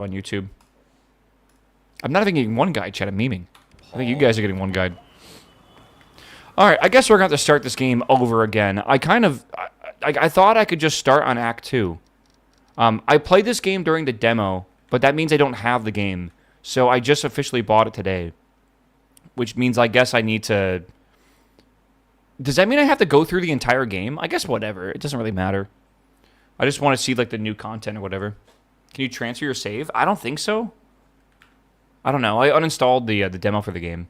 on YouTube. I'm not even getting one guide, chat. I'm memeing. I think you guys are getting one guide. Alright, I guess we're going to have to start this game over again. I thought I could just start on Act 2. I played this game during the demo, but that means I don't have the game. So I just officially bought it today. Which means I guess I need to... Does that mean I have to go through the entire game? I guess whatever. It doesn't really matter. I just want to see like the new content or whatever. Can you transfer your save? I don't think so. I don't know. I uninstalled the demo for the game.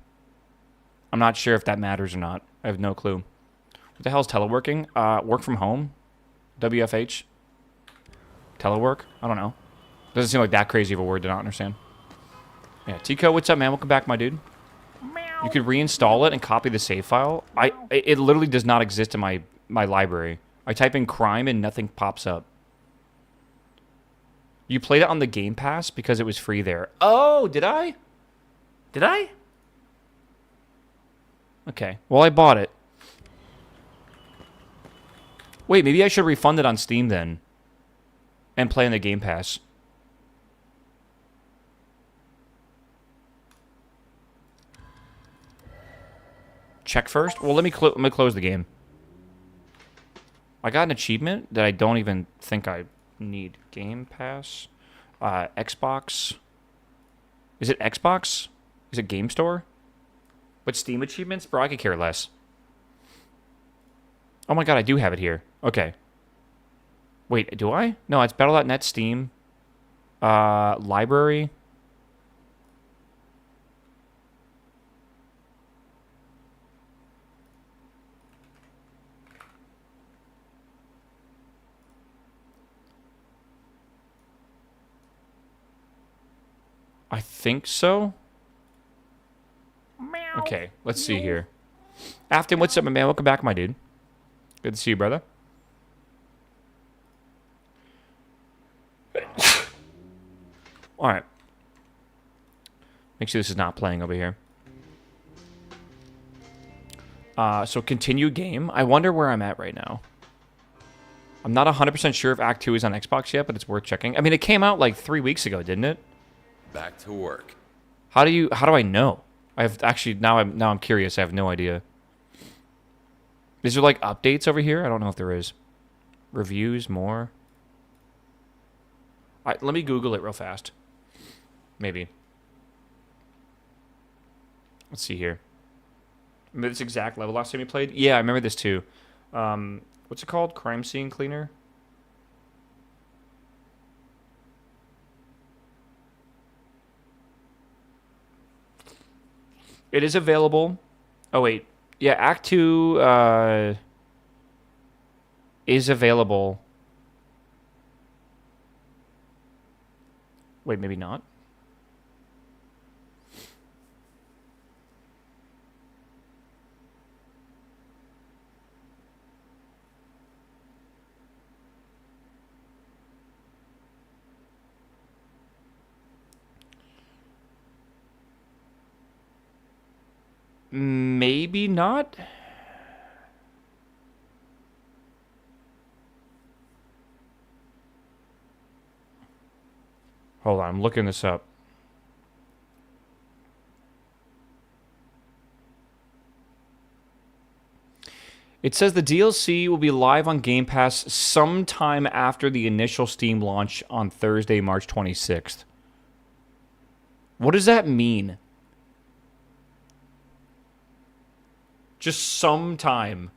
I'm not sure if that matters or not. I have no clue. What the hell is teleworking? Work from home? WFH? Telework? I don't know. Doesn't seem like that crazy of a word to not understand. Yeah, Tico, what's up, man? Welcome back, my dude. You could reinstall it and copy the save file. It literally does not exist in my library. I type in crime and nothing pops up. You played it on the Game Pass because it was free there. Oh, did I? Did I? Okay. Well, I bought it. Wait, maybe I should refund it on Steam then. And play on the Game Pass. Check first? Well, let me close the game. I got an achievement that I don't even think I need. Game Pass. Xbox. Is it Xbox? Is it Game Store? But Steam achievements? Bro, I could care less. Oh my god, I do have it here. Okay. Wait, do I? No, it's Battle.net, Steam. Library. I think so. Okay, let's see here. Afton, what's up, my man? Welcome back, my dude. Good to see you, brother. Alright. Make sure this is not playing over here. So continue game. I wonder where I'm at right now. I'm not 100% sure if Act 2 is on Xbox yet, but it's worth checking. I mean, it came out like 3 weeks ago, didn't it? Back to work. How do I know? I've actually now I'm curious. I have no idea. Is there like updates over here? I don't know if there is. Reviews, more. Let me Google it real fast. Maybe. Let's see here. Remember this exact level last time you played? Yeah, I remember this too. What's it called? Crime Scene Cleaner? It is available. Oh, wait. Yeah, Act 2 is available. Wait, maybe not. Maybe not. Hold on, I'm looking this up. It says the DLC will be live on Game Pass sometime after the initial Steam launch on Thursday, March 26th. What does that mean? Just sometime.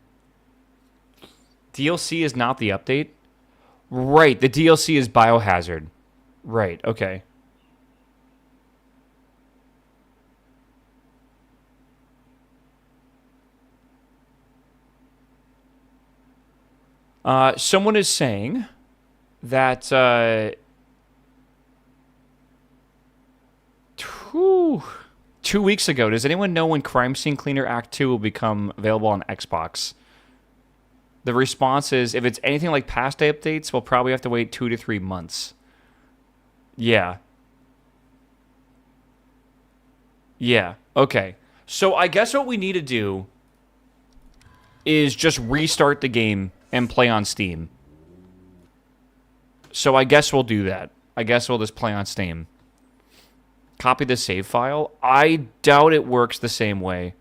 DLC is not the update? Right, the DLC is Biohazard. Right, okay. Someone is saying that 2 weeks ago. Does anyone know when Crime Scene Cleaner Act 2 will become available on Xbox? The response is, if it's anything like past updates, we'll probably have to wait 2 to 3 months. Yeah. Yeah. Okay. So I guess what we need to do is just restart the game and play on Steam. So I guess we'll do that. I guess we'll just play on Steam. Copy the save file. I doubt it works the same way.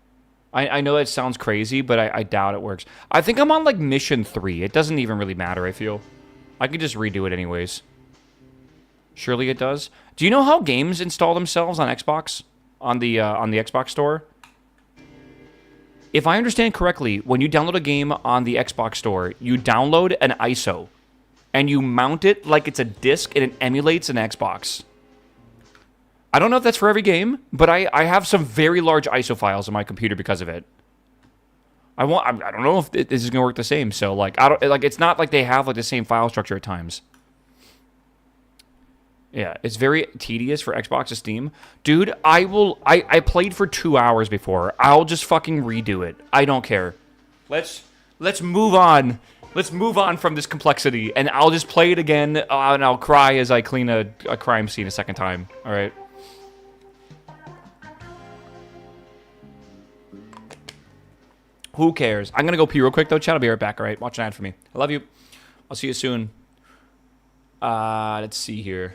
I know that sounds crazy, but I doubt it works. I think I'm on, like, mission 3. It doesn't even really matter, I feel. I could just redo it anyways. Surely it does. Do you know how games install themselves on Xbox? On the Xbox store? If I understand correctly, when you download a game on the Xbox store, you download an ISO. And you mount it like it's a disc, and it emulates an Xbox. I don't know if that's for every game, but I have some very large ISO files on my computer because of it. I don't know if this is gonna work the same. So like it's not like they have like the same file structure at times. Yeah, it's very tedious for Xbox to Steam, dude. I played for 2 hours before. I'll just fucking redo it. I don't care. Let's move on. Let's move on from this complexity, and I'll just play it again, and I'll cry as I clean a crime scene a second time. All right. Who cares? I'm gonna go pee real quick though, chat. I'll be right back, alright? Watch an ad for me. I love you. I'll see you soon. Let's see here.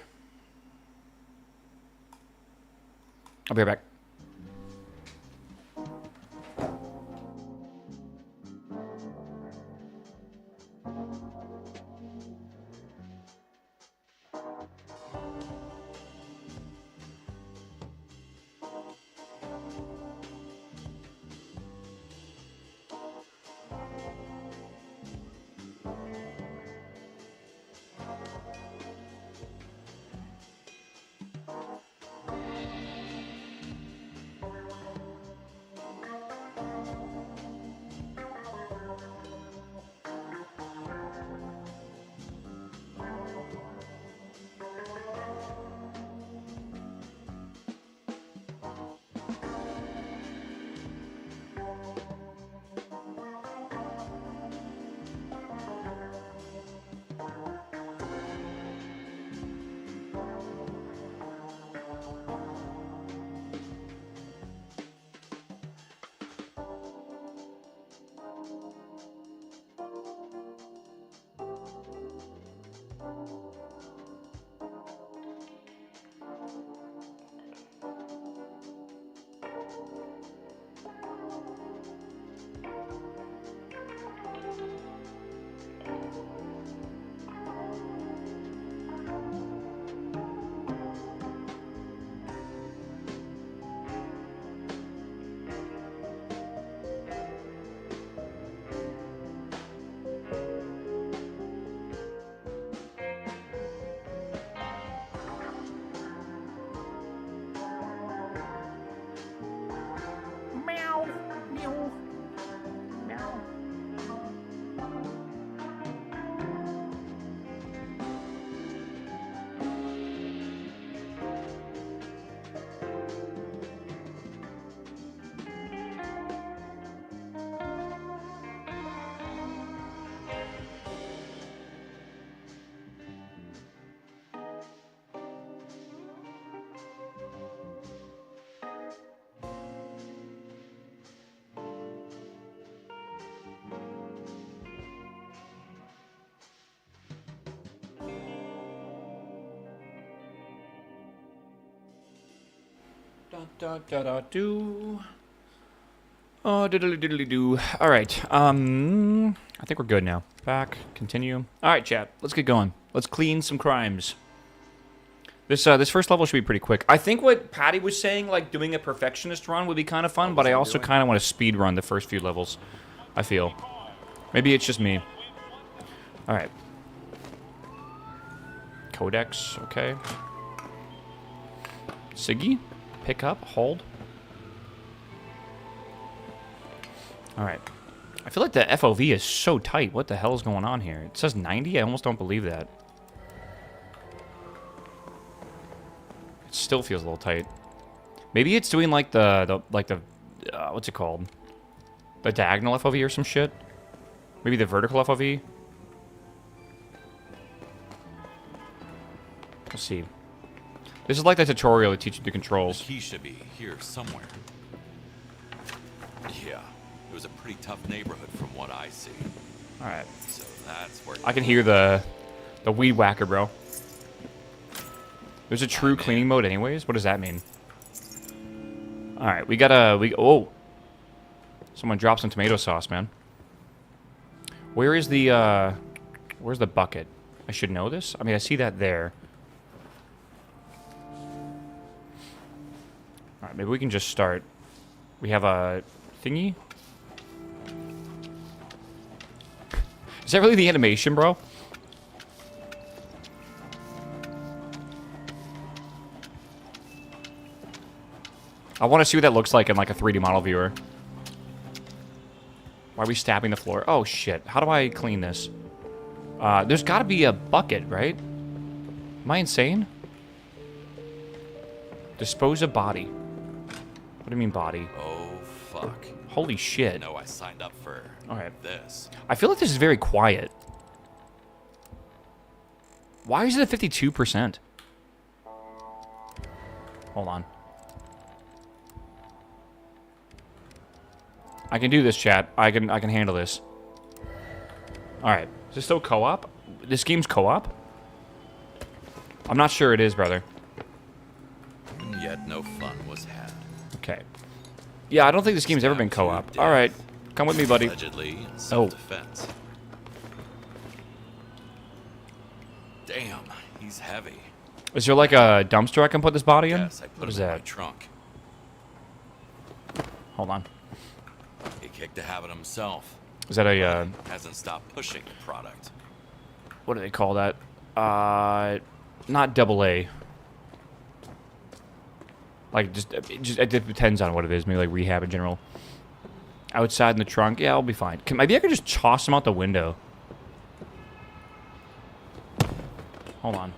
I'll be right back. Do. Oh, diddly do. All right. I think we're good now. Back. Continue. All right, chat. Let's get going. Let's clean some crimes. This first level should be pretty quick. I think what Patty was saying, like doing a perfectionist run, would be kind of fun, but I also kind of want to speed run the first few levels. I feel. Maybe it's just me. All right. Codex. Okay. Siggy. Pick up. Hold. All right. I feel like the FOV is so tight. What the hell is going on here? It says 90? I almost don't believe that. It still feels a little tight. Maybe it's doing like the what's it called? The diagonal FOV or some shit? Maybe the vertical FOV? Let's see. This is like the tutorial that teaches you the controls. The key should be here somewhere. Yeah, it was a pretty tough neighborhood from what I see. All right. So that's where I can hear the weed whacker, bro. There's a true cleaning mode anyways? What does that mean? Alright, we gotta... Oh! Someone dropped some tomato sauce, man. Where is the, where's the bucket? I should know this? I mean, I see that there. Alright, maybe we can just start. We have a thingy? Is that really the animation, bro? I want to see what that looks like in like a 3D model viewer. Why are we stabbing the floor? Oh shit, how do I clean this? There's gotta be a bucket, right? Am I insane? Dispose of body. What do you mean body? Oh, fuck. Holy shit. No, I signed up for this. I feel like this is very quiet. Why is it at 52%? Hold on. I can do this, chat. I can handle this. Alright. Is this still co-op? This game's co-op? I'm not sure it is, brother. And yet no fun was had. Okay. Yeah, I don't think this game's ever been co-op. Alright. Come with me, buddy. Allegedly in self-defense. Damn, he's heavy. Is there like a dumpster I can put this body in? Yes, I put him in my trunk. Hold on. He kicked the habit himself. Is that a, hasn't stopped pushing the product. what do they call that? Not double A. Like, it depends on what it is. Maybe like rehab in general. Outside in the trunk. Yeah, I'll be fine. Maybe I could just toss him out the window. Hold on.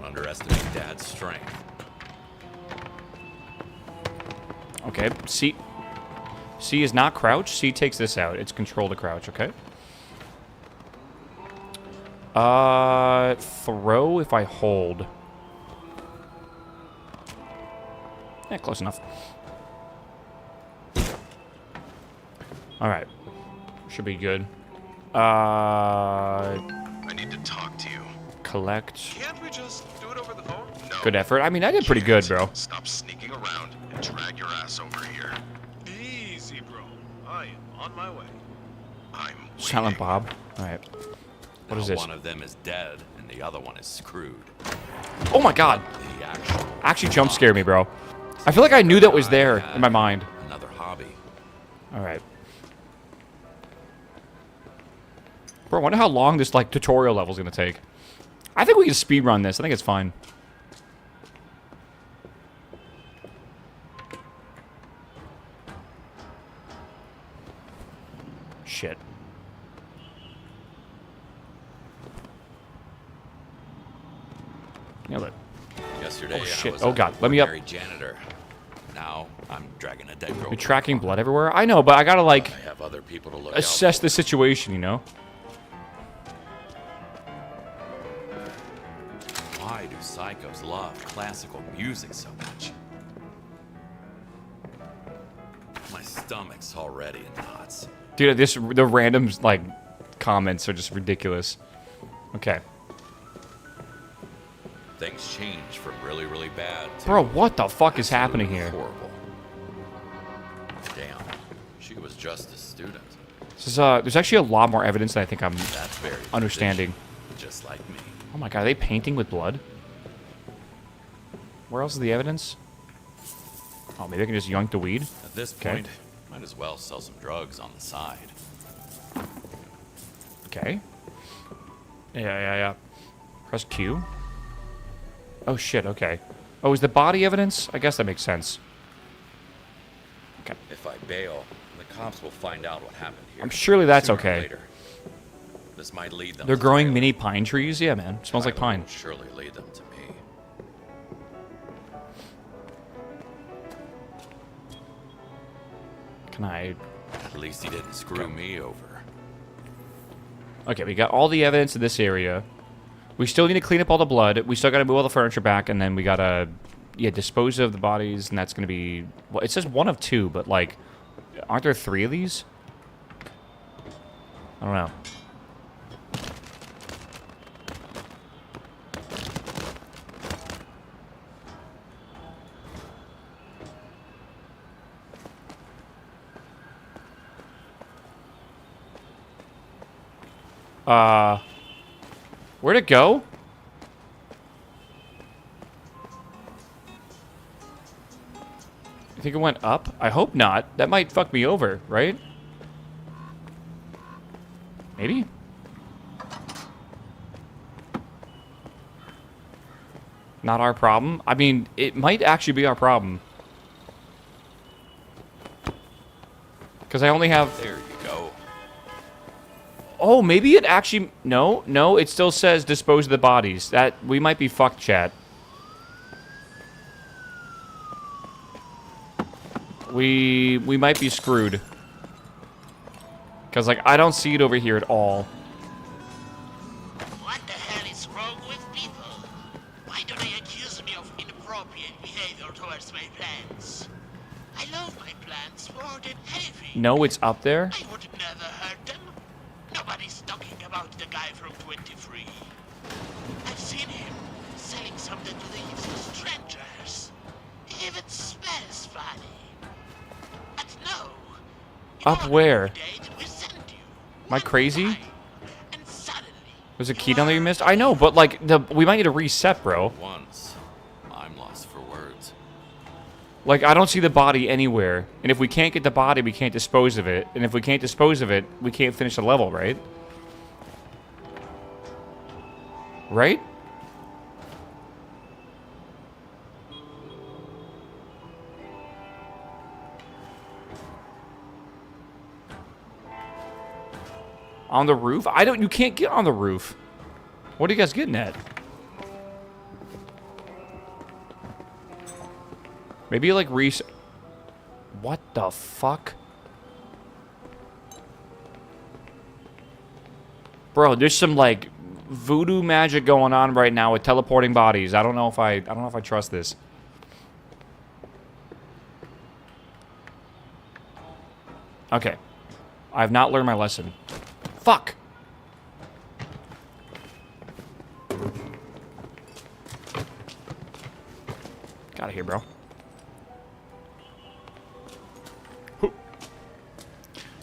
Underestimate Dad's strength. Okay, C is not crouch. C takes this out. It's control to crouch, okay? Throw if I hold. Yeah, close enough. Alright. Should be good. I need to talk to you. Collect. Can't we just do it over the phone? No. Good effort. I mean, I did pretty good, bro. Stop sneaking around and drag your ass over here. Easy, bro. I am on my way. I'm Silent waiting. Bob. Alright. What is this? One of them is dead, and the other one is screwed. Oh my god! The Actually jump scared me, bro. I feel like I knew that was there in my mind. Another hobby. Alright. Bro, I wonder how long this, like, tutorial level's gonna take. I think we can speedrun this. I think it's fine. Shit. Nailed it. Yesterday, Oh, shit. I was Oh, a God. Let me up. ordinary janitor. Now I'm dragging a dead girl. You're tracking blood everywhere? I know, but I gotta, like, I have other people to look assess out the situation, you know? for. Why do psychos love classical music so much? My stomach's already in knots. Dude, the random, like, comments are just ridiculous. Okay. Things change from really, really bad to Bro, what the fuck is happening here? horrible. Damn, she was just a student. This is, there's actually a lot more evidence than I think I'm That's very understanding. just like me. Oh my god, are they painting with blood? Where else is the evidence? Oh, maybe I can just yoink the weed? At this Okay. point, might as well sell some drugs on the side. Okay. Yeah. Press Q. Oh shit, okay. Oh, is the body evidence? I guess that makes sense. Okay. If I bail, the cops will find out what happened here. Surely that's Sooner or okay. later. This might lead them. They're to growing Tyler. mini pine trees? Yeah, man. Smells like Tyler pine. will surely lead them to me. Can I... At least he didn't screw me over. Okay, we got all the evidence in this area. We still need to clean up all the blood. We still got to move all the furniture back, and then we got to, yeah, dispose of the bodies, and that's going to be... Well, it says 1 of 2, but, like, aren't there 3 of these? I don't know. Where'd it go? You think it went up? I hope not. That might fuck me over, right? Maybe? Not our problem? I mean, it might actually be our problem. Because I only have... There you go. Oh, maybe it actually... No, no, it still says dispose of the bodies. That... We might be fucked, chat. We might be screwed. Because, like, I don't see it over here at all. What the hell is wrong with people? Why do they accuse me of inappropriate behavior towards my plants? I love my plants more than anything. No, it's up there. I would never hurt them. Nobody's talking about the guy from 23. I've seen him selling some dead leaves to strangers. It even smells funny. But no. Up where? Am I crazy? There's a key down there you missed? I know, but like we might need to reset, bro. Once, I'm lost for words. Like I don't see the body anywhere. And if we can't get the body, we can't dispose of it. And if we can't dispose of it, we can't finish the level, right? Right? On the roof? You can't get on the roof. What are you guys getting at? Maybe like what the fuck? Bro, there's some like voodoo magic going on right now with teleporting bodies. I don't know if I trust this. Okay. I have not learned my lesson. Fuck. Get out of here, bro.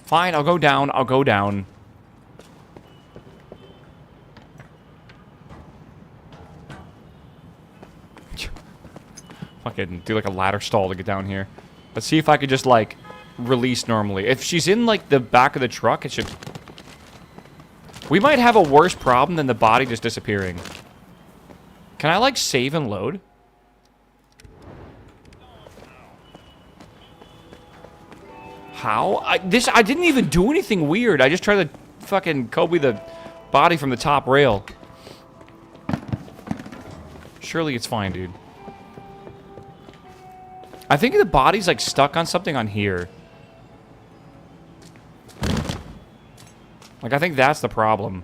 Fine, I'll go down. I'll go down. Fucking do like a ladder stall to get down here. Let's see if I could just like release normally. If she's in like the back of the truck, it should... We might have a worse problem than the body just disappearing. Can I like save and load? How? I didn't even do anything weird. I just tried to fucking Kobe the body from the top rail. Surely it's fine, dude. I think the body's like stuck on something on here. Like, I think that's the problem.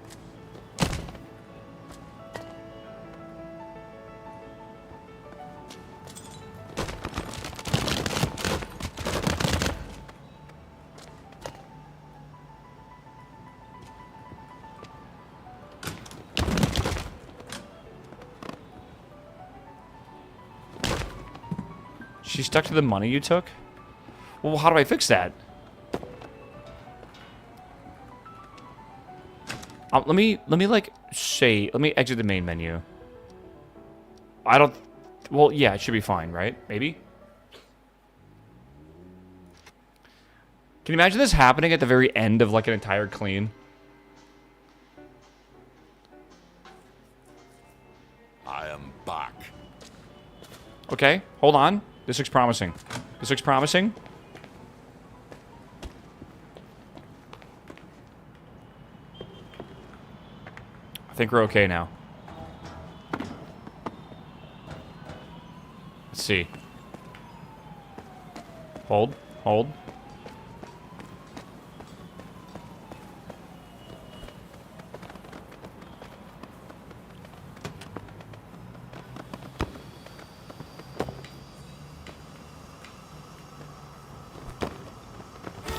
She's stuck to the money you took? Well, how do I fix that? Let me like say, let me exit the main menu. I don't, well, yeah, it should be fine, right? Maybe? Can you imagine this happening at the very end of like an entire clean? I am back. Okay, hold on. This looks promising. This looks promising. I think we're okay now. Let's see. Hold. Hold.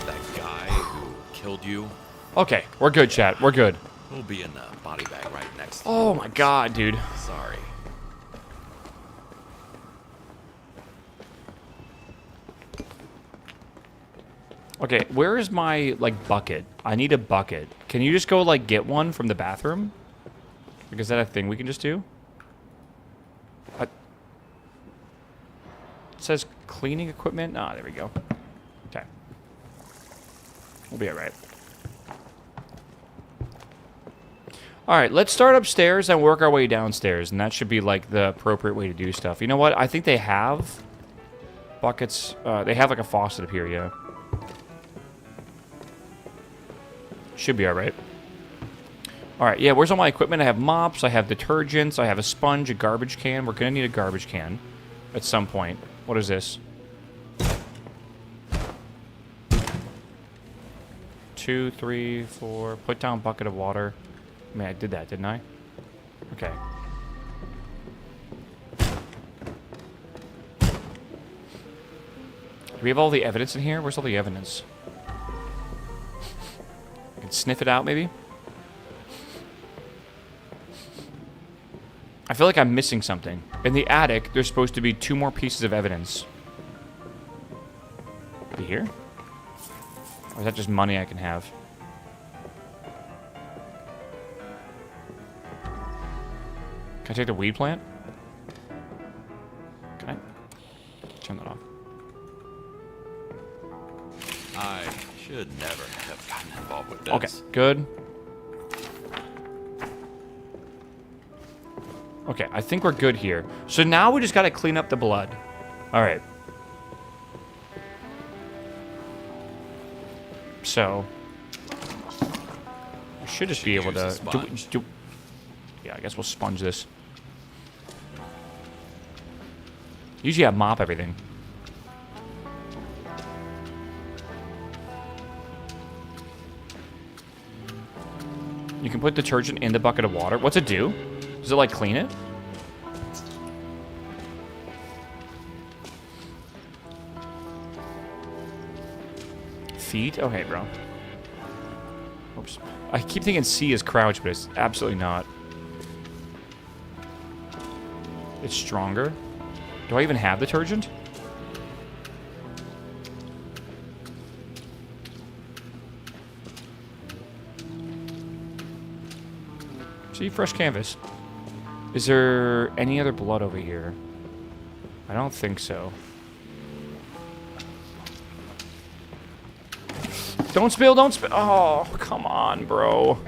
That guy who killed you Okay, we're good, chat. We're good. will be in the body bag right next to Oh you. my god, dude. Sorry. Okay, where is my, like, bucket? I need a bucket. Can you just go, like, get one from the bathroom? Like, is that a thing we can just do? It says cleaning equipment. Ah, there we go. Okay. We'll be alright. Alright, let's start upstairs and work our way downstairs. And that should be, like, the appropriate way to do stuff. You know what? I think they have buckets. They have, like, a faucet up here, yeah. Should be alright. Alright, yeah, where's all my equipment? I have mops, I have detergents, I have a sponge, a garbage can. We're gonna need a garbage can at some point. What is this? 2, 3, 4. Put down bucket of water. I mean, I did that, didn't I? Okay. Do we have all the evidence in here? Where's all the evidence? I can sniff it out, maybe? I feel like I'm missing something. In the attic, there's supposed to be 2 more pieces of evidence. Be here? Or is that just money I can have? Can I take the weed plant? Can I? Turn that off. I should never have gotten involved with this. Okay, good. Okay, I think we're good here. So now we just gotta clean up the blood. Alright. So we should just be able to yeah, I guess we'll sponge this. Usually I mop everything. You can put detergent in the bucket of water. What's it do? Does it, like, clean it? Feet? Okay, bro. Oops. I keep thinking C is crouch, but it's absolutely not. It's stronger. Do I even have detergent? See, fresh canvas. Is there any other blood over here? I don't think so. Don't spill, don't spill. Oh, come on, bro.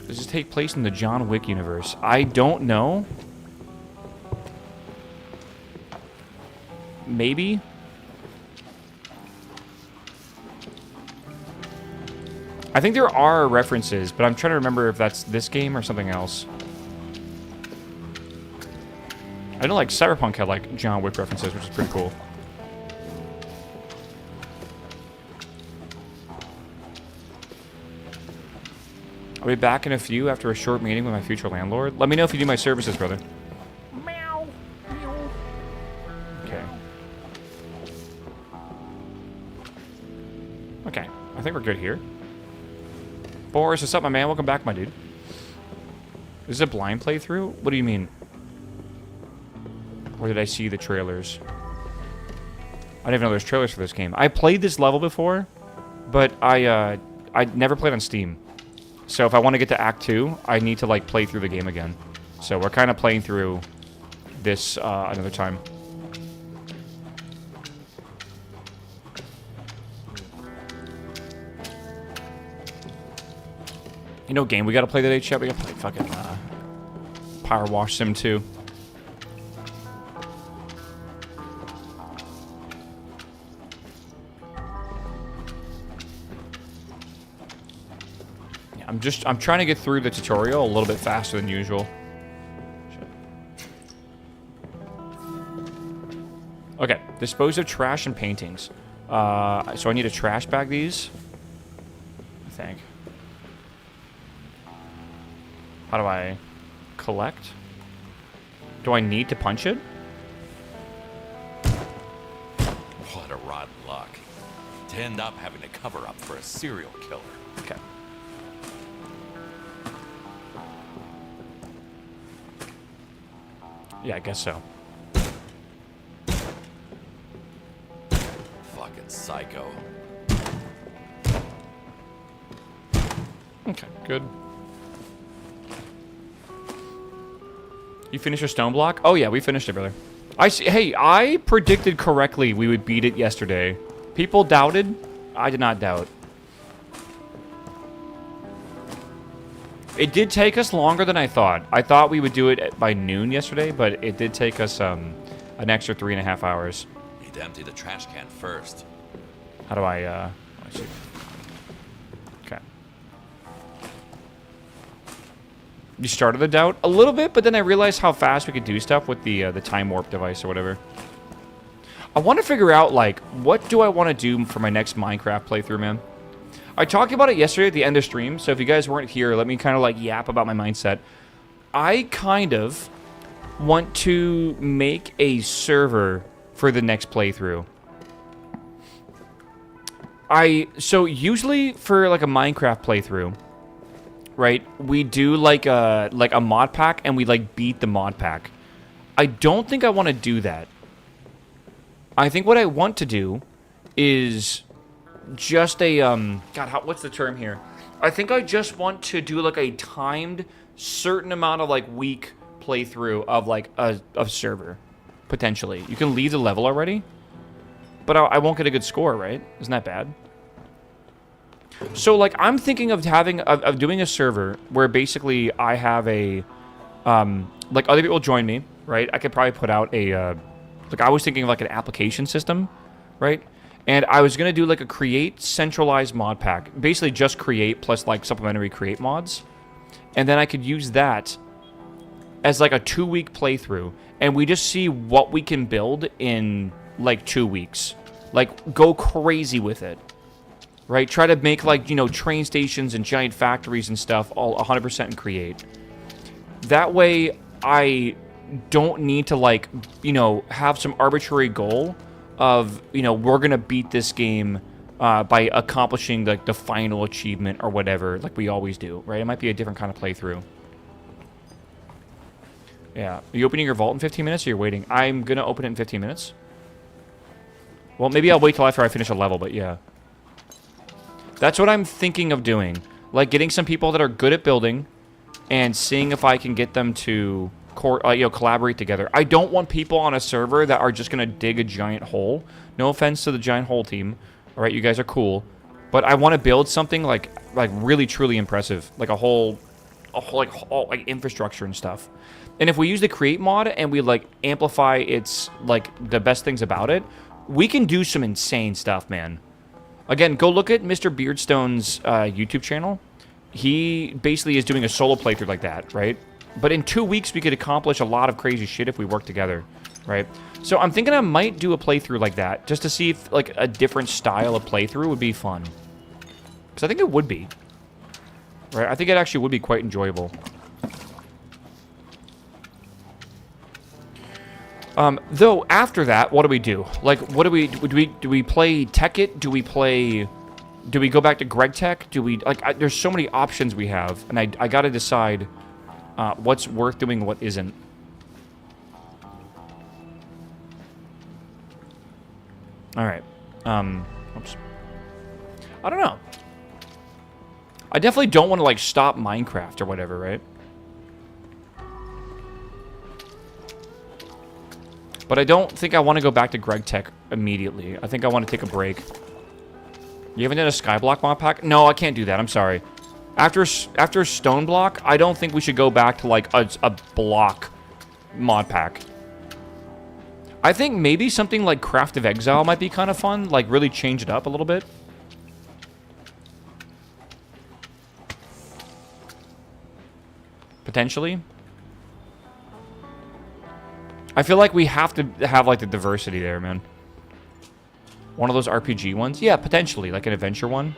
Does this take place in the John Wick universe? I don't know. Maybe. I think there are references, but I'm trying to remember if that's this game or something else. I know, like, Cyberpunk had, like, John Wick references, which is pretty cool. I'll be back in a few after a short meeting with my future landlord. Let me know if you do my services, brother. Meow. Meow. Okay. Okay, I think we're good here. Boris, what's up, my man? Welcome back, my dude. Is this a blind playthrough? What do you mean? Or did I see the trailers? I didn't even know there's trailers for this game. I played this level before, but I never played on Steam. So if I want to get to Act 2, I need to, like, play through the game again. So we're kind of playing through this another time. You know, game we gotta play today, chat. We gotta play fucking Power Wash Sim 2. Yeah, I'm trying to get through the tutorial a little bit faster than usual. Shit. Okay, dispose of trash and paintings. So I need to trash bag these, I think. How do I collect? Do I need to punch it? What a rotten luck. To end up having to cover up for a serial killer. Okay. Yeah, I guess so. Fucking psycho. Okay, good. You finished your stone block? Oh yeah, we finished it, brother. I see. Hey, I predicted correctly we would beat it yesterday. People doubted. I did not doubt. It did take us longer than I thought. I thought we would do it by noon yesterday, but it did take us an extra 3.5 hours. Need to empty the trash can first. How do I see. Okay. You started the doubt a little bit, but then I realized how fast we could do stuff with the time warp device or whatever. I want to figure out, like, what do I want to do for my next Minecraft playthrough, man? I talked about it yesterday at the end of stream, so if you guys weren't here, let me kind of, like, yap about my mindset. I kind of want to make a server for the next playthrough. So usually for, like, a Minecraft playthrough, right, we do, like a mod pack, and we, like, beat the mod pack. I don't think I want to do that. I think what I want to do is just a, God, what's the term here? I think I just want to do, like, a timed certain amount of, like, week playthrough of, like, a server, potentially. You can leave the level already, but I won't get a good score, right? Isn't that bad? So, like, I'm thinking of doing a server where basically I have a, like, other people join me, right? I could probably put out a, like, I was thinking of, like, an application system, right? And I was going to do, like, a create centralized mod pack. Basically just create plus, like, supplementary create mods. And then I could use that as, like, a 2-week playthrough. And we just see what we can build in, like, 2 weeks. Like, go crazy with it. Right? Try to make, like, you know, train stations and giant factories and stuff all 100% in create. That way, I don't need to, like, you know, have some arbitrary goal of, you know, we're gonna beat this game by accomplishing, like, the final achievement or whatever, like we always do, right? It might be a different kind of playthrough. Yeah. Are you opening your vault in 15 minutes or you're waiting? I'm gonna open it in 15 minutes. Well, maybe I'll wait till after I finish a level, but yeah. That's what I'm thinking of doing. Like, getting some people that are good at building and seeing if I can get them to you know, collaborate together. I don't want people on a server that are just gonna dig a giant hole. No offense to the giant hole team. All right, you guys are cool, but I want to build something like really truly impressive, like a whole like infrastructure and stuff. And if we use the create mod and we, like, amplify its, like, the best things about it, we can do some insane stuff, man. Again, go look at Mr. Beardstone's YouTube channel. He basically is doing a solo playthrough like that, right? But in 2 weeks, we could accomplish a lot of crazy shit if we work together, right? So I'm thinking I might do a playthrough like that, just to see if, like, a different style of playthrough would be fun. Because I think it would be. Right? I think it actually would be quite enjoyable. Though, after that, what do we do? Like, what do we play Tekkit? Do we go back to Greg Tech? There's so many options we have, and I gotta decide what's worth doing and what isn't. Alright. Oops. I don't know. I definitely don't want to, like, stop Minecraft or whatever, right? But I don't think I want to go back to Greg Tech immediately. I think I want to take a break. You haven't done a Skyblock mod pack? No, I can't do that. I'm sorry. After Stone Block, I don't think we should go back to, like, a block mod pack. I think maybe something like Craft of Exile might be kind of fun. Like, really change it up a little bit. Potentially. I feel like we have to have, like, the diversity there, man. One of those RPG ones? Yeah, potentially. Like an adventure one.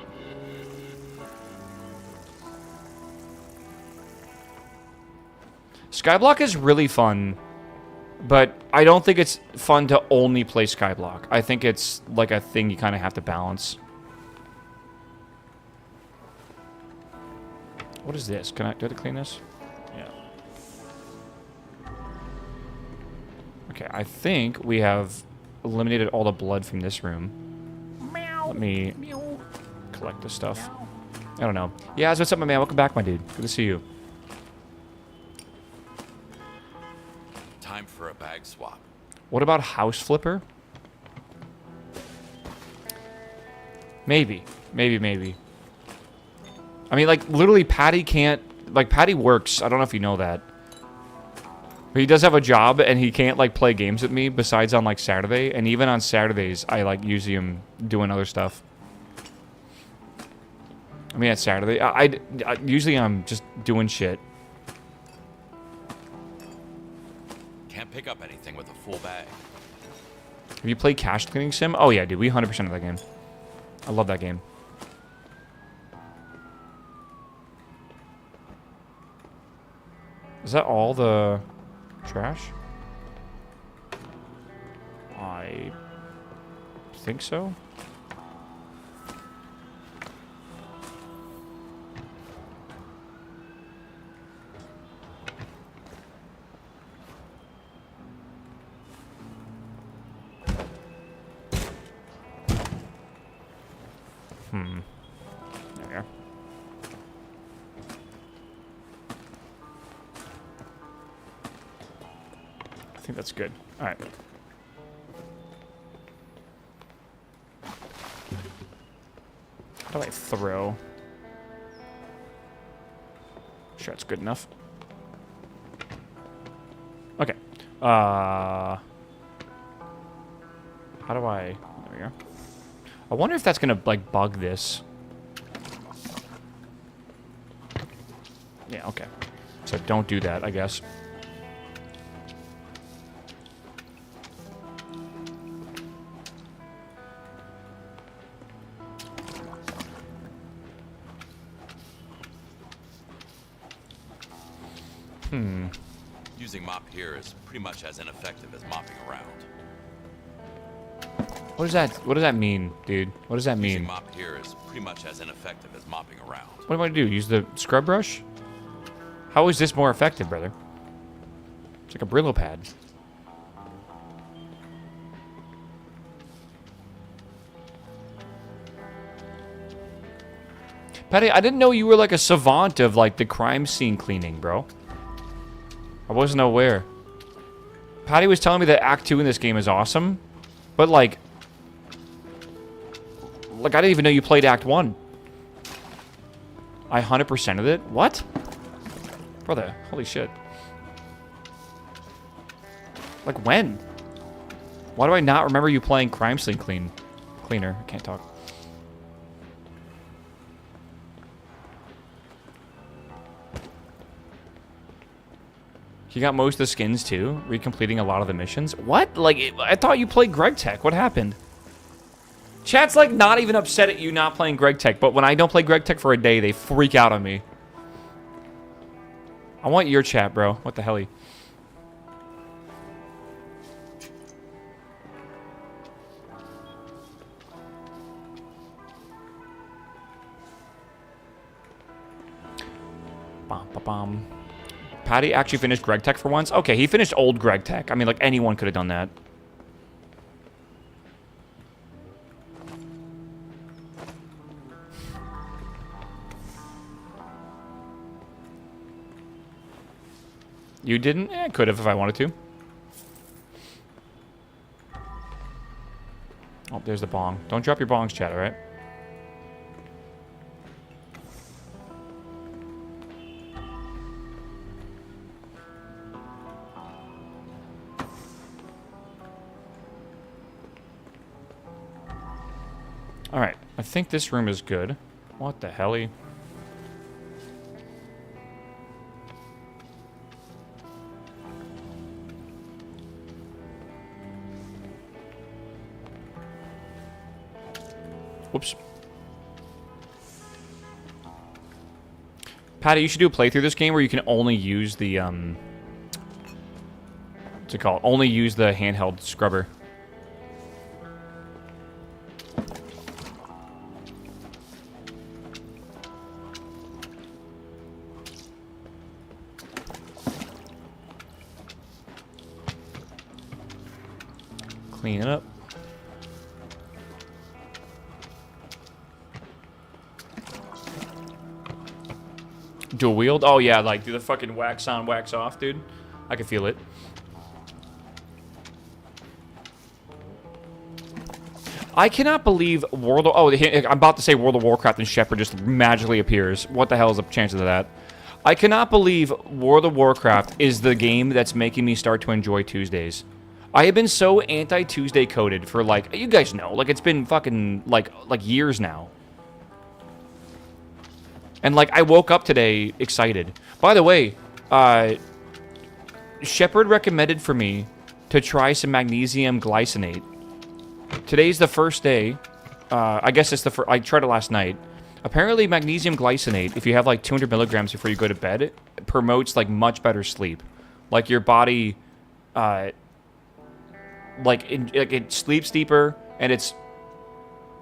Skyblock is really fun, but I don't think it's fun to only play Skyblock. I think it's, like, a thing you kind of have to balance. What is this? Do I have to clean this? Yeah. Okay, I think we have eliminated all the blood from this room. Let me collect this stuff. I don't know. Yeah, what's up, my man? Welcome back, my dude. Good to see you. Time for a bag swap. What about House Flipper? Maybe. Maybe. I mean, like, literally, Patty can't... Like, Patty works. I don't know if you know that. But he does have a job, and he can't, like, play games with me besides on, like, Saturday. And even on Saturdays, I, like, usually am doing other stuff. I mean, at Saturday, I usually I'm just doing shit. Can't pick up anything with a full bag. Have you played Cash Cleaning Sim? Oh, yeah, dude. We 100% of that game. I love that game. Is that all the trash? I think so. There we are. I think that's good. All right. How do I throw? Sure, that's good enough. Okay. How do I... There we go. I wonder if that's gonna, like, bug this. Yeah, okay. So don't do that, I guess. Using mop here is pretty much as ineffective as mopping around. What does that mean, dude? What does that Using mean? mop here is pretty much as ineffective as mopping around. What do I do? Use the scrub brush? How is this more effective, brother? It's like a Brillo pad. Patty, I didn't know you were like a savant of like the crime scene cleaning, bro. I wasn't aware. Patty was telling me that Act 2 in this game is awesome, but like I didn't even know you played Act 1. I 100%ed it? What? Brother, holy shit. Like when? Why do I not remember you playing Crime Scene Cleaner? I can't talk. You got most of the skins too? Recompleting a lot of the missions? What? Like, I thought you played Greg Tech. What happened? Chat's like not even upset at you not playing Greg Tech, but when I don't play Greg Tech for a day, they freak out on me. I want your chat, bro. What the hell? Bum, ba, bum. Patty actually finished Greg Tech for once? Okay, he finished old Greg Tech. I mean, like, anyone could have done that. You didn't? Eh, could have if I wanted to. Oh, there's the bong. Don't drop your bongs, chat, alright? Alright, I think this room is good. What the helly? Whoops. Patty, you should do a playthrough of this game where you can only use the, what's it called? Only use the handheld scrubber. Clean it up. Dual wield? Oh yeah, like do the fucking wax on, wax off, dude. I can feel it. I cannot believe World of... Oh, I'm about to say World of Warcraft and Shepard just magically appears. What the hell is the chances of that? I cannot believe World of Warcraft is the game that's making me start to enjoy Tuesdays. I have been so anti-Tuesday coded for, like... You guys know. Like, it's been fucking, like years now. And, like, I woke up today excited. By the way, Shepard recommended for me to try some magnesium glycinate. Today's the first day. I guess it's the first... I tried it last night. Apparently, magnesium glycinate, if you have, like, 200 milligrams before you go to bed, it promotes, like, much better sleep. Like, your body, it sleeps deeper, and it's...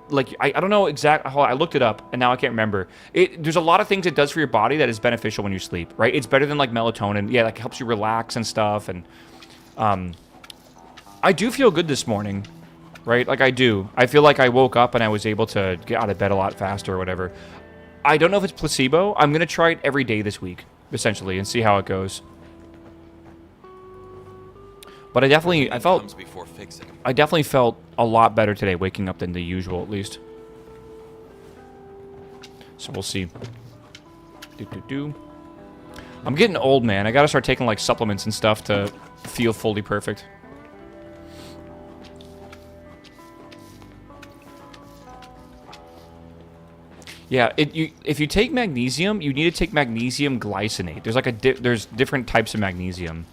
Like, I don't know exactly how... I looked it up, and now I can't remember. There's a lot of things it does for your body that is beneficial when you sleep, right? It's better than, like, melatonin. Yeah, like, it helps you relax and stuff, and... I do feel good this morning. Right? Like, I do. I feel like I woke up and I was able to get out of bed a lot faster or whatever. I don't know if it's placebo. I'm going to try it every day this week, essentially, and see how it goes. But I definitely felt a lot better today, waking up than the usual, at least. So we'll see. I'm getting old, man. I got to start taking, like, supplements and stuff to feel fully perfect. Yeah, if you take magnesium, you need to take magnesium glycinate. There's like there's different types of magnesium.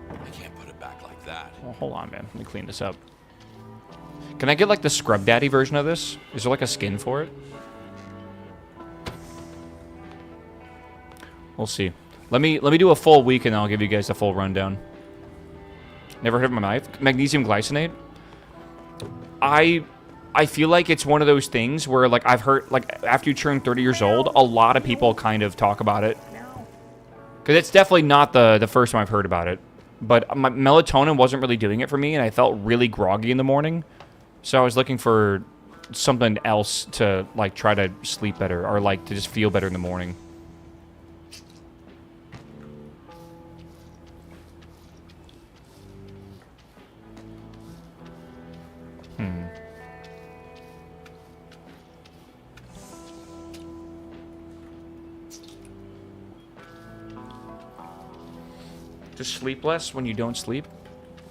I can't put it back like that. Oh, hold on, man. Let me clean this up. Can I get like the Scrub Daddy version of this? Is there like a skin for it? We'll see. Let me do a full week and I'll give you guys a full rundown. Never heard of my magnesium glycinate? I feel like it's one of those things where, like, I've heard, like, after you turn 30 years old, a lot of people kind of talk about it. Because it's definitely not the first time I've heard about it. But my melatonin wasn't really doing it for me, and I felt really groggy in the morning. So I was looking for something else to, like, try to sleep better, or, like, to just feel better in the morning. Just sleep less when you don't sleep?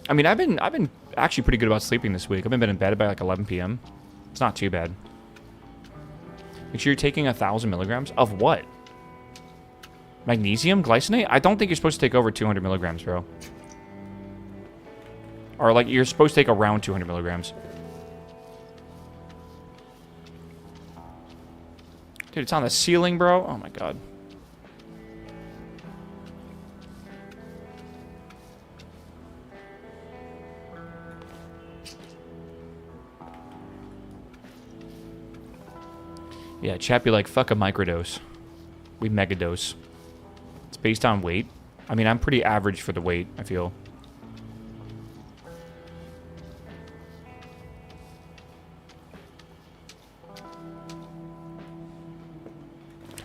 I mean, I've been actually pretty good about sleeping this week. I've been in bed by like 11 p.m. It's not too bad. Make sure you're taking 1,000 milligrams of what? Magnesium glycinate? I don't think you're supposed to take over 200 milligrams, bro. Or like you're supposed to take around 200 milligrams. Dude, it's on the ceiling, bro. Oh my god. Yeah, chat be like, fuck a microdose. We megadose. It's based on weight. I mean, I'm pretty average for the weight, I feel.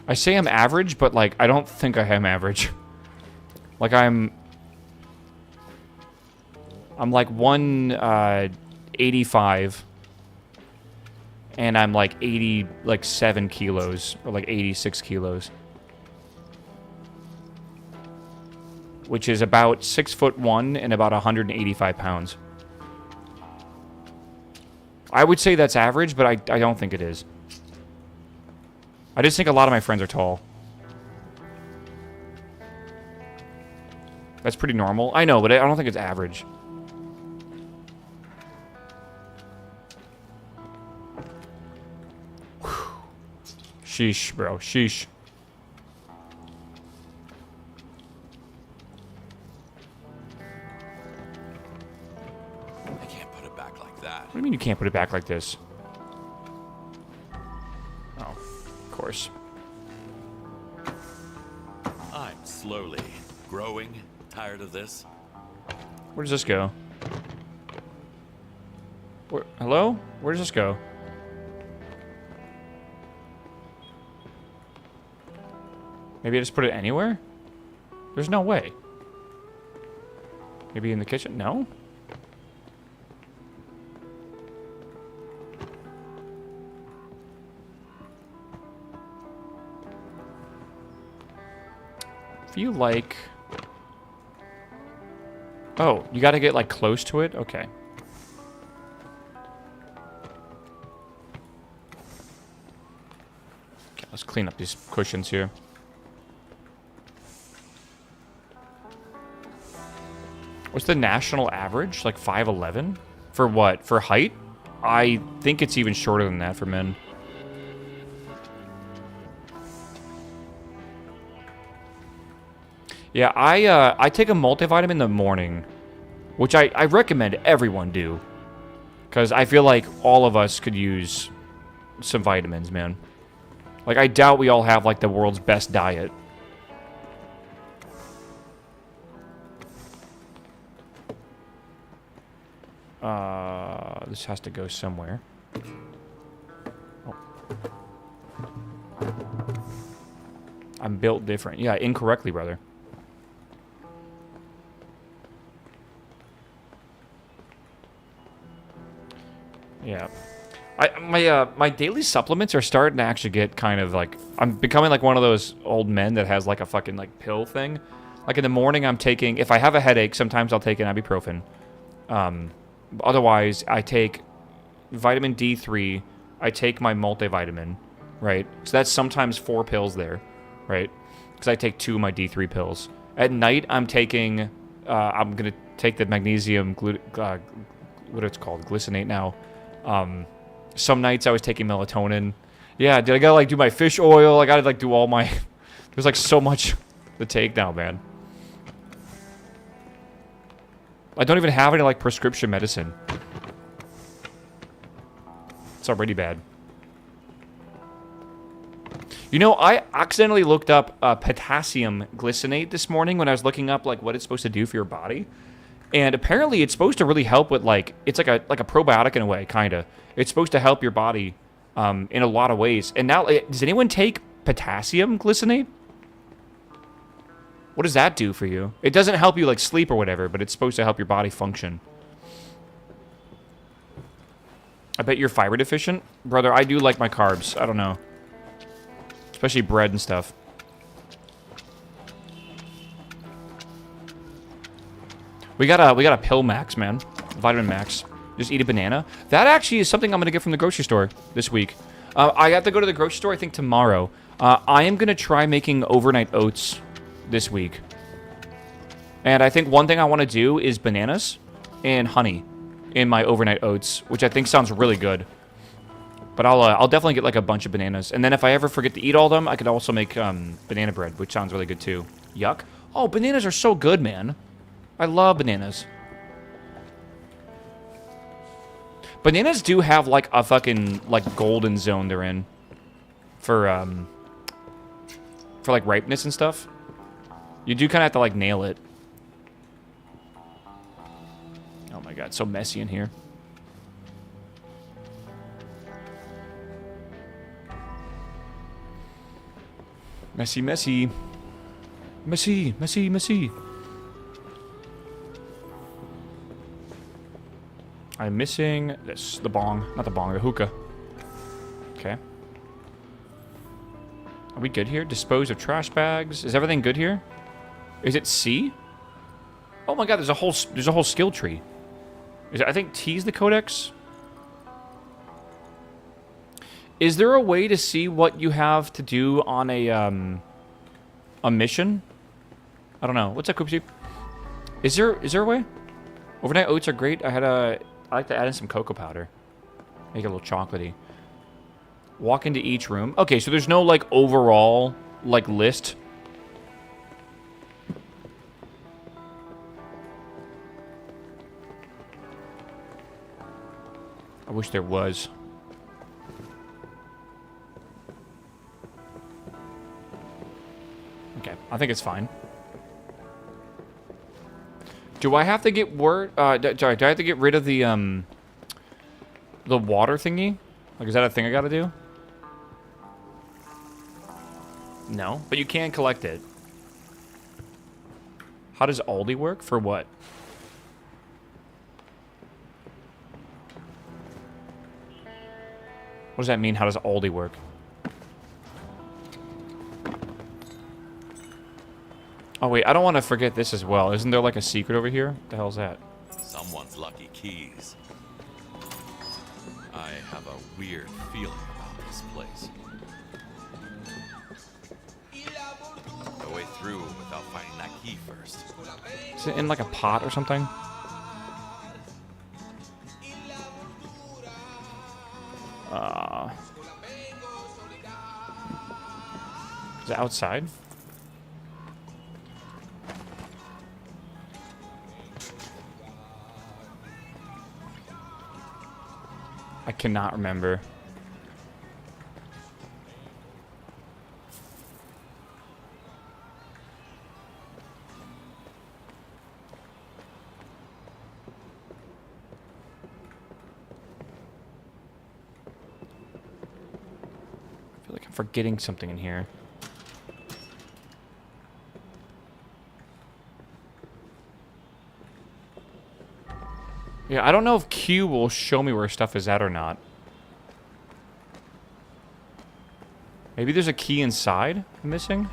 I say I'm average, but, like, I don't think I am average. Like, I'm like 185. And I'm like 7 kilos, or like 86 kilos. Which is about 6'1" and about 185 pounds. I would say that's average, but I don't think it is. I just think a lot of my friends are tall. That's pretty normal. I know, but I don't think it's average. Sheesh, bro. Sheesh. I can't put it back like that. What do you mean you can't put it back like this? Oh, of course. I'm slowly growing tired of this. Where does this go? Hello? Where does this go? Maybe I just put it anywhere? There's no way. Maybe in the kitchen? No? Feel like... Oh, you gotta get, like, close to it? Okay. Okay, let's clean up these cushions here. What's the national average? Like 5'11"? For what? For height? I think it's even shorter than that for men. Yeah, I take a multivitamin in the morning, which I recommend everyone do. Because I feel like all of us could use some vitamins, man. Like, I doubt we all have, like, the world's best diet. This has to go somewhere. Oh. I'm built different. Yeah, incorrectly, brother. Yeah. My daily supplements are starting to actually get kind of like... I'm becoming like one of those old men that has like a fucking like pill thing. Like in the morning I'm taking... If I have a headache, sometimes I'll take an ibuprofen. Otherwise, I take vitamin D3. I take my multivitamin, right? So that's sometimes 4 pills there, right? Because I take 2 of my D3 pills. At night, I'm taking... I'm going to take the magnesium... what it's called? Glycinate now. Some nights I was taking melatonin. Yeah, dude, I gotta, like, do my fish oil. I gotta, like, do all my... There's, like, so much to take now, man. I don't even have any, like, prescription medicine. It's already bad. You know, I accidentally looked up potassium glycinate this morning when I was looking up, like, what it's supposed to do for your body. And apparently it's supposed to really help with, like, it's like a probiotic in a way, kind of. It's supposed to help your body in a lot of ways. And now, does anyone take potassium glycinate? What does that do for you? It doesn't help you, like, sleep or whatever, but it's supposed to help your body function. I bet you're fiber deficient. Brother, I do like my carbs. I don't know. Especially bread and stuff. We got a pill max, man. Vitamin max. Just eat a banana. That actually is something I'm going to get from the grocery store this week. I have to go to the grocery store, I think, tomorrow. I am going to try making overnight oats this week. And I think one thing I want to do is bananas and honey in my overnight oats, which I think sounds really good. But I'll definitely get, like, a bunch of bananas. And then if I ever forget to eat all of them, I could also make banana bread, which sounds really good, too. Yuck. Oh, bananas are so good, man. I love bananas. Bananas do have, like, a fucking, like, golden zone they're in. For like, ripeness and stuff. You do kind of have to, like, nail it. Oh, my God. It's so messy in here. Messy, messy. Messy, messy, messy. I'm missing this. The bong. Not the bong, the hookah. Okay. Are we good here? Dispose of trash bags. Is everything good here? Is it C? Oh my God, there's a whole skill tree. I think T is the codex. Is there a way to see what you have to do on a mission? I don't know. What's up, Koopsie? Is there a way? Overnight oats are great. I like to add in some cocoa powder. Make it a little chocolatey. Walk into each room. Okay, so there's no, like, overall, like, list. I wish there was. Okay, I think it's fine. Do I have to get sorry, do I have to get rid of the water thingy? Like, is that a thing I gotta do? No, but you can collect it. How does Aldi work? For what? What does that mean? How does Aldi work? Oh, wait, I don't want to forget this as well. Isn't there, like, a secret over here? What the hell's that? Someone's lucky keys. I have a weird feeling about this place. No way through without finding that key first. Is it in, like, a pot or something? Is it outside? I cannot remember. I feel like I'm forgetting something in here. Yeah, I don't know if Q will show me where stuff is at or not. Maybe there's a key inside I'm missing?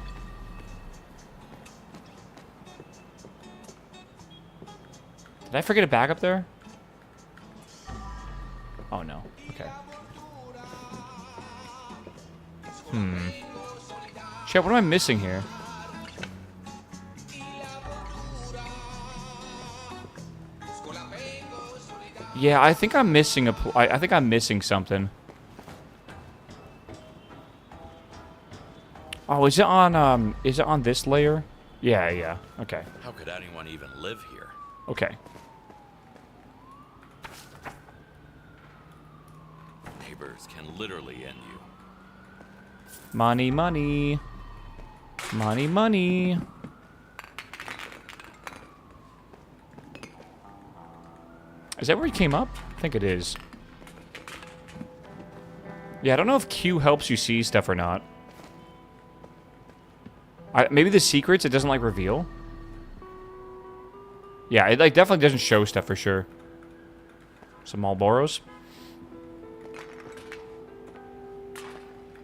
Did I forget a bag up there? Oh, no. Okay. Shit, what am I missing here? Yeah, I think I'm missing I think I'm missing something. Oh, is it on this layer? Yeah, yeah. Okay. How could anyone even live here? Okay. Neighbors can literally end you. Money, money. Money, money. Is that where he came up? I think it is. Yeah, I don't know if Q helps you see stuff or not. Maybe the secrets it doesn't, like, reveal? Yeah, it, like, definitely doesn't show stuff for sure. Some Marlboros.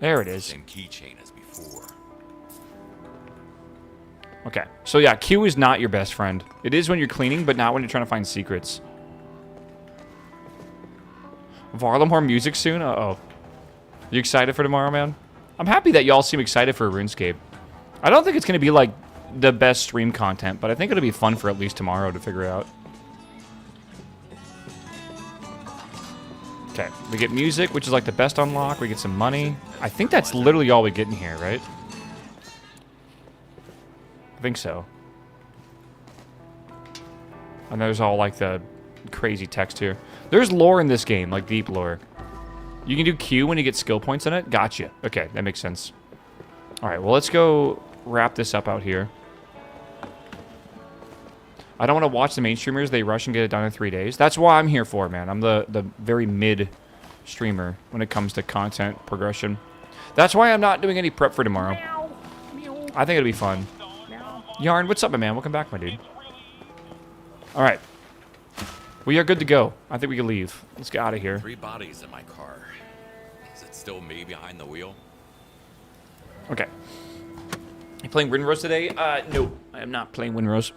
There it is. Same keychain as before. Okay. So, yeah, Q is not your best friend. It is when you're cleaning, but not when you're trying to find secrets. Varlamore music soon? Uh-oh. You excited for tomorrow, man? I'm happy that y'all seem excited for RuneScape. I don't think it's going to be, like, the best stream content, but I think it'll be fun for at least tomorrow to figure out. Okay, we get music, which is, like, the best unlock. We get some money. I think that's literally all we get in here, right? I think so. And there's all, like, the crazy text here. There's lore in this game, like deep lore. You can do Q when you get skill points in it. Gotcha. Okay, that makes sense. All right, well, let's go wrap this up out here. I don't want to watch the main streamers. They rush and get it done in 3 days. That's why I'm here for, man. I'm the very mid streamer when it comes to content progression. That's why I'm not doing any prep for tomorrow. I think it'll be fun. Yarn, what's up, my man? Welcome back, my dude. All right. We are good to go. I think we can leave. Let's get out of here. 3 bodies in my car. Is it still me behind the wheel? Okay. You playing Windrose today? No. I am not playing Windrose.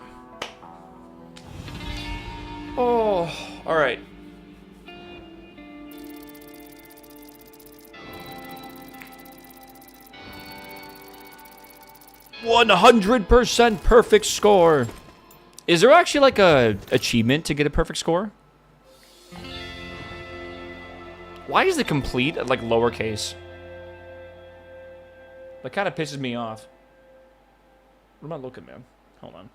Oh, all right. "100% perfect score." Is there actually, like, a achievement to get a perfect score? Why is the complete, like, lowercase? That kind of pisses me off. What am I looking, man? Hold on.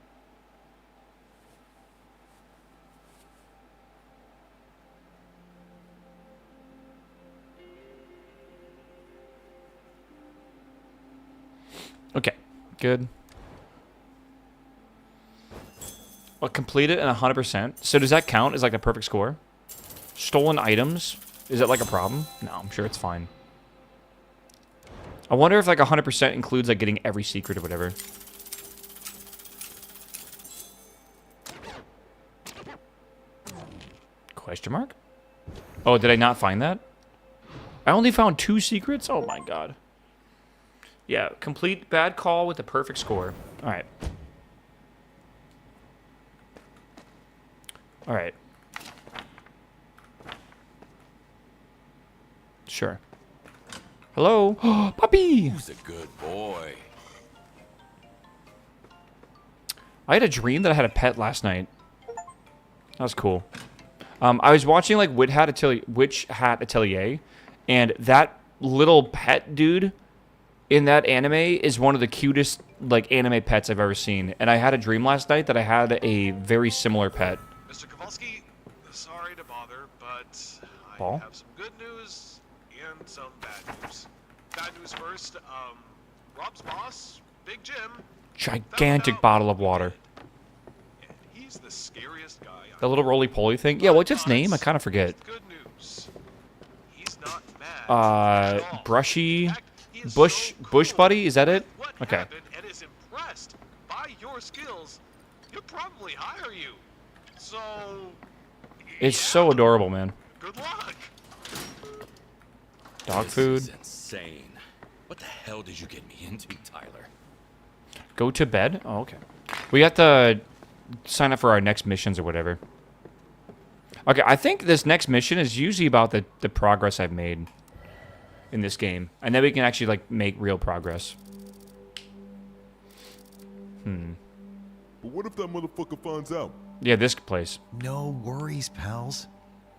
Okay, good. Well, completed and 100%. So does that count as like the perfect score? Stolen items? Is it like a problem? No, I'm sure it's fine. I wonder if like 100% includes like getting every secret or whatever. Question mark? Oh, did I not find that? I only found 2 secrets? Oh my god. Yeah, complete bad call with the perfect score. Alright. Alright. Sure. Hello? Puppy! Who's a good boy? I had a dream that I had a pet last night. That was cool. I was watching like Witch Hat Atelier, and that little pet dude in that anime is one of the cutest like anime pets I've ever seen. And I had a dream last night that I had a very similar pet. Mr. Kowalski, sorry to bother, but Paul? I have some good news and some bad news. Bad news first, Rob's boss, Big Jim, Gigantic bottle of water. and he's the scariest guy The little roly-poly thing. Yeah, what's its name? I kind of forget. Good news. He's not mad at all. Brushy... In fact, he is Bush... so Bush cool Buddy? Is that with it? what Okay. happened and is impressed by your skills. He'll probably hire you. So... It's yeah, so adorable, man. Good luck. Dog This food. is insane. What the hell did you get me into, Tyler? Go to bed? Oh, okay. We have to sign up for our next missions or whatever. Okay, I think this next mission is usually about the progress I've made in this game. And then we can actually, like, make real progress. But what if that motherfucker finds out? Yeah, this place. No worries, pals.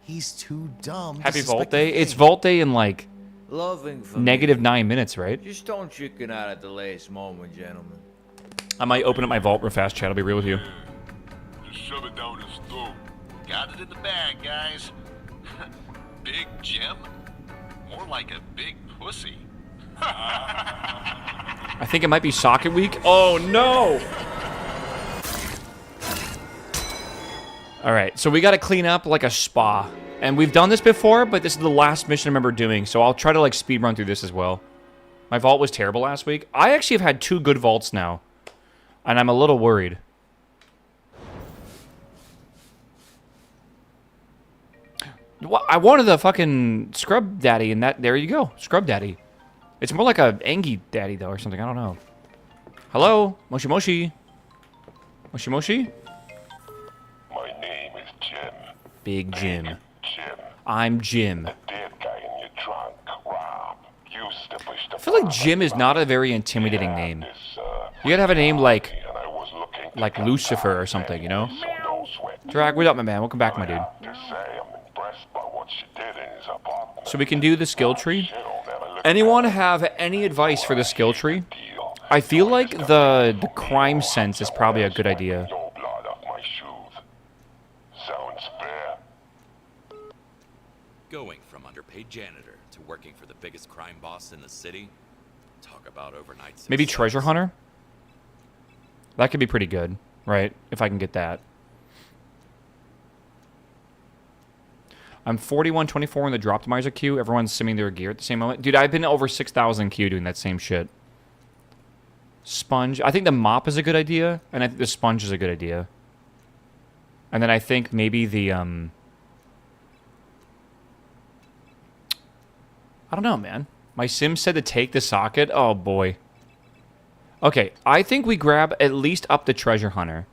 He's too dumb. to Happy suspect Vault a Day? thing. It's Vault Day in, like, Loving for negative me. 9 minutes, right? Just don't chicken out at the last moment, gentlemen. I might open up my vault real fast, chat. I'll be real with you. Just shove it down his throat. Got it in the bag, guys. Big Jim? More like a big pussy. I think it might be socket week. Oh, no! Alright, so we gotta clean up like a spa. And we've done this before, but this is the last mission I remember doing, so I'll try to like speed run through this as well. My vault was terrible last week. I actually have had 2 good vaults now. And I'm a little worried. I wanted the fucking Scrub Daddy, and that... There you go. Scrub Daddy. It's more like a Angie Daddy, though, or something. I don't know. Hello? Moshi Moshi? Moshi Moshi? My name is Jim. Big Jim. Jim. I'm Jim. Dead guy in your trunk, Rob. You established the I feel like Jim is not a very intimidating name. You gotta have a name like... and I was looking Like Lucifer or something, you know? no sweat. Drag, what up, my man? Welcome back, my dude. To say I'm impressed by what she did in his apartment. So we can do the skill tree. She'll never look Anyone have any advice for the skill tree? deal. I feel like the crime sense is probably a good idea. Your blood off my shoes. Sounds fair. Going from underpaid janitor to working for the biggest crime boss in the city? Talk about overnight success. Maybe treasure hunter? That could be pretty good, right? If I can get that. I'm 41-24 in the Droptimizer queue. Everyone's simming their gear at the same moment. Dude, I've been over 6,000 queue doing that same shit. Sponge. I think the mop is a good idea, and I think the sponge is a good idea. And then I think maybe the, I don't know, man. My sim said to take the socket. Oh, boy. Okay, I think we grab at least up the treasure hunter.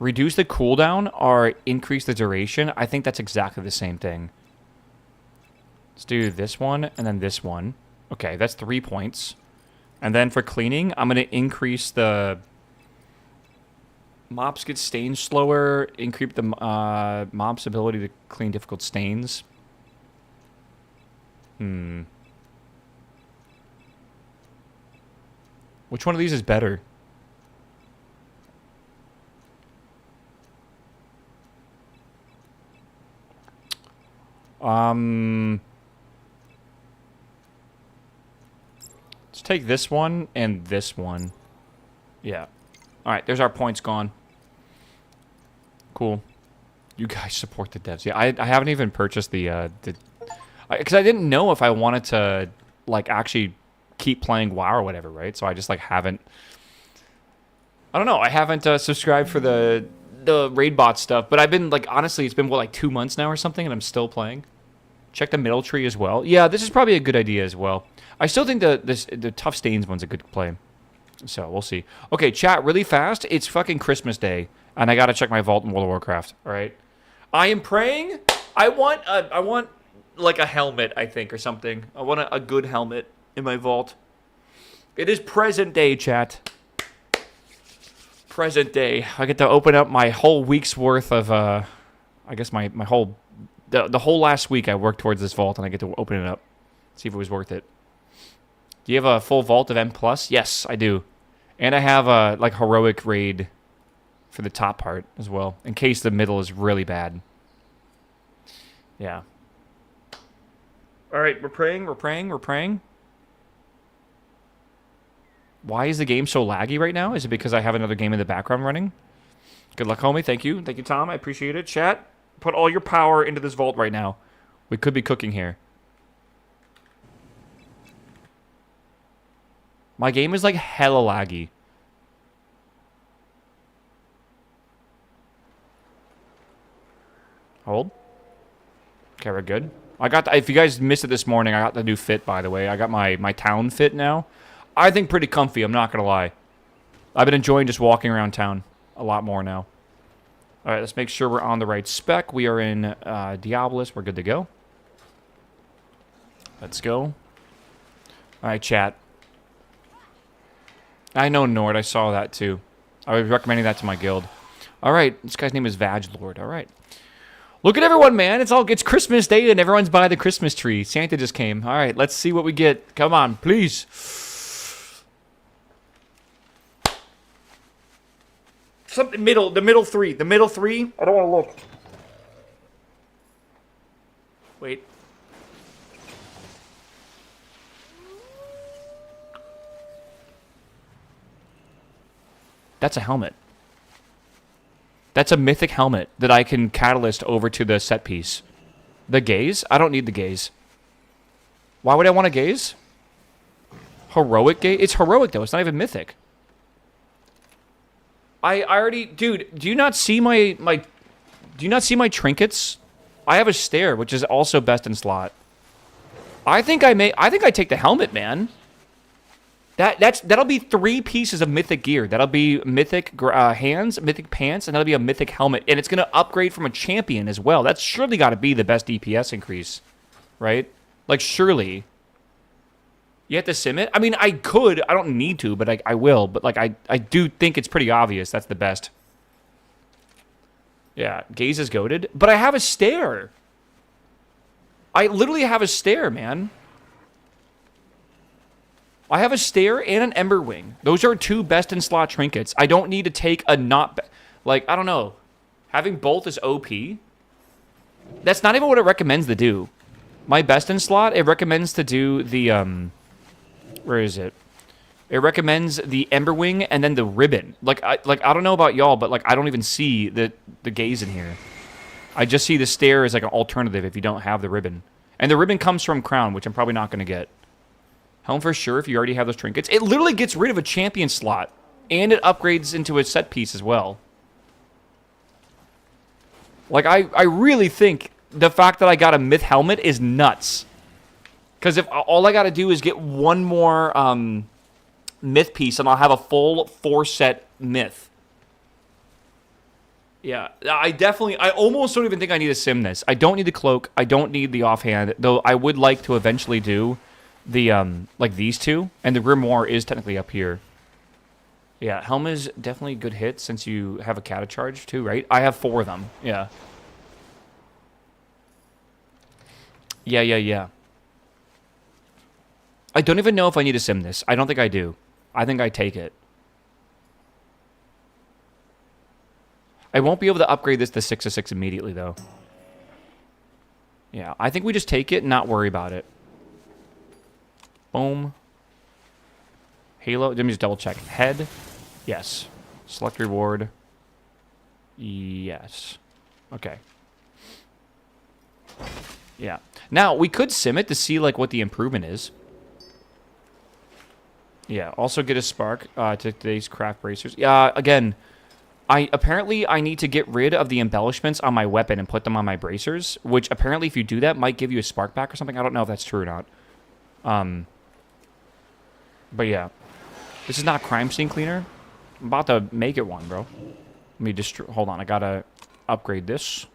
Reduce the cooldown or increase the duration. I think that's exactly the same thing. Let's do this one and then this one. Okay, that's 3 points. And then for cleaning, I'm going to increase the... Mops get stained slower. Increase the mop's ability to clean difficult stains. Which one of these is better? Let's take this one and this one. Yeah. All right, there's our points gone. Cool. You guys support the devs. Yeah, I haven't even purchased because I didn't know if I wanted to like actually keep playing WoW or whatever, right? So I just like haven't. I don't know. I haven't subscribed for the raid bot stuff, but I've been like honestly, it's been what like 2 months now or something, and I'm still playing. Check the middle tree as well. Yeah, this is probably a good idea as well. I still think the Tough Stains one's a good play. So we'll see. Okay, chat really fast. It's fucking Christmas Day, and I gotta check my vault in World of Warcraft. All right. I am praying. I want like a helmet, I think, or something. I want a good helmet in my vault. It is present day, chat. Present day. I get to open up my whole week's worth of I guess my whole the whole last week I worked towards this vault, and I get to open it up, see if it was worth it. Do you have a full vault of M+? Yes, I do. And I have a like heroic raid for the top part as well, in case the middle is really bad. Yeah. All right, we're praying. Why is the game so laggy right now? Is it because I have another game in the background running? Good luck, homie. Thank you, Tom. I appreciate it. Chat, put all your power into this vault right now. We could be cooking here. My game is like hella laggy. Hold. Okay, we're good. I got if you guys missed it this morning, I got the new fit, by the way. I got my town fit now. I think pretty comfy, I'm not going to lie. I've been enjoying just walking around town a lot more now. All right, let's make sure we're on the right spec. We are in Diabolus. We're good to go. Let's go. All right, chat. I know Nord. I saw that too. I was recommending that to my guild. All right, this guy's name is Vag Lord. All right. Look at everyone, man. It's Christmas Day and everyone's by the Christmas tree. Santa just came. All right, let's see what we get. Come on, please. Something the middle three. I don't want to look. Wait. That's a helmet. That's a mythic helmet that I can catalyst over to the set piece. The gaze? I don't need the gaze. Why would I want a gaze? Heroic gaze? It's heroic, though. It's not even mythic. I already... Dude, do you not see my... Do you not see my trinkets? I have a stare, which is also best in slot. I think I take the helmet, man. That'll be 3 pieces of mythic gear. That'll be mythic hands, mythic pants, and that'll be a mythic helmet. And it's going to upgrade from a champion as well. That's surely got to be the best DPS increase, right? Like, surely. You have to sim it? I mean, I could. I don't need to, but I will. But, like, I do think it's pretty obvious that's the best. Yeah, gaze is goated. But I have a stare. I literally have a stare, man. I have a stare and an ember wing. Those are 2 best in slot trinkets. I don't need to take a not... Like, I don't know. Having both is OP. That's not even what it recommends to do. My best in slot, it recommends to do the... Where is it? It recommends the ember wing and then the ribbon. Like I don't know about y'all, but like I don't even see the gaze in here. I just see the stare as like an alternative if you don't have the ribbon. And the ribbon comes from Crown, which I'm probably not going to get. Helm for sure if you already have those trinkets. It literally gets rid of a champion slot. And it upgrades into a set piece as well. Like, I really think the fact that I got a myth helmet is nuts. Because if all I got to do is get one more myth piece and I'll have a full 4-set myth. Yeah, I almost don't even think I need to sim this. I don't need the cloak. I don't need the offhand. Though I would like to eventually do the, like these 2. And the grimoire is technically up here. Yeah, Helm is definitely a good hit since you have a cata charge too, right? I have 4 of them. Yeah. Yeah. I don't even know if I need to sim this. I don't think I do. I think I take it. I won't be able to upgrade this to 6/6 immediately, though. Yeah, I think we just take it and not worry about it. Boom. Halo. Let me just double check. Head. Yes. Select reward. Yes. Okay. Yeah. Now, we could sim it to see, like, what the improvement is. Yeah, also get a spark to today's craft bracers. Yeah, again, apparently I need to get rid of the embellishments on my weapon and put them on my bracers, which apparently if you do that might give you a spark back or something. I don't know if that's true or not. But yeah. This is not crime scene cleaner. I'm about to make it one, bro. Let me just hold on. I gotta upgrade this.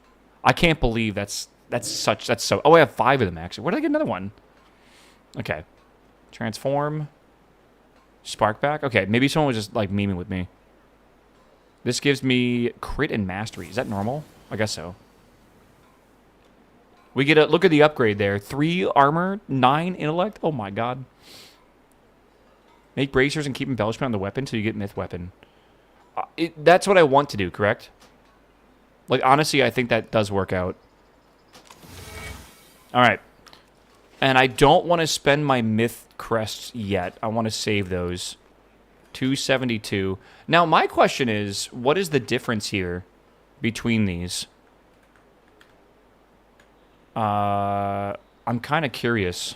I can't believe that's so. Oh, I have 5 of them actually. Where did I get another one? Okay, transform, spark back. Okay, maybe someone was just like memeing with me. This gives me crit and mastery. Is that normal? I guess so. We get a look at the upgrade there. 3 armor, 9 intellect. Oh my god. Make bracers and keep embellishment on the weapon till you get myth weapon. That's what I want to do, correct? Like, honestly, I think that does work out. Alright. And I don't want to spend my myth crests yet. I want to save those. 272. Now, my question is, what is the difference here between these? I'm kind of curious.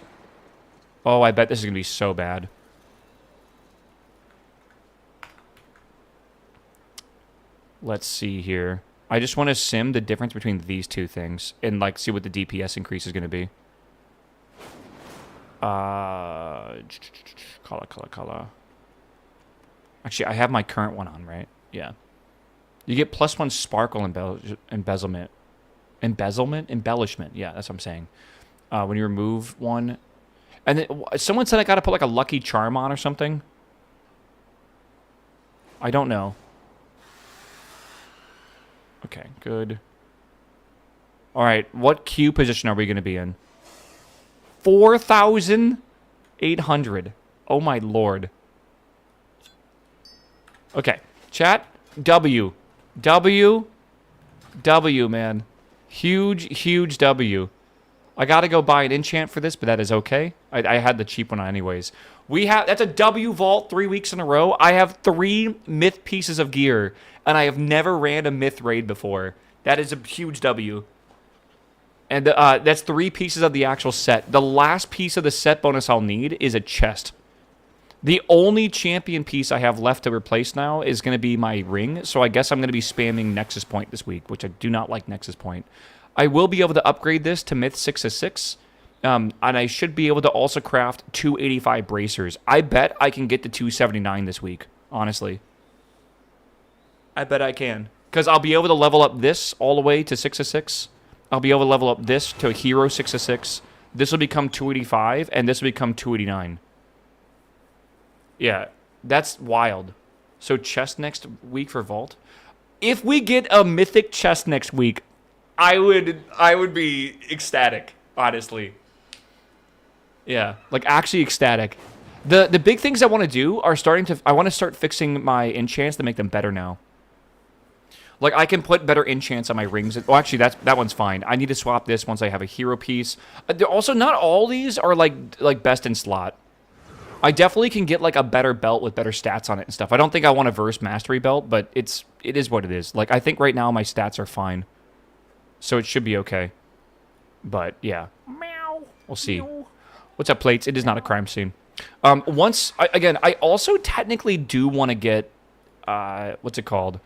Oh, I bet this is going to be so bad. Let's see here. I just want to sim the difference between these two things and like see what the DPS increase is going to be. Color. Actually, I have my current one on, right? Yeah. You get +1 sparkle embellishment. Embellishment. Yeah, that's what I'm saying. When you remove one. And then, someone said I got to put like a lucky charm on or something. I don't know. Okay, good. All right, what Q position are we going to be in? 4,800. Oh, my lord. Okay, chat. W, man. Huge W. I got to go buy an enchant for this, but that is okay. I had the cheap one on anyways. That's a W vault 3 weeks in a row. I have 3 myth pieces of gear, and I have never ran a myth raid before. That is a huge W. And that's 3 pieces of the actual set. The last piece of the set bonus I'll need is a chest. The only champion piece I have left to replace now is going to be my ring, so I guess I'm going to be spamming Nexus Point this week, which I do not like Nexus Point. I will be able to upgrade this to Myth 6/6, and I should be able to also craft 285 bracers. I bet I can get to 279 this week, honestly. I bet I can. Because I'll be able to level up this all the way to 6/6. I'll be able to level up this to a hero 6/6. This will become 285, and this will become 289. Yeah, that's wild. So chest next week for Vault. If we get a mythic chest next week, I would be ecstatic, honestly. Yeah, like actually ecstatic. The big things I want to do are I want to start fixing my enchants to make them better now. Like I can put better enchants on my rings. Well, actually that one's fine. I need to swap this once I have a hero piece. Also, not all these are like best in slot. I definitely can get like a better belt with better stats on it and stuff. I don't think I want a verse mastery belt, but it is what it is. Like I think right now my stats are fine, so it should be okay. But yeah, we'll see. What's up, plates? It is not a crime scene. Again, I also technically do want to get what's it called?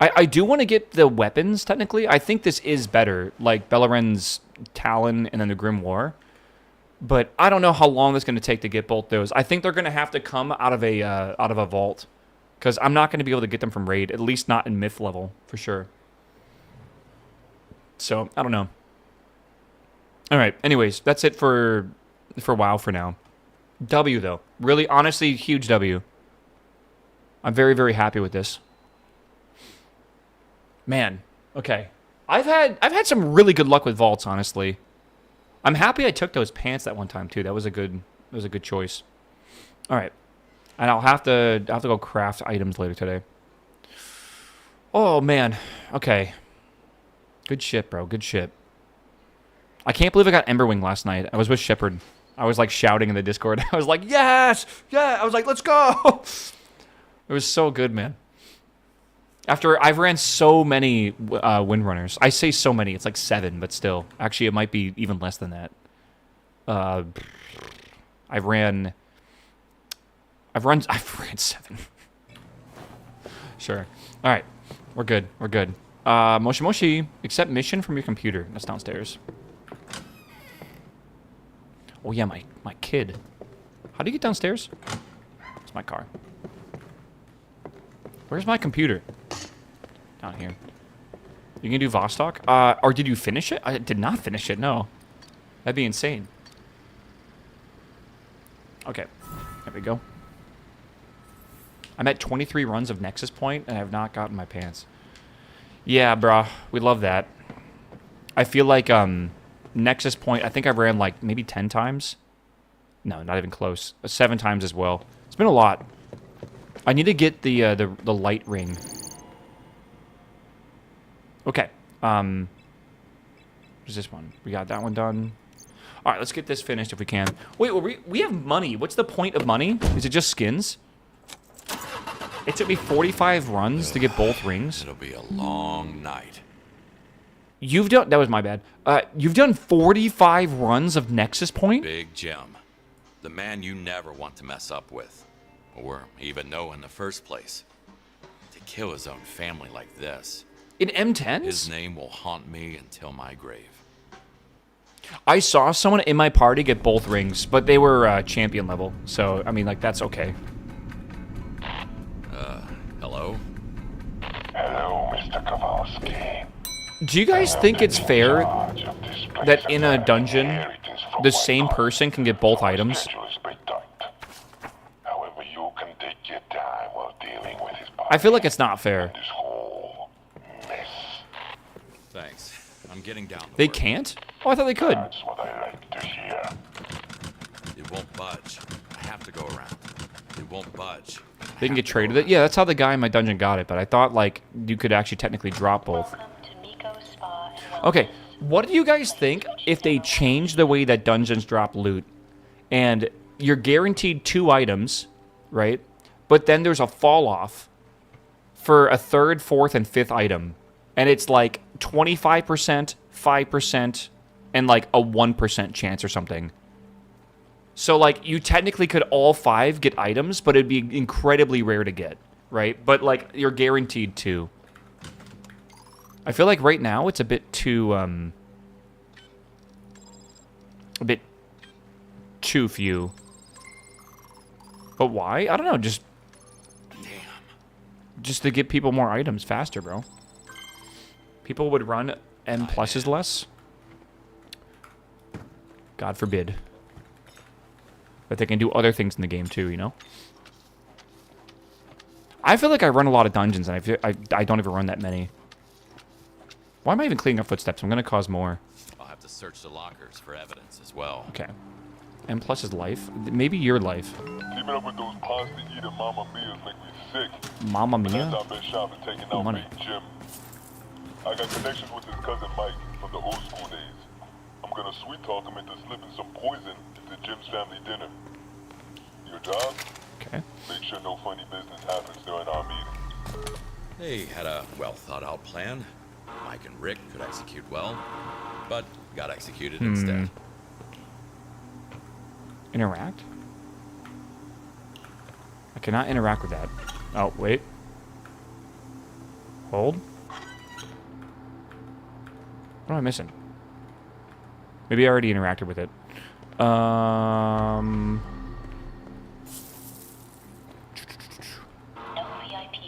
I do want to get the weapons. Technically, I think this is better, like Belleren's Talon and then the Grim War. But I don't know how long it's going to take to get both those. I think they're going to have to come out of a vault, because I'm not going to be able to get them from raid, at least not in myth level for sure. So I don't know. All right. Anyways, that's it for WoW for now. W though, really, honestly, huge W. I'm very, very happy with this. Man, okay. I've had some really good luck with vaults, honestly. I'm happy I took those pants that one time too. That was a good choice. All right, and I'll have to go craft items later today. Oh man, okay. Good shit, bro. Good shit. I can't believe I got Emberwing last night. I was with Shepard. I was like shouting in the Discord. I was like, yes, yeah. I was like, let's go. It was so good, man. After I've ran so many windrunners. I say so many, it's like 7, but still. Actually, it might be even less than that. I've ran 7. Sure. All right. We're good. We're good. Moshi Moshi, accept mission from your computer. That's downstairs. Oh yeah, my kid. How do you get downstairs? It's my car. Where's my computer? Down here. You can do Vostok? Or did you finish it? I did not finish it, no. That'd be insane. Okay. There we go. I'm at 23 runs of Nexus Point, and I have not gotten my pants. Yeah, bruh. We love that. I feel like, Nexus Point, I think I ran, like, maybe 10 times. No, not even close. 7 times as well. It's been a lot. I need to get the light ring. Okay. Where's this one? We got that one done. All right, let's get this finished if we can. Wait, we have money. What's the point of money? Is it just skins? It took me 45 runs to get both rings. It'll be a long night. You've done... That was my bad. You've done 45 runs of Nexus Point? Big Jim. The man you never want to mess up with. Or even know in the first place. To kill his own family like this. In M10s? His name will haunt me until my grave. I saw someone in my party get both rings, but they were champion level. So, I mean, like, that's okay. Hello? Hello, Mr. Kowalski. Do you guys think it's fair that in a dungeon, the same person can get both items? However, you can take your time while dealing with his I feel like it's not fair. this whole mess. Thanks. I'm getting down to They work. can't? Oh, I thought they could. That's what I like to hear. It won't budge. I have to go around. It won't budge. They can get traded it. Yeah, that's how the guy in my dungeon got it, but I thought, like, you could actually technically drop both. Okay, what do you guys think if they change the way that dungeons drop loot, and you're guaranteed 2 items, right? But then there's a fall off for a 3rd, 4th, and 5th item, and it's like 25%, 5%, and like a 1% chance or something. So, like, you technically could all 5 get items, but it'd be incredibly rare to get, right? But, like, you're guaranteed 2. I feel like right now it's a bit too, few. But why? I don't know, just to get people more items faster, bro. People would run M pluses less. God forbid. But they can do other things in the game too, you know? I feel like I run a lot of dungeons, and I don't even run that many. Why am I even cleaning up footsteps? I'm going to cause more. I'll have to search the lockers for evidence as well. Okay. M plus is life? Maybe your life. Keeping up with those pasta eating Mama Mia's make me sick. Mamma Since Mia? I've been shopping, taking out money. Big Jim. I got connections with his cousin Mike from the old school days. I'm gonna sweet talk him into slipping some poison into Jim's family dinner. Your job? Okay. Make sure no funny business happens during our meeting. They had a well thought out plan. Mike and Rick could execute well, but got executed instead. Interact? I cannot interact with that. Oh, wait. Hold? What am I missing? Maybe I already interacted with it.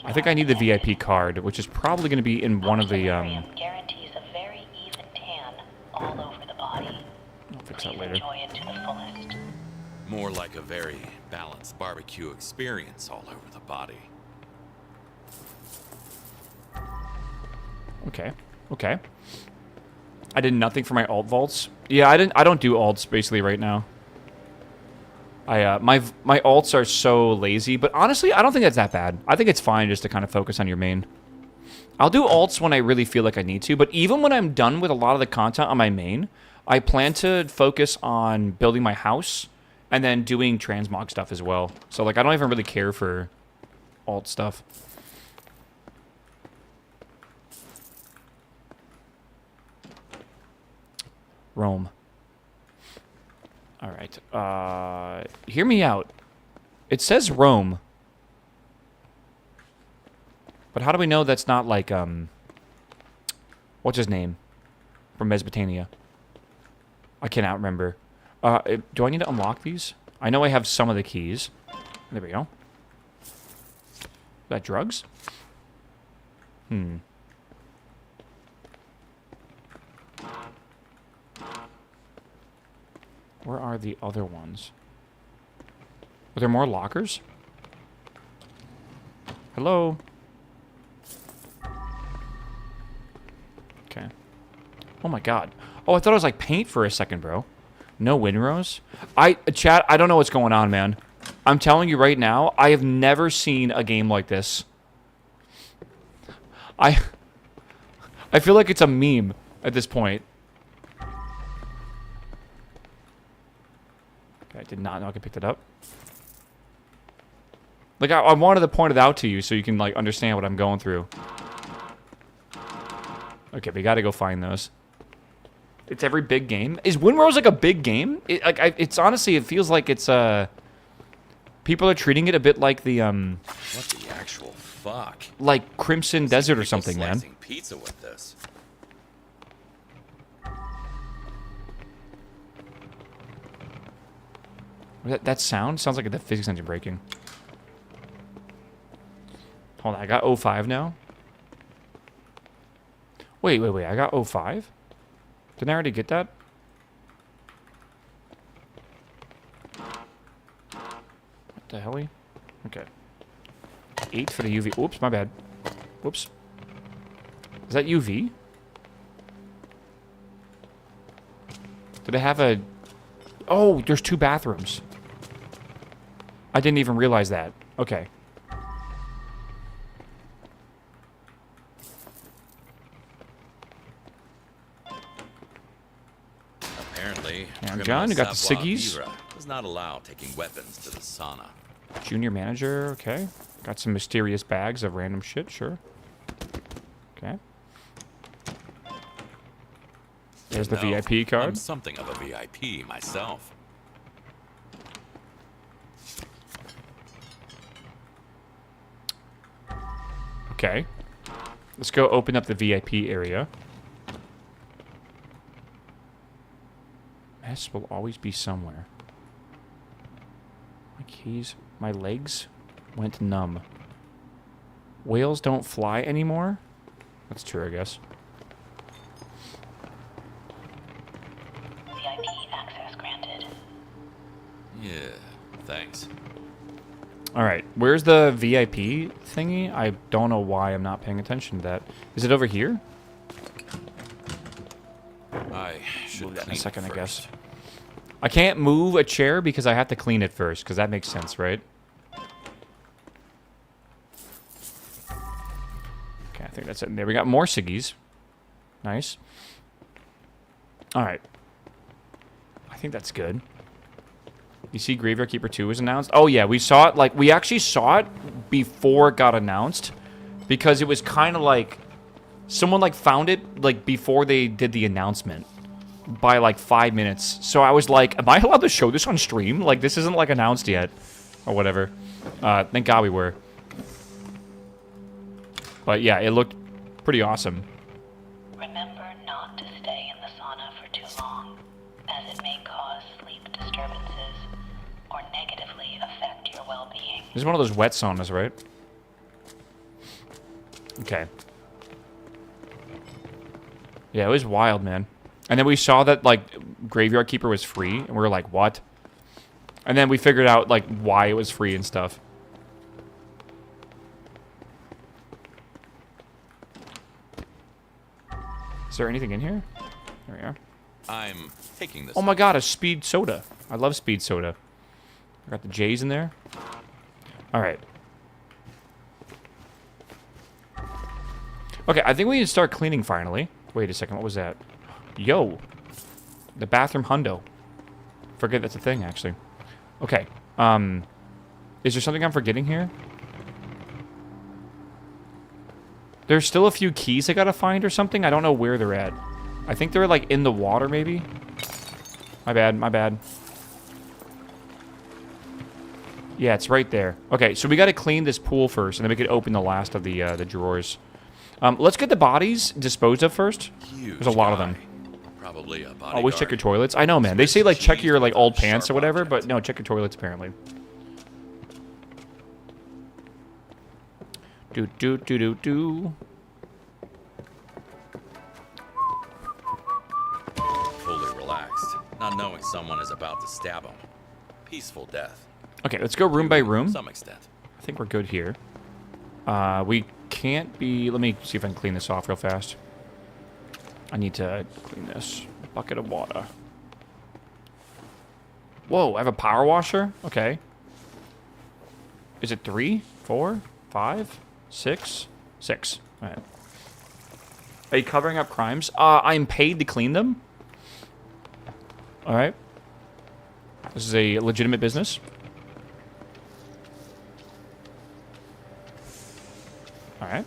I think I need the VIP card, which is probably going to be in one of the, guarantees a very even tan all over the body. I'll fix that later. Enjoy it to the fullest. More like a very balanced barbecue experience all over the body. Okay. Okay. I did nothing for my alt vaults. Yeah, I don't do alts basically right now. My alts are so lazy, but honestly, I don't think that's that bad. I think it's fine just to kind of focus on your main. I'll do alts when I really feel like I need to, but even when I'm done with a lot of the content on my main, I plan to focus on building my house and then doing transmog stuff as well. So, like, I don't even really care for alt stuff. Rome. All right. Hear me out. It says Rome. But how do we know that's not like, what's his name? From Mesopotamia. I cannot remember. Do I need to unlock these? I know I have some of the keys. There we go. Is that drugs? Where are the other ones? Are there more lockers? Hello? Okay. Oh my god. Oh, I thought it was like paint for a second, bro. No windrows? Chat, I don't know what's going on, man. I'm telling you right now, I have never seen a game like this. I feel like it's a meme at this point. Okay, I did not know I could pick that up. Like, I wanted to point it out to you so you can, like, understand what I'm going through. Okay, we gotta go find those. It's every big game. Is Windrose like a big game? It's honestly, it feels like it's, people are treating it a bit like the, What the actual fuck? like Crimson Desert or People something, man. slicing pizza with this. That sound sounds like the physics engine breaking. Hold on, I got 05 now. Wait, I got 05? Didn't I already get that? What the hell? Okay. 8 for the UV. Oops, my bad. Whoops. Is that UV? Did it have a... Oh, there's 2 bathrooms. I didn't even realize that. Okay. Apparently, And John, you got the savoir ciggies. vivre does not allow taking weapons to the sauna. Junior manager, okay. Got some mysterious bags of random shit, sure. Okay. There's the No, VIP card. I'm something of a VIP myself. Okay. Let's go open up the VIP area. Mess will always be somewhere. My keys, my legs went numb. Whales don't fly anymore? That's true, I guess. VIP access granted. Yeah, thanks. Alright, where's the VIP thingy? I don't know why I'm not paying attention to that. Is it over here? I should Move that in a clean second, I first. guess. I can't move a chair because I have to clean it first, because that makes sense, right? Okay, I think that's it. There, we got more ciggies. Nice. Alright. I think that's good. You see Graveyard Keeper 2 was announced? Oh, yeah, we saw it, like, we actually saw it before it got announced. Because it was kind of like, someone, like, found it, like, before they did the announcement. By, like, 5 minutes. So I was like, am I allowed to show this on stream? Like, this isn't, like, announced yet. Or whatever. Thank God we were. But, yeah, it looked pretty awesome. Remember not to stay in the sauna for too long, as it may cause sleep disturbances or negatively affect your well-being. This is one of those wet saunas, right? Okay. Yeah, it was wild, man. And then we saw that, like, Graveyard Keeper was free, and we were like, what? And then we figured out, like, why it was free and stuff. Is there anything in here? There we are. I'm taking this. Oh my god, a speed soda. I love speed soda. I got the J's in there. Alright. Okay, I think we need to start cleaning finally. Wait a second, what was that? Yo. The bathroom hundo. Forget that's a thing, actually. Okay. Is there something I'm forgetting here? There's still a few keys I gotta find or something. I don't know where they're at. I think they're, like, in the water, maybe? My bad, my bad. Yeah, it's right there. Okay, so we got to clean this pool first, and then we could open the last of the drawers. Let's get the bodies disposed of first. There's a lot of them. Probably a bodyguard. Always check your toilets. I know, man. They say, like, check your, like, old pants or whatever, but no, check your toilets, apparently. Do. Fully relaxed, not knowing someone is about to stab him. Peaceful death. Okay, let's go room by room. To some extent. I think we're good here. We can't be... Let me see if I can clean this off real fast. I need to clean this. Bucket of water. Whoa, I have a power washer? Okay. Is it 3, 4, 5, 6? 6. All right. Are you covering up crimes? I'm paid to clean them. All right. This is a legitimate business. All right.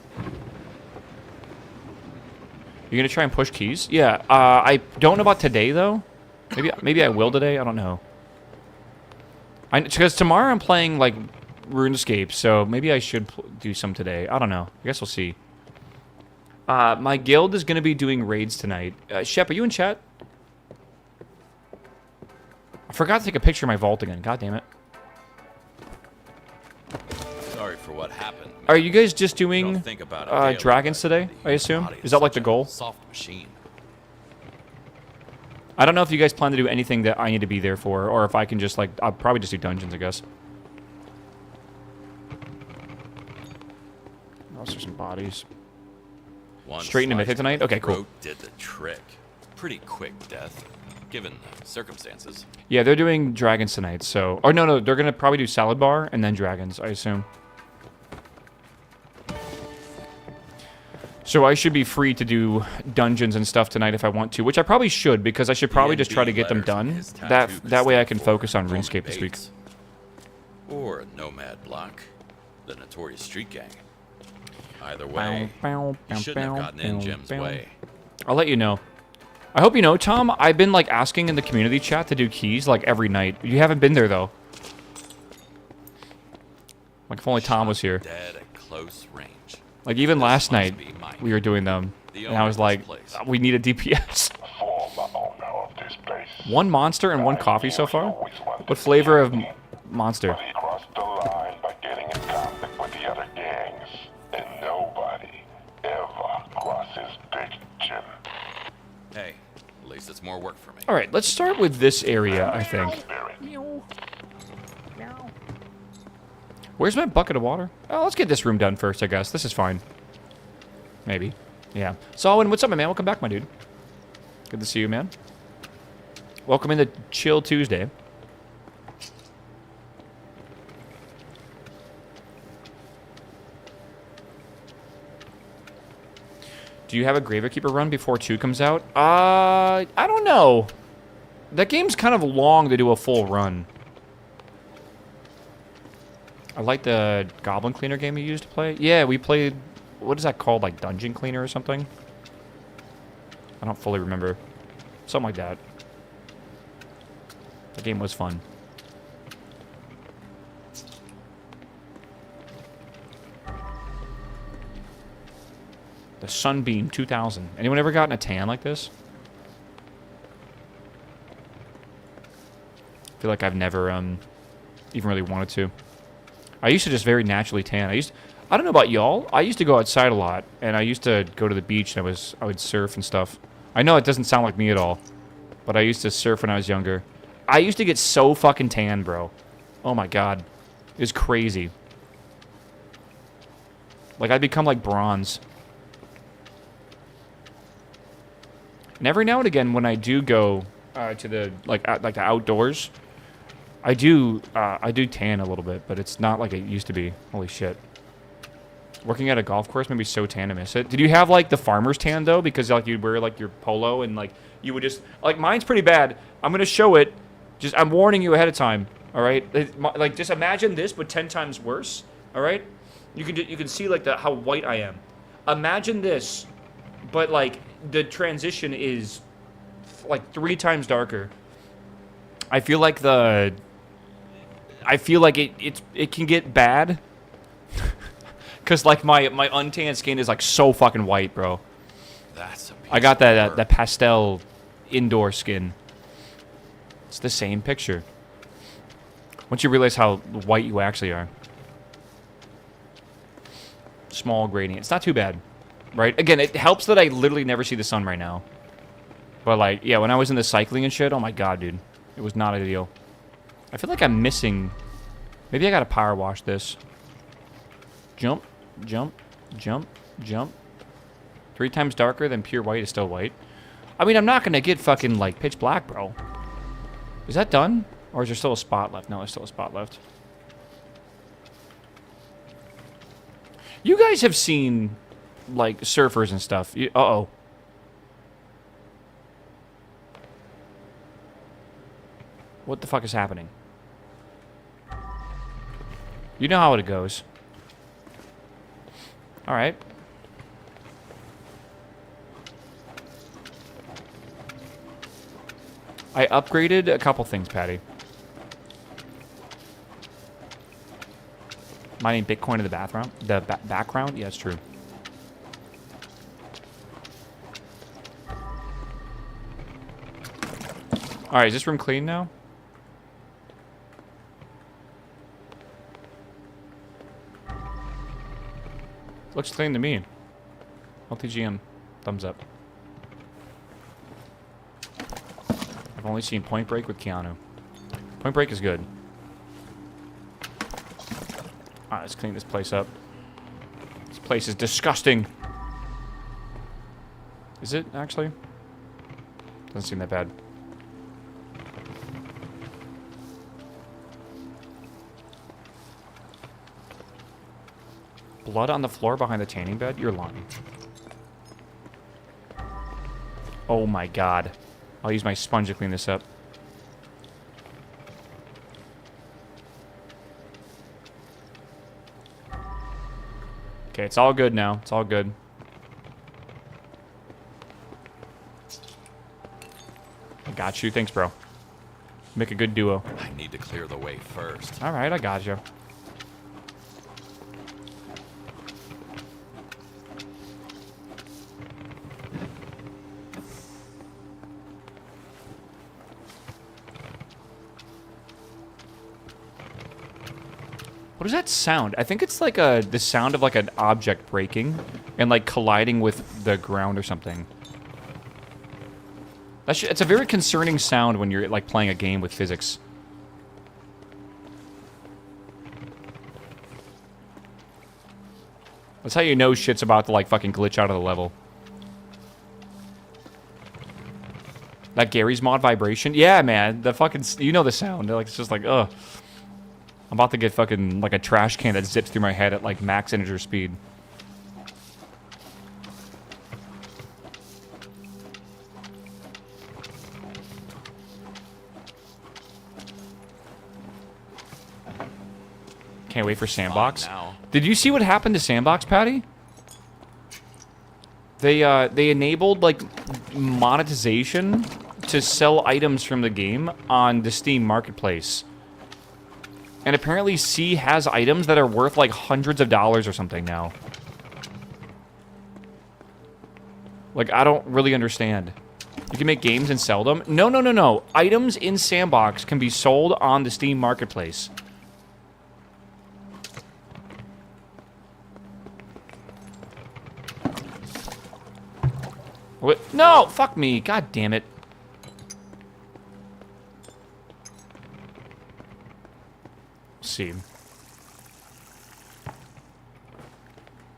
You're gonna try and push keys? Yeah. I don't know about today though. Maybe I will today. I don't know. Because tomorrow I'm playing like RuneScape, so maybe I should do some today. I don't know. I guess we'll see. My guild is gonna be doing raids tonight. Shep, are you in chat? I forgot to take a picture of my vault again. God damn it. Sorry for what happened. Are you guys just doing Don't think about it daily, dragons but today, the I assume? body Is that like such the a goal? Soft machine. I don't know if you guys plan to do anything that I need to be there for, or if I can just, like, I'll probably just do dungeons, I guess. Oh, there's some bodies. One Straight into slice Mythic to tonight? the Okay, cool. throat did the trick. Pretty quick death, given the circumstances. Yeah, they're doing dragons tonight, so... Or no, they're going to probably do salad bar and then dragons, I assume. So I should be free to do dungeons and stuff tonight if I want to, which I probably should, because I should probably just try to get them done. That way I can focus on RuneScape this week. Or a nomad block, the notorious street gang. Either way, you shouldn't have gotten in Jim's way. I'll let you know. I hope you know, Tom, I've been, like, asking in the community chat to do keys, like, every night. You haven't been there, though. Like, if only Tom was here. Dead at close range. Like, even This last must night, be Mike, we were doing them, the and I was owner of like, this place. we need a DPS. Former owner of this place. One monster and one coffee so far? What flavor of monster? But he crossed the line by getting in conflict with the other gangs. And nobody ever crosses Big Jim. Hey, at least it's more work for me. Alright, let's start with this area, I think. Spirit. Where's my bucket of water? Oh, let's get this room done first, I guess. This is fine. Maybe. Yeah. Solwyn, what's up, my man? Welcome back, my dude. Good to see you, man. Welcome into Chill Tuesday. Do you have a Gravekeeper run before 2 comes out? I don't know. That game's kind of long to do a full run. I like the Goblin Cleaner game you used to play. Yeah, we played... What is that called? Like Dungeon Cleaner or something? I don't fully remember. Something like that. The game was fun. The Sunbeam 2000. Anyone ever gotten a tan like this? I feel like I've never even really wanted to. I used to just very naturally tan. I don't know about y'all. I used to go outside a lot, and I used to go to the beach, and I would surf and stuff. I know it doesn't sound like me at all, but I used to surf when I was younger. I used to get so fucking tan, bro. Oh my god. It was crazy. Like, I'd become like bronze. And every now and again, when I do go to the like the outdoors, I do tan a little bit, but it's not like it used to be. Holy shit! Working at a golf course made me so tan to miss it. Did you have like the farmer's tan though? Because like you'd wear like your polo and like you would just like mine's pretty bad. I'm gonna show it. Just I'm warning you ahead of time. All right, like just imagine this, but 10 times worse. All right, you can see like how white I am. Imagine this, but like the transition is like 3 times darker. I feel like it can get bad. Cause like my untanned skin is like so fucking white, bro. That's a piece I got of that work. that pastel indoor skin. It's the same picture. Once you realize how white you actually are. Small gradient. It's not too bad, right? Again, it helps that I literally never see the sun right now. But like, yeah, when I was in the cycling and shit, oh my god, dude, it was not ideal. I feel like I'm missing. Maybe I gotta power wash this. Jump, jump, jump, jump. 3 times darker than pure white is still white. I mean, I'm not gonna get fucking like pitch black, bro. Is that done? Or is there still a spot left? No, there's still a spot left. You guys have seen, like, surfers and stuff. Uh-oh. What the fuck is happening? You know how it goes. Alright. I upgraded a couple things, Patty. Mining Bitcoin in the background? Background? Yeah, it's true. Alright, is this room clean now? Looks clean to me. LTGM. Thumbs up. I've only seen Point Break with Keanu. Point Break is good. Alright, let's clean this place up. This place is disgusting. Is it, actually? Doesn't seem that bad. Blood on the floor behind the tanning bed? You're lying. Oh my god. I'll use my sponge to clean this up. Okay, it's all good now. It's all good. I got you. Thanks, bro. Make a good duo. I need to clear the way first. Alright, I got you. What is that sound? I think it's like the sound of like an object breaking and like colliding with the ground or something. It's a very concerning sound when you're like playing a game with physics. That's how you know shit's about to like fucking glitch out of the level. That Gary's mod vibration? Yeah, man. The fucking, you know the sound. Like it's just like, ugh. I'm about to get fucking like a trash can that zips through my head at like max integer speed. Can't wait for Sandbox. Did you see what happened to Sandbox, Patty? They enabled like monetization to sell items from the game on the Steam Marketplace. And apparently C has items that are worth like hundreds of dollars or something now. Like, I don't really understand. You can make games and sell them? No, no, no, no. Items in Sandbox can be sold on the Steam Marketplace. What? No! Fuck me. God damn it. See.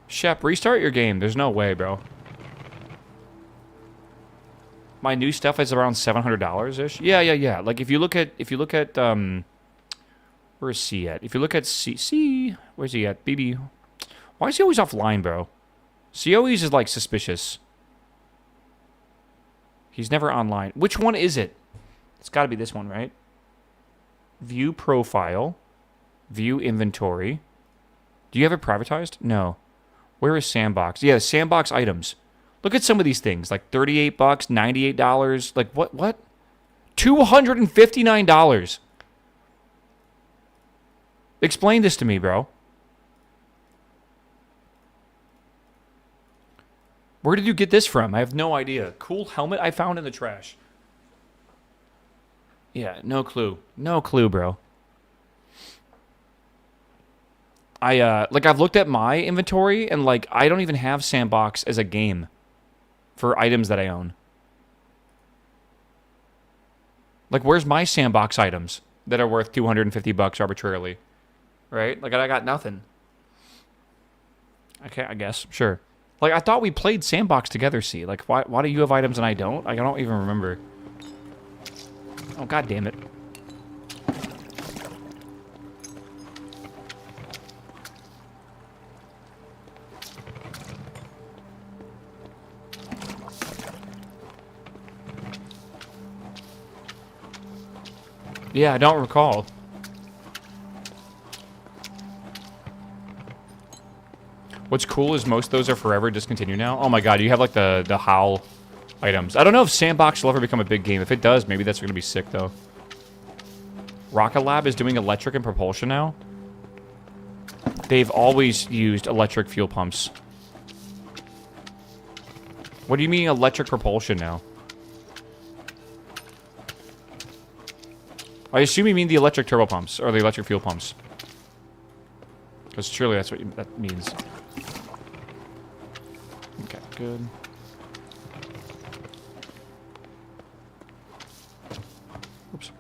Shep, restart your game. There's no way, bro. My new stuff is around $700-ish. Yeah. Like if you look at where's C at? If you look at C, where's he at? BB. Why is he always offline, bro? C always is like suspicious. He's never online. Which one is it? It's got to be this one, right? View profile. View inventory. Do you have it privatized? No. Where is Sandbox? Yeah, Sandbox items. Look at some of these things. Like $38, $98. Like, what? $259. Explain this to me, bro. Where did you get this from? I have no idea. Cool helmet I found in the trash. Yeah, no clue. No clue, bro. I've looked at my inventory and like I don't even have Sandbox as a game for items that I own. Like, where's my Sandbox items that are worth $250 arbitrarily? Right? Like, I got nothing. Okay, I guess. Sure. Like, I thought we played Sandbox together, see? Like, why do you have items and I don't? Like, I don't even remember. Oh, god damn it. Yeah, I don't recall. What's cool is most of those are forever discontinued now. Oh my god, you have like the Howl items. I don't know if Sandbox will ever become a big game. If it does, maybe that's going to be sick though. Rocket Lab is doing electric and propulsion now. They've always used electric fuel pumps. What do you mean electric propulsion now? I assume you mean the electric turbo pumps, or the electric fuel pumps. Because surely that's what that means. Okay, good. Oops.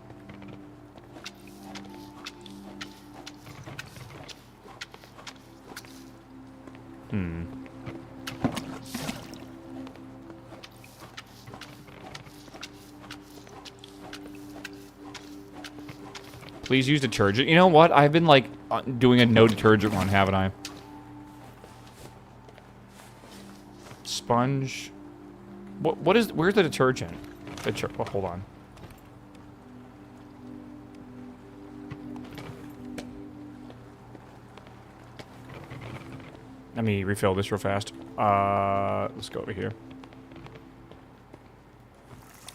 Please use detergent. You know what? I've been, like, doing a no detergent one, haven't I? Sponge. Where's the detergent? Oh, hold on. Let me refill this real fast. Let's go over here.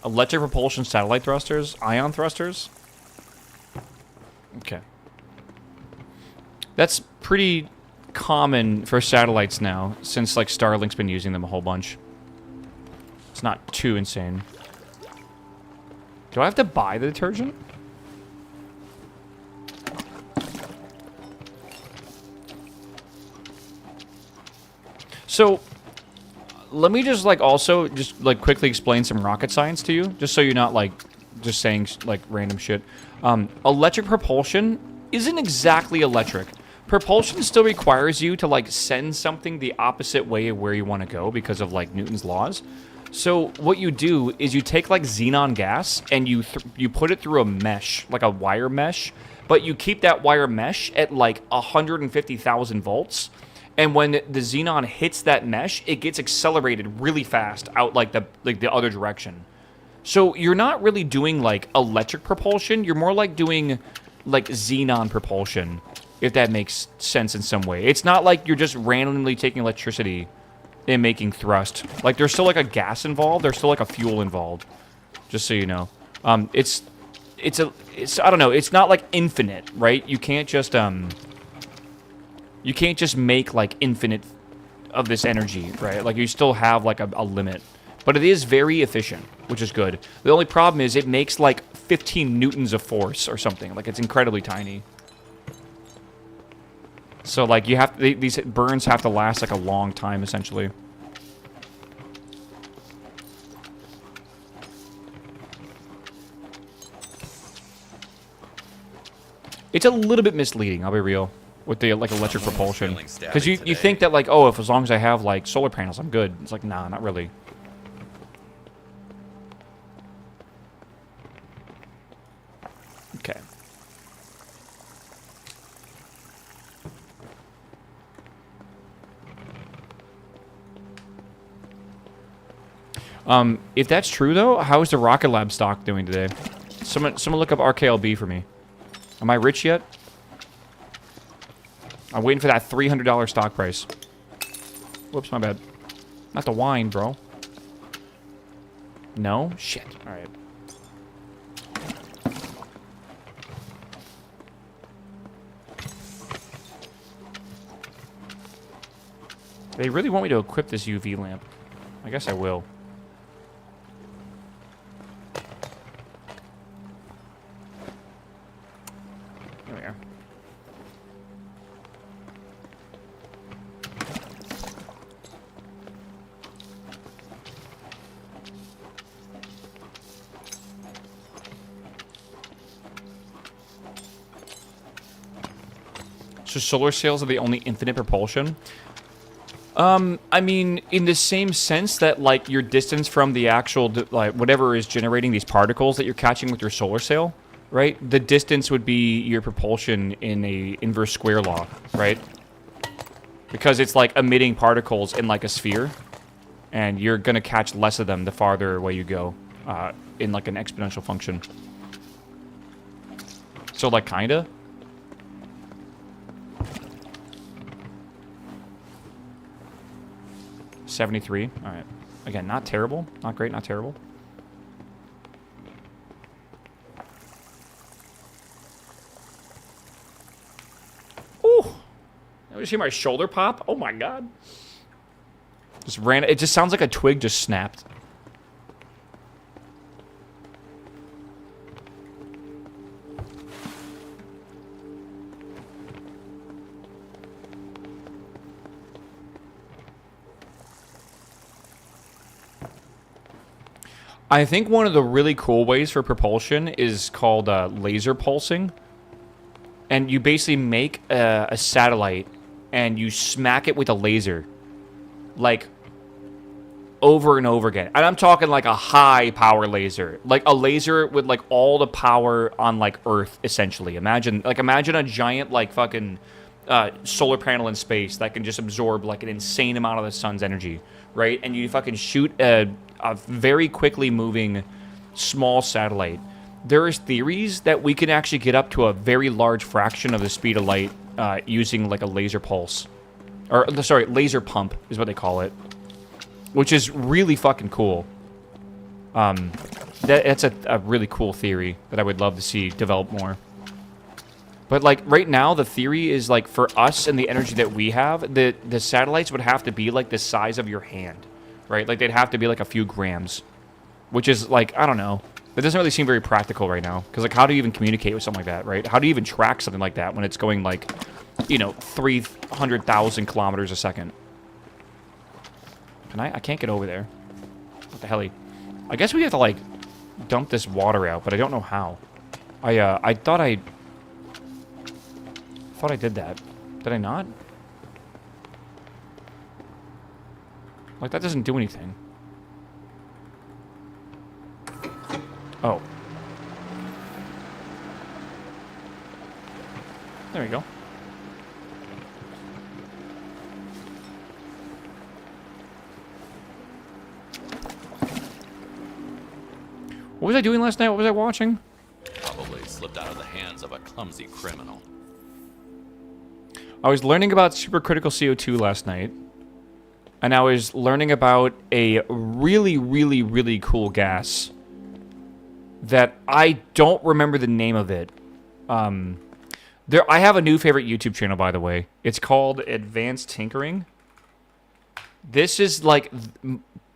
Electric propulsion satellite thrusters. Ion thrusters. Okay. That's pretty common for satellites now, since like Starlink's been using them a whole bunch. It's not too insane. Do I have to buy the detergent? So, let me just like also just like quickly explain some rocket science to you, just so you're not like just saying like random shit. Electric propulsion isn't exactly electric. Propulsion still requires you to like send something the opposite way of where you want to go because of like Newton's laws. So what you do is you take like xenon gas and you put it through a mesh, like a wire mesh, but you keep that wire mesh at like 150,000 volts. And when the xenon hits that mesh, it gets accelerated really fast out like the other direction. So you're not really doing like electric propulsion. You're more like doing like xenon propulsion, if that makes sense in some way. It's not like you're just randomly taking electricity and making thrust. Like there's still like a gas involved. There's still like a fuel involved. Just so you know, it's I don't know. It's not like infinite, right? You can't just make like infinite of this energy, right? Like you still have like a limit. But it is very efficient, which is good. The only problem is it makes like 15 newtons of force or something. Like it's incredibly tiny. So like you have these burns have to last like a long time essentially. It's a little bit misleading, I'll be real, with the like electric propulsion. Because you think that like, oh, if as long as I have like solar panels, I'm good. It's like, nah, not really. Okay. If that's true though, how is the Rocket Lab stock doing today? Someone look up RKLB for me. Am I rich yet? I'm waiting for that $300 stock price. Whoops, my bad. Not the wine, bro. No? Shit. Alright. They really want me to equip this UV lamp. I guess I will. There we are. So solar sails are the only infinite propulsion? I mean, in the same sense that, like, your distance from the actual, like, whatever is generating these particles that you're catching with your solar sail, right? The distance would be your propulsion in a inverse square law, right? Because it's, like, emitting particles in, like, a sphere, and you're gonna catch less of them the farther away you go, in, like, an exponential function. So, like, kinda? $73. All right. Again, not terrible. Not great, not terrible. Ooh. You see my shoulder pop? Oh my god. Just ran. It just sounds like a twig just snapped. I think one of the really cool ways for propulsion is called laser pulsing. And you basically make a satellite and you smack it with a laser. Like, over and over again. And I'm talking like a high power laser. Like a laser with like all the power on like Earth, essentially. Imagine a giant like fucking solar panel in space that can just absorb like an insane amount of the sun's energy. Right? And you fucking shoot a very quickly moving small satellite. There is theories that we can actually get up to a very large fraction of the speed of light using like a laser pulse. Or, sorry, laser pump is what they call it. Which is really fucking cool. That's a really cool theory that I would love to see develop more. But, like, right now, the theory is, like, for us and the energy that we have, the satellites would have to be, like, the size of your hand, right? Like, they'd have to be, like, a few grams. Which is, like, I don't know. That doesn't really seem very practical right now. Because, like, how do you even communicate with something like that, right? How do you even track something like that when it's going, like, you know, 300,000 kilometers a second? Can I can't get over there. What the hell? I guess we have to, like, dump this water out, but I don't know how. I thought I did that. Did I not? Like, that doesn't do anything. Oh. There we go. What was I doing last night? What was I watching? Probably slipped out of the hands of a clumsy criminal. I was learning about supercritical CO2 last night, and I was learning about a really, really, really cool gas that I don't remember the name of it. I have a new favorite YouTube channel, by the way. It's called Advanced Tinkering. This is like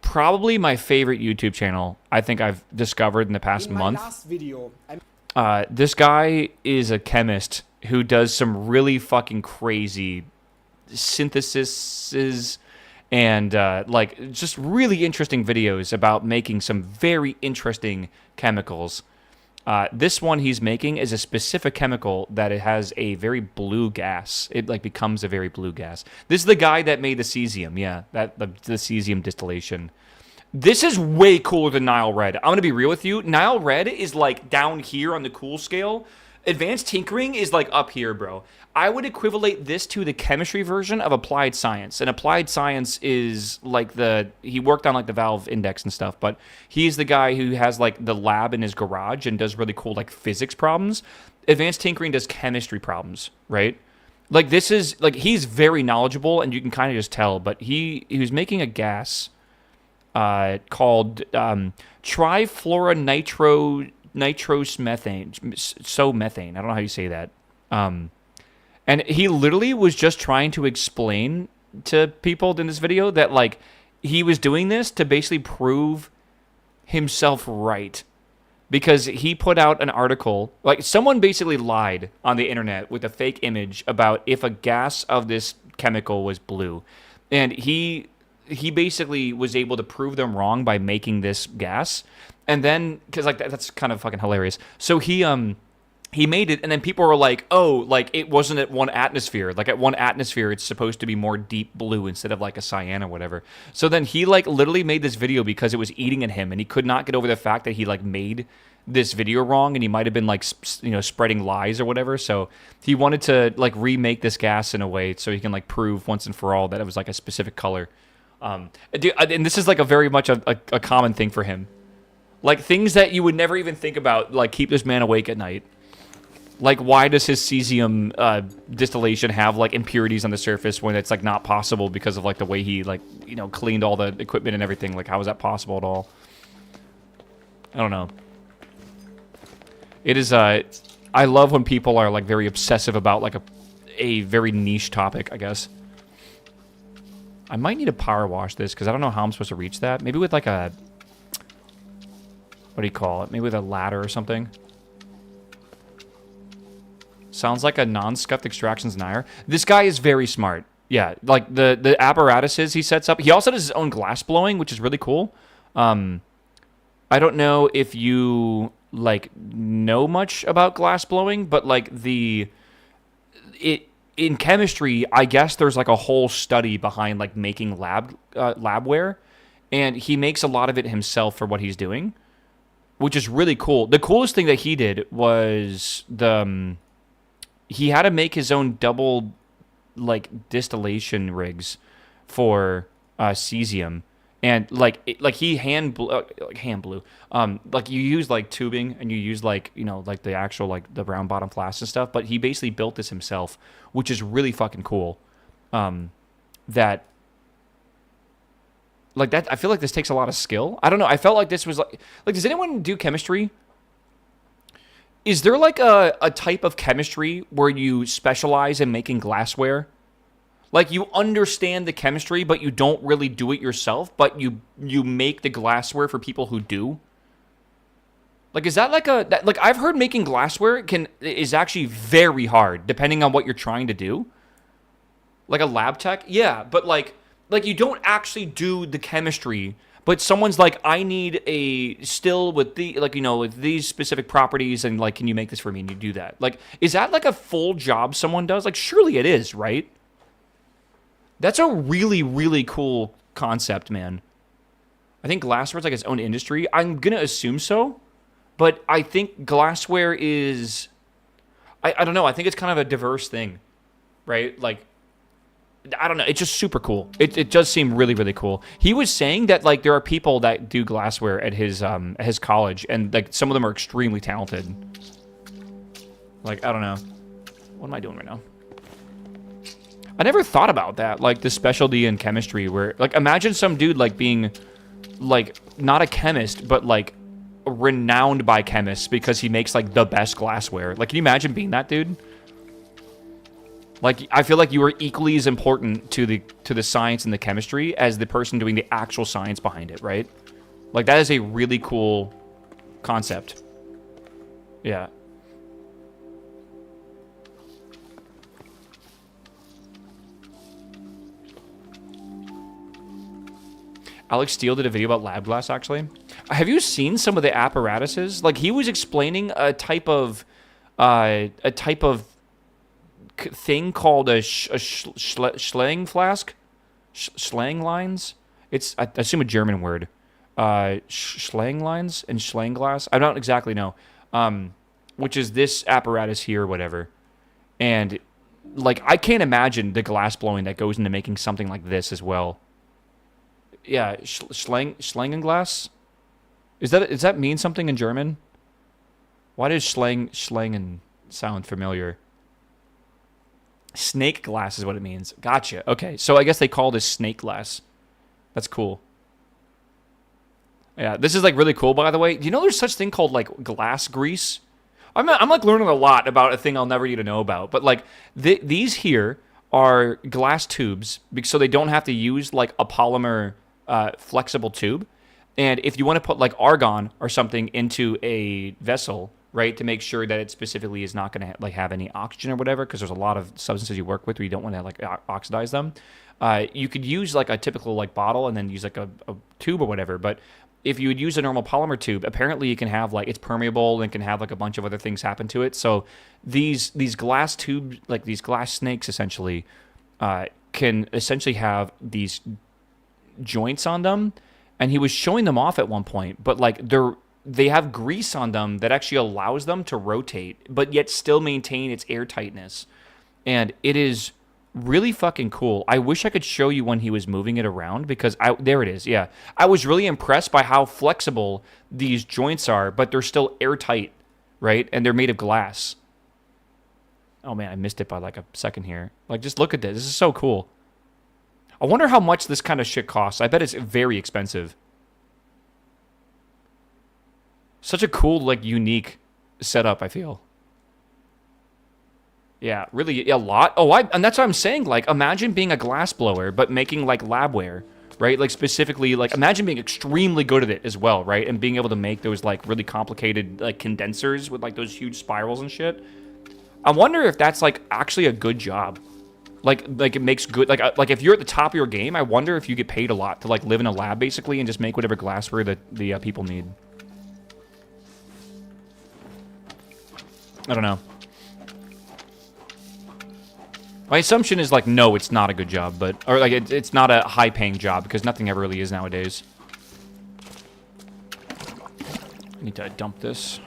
probably my favorite YouTube channel I think I've discovered in the past month. Last video, this guy is a chemist who does some really fucking crazy syntheses and like just really interesting videos about making some very interesting chemicals. This one he's making is a specific chemical that it has a very blue gas. It like becomes a very blue gas. This is the guy that made the cesium, yeah, the cesium distillation. This is way cooler than Nile Red. I'm gonna be real with you. Nile Red is like down here on the cool scale. Advanced Tinkering is like up here, bro. I would equivalent this to the chemistry version of Applied Science. And Applied Science is like he worked on like the Valve Index and stuff, but he's the guy who has like the lab in his garage and does really cool like physics problems. Advanced Tinkering does chemistry problems, right? Like this is like he's very knowledgeable and you can kind of just tell, but he was making a gas called trifluoronitrous methane. So methane. I don't know how you say that. And he literally was just trying to explain to people in this video that like he was doing this to basically prove himself right. Because he put out an article, like someone basically lied on the internet with a fake image about if a gas of this chemical was blue. And he basically was able to prove them wrong by making this gas. And then, because like that's kind of fucking hilarious. So he made it, and then people were like, oh, like it wasn't at 1 atmosphere. Like at 1 atmosphere, it's supposed to be more deep blue instead of like a cyan or whatever. So then he like literally made this video because it was eating at him, and he could not get over the fact that he like made this video wrong, and he might have been like spreading lies or whatever. So he wanted to like remake this gas in a way so he can like prove once and for all that it was like a specific color. And this is like a very much a common thing for him. Like things that you would never even think about like keep this man awake at night. Like, why does his cesium distillation have, like, impurities on the surface when it's, like, not possible because of, like, the way he, like, cleaned all the equipment and everything? Like, how is that possible at all? I don't know. It is, I love when people are, like, very obsessive about, like, a very niche topic, I guess. I might need to power wash this, because I don't know how I'm supposed to reach that. Maybe with, like, a... What do you call it? Maybe with a ladder or something. Sounds like a non-scuffed extractions denier. This guy is very smart. Yeah, like the apparatuses he sets up. He also does his own glass blowing, which is really cool. I don't know if you like know much about glass blowing, but like in chemistry, I guess there's like a whole study behind like making labware, and he makes a lot of it himself for what he's doing, which is really cool. The coolest thing that he did was he had to make his own double, like, distillation rigs for cesium, and like he hand blew. Like you use like tubing and you use like like the actual like the round bottom flasks and stuff. But he basically built this himself, which is really fucking cool. That like that. I feel like this takes a lot of skill. I don't know. I felt like this was like does anyone do chemistry? Is there like a type of chemistry where you specialize in making glassware? Like you understand the chemistry, but you don't really do it yourself, but you make the glassware for people who do? Like is that like like I've heard making glassware is actually very hard depending on what you're trying to do. Like a lab tech? Yeah, but like you don't actually do the chemistry. But someone's like, I need a still with the with these specific properties, and like, can you make this for me? And you do that. Like, is that like a full job someone does? Like, surely it is, right? That's a really, really cool concept, man. I think glassware is like its own industry. I'm gonna assume so, but I think glassware is, I don't know. I think it's kind of a diverse thing, right? Like. I don't know. It's just super cool. It does seem really, really cool. He was saying that like there are people that do glassware at his college, and like some of them are extremely talented. Like I don't know. What am I doing right now? I never thought about that. Like the specialty in chemistry, where like imagine some dude like being like not a chemist, but like renowned by chemists because he makes like the best glassware. Like can you imagine being that dude? Like, I feel like you are equally as important to the science and the chemistry as the person doing the actual science behind it, right? Like, that is a really cool concept. Yeah. Alex Steele did a video about lab glass, actually. Have you seen some of the apparatuses? Like, he was explaining a type of thing called a Schlang flask, Schlang lines. It's I assume a German word. Schlang lines and Schlang glass. I don't exactly know. Which is this apparatus here, or whatever. And like I can't imagine the glass blowing that goes into making something like this as well. Yeah, Schlangenglas. Does that mean something in German? Why does Schlangen sound familiar? Snake glass is what it means. Gotcha. Okay, so I guess they call this snake glass. That's cool. Yeah, this is like really cool, by the way. Do you know there's such thing called like glass grease? I'm like learning a lot about a thing I'll never need to know about. But like these here are glass tubes, so they don't have to use like a polymer flexible tube. And if you want to put like argon or something into a vessel, right, to make sure that it specifically is not going to like have any oxygen or whatever, because there's a lot of substances you work with where you don't want to like oxidize them. You could use like a typical like bottle and then use like a tube or whatever. But if you would use a normal polymer tube, apparently it can have like it's permeable and can have like a bunch of other things happen to it. So these glass tubes, like these glass snakes, essentially can essentially have these joints on them. And he was showing them off at one point, but like they have grease on them that actually allows them to rotate, but yet still maintain its airtightness. And it is really fucking cool. I wish I could show you when he was moving it around, because there it is. Yeah, I was really impressed by how flexible these joints are, but they're still airtight, right? And they're made of glass. Oh man, I missed it by like a second here. Like, just look at this. This is so cool. I wonder how much this kind of shit costs. I bet it's very expensive. Such a cool, like, unique setup, I feel. Yeah, really a lot. Oh, and that's what I'm saying. Like, imagine being a glass blower, but making, like, labware, right? Like, specifically, like, imagine being extremely good at it as well, right? And being able to make those, like, really complicated, like, condensers with, like, those huge spirals and shit. I wonder if that's, like, actually a good job. Like it makes good, like if you're at the top of your game, I wonder if you get paid a lot to like live in a lab basically and just make whatever glassware that the people need. I don't know. My assumption is like, no, it's not a good job, or like it's not a high-paying job, because nothing ever really is nowadays. I need to dump this.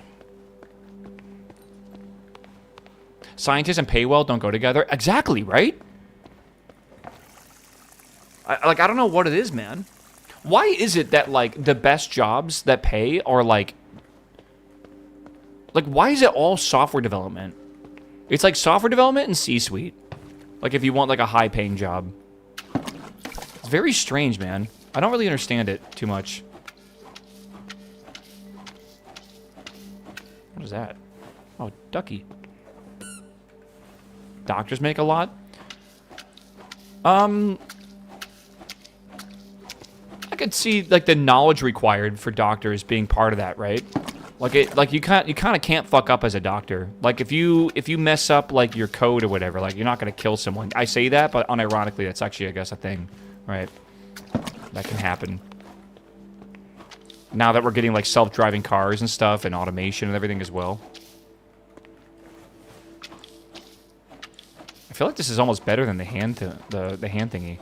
Scientists and pay well don't go together. Exactly, right? I don't know what it is, man. Why is it that, like, the best jobs that pay are, like, why is it all software development? It's, like, software development and C-suite. Like, if you want, like, a high-paying job. It's very strange, man. I don't really understand it too much. What is that? Oh, ducky. Doctors make a lot? I could see like the knowledge required for doctors being part of that, right? Like you kind of can't fuck up as a doctor. Like if you mess up like your code or whatever, like you're not gonna kill someone. I say that, but unironically, that's actually I guess a thing, right? That can happen. Now that we're getting like self-driving cars and stuff and automation and everything as well. I feel like this is almost better than the hand thingy.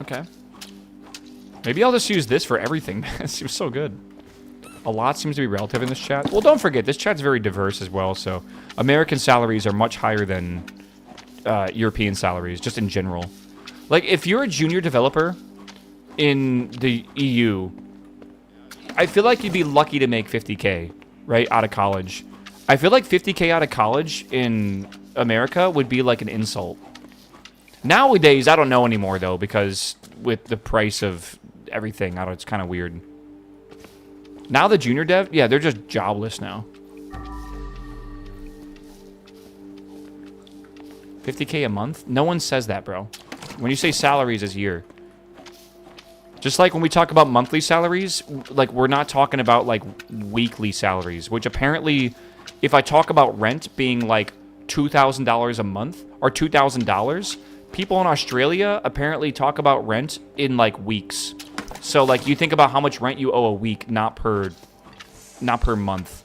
Okay. Maybe I'll just use this for everything. It seems so good. A lot seems to be relative in this chat. Well, don't forget, this chat's very diverse as well, so American salaries are much higher than European salaries, just in general. Like, if you're a junior developer in the EU, I feel like you'd be lucky to make 50K, right, out of college. I feel like 50K out of college in America would be like an insult. Nowadays, I don't know anymore, though, because with the price of everything, I don't know, it's kind of weird. Now the junior dev, yeah, they're just jobless now. 50K a month? No one says that, bro. When you say salaries is year. Just like when we talk about monthly salaries, like we're not talking about like weekly salaries, which apparently, if I talk about rent being like $2,000 a month or $2,000, people in Australia apparently talk about rent in like weeks. So like you think about how much rent you owe a week, not per month.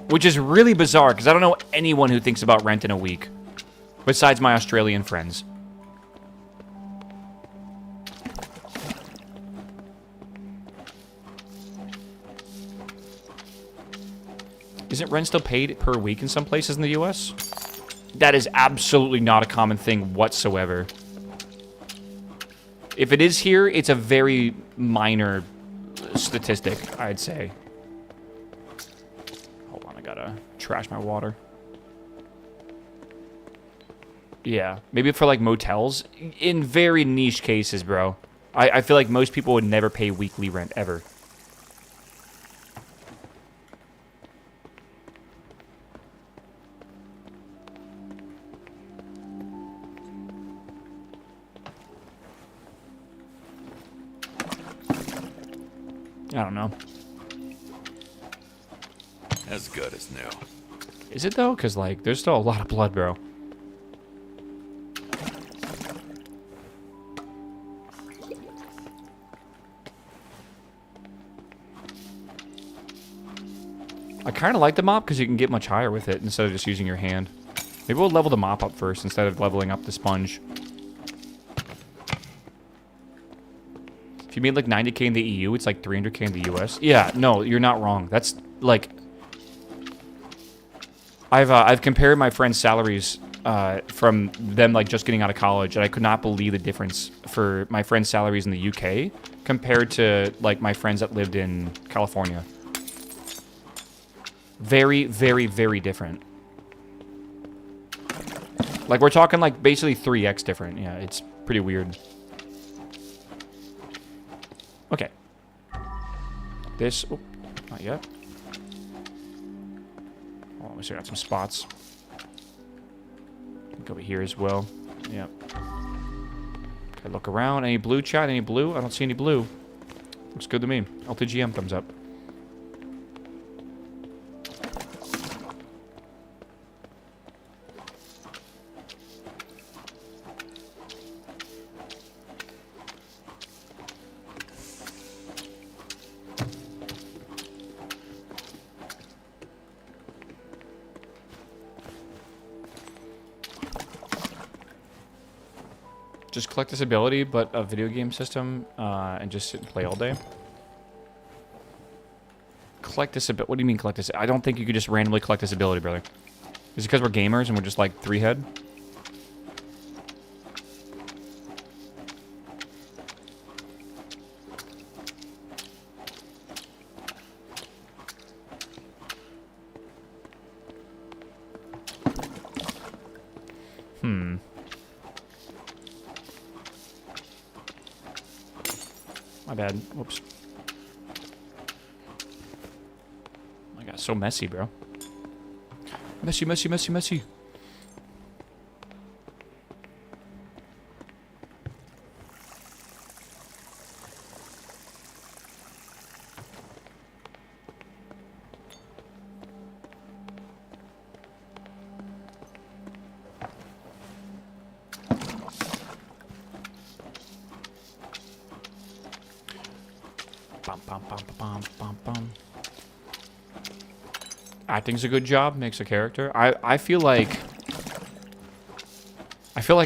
Which is really bizarre because I don't know anyone who thinks about rent in a week besides my Australian friends. Isn't rent still paid per week in some places in the US? That is absolutely not a common thing whatsoever. If it is here, it's a very minor statistic, I'd say. Hold on, I gotta trash my water. Yeah, maybe for like motels. In very niche cases, bro. I feel like most people would never pay weekly rent ever. I don't know. As good as new. Is it though? Because like, there's still a lot of blood, bro. I kind of like the mop because you can get much higher with it instead of just using your hand. Maybe we'll level the mop up first instead of leveling up the sponge. If you made like 90k in the EU, it's like 300k in the US. Yeah, no, you're not wrong. That's like... I've compared my friends' salaries from them like just getting out of college, and I could not believe the difference for my friends' salaries in the UK compared to like my friends that lived in California. Very, very, very different. Like, we're talking, like, basically 3x different. Yeah, it's pretty weird. Okay. This... Oh, not yet. Oh, let me see. I got some spots. Look over here as well. Yep. Okay, look around. Any blue, chat? Any blue? I don't see any blue. Looks good to me. LTGM thumbs up. Just collect this ability, but a video game system, and just sit and play all day. Collect this ability. What do you mean collect this? I don't think you could just randomly collect this ability, brother. Is it because we're gamers and we're just like three-head? My bad. Whoops. Oh my god, so messy, bro. Messy, messy, messy, messy. Acting's a good job, makes a character. I feel like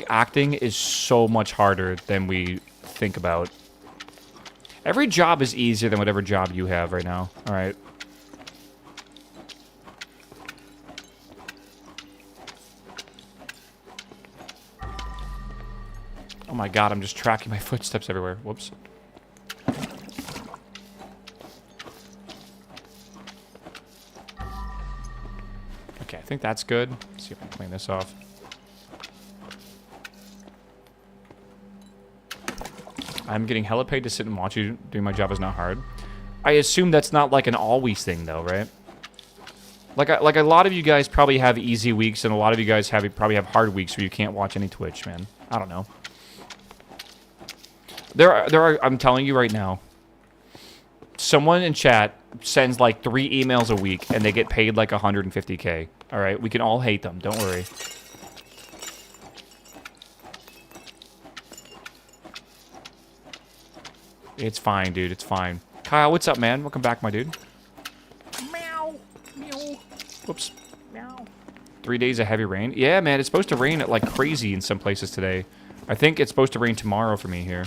acting is so much harder than we think about. Every job is easier than whatever job you have right now. All right. Oh my god, I'm just tracking my footsteps everywhere. Whoops. Okay, I think that's good. Let's see if I can clean this off. I'm getting hella paid to sit and watch you. Doing my job is not hard. I assume that's not like an always thing, though, right? Like a lot of you guys probably have easy weeks, and a lot of you guys probably have hard weeks where you can't watch any Twitch, man. I don't know. There are. I'm telling you right now. Someone in chat sends like 3 emails a week, and they get paid like 150K. All right, we can all hate them. Don't worry. It's fine, dude. It's fine. Kyle, what's up, man? Welcome back, my dude. Meow. Meow. Whoops. Meow. 3 days of heavy rain. Yeah, man. It's supposed to rain like crazy in some places today. I think it's supposed to rain tomorrow for me here.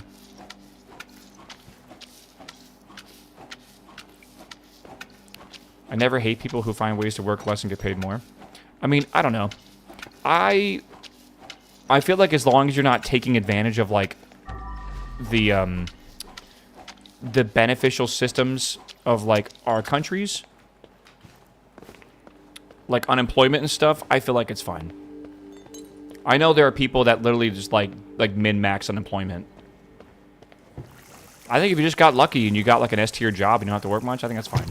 I never hate people who find ways to work less and get paid more. I mean, I don't know. I feel like as long as you're not taking advantage of like the beneficial systems of like our countries, like unemployment and stuff, I feel like it's fine. I know there are people that literally just like min-max unemployment. I think if you just got lucky and you got like an S-tier job and you don't have to work much, I think that's fine.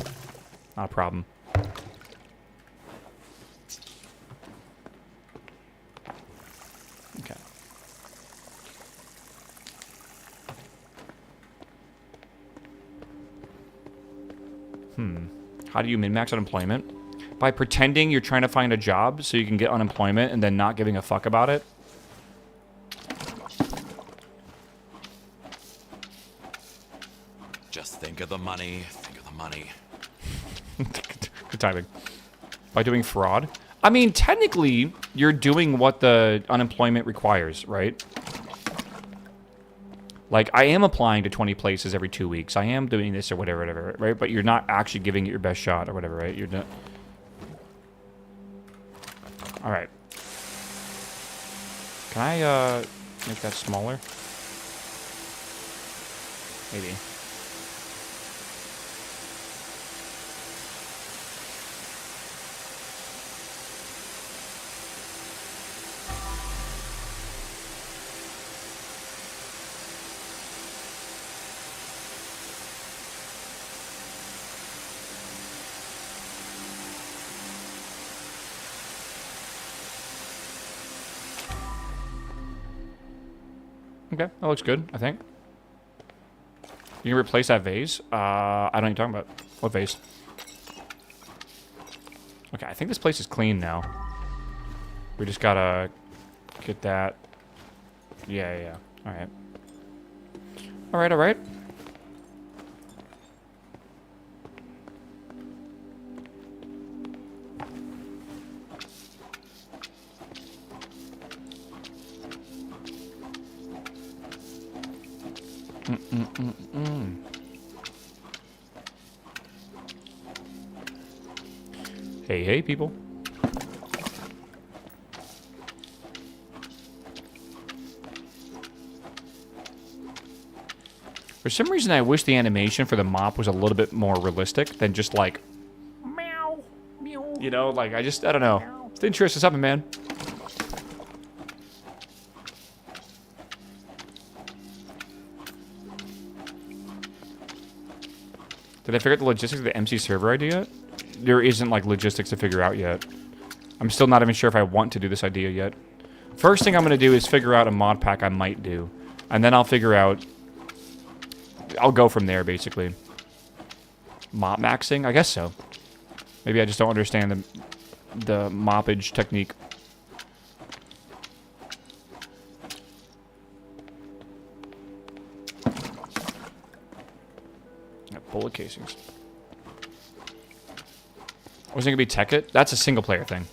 Not a problem. Okay. How do you min-max unemployment? By pretending you're trying to find a job so you can get unemployment and then not giving a fuck about it. Just think of the money. Think of the money. Good timing. By doing fraud? I mean, technically, you're doing what the unemployment requires, right? Like, I am applying to 20 places every 2 weeks. I am doing this or whatever, right? But you're not actually giving it your best shot or whatever, right? You're not... Alright. Can I, make that smaller? Maybe. Okay, that looks good, I think. You can replace that vase? I don't know what you're talking about. What vase? Okay, I think this place is clean now. We just gotta get that. Yeah. Alright. Alright. Hey, people. For some reason, I wish the animation for the mop was a little bit more realistic than just like, meow, meow. You know, like, I don't know. It's interesting something, man. Did I figure out the logistics of the MC server idea yet? There isn't, like, logistics to figure out yet. I'm still not even sure if I want to do this idea yet. First thing I'm going to do is figure out a mod pack I might do. And then I'll figure out... I'll go from there, basically. Mop maxing? I guess so. Maybe I just don't understand the moppage technique. Bullet casings. Was it going to be Tech It? That's a single player thing.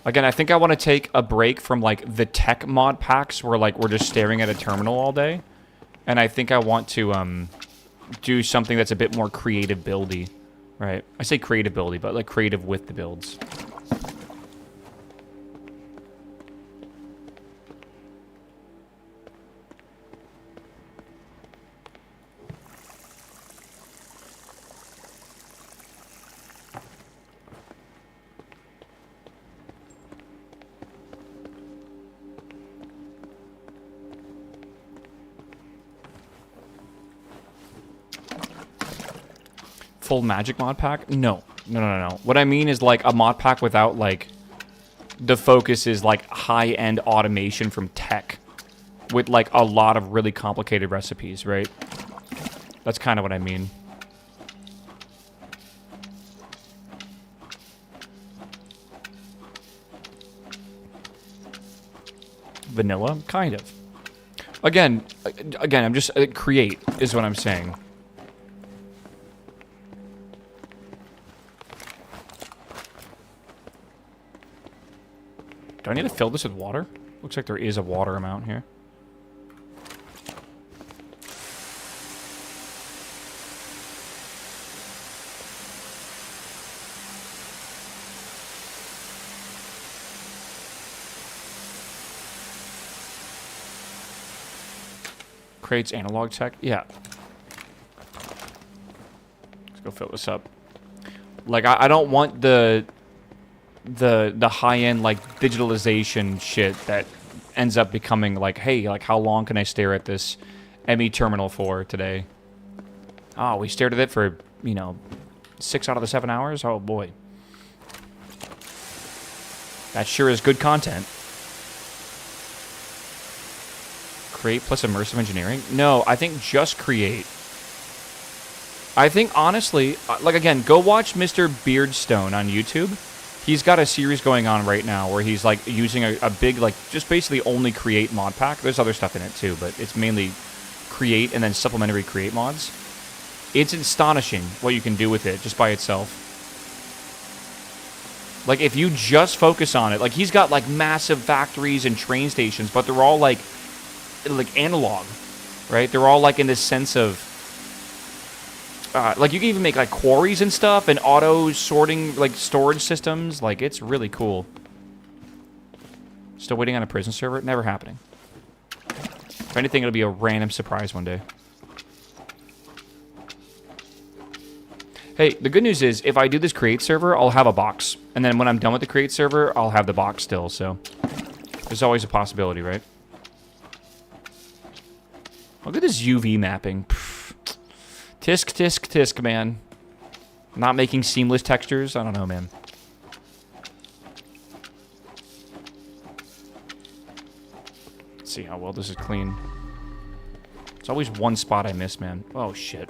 Again, I think I want to take a break from, like, the tech mod packs where, like, we're just staring at a terminal all day. And I think I want to, do something that's a bit more creative buildy. Right? I say creative buildy, but, like, creative with the builds. Full magic mod pack? No. What I mean is like a mod pack without like the focus is like high-end automation from tech with like a lot of really complicated recipes, right? That's kind of what I mean. Vanilla? Kind of. Again, I'm just create is what I'm saying. Do I need to fill this with water? Looks like there is a water amount here. Creates analog tech? Yeah. Let's go fill this up. Like, I don't want the the high-end like digitalization shit that ends up becoming like, hey, like how long can I stare at this ME terminal for today? Oh, we stared at it for, you know, 6 out of the 7 hours? Oh boy. That sure is good content. Create plus immersive engineering? No, I think just create. I think, honestly, like, again, go watch Mr. Beardstone on YouTube. He's got a series going on right now where he's, like, using a big, like, just basically only create mod pack. There's other stuff in it, too, but it's mainly create and then supplementary create mods. It's astonishing what you can do with it just by itself. Like, if you just focus on it, like, he's got, like, massive factories and train stations, but they're all, like analog, right? They're all, like, in this sense of... like, you can even make, like, quarries and stuff and auto-sorting, like, storage systems. Like, it's really cool. Still waiting on a prison server? Never happening. If anything, it'll be a random surprise one day. Hey, the good news is, if I do this create server, I'll have a box. And then when I'm done with the create server, I'll have the box still, so... There's always a possibility, right? Look at this UV mapping. Pfft. Tisk, tisk, tisk, man. Not making seamless textures? I don't know, man. Let's see how well this is clean. There's always one spot I miss, man. Oh, shit.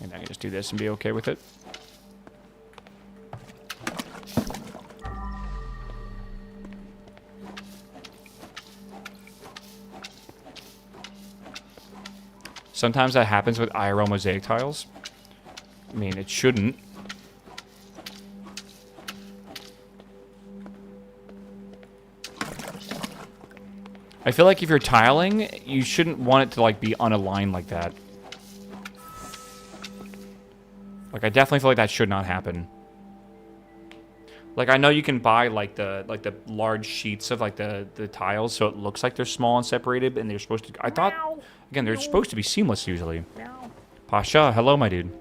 Maybe I can just do this and be okay with it. Sometimes that happens with IRL mosaic tiles. I mean, it shouldn't. I feel like if you're tiling, you shouldn't want it to, like, be unaligned like that. Like, I definitely feel like that should not happen. Like, I know you can buy, like, the large sheets of, like, the tiles, so it looks like they're small and separated, and they're supposed to... I thought... Again, they're supposed to be seamless, usually. Pasha, hello, my dude.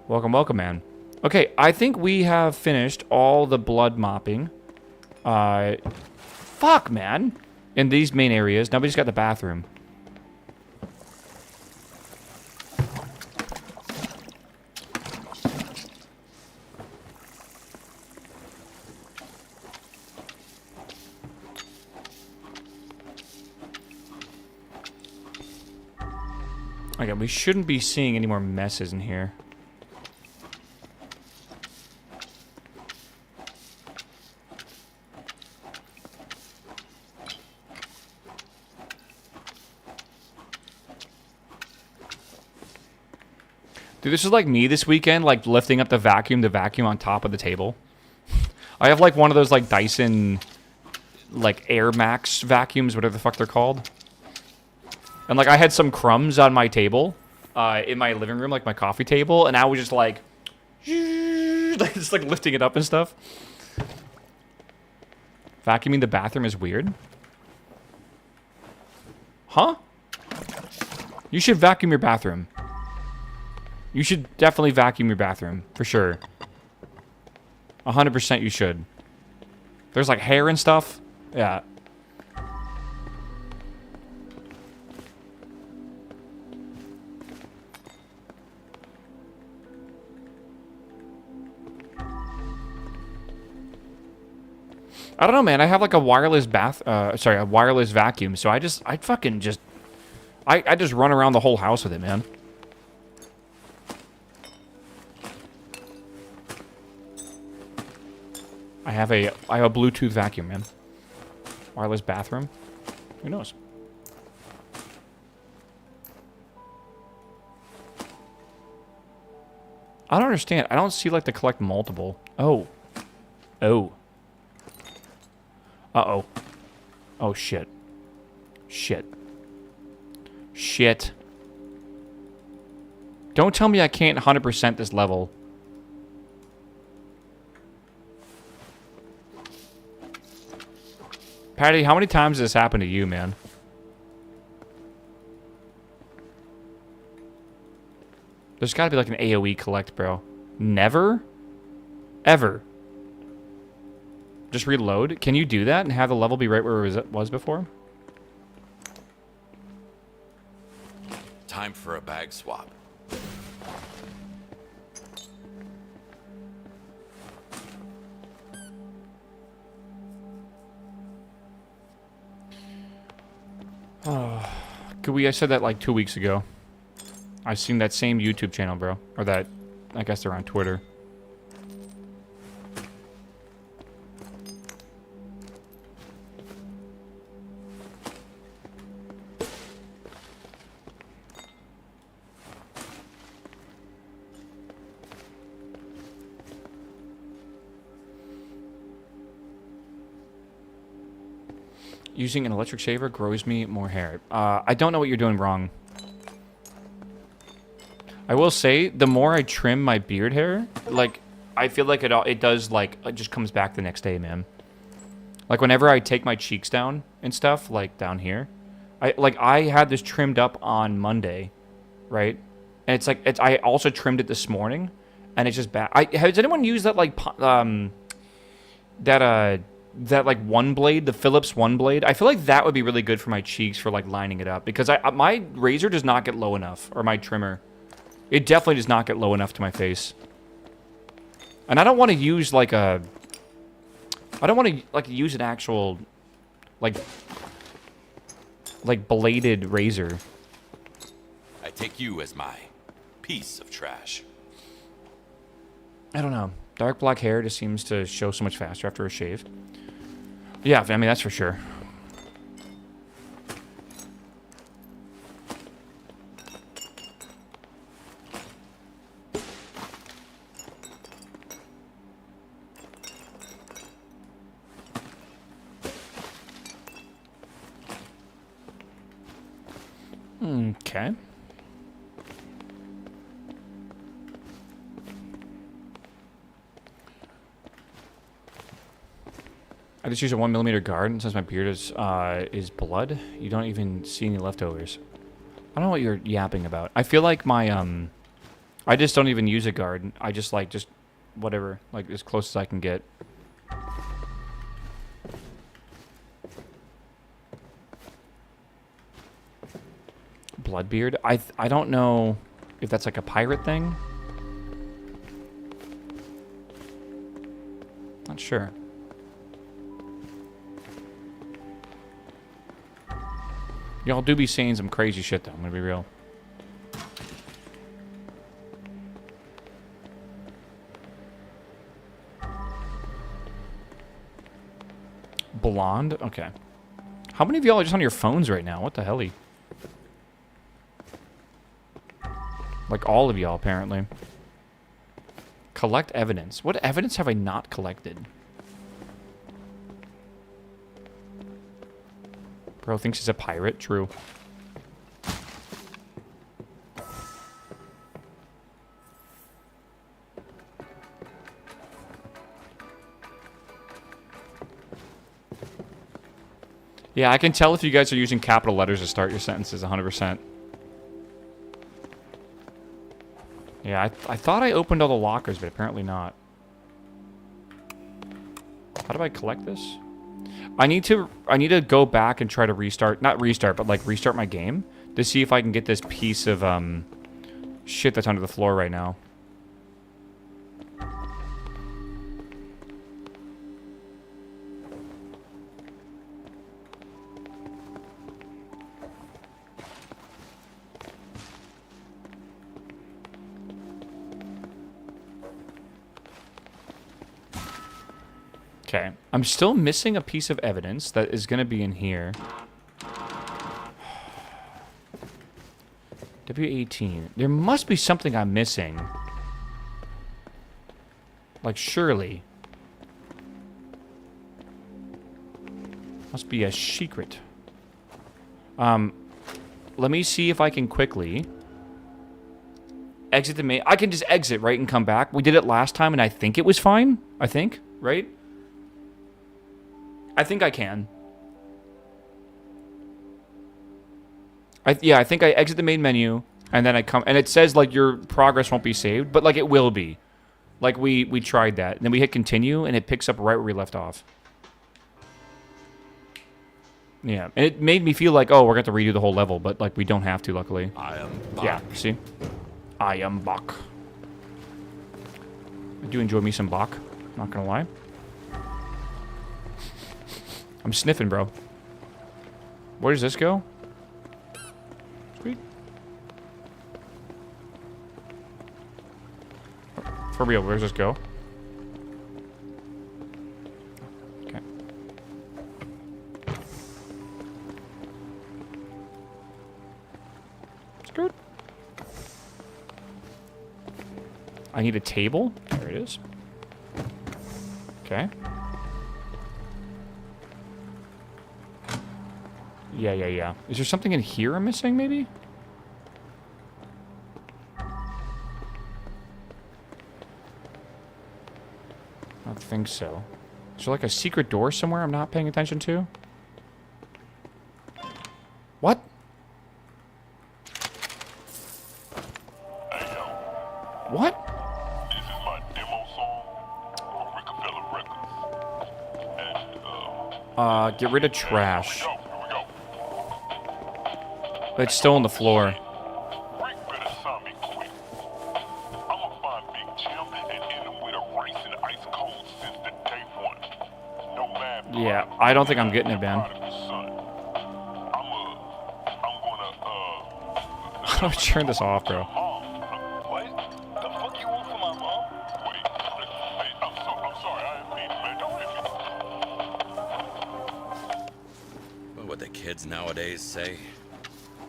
Welcome, welcome, man. Okay, I think we have finished all the blood mopping. Fuck, man. In these main areas. Nobody's got the bathroom. Okay, we shouldn't be seeing any more messes in here. Dude, this is like me this weekend, like lifting up the vacuum on top of the table. I have like one of those like Dyson, like Air Max vacuums, whatever the fuck they're called. And, like, I had some crumbs on my table, in my living room, like my coffee table, and I was just, like, just, like, lifting it up and stuff. Vacuuming the bathroom is weird. Huh? You should vacuum your bathroom. You should definitely vacuum your bathroom, for sure. 100% you should. There's, like, hair and stuff. Yeah. I don't know, man. I have like a wireless a wireless vacuum. So I just run around the whole house with it, man. I have a Bluetooth vacuum, man. Wireless bathroom. Who knows? I don't understand. I don't see like the collect multiple. Oh. Oh. Uh-oh. Oh, shit. Shit. Shit. Don't tell me I can't 100% this level. Patty, how many times has this happened to you, man? There's gotta be like an AoE collect, bro. Never? Ever. Just reload. Can you do that and have the level be right where it was before? Time for a bag swap. I said that like 2 weeks ago. I've seen that same YouTube channel, bro. Or that, I guess they're on Twitter. Using an electric shaver grows me more hair. I don't know what you're doing wrong. I will say, the more I trim my beard hair, like, I feel like it does, like, it just comes back the next day, man. Like, whenever I take my cheeks down and stuff, like, down here, I had this trimmed up on Monday, right? And it's like, I also trimmed it this morning, and it's just back. Has anyone used that, like, that like one blade, the Phillips one blade? I feel like that would be really good for my cheeks for like lining it up, because my razor does not get low enough, or my trimmer. It definitely does not get low enough to my face. And I don't want to use like I don't want to like use an actual like bladed razor. I take you as my piece of trash. I don't know. Dark black hair just seems to show so much faster after a shave. Yeah, I mean, that's for sure. Okay. I just use a 1mm guard, and since my beard is blood, you don't even see any leftovers. I don't know what you're yapping about. I feel like my I just don't even use a guard. I just like whatever, like as close as I can get. Bloodbeard. I don't know if that's like a pirate thing. Not sure. Y'all do be saying some crazy shit, though. I'm gonna be real. Blonde? Okay. How many of y'all are just on your phones right now? What the hell? Like all of y'all, apparently. Collect evidence. What evidence have I not collected? Bro thinks he's a pirate. True. Yeah, I can tell if you guys are using capital letters to start your sentences 100%. Yeah, I thought I opened all the lockers, but apparently not. How do I collect this? I need to go back and try to restart, not restart, but like restart my game to see if I can get this piece of shit that's under the floor right now. Okay, I'm still missing a piece of evidence that is going to be in here. W18. There must be something I'm missing. Like, surely. Must be a secret. Let me see if I can quickly exit the main. I can just exit, right, and come back. We did it last time, and I think it was fine. I think, right? I think I can. Yeah, I think I exit the main menu, and then I come, and it says, like, your progress won't be saved, but, like, it will be. Like, we tried that. And then we hit continue, and it picks up right where we left off. Yeah, and it made me feel like, oh, we're going to redo the whole level, but, like, we don't have to, luckily. I am Yeah, back. see? I am back. I do enjoy me some Bach, not gonna lie. I'm sniffing, bro. Where does this go? Sweet. For real, where does this go? Okay. It's good. I need a table. There it is. Okay. Yeah. Is there something in here I'm missing, maybe? I don't think so. Is there like a secret door somewhere I'm not paying attention to? What? What? This is my demo song for Rockefeller Records. And, Get rid of trash. here we go. It's still on the floor. Rick better sign me quick. I'ma find Big Jim and end him with a race in ice cold since the day one. No man. Yeah, I don't think I'm getting it, man. Prodigal son. I'm gonna, How do I turn this off, bro? Mom. What? The fuck you want from my mom? Wait. Hey, I'm sorry. I didn't mean it, man. Don't hit me. What would the kids nowadays say?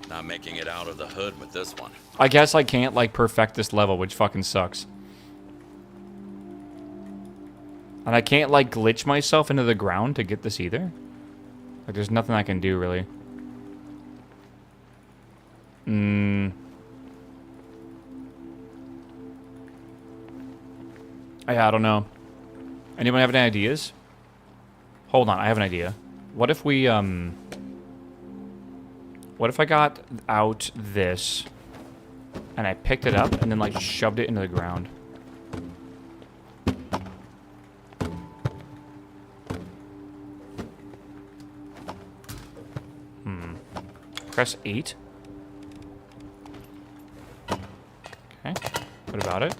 Not making it out of the hood with this one. I guess I can't, like, perfect this level, which fucking sucks. And I can't, like, glitch myself into the ground to get this either. Like, there's nothing I can do, really. Yeah, I don't know. Anyone have any ideas? Hold on, I have an idea. What if we, what if I got out this, and I picked it up, and then, like, shoved it into the ground? Press 8. Okay, what about it?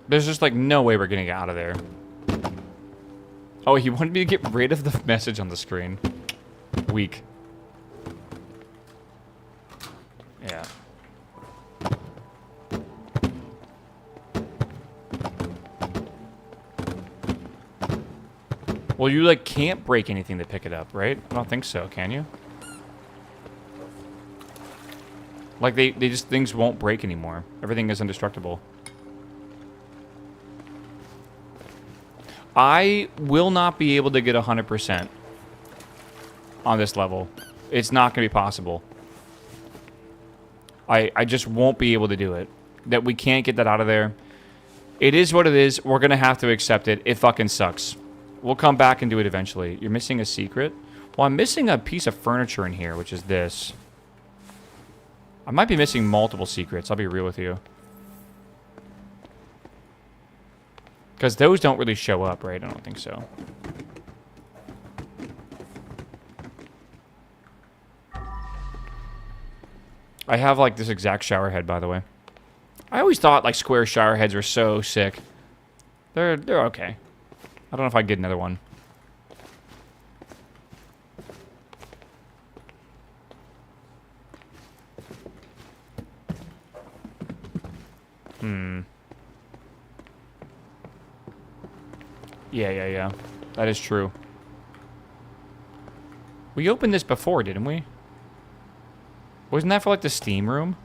There's just, like, no way we're getting it out of there. Oh, he wanted me to get rid of the message on the screen. Weak. Yeah. Well, you, like, can't break anything to pick it up, right? I don't think so, can you? Like, they just, things won't break anymore. Everything is indestructible. I will not be able to get 100% on this level. It's not going to be possible. I just won't be able to do it. That we can't get that out of there. It is what it is. We're going to have to accept it. It fucking sucks. We'll come back and do it eventually. You're missing a secret? Well, I'm missing a piece of furniture in here, which is this. I might be missing multiple secrets. I'll be real with you. Because those don't really show up, right? I don't think so. I have, like, this exact shower head, by the way. I always thought, like, square shower heads were so sick. They're okay. I don't know if I'd get another one. Yeah. That is true. We opened this before, didn't we? Wasn't that for, like, the steam room?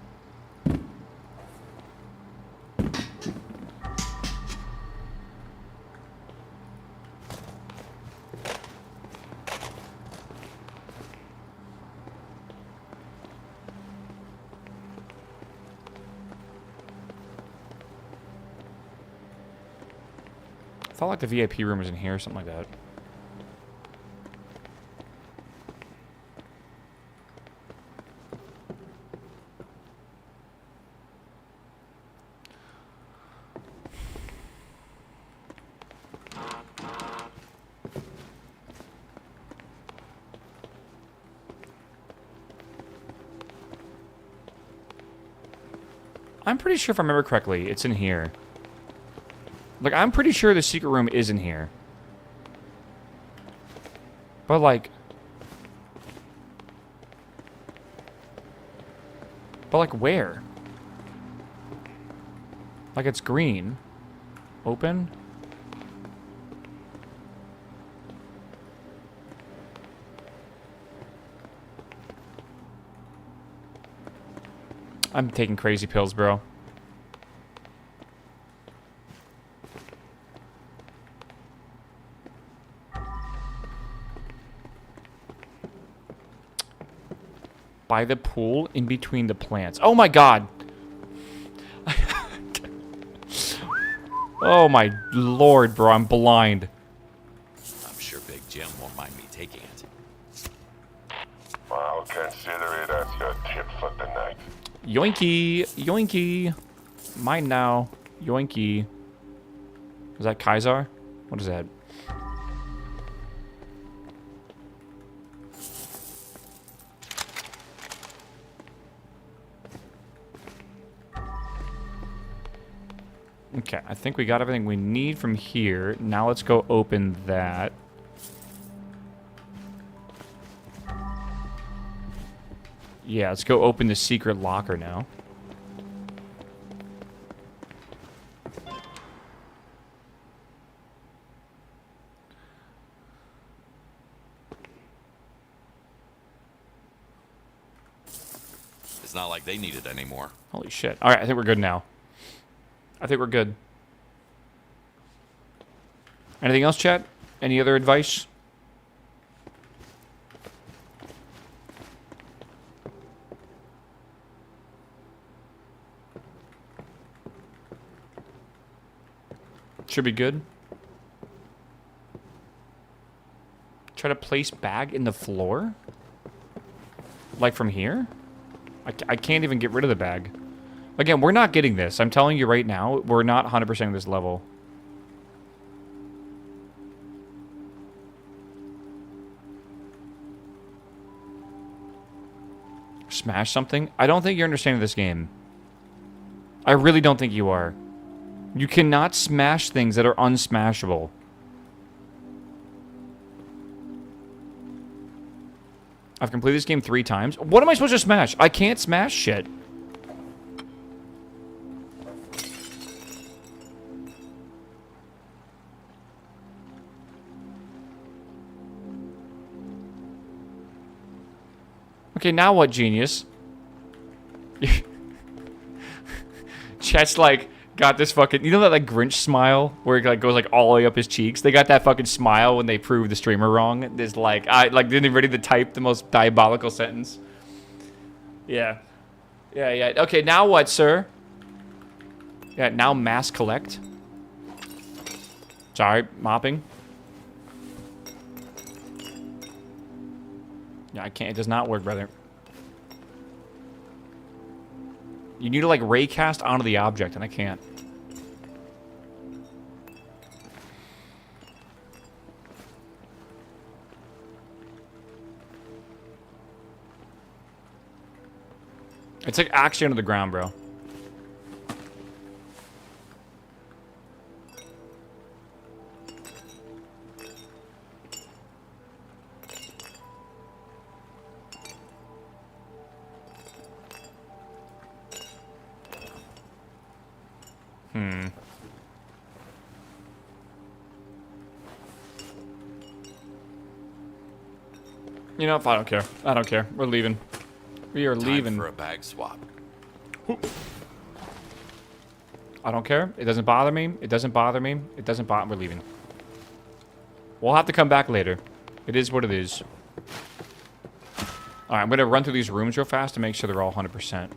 I thought like the VIP room was in here or something like that. I'm pretty sure if I remember correctly, it's in here. Like, I'm pretty sure the secret room is in here. But, like... But, like, where? Like, it's green. Open? I'm taking crazy pills, bro. By the pool, in between the plants. Oh my god! Oh my lord, bro, I'm blind. I'm sure Big Jim won't mind me taking it. I'll consider it as your tip for the night. Yoinky! Yoinky! Mine now. Yoinky. Is that Kaisar? What is that? Okay, I think we got everything we need from here. Now let's go open that. Yeah, let's go open the secret locker now. It's not like they need it anymore. Holy shit. Alright, I think we're good now. I think we're good. Anything else, chat? Any other advice? Should be good. Try to place bag in the floor? Like from here? I can't even get rid of the bag. Again, we're not getting this. I'm telling you right now, we're not 100% this level. Smash something? I don't think you're understanding this game. I really don't think you are. You cannot smash things that are unsmashable. I've completed this game 3 times. What am I supposed to smash? I can't smash shit. Okay, now what, genius? Chet's like, got this fucking... You know that like Grinch smile? Where it like goes like all the way up his cheeks? They got that fucking smile when they prove the streamer wrong. There's like... I like didn't ready to type the most diabolical sentence. Yeah. Yeah. Okay, now what, sir? Yeah, now mass collect. Sorry, mopping. Yeah, I can't. It does not work, brother. You need to, like, raycast onto the object, and I can't. It's, like, actually under the ground, bro. You know, if I don't care. I don't care. We're leaving. We are leaving. Time for a bag swap. I don't care. It doesn't bother me. It doesn't bother me. It doesn't bother. We're leaving. We'll have to come back later. It is what it is. Alright, I'm going to run through these rooms real fast to make sure they're all 100%.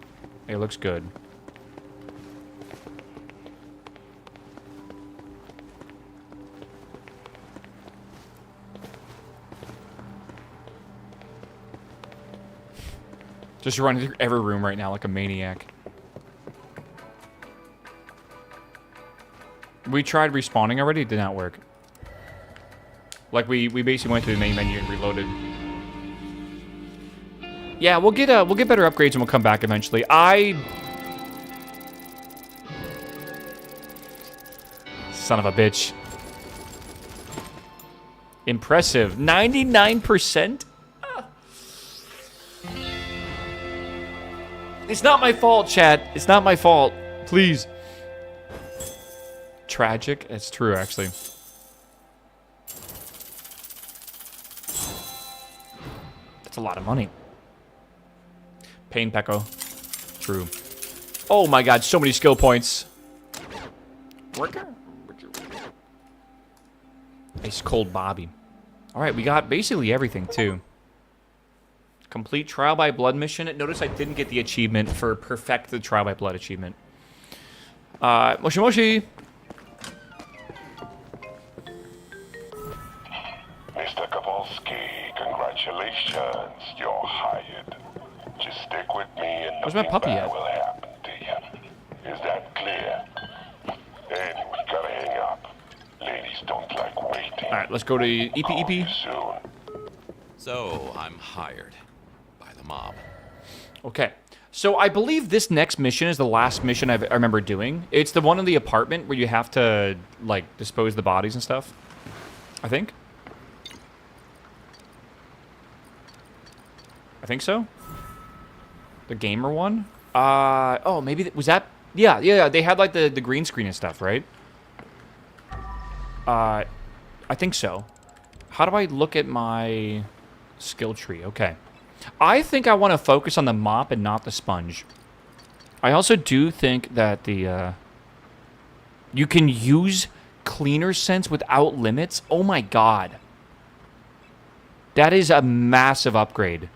It looks good. Just running through every room right now like a maniac. We tried respawning already. It did not work. Like, we basically went to the main menu and reloaded. Yeah, we'll get better upgrades and we'll come back eventually. Son of a bitch. Impressive. 99%? It's not my fault, chat. It's not my fault. Please. Tragic. It's true, actually. That's a lot of money. Pain Pecco. True. Oh my god, so many skill points. Ice Cold Bobby. Alright, we got basically everything, too. Complete Trial by Blood mission. Notice I didn't get the achievement for perfect the Trial by Blood achievement. Moshi Moshi. Mr. Kowalski, congratulations. You're hired. Just stick with me and Where's my puppy at? will happen to you. Is that clear? Anyway, gotta hang up. Ladies don't like waiting. Alright, let's go to Call you EP. soon. So, I'm hired by the mob. Okay. So I believe this next mission is the last mission I remember doing. It's the one in the apartment where you have to, like, dispose the bodies and stuff. I think. I think so. The gamer one? Oh, maybe... was that... Yeah. They had, like, the green screen and stuff, right? I think so. How do I look at my skill tree? Okay. I think I want to focus on the mop and not the sponge. I also do think that the... you can use cleaner sense without limits. Oh my god. That is a massive upgrade.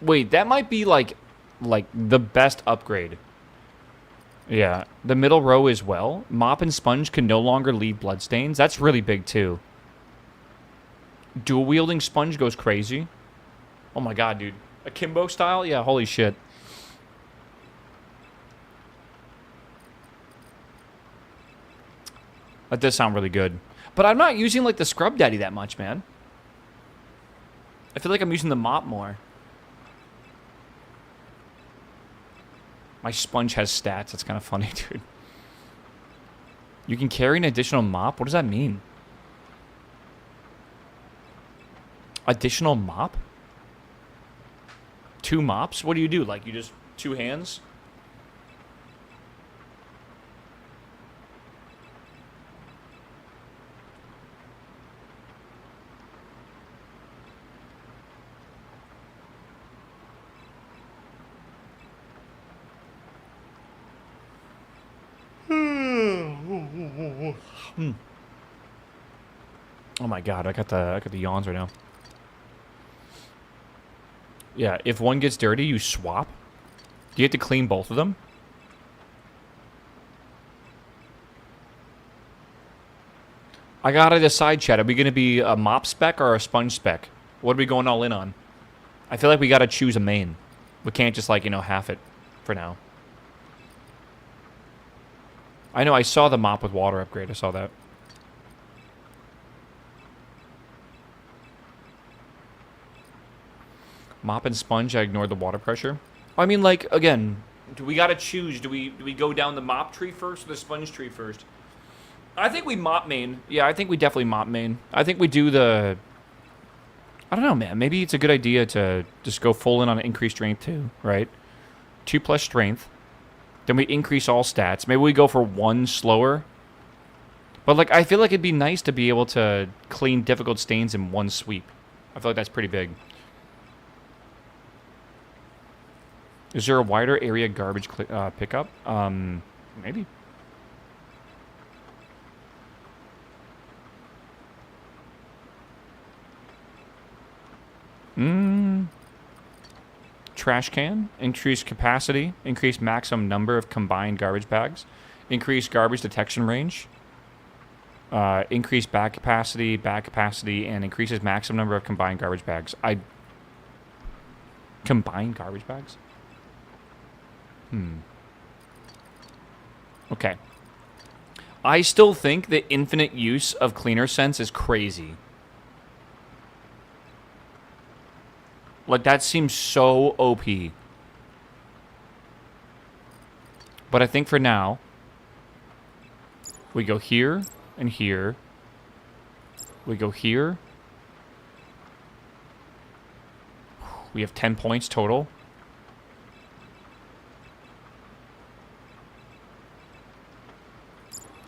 Wait, that might be like the best upgrade. Yeah, the middle row as well. Mop and sponge can no longer leave bloodstains. That's really big too. Dual wielding sponge goes crazy. Oh my god, dude. Akimbo style? Yeah, holy shit. That does sound really good. But I'm not using like the Scrub Daddy that much, man. I feel like I'm using the mop more. My sponge has stats. That's kind of funny, dude. You can carry an additional mop? What does that mean? Additional mop? 2 mops? What do you do? Like, you just... 2 hands? Oh my god, I got the yawns right now. Yeah, if one gets dirty, you swap. Do you have to clean both of them? I gotta decide, chat. Are we gonna be a mop spec or a sponge spec? What are we going all in on? I feel like we gotta choose a main. We can't just, like, you know, half it for now. I know, I saw the mop with water upgrade. I saw that. Mop and sponge, I ignored the water pressure. I mean, like, again, do we gotta choose? Do we go down the mop tree first or the sponge tree first? I think we mop main. Yeah, I think we definitely mop main. I think we do the... I don't know, man. Maybe it's a good idea to just go full in on increased strength too, right? 2+ strength. Then we increase all stats. Maybe we go for 1 slower. But, like, I feel like it'd be nice to be able to clean difficult stains in 1 sweep. I feel like that's pretty big. Is there a wider area garbage pickup? Maybe. Trash can. Increase capacity. Increase maximum number of combined garbage bags. Increase garbage detection range. Increase bag capacity, and increases maximum number of combined garbage bags. Combined garbage bags? Okay. I still think that infinite use of cleaner scents is crazy. Like, that seems so OP. But I think for now, we go here and here. We go here. We have 10 points total.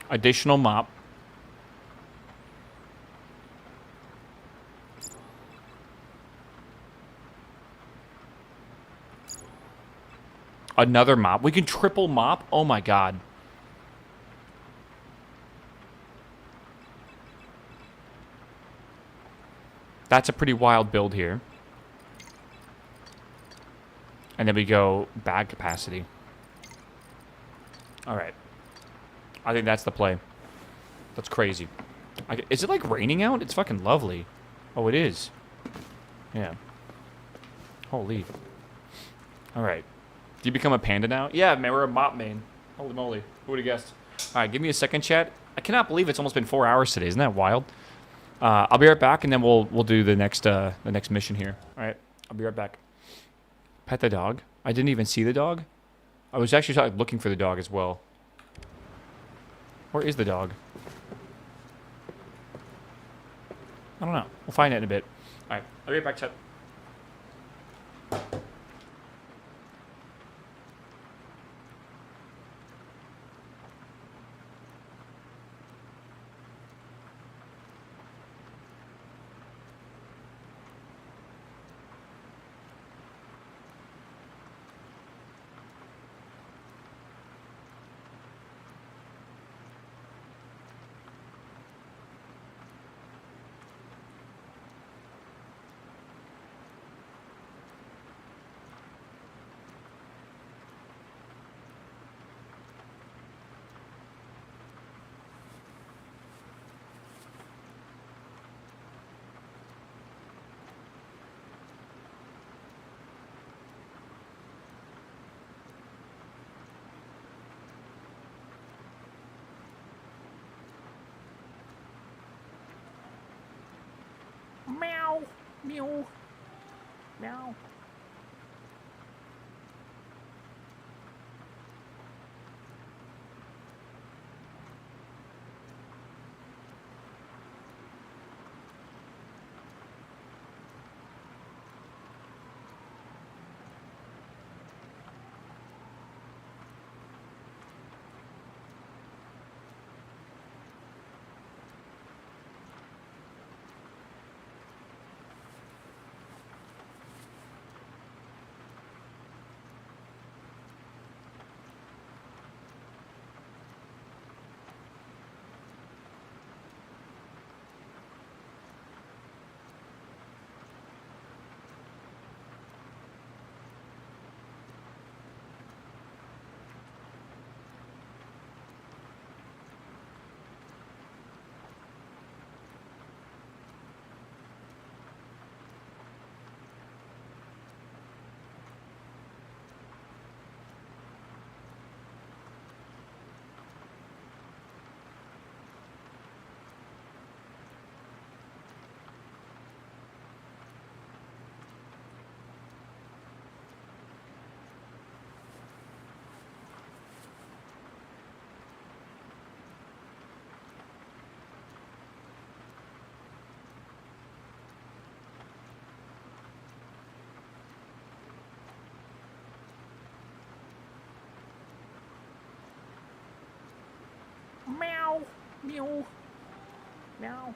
Additional mop. Another mop. We can triple mop? Oh my god. That's a pretty wild build here. And then we go bag capacity. Alright. I think that's the play. That's crazy. Is it like raining out? It's fucking lovely. Oh, it is. Yeah. Holy. Alright. Do you become a panda now? Yeah, man, we're a mop main. Holy moly. Who would have guessed? Alright, give me a second, chat. I cannot believe it's almost been 4 hours today. Isn't that wild? I'll be right back, and then we'll do the next mission here. Alright, I'll be right back. Pet the dog? I didn't even see the dog? I was actually looking for the dog as well. Where is the dog? I don't know. We'll find it in a bit. Alright, I'll be right back, chat. Meow. Meow. Meow. Meow. Meow. Meow.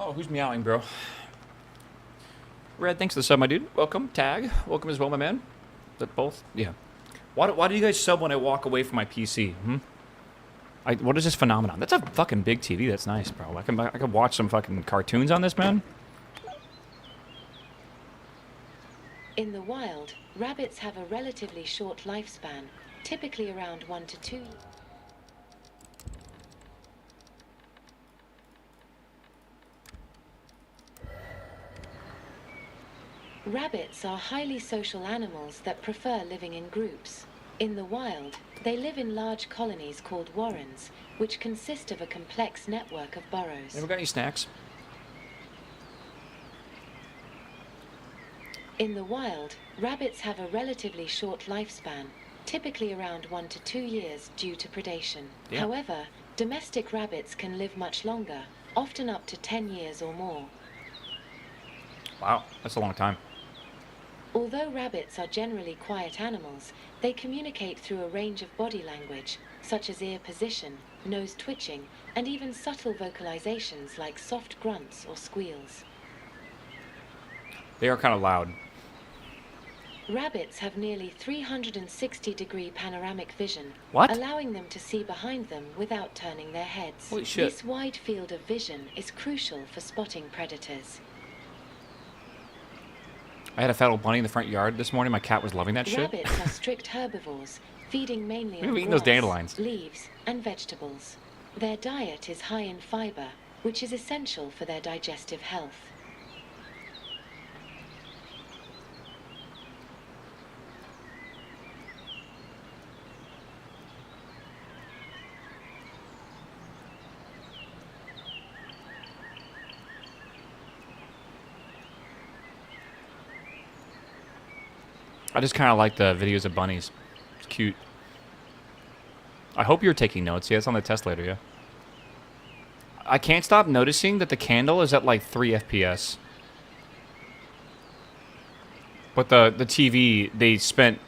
Oh, who's meowing, bro? Red, thanks for the sub, my dude. Welcome. Tag, welcome as well, my man. That both? Yeah. Why do you guys sub when I walk away from my PC? What is this phenomenon? That's a fucking big TV. That's nice, bro. I can watch some fucking cartoons on this, man. In the wild, rabbits have a relatively short lifespan, typically around 1 to 2. Rabbits are highly social animals that prefer living in groups. In the wild, they live in large colonies called warrens, which consist of a complex network of burrows. Anyone got any snacks? In the wild, rabbits have a relatively short lifespan, typically around 1 to 2 years due to predation. Yeah. However, domestic rabbits can live much longer, often up to 10 years or more. Wow, that's a long time. Although rabbits are generally quiet animals, they communicate through a range of body language, such as ear position, nose twitching, and even subtle vocalizations like soft grunts or squeals. They are kind of loud. Rabbits have nearly 360-degree panoramic vision, What? allowing them to see behind them without turning their heads. Holy shit. This wide field of vision is crucial for spotting predators. I had a fat old bunny in the front yard this morning. My cat was loving that shit. Rabbits are strict herbivores, feeding mainly We've on eaten those grass, dandelions. leaves, and vegetables. Their diet is high in fiber, which is essential for their digestive health. I just kind of like the videos of bunnies. It's cute. I hope you're taking notes. Yeah, it's on the test later, yeah. I can't stop noticing that the candle is at like 3 FPS. But the TV, they spent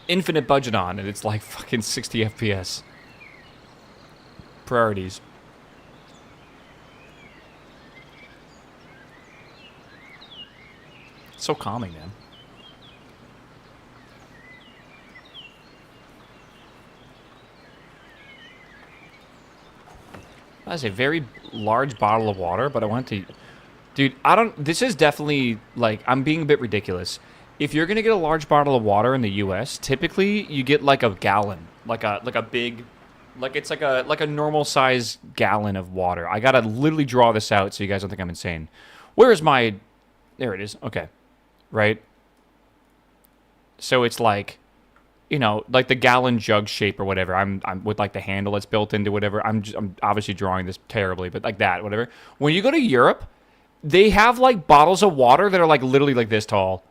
infinite budget on, and it's like fucking 60 FPS. Priorities. It's so calming, man. That's a very large bottle of water, but I want to... Dude, this is definitely, like, I'm being a bit ridiculous. If you're going to get a large bottle of water in the U.S., typically you get, like, a gallon. Like a big... Like, it's like a normal size gallon of water. I got to literally draw this out so you guys don't think I'm insane. Where is my... There it is. Okay. Right? So it's like... You know, like the gallon jug shape or whatever. I'm with like the handle that's built into whatever. I'm obviously drawing this terribly, but like that, whatever. When you go to Europe, they have like bottles of water that are like literally like this tall.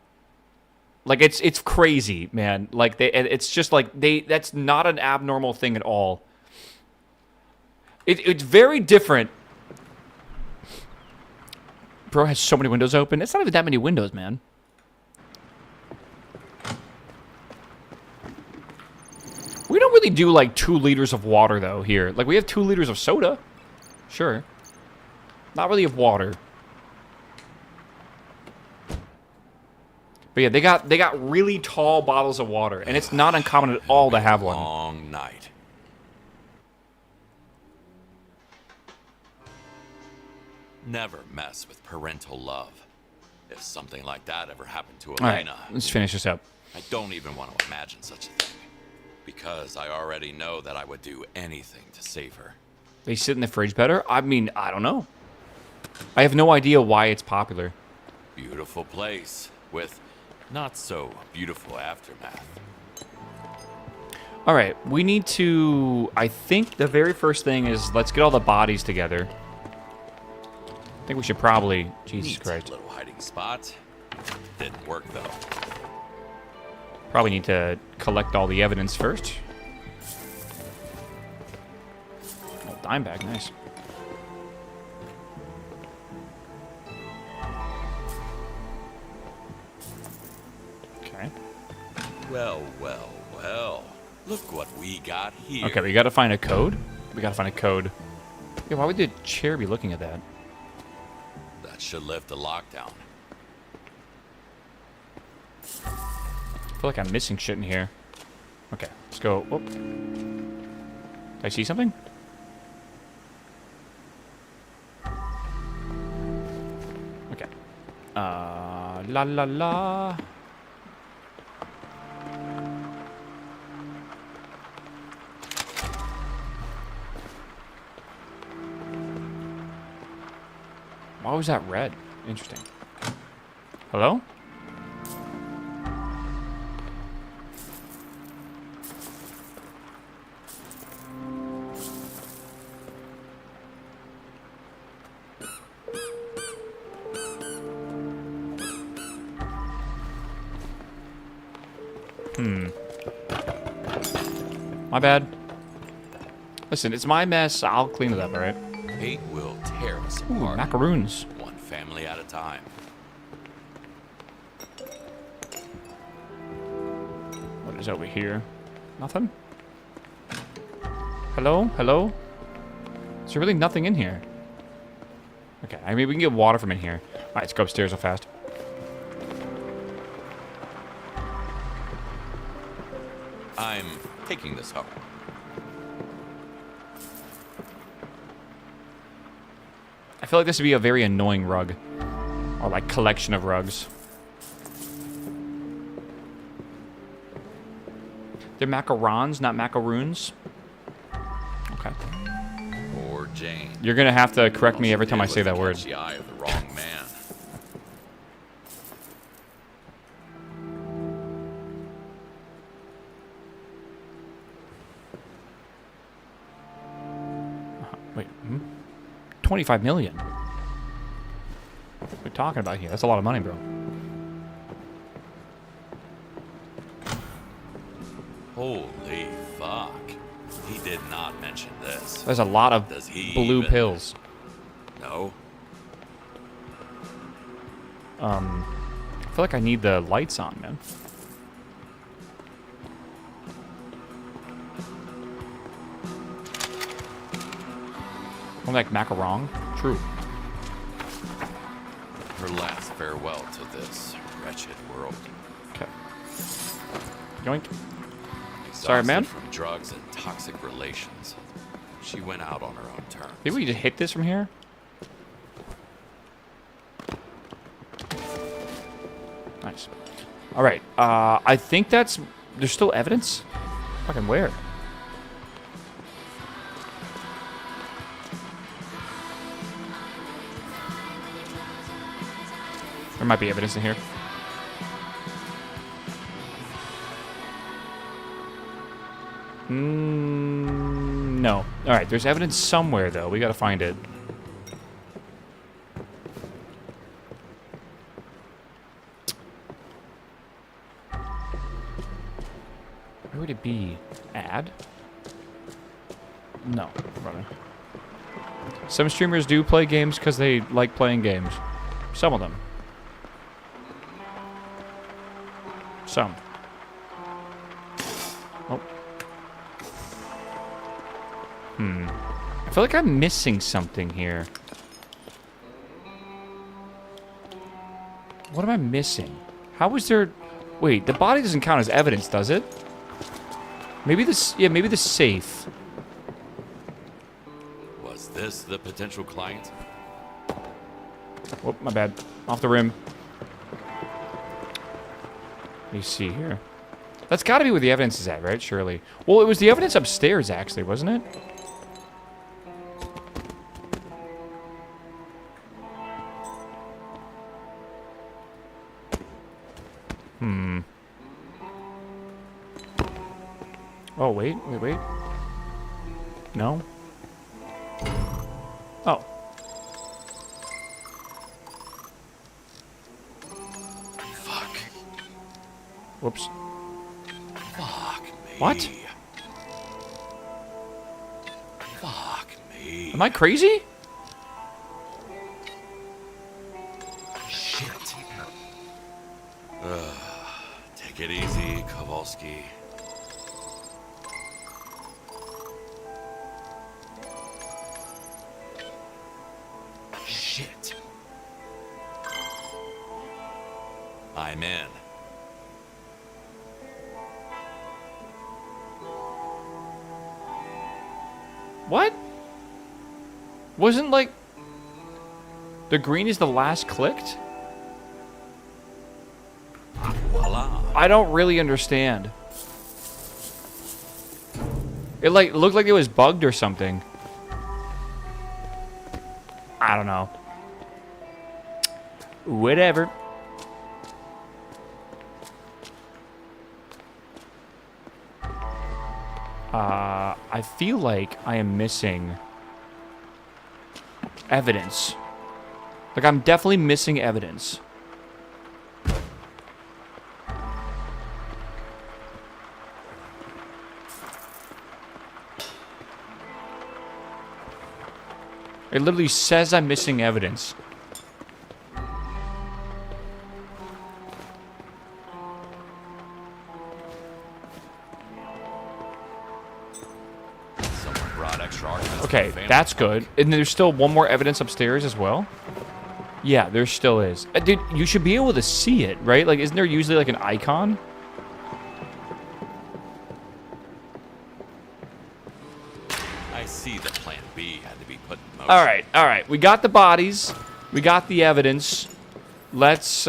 Like it's crazy, man. Like it's just like that's not an abnormal thing at all. It's very different. Bro has so many windows open. It's not even that many windows, man. We don't really do like 2 liters of water though here. Like we have 2 liters of soda. Sure. Not really of water. But yeah, they got really tall bottles of water, and it's not uncommon at all to have one. Long night. Never mess with parental love. If something like that ever happened to All right, Elena, let's finish this up. I don't even want to imagine such a thing. Because I already know that I would do anything to save her. They sit in the fridge better? I mean, I don't know. I have no idea why it's popular. Beautiful place with not so beautiful aftermath. All right, we need to... I think the very first thing is let's get all the bodies together. I think we should probably... Jesus Neat Christ. little hiding spot. Didn't work though. Probably need to collect all the evidence first. Oh, dime bag, nice. Okay. Well, well, well. Look what we got here. Okay, we gotta find a code. We gotta find a code. Yeah, why would the chair be looking at that? That should lift the lockdown. I feel like I'm missing shit in here. Okay, let's go. Whoop. Did I see something? Okay. La la la. Why was that red? Interesting. Hello? My bad. Listen, it's my mess. I'll clean it up, alright? Hate will tear us Ooh, apart. macaroons. One family at a time. What is over here? Nothing? Hello? Hello? Is there really nothing in here? Okay, I mean, we can get water from in here. Alright, let's go upstairs real fast. I'm taking this home. I feel like this would be a very annoying rug. Or, like, collection of rugs. They're macarons, not macaroons. Okay. Poor Jane. You're gonna have to correct me every time I All she say did that was word. catch the eye of the wrong man. Wait, 25 million? What are we talking about here? That's a lot of money, bro. Holy fuck. He did not mention this. There's a lot of Does he blue even- pills. No? I feel like I need the lights on, man. I'm like macaron. True. Her last farewell to this wretched world. Okay. Yoink. Sorry, ma'am. Exhausted from drugs and toxic relations. She went out on her own terms. Maybe we just hit this from here? Nice. All right. I think that's... There's still evidence? Fucking where? There might be evidence in here. No. All right. There's evidence somewhere, though. We got to find it. Where would it be? Ad? No. Running. Some streamers do play games because they like playing games. Some of them. Some. Oh. I feel like I'm missing something here. What am I missing? How is there... Wait, the body doesn't count as evidence, does it? Maybe this... Yeah, maybe the safe. Was this the potential client? Oh, my bad. Off the rim. Let me see here. That's got to be where the evidence is at, right? Surely. Well, it was the evidence upstairs, actually, wasn't it? Oh, wait. No? Oh. Fuck. Whoops. Fuck me. What? Fuck me. Am I crazy? Shit. Take it easy, Kowalski. Shit. I'm in. What? Wasn't like the green is the last clicked? Voila. I don't really understand. It like looked like it was bugged or something. I don't know. Whatever. I feel like I am missing evidence. Like I'm definitely missing evidence. It literally says I'm missing evidence. Someone brought extra arguments. Okay, that's good. And there's still one more evidence upstairs as well? Yeah, there still is. Dude, you should be able to see it, right? Like, isn't there usually like an icon? I see that plan B had to be put in motion. All right. We got the bodies. We got the evidence. Let's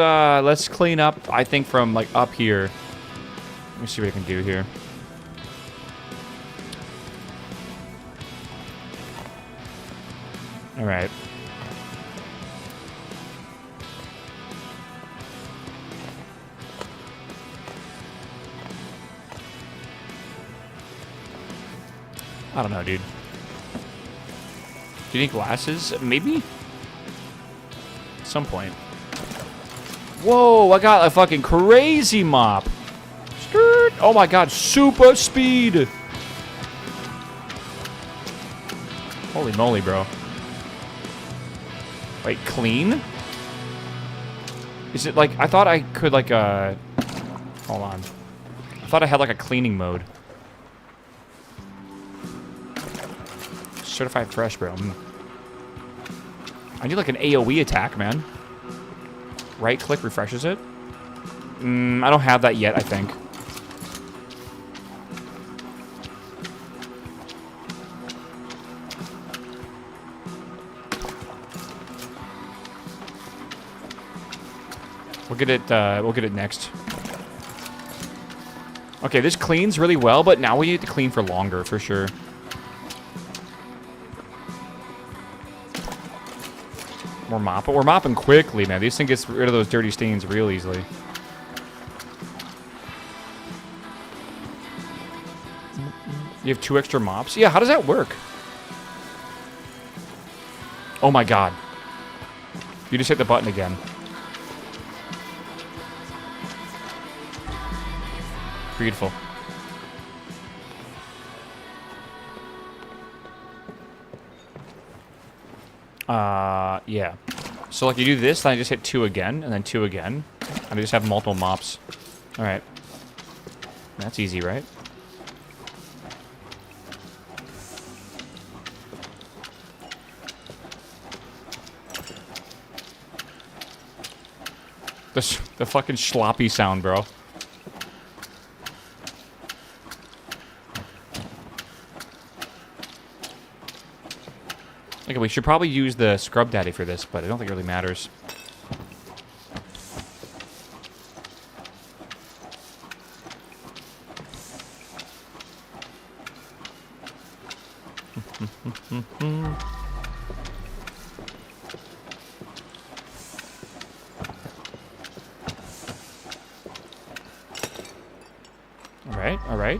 clean up, I think, from like up here. Let me see what I can do here. All right. I don't know, dude. Do you need glasses? Maybe? At some point. Whoa, I got a fucking crazy mop. Skirt. Oh my god, super speed. Holy moly, bro. Wait, clean? Is it like, I thought I could like, hold on. I thought I had like a cleaning mode. Certified fresh, bro. I need like an AoE attack, man. Right click refreshes it. I don't have that yet, I think. We'll get it next. Okay, this cleans really well, but now we need to clean for longer, for sure. We're mopping quickly, man. This thing gets rid of those dirty stains real easily. You have 2 extra mops? Yeah, how does that work? Oh my god. You just hit the button again. Beautiful. Yeah. So, like, you do this, then I just hit 2 again, and then 2 again. And I just have multiple mops. Alright. That's easy, right? The fucking sloppy sound, bro. Okay, we should probably use the Scrub Daddy for this, but I don't think it really matters.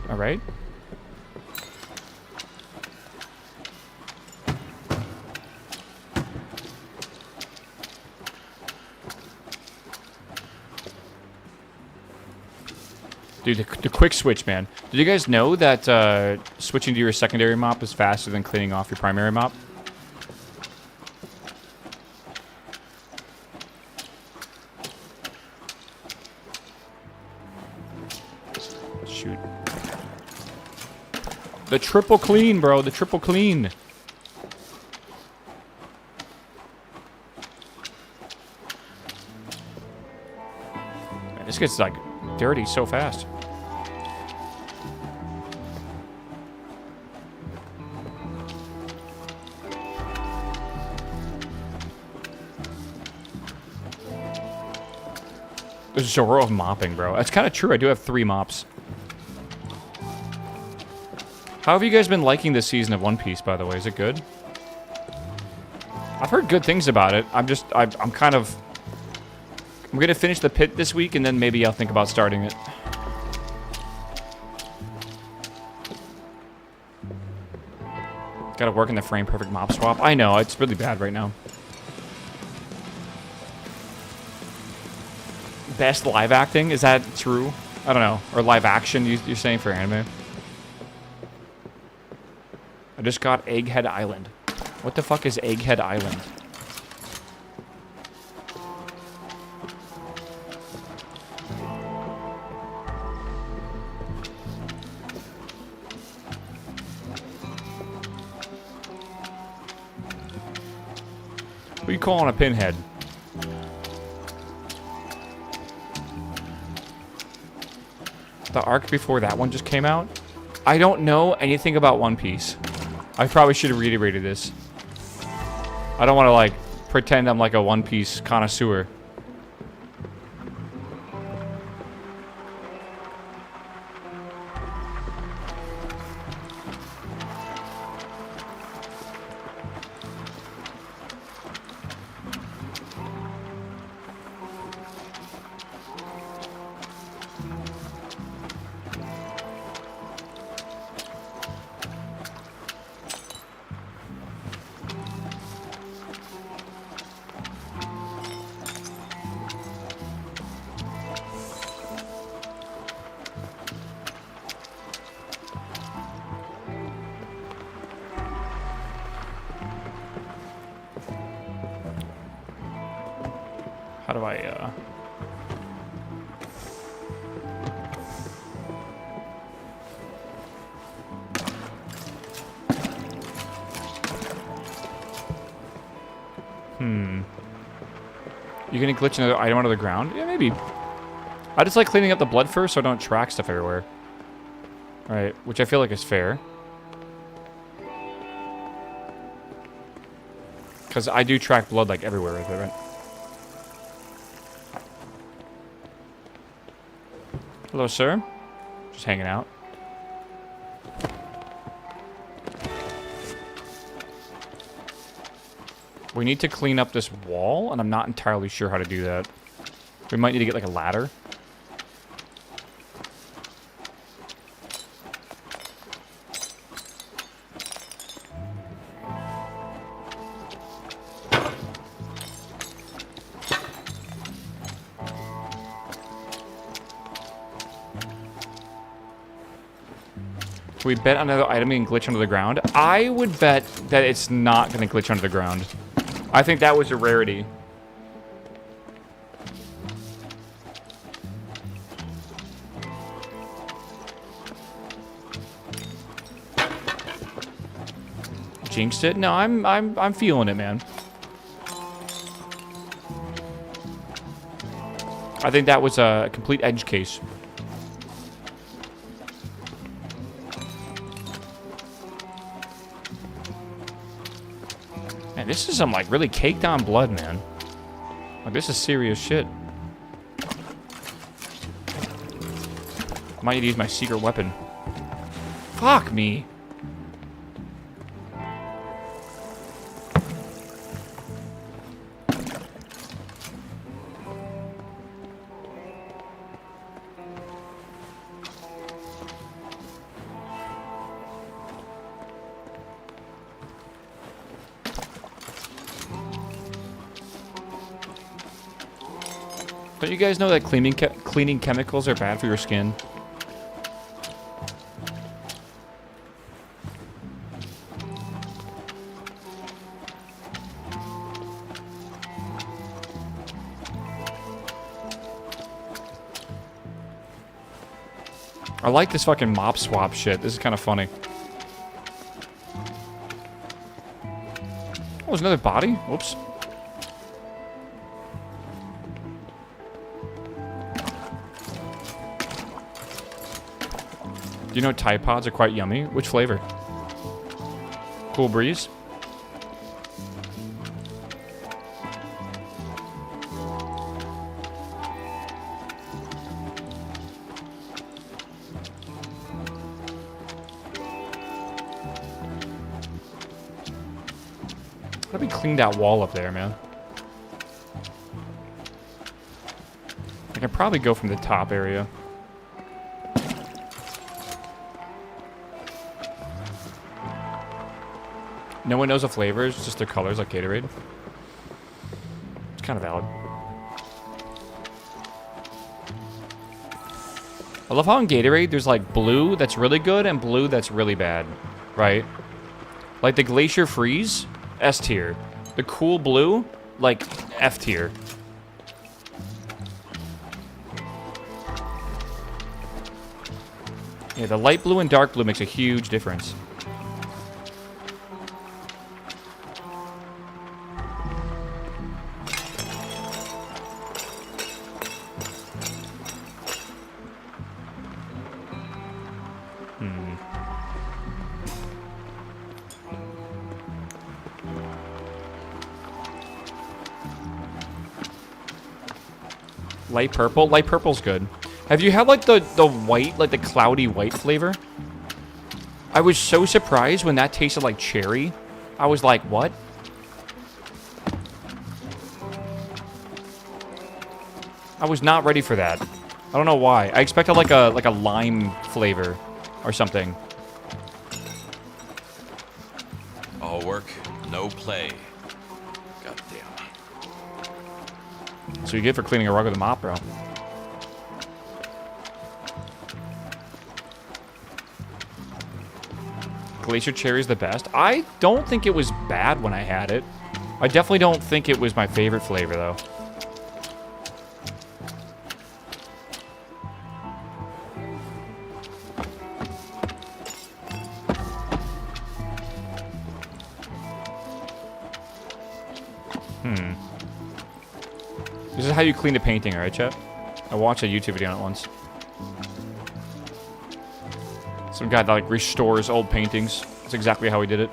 All right. Dude, the quick switch, man. Did you guys know that switching to your secondary mop is faster than cleaning off your primary mop? Shoot. The triple clean, bro. The triple clean. This gets, like, dirty so fast. This is a row of mopping, bro. That's kind of true. I do have 3 mops. How have you guys been liking this season of One Piece, by the way? Is it good? I've heard good things about it. I'm kind of... I'm going to finish the pit this week, and then maybe I'll think about starting it. Gotta work in the frame perfect mop swap. I know, it's really bad right now. Best live acting? Is that true? I don't know. Or live action, you're saying for anime? I just got Egghead Island. What the fuck is Egghead Island? What are you calling a pinhead? The arc before that one just came out? I don't know anything about One Piece. I probably should have reiterated this. I don't want to, like, pretend I'm like a One Piece connoisseur. How do I, You gonna glitch another item under the ground? Yeah, maybe. I just like cleaning up the blood first so I don't track stuff everywhere. Alright, which I feel like is fair. Because I do track blood, like, everywhere with it, right? Hello, sir. Just hanging out. We need to clean up this wall, and I'm not entirely sure how to do that. We might need to get, like, a ladder. Can we bet another item can glitch under the ground? I would bet that it's not going to glitch under the ground. I think that was a rarity. Jinxed it? No, I'm feeling it, man. I think that was a complete edge case. Man, this is some, like, really caked on blood, man. Like, this is serious shit. Might need to use my secret weapon. Fuck me. Don't you guys know that cleaning chemicals are bad for your skin? I like this fucking mop swap shit. This is kind of funny. Oh, there's another body? Whoops. Do you know Tide Pods are quite yummy? Which flavor? Cool Breeze? Let me clean that wall up there, man. I can probably go from the top area. No one knows the flavors, just their colors, like Gatorade. It's kind of valid. I love how in Gatorade there's like blue that's really good and blue that's really bad, right? Like the Glacier Freeze, S tier. The Cool Blue, like F tier. Yeah, the light blue and dark blue makes a huge difference. Light purple? Light purple's good. Have you had like the white, like the cloudy white flavor? I was so surprised when that tasted like cherry. I was like, what? I was not ready for that. I don't know why. I expected like a lime flavor or something. All work, no play. Goddamn. So you get for cleaning a rug with a mop, bro. Glacier Cherry's the best. I don't think it was bad when I had it. I definitely don't think it was my favorite flavor, though. This is how you clean a painting, right, chat? I watched a YouTube video on it once. Some guy that like restores old paintings. That's exactly how he did it.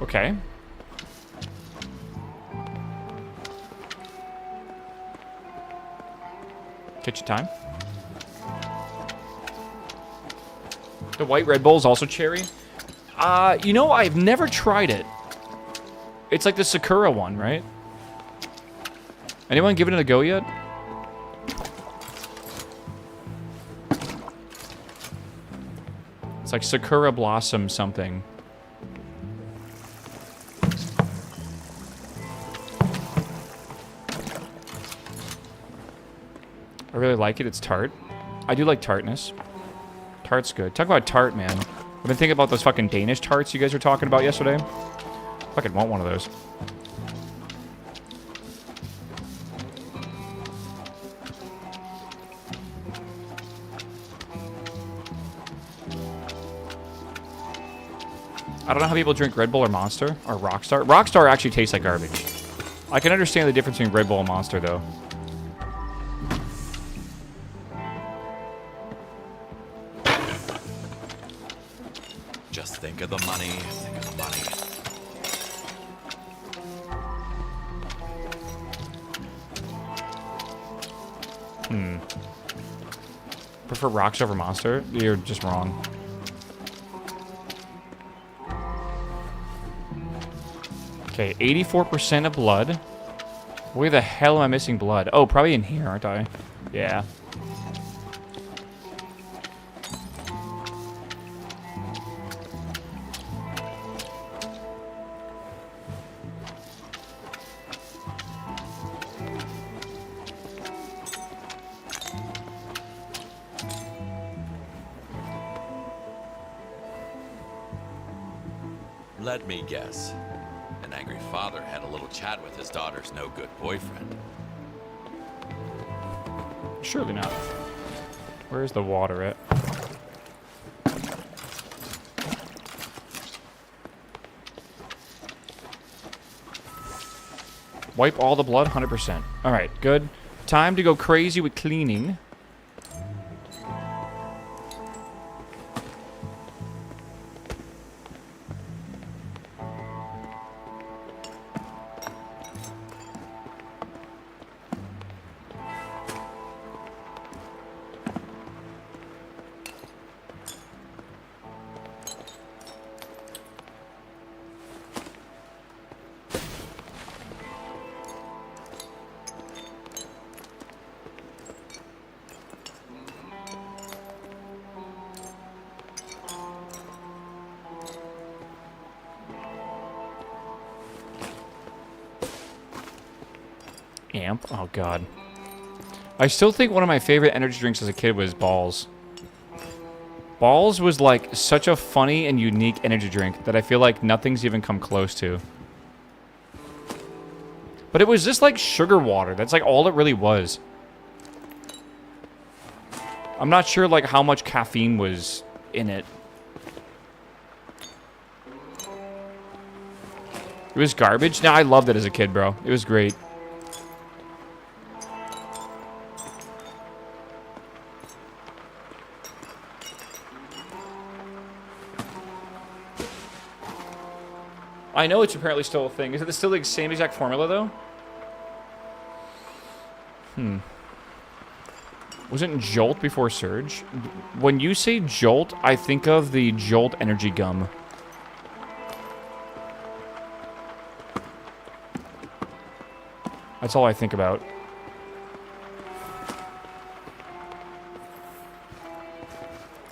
Okay. Kitchen time. The white Red Bull is also cherry. You know, I've never tried it. It's like the Sakura one, right? Anyone given it a go yet? It's like Sakura Blossom something. I really like it. It's tart. I do like tartness. Tart's good. Talk about tart, man. I've been thinking about those fucking Danish tarts you guys were talking about yesterday. Fucking want one of those. I don't know how people drink Red Bull or Monster or Rockstar. Rockstar actually tastes like garbage. I can understand the difference between Red Bull and Monster, though. Just think of the money, think of the money. Prefer Rockstar over Monster? You're just wrong. Okay, 84% of blood. Where the hell am I missing blood? Oh, probably in here, aren't I? Yeah. Let me guess. An angry father had a little chat with his daughter's no-good boyfriend. Surely not. Where's the water at? Wipe all the blood, 100%. All right, good. Time to go crazy with cleaning. Amp? Oh, God. I still think one of my favorite energy drinks as a kid was Balls. Balls was, like, such a funny and unique energy drink that I feel like nothing's even come close to. But it was just, like, sugar water. That's, like, all it really was. I'm not sure, like, how much caffeine was in it. It was garbage? No, I loved it as a kid, bro. It was great. I know it's apparently still a thing. Is it still the same exact formula, though? Wasn't Jolt before Surge? When you say Jolt, I think of the Jolt Energy Gum. That's all I think about.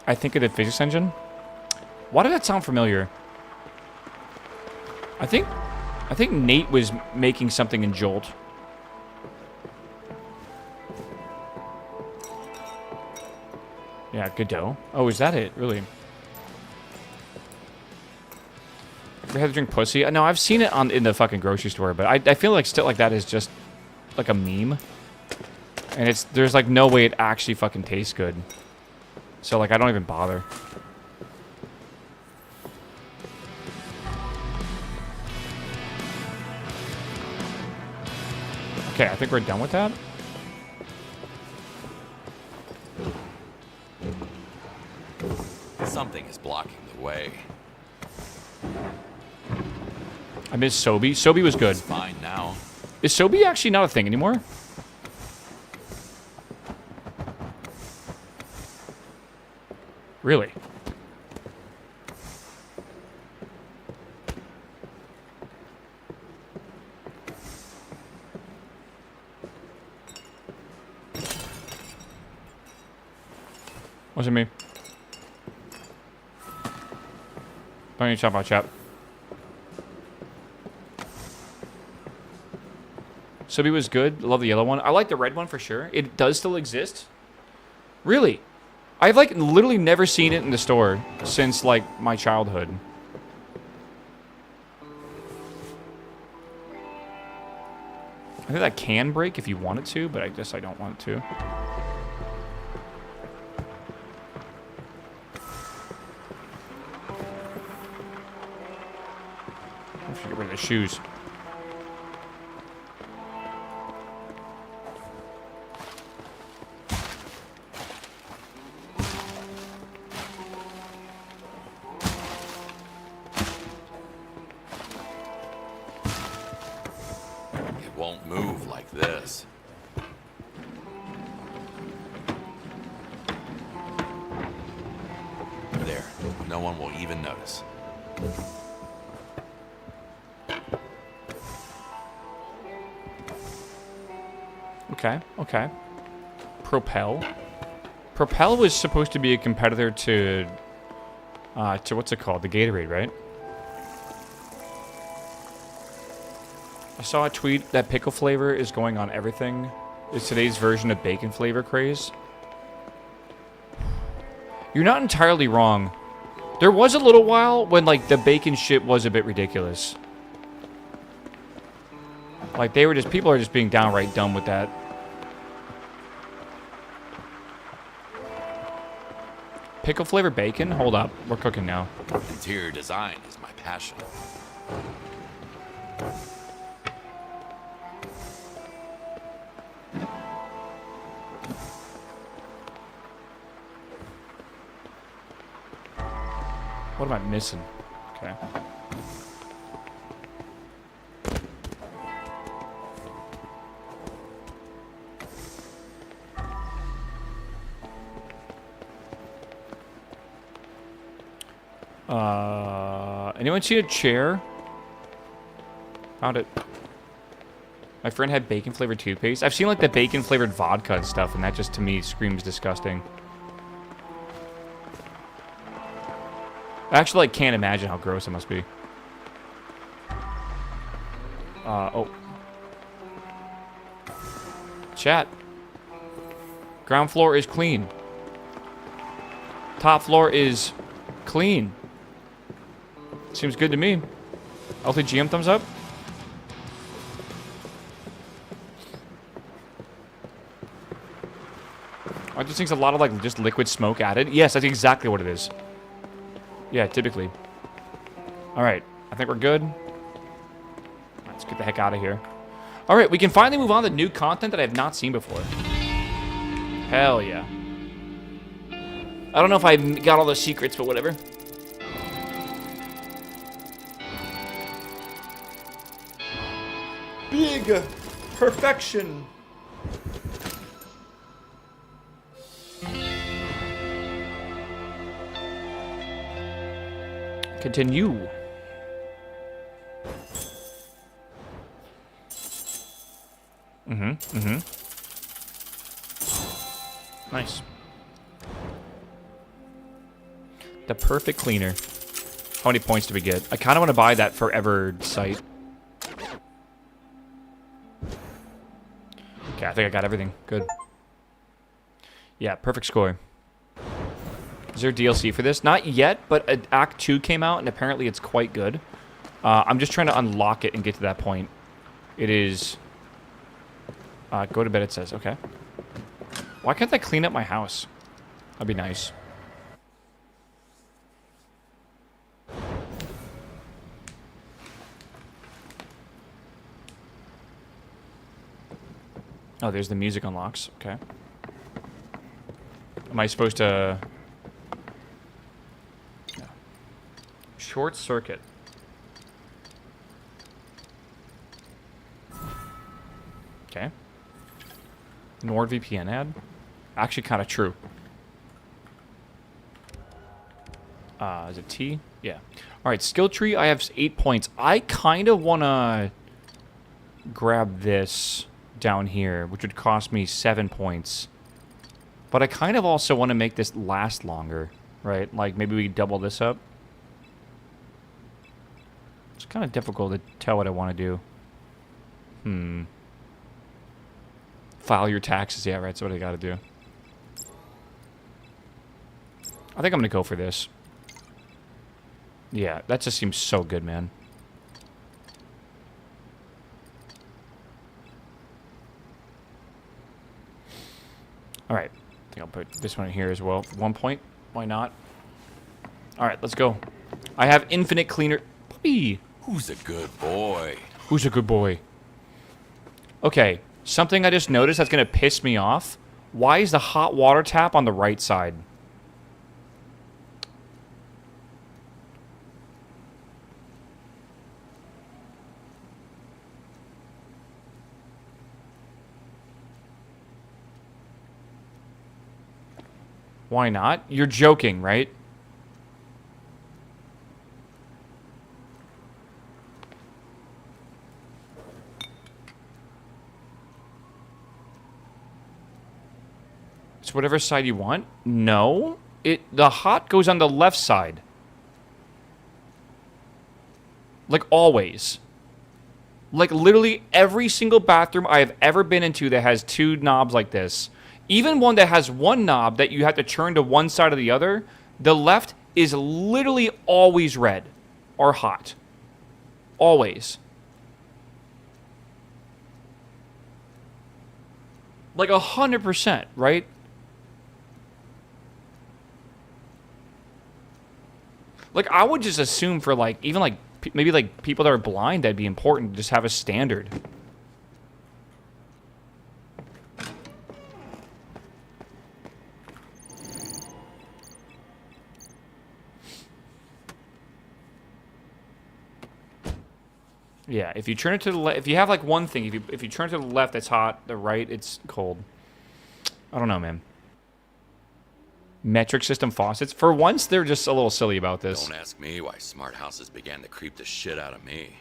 I think of the physics engine. Why did that sound familiar? I think Nate was making something in Jolt. Yeah, Godot. Oh, is that it? Really? Ever had to drink pussy? No, I've seen it in the fucking grocery store, but I feel like still like that is just like a meme. And there's like no way it actually fucking tastes good. So like I don't even bother. Okay, I think we're done with that. Something is blocking the way. I miss Sobe. Sobe was good. It's fine now. Is Sobe actually not a thing anymore? Really? Wasn't me. Don't need to talk about chat. Sobe was good. Love the yellow one. I like the red one for sure. It does still exist. Really? I've like literally never seen it in the store since like my childhood. I think that can break if you want it to, but I guess I don't want it to. I should get rid of the shoes. It won't move like this. There. No one will even notice. Okay, okay. Propel. Propel was supposed to be a competitor to what's it called? The Gatorade, right? I saw a tweet that pickle flavor is going on everything. It's today's version of bacon flavor craze. You're not entirely wrong. There was a little while when like the bacon shit was a bit ridiculous. Like they were just, people are just being downright dumb with that. pickle flavored bacon? Hold up. We're cooking now. Interior design is my passion. What am I missing? Okay. Anyone see a chair? Found it. My friend had bacon flavored toothpaste. I've seen like the bacon flavored vodka and stuff, and that just to me screams disgusting. I actually like can't imagine how gross it must be. Oh. Chat. Ground floor is clean. Top floor is clean. Seems good to me. LTGM thumbs up. Aren't these things a lot of like just liquid smoke added? Yes, that's exactly what it is. Yeah, typically. Alright, I think we're good. Let's get the heck out of here. Alright, we can finally move on to new content that I have not seen before. Hell yeah. I don't know if I got all the secrets, but whatever. Big perfection. Continue. Nice. The perfect cleaner. How many points do we get? I kind of want to buy that forever site. Okay, I think I got everything. Good. Yeah, perfect score. Is there DLC for this? Not yet, but Act 2 came out, and apparently it's quite good. I'm just trying to unlock it and get to that point. It is... go to bed, it says. Okay. Why can't I clean up my house? That'd be nice. Oh, there's the music unlocks. Okay. Am I supposed to... No. Short circuit. Okay. NordVPN ad. Actually kind of true. Is it T? Yeah. Alright, skill tree, I have 8 points. I kind of want to grab this down here, which would cost me 7 points. But I kind of also want to make this last longer, right? Like, maybe we double this up. It's kind of difficult to tell what I want to do. File your taxes. Yeah, right, that's what I got to do. I think I'm going to go for this. Yeah, that just seems so good, man. Alright. I think I'll put this one in here as well. 1 point. Why not? Alright, let's go. I have infinite cleaner. Puppy! Who's a good boy? Who's a good boy? Okay. Something I just noticed that's going to piss me off. Why is the hot water tap on the right side? Why not? You're joking, right? It's whatever side you want? No. The hot goes on the left side. Like always. Like literally every single bathroom I have ever been into that has two knobs like this. Even one that has one knob that you have to turn to one side or the other, the left is literally always red or hot. Always. Like 100%, right? Like, I would just assume for, like, even, like, maybe, like, people that are blind, that'd be important to just have a standard. Yeah, if you turn it to the left, if you have, like, one thing, if you turn it to the left, it's hot. The right, it's cold. I don't know, man. Metric system faucets. For once, they're just a little silly about this. Don't ask me why smart houses began to creep the shit out of me.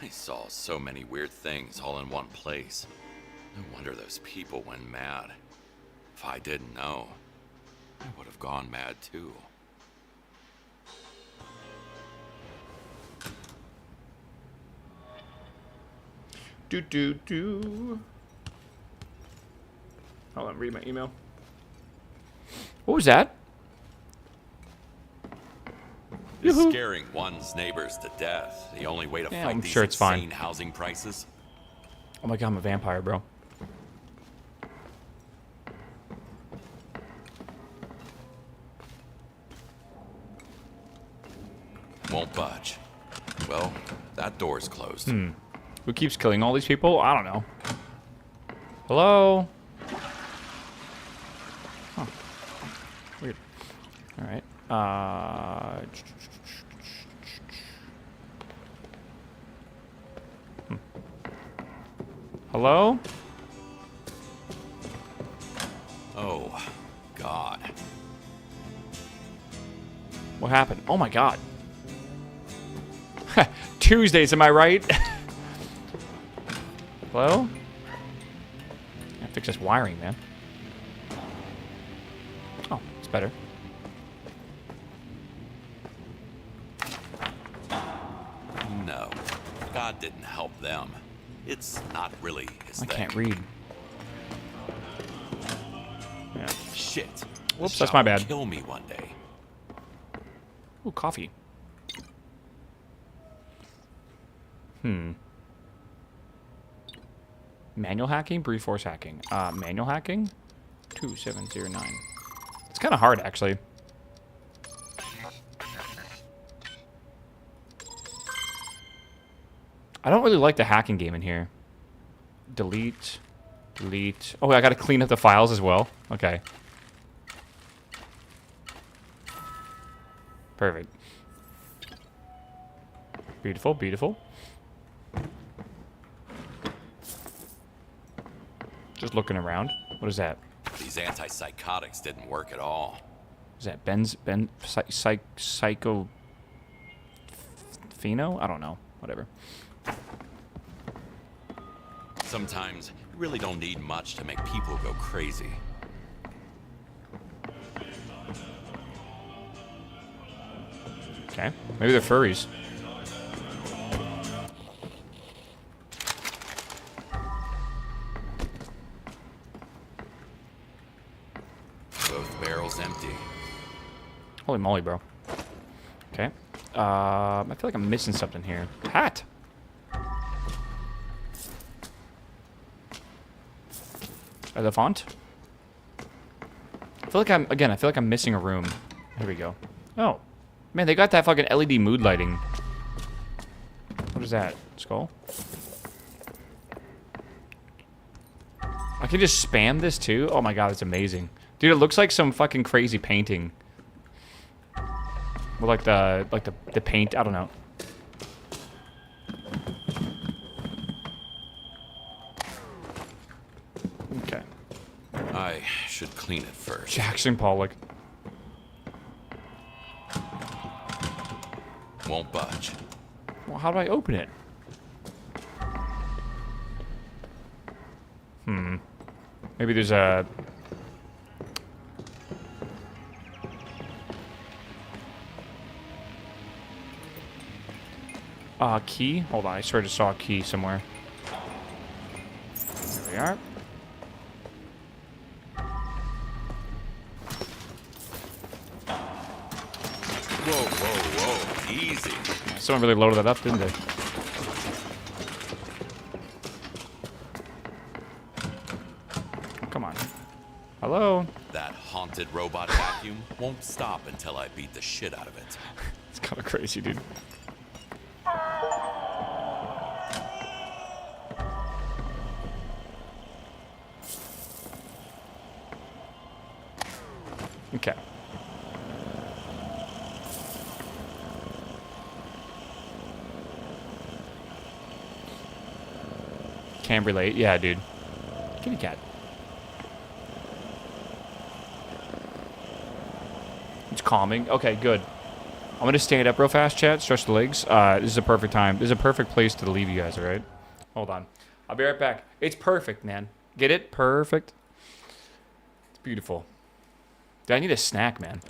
I saw so many weird things all in one place. No wonder those people went mad. If I didn't know, I would have gone mad too. Hold on, read my email. What was that? Is Yoo-hoo. scaring one's neighbors to death the only way to Yeah, fight I'm these sure it's fine. insane housing prices? Oh my god, I'm a vampire, bro. Won't budge. Well, that door's closed. Who keeps killing all these people? I don't know. Hello? Huh. Weird. Alright. Hello? Oh, God. What happened? Oh my god. Tuesdays, am I right? Hello? Gotta fix this wiring, man. Oh, it's better. No. God didn't help them. It's not really his I thing. can't read. Yeah. Shit. Whoops, This that's my shop will bad. Kill me one day. Ooh, coffee. Manual hacking, brute force hacking. Manual hacking? 2709. It's kind of hard, actually. I don't really like the hacking game in here. Delete. Delete. Oh, I gotta clean up the files as well? Okay. Perfect. Beautiful, beautiful. Just looking around. What is that? These antipsychotics didn't work at all. Is that psycho pheno? I don't know. Whatever. Sometimes you really don't need much to make people go crazy. Okay. Maybe they're furries. Both barrels empty. Holy moly, bro. Okay. I feel like I'm missing something here. Hat. The font. I feel like I'm missing a room. Here we go. Oh. Man, they got that fucking LED mood lighting. What is that? Skull? I can just spam this too? Oh my god, it's amazing. Dude, it looks like some fucking crazy painting. With like the paint, I don't know. Okay. I should clean it first. Jackson Pollock. Won't budge. Well, how do I open it? Maybe there's a... key? Hold on, I sort of saw a key somewhere. There we are. Whoa, whoa, whoa. Easy. Someone really loaded that up, didn't they? Come on. Hello? That vaunted robot vacuum won't stop until I beat the shit out of it. It's kind of crazy, dude. Okay. Can't relate. Yeah, dude. Kitty cat. It's calming. Okay, good. I'm going to stand up real fast, chat. Stretch the legs. This is a perfect time. This is a perfect place to leave you guys, all right? Hold on. I'll be right back. It's perfect, man. Get it? Perfect. It's beautiful. Dude, I need a snack, man.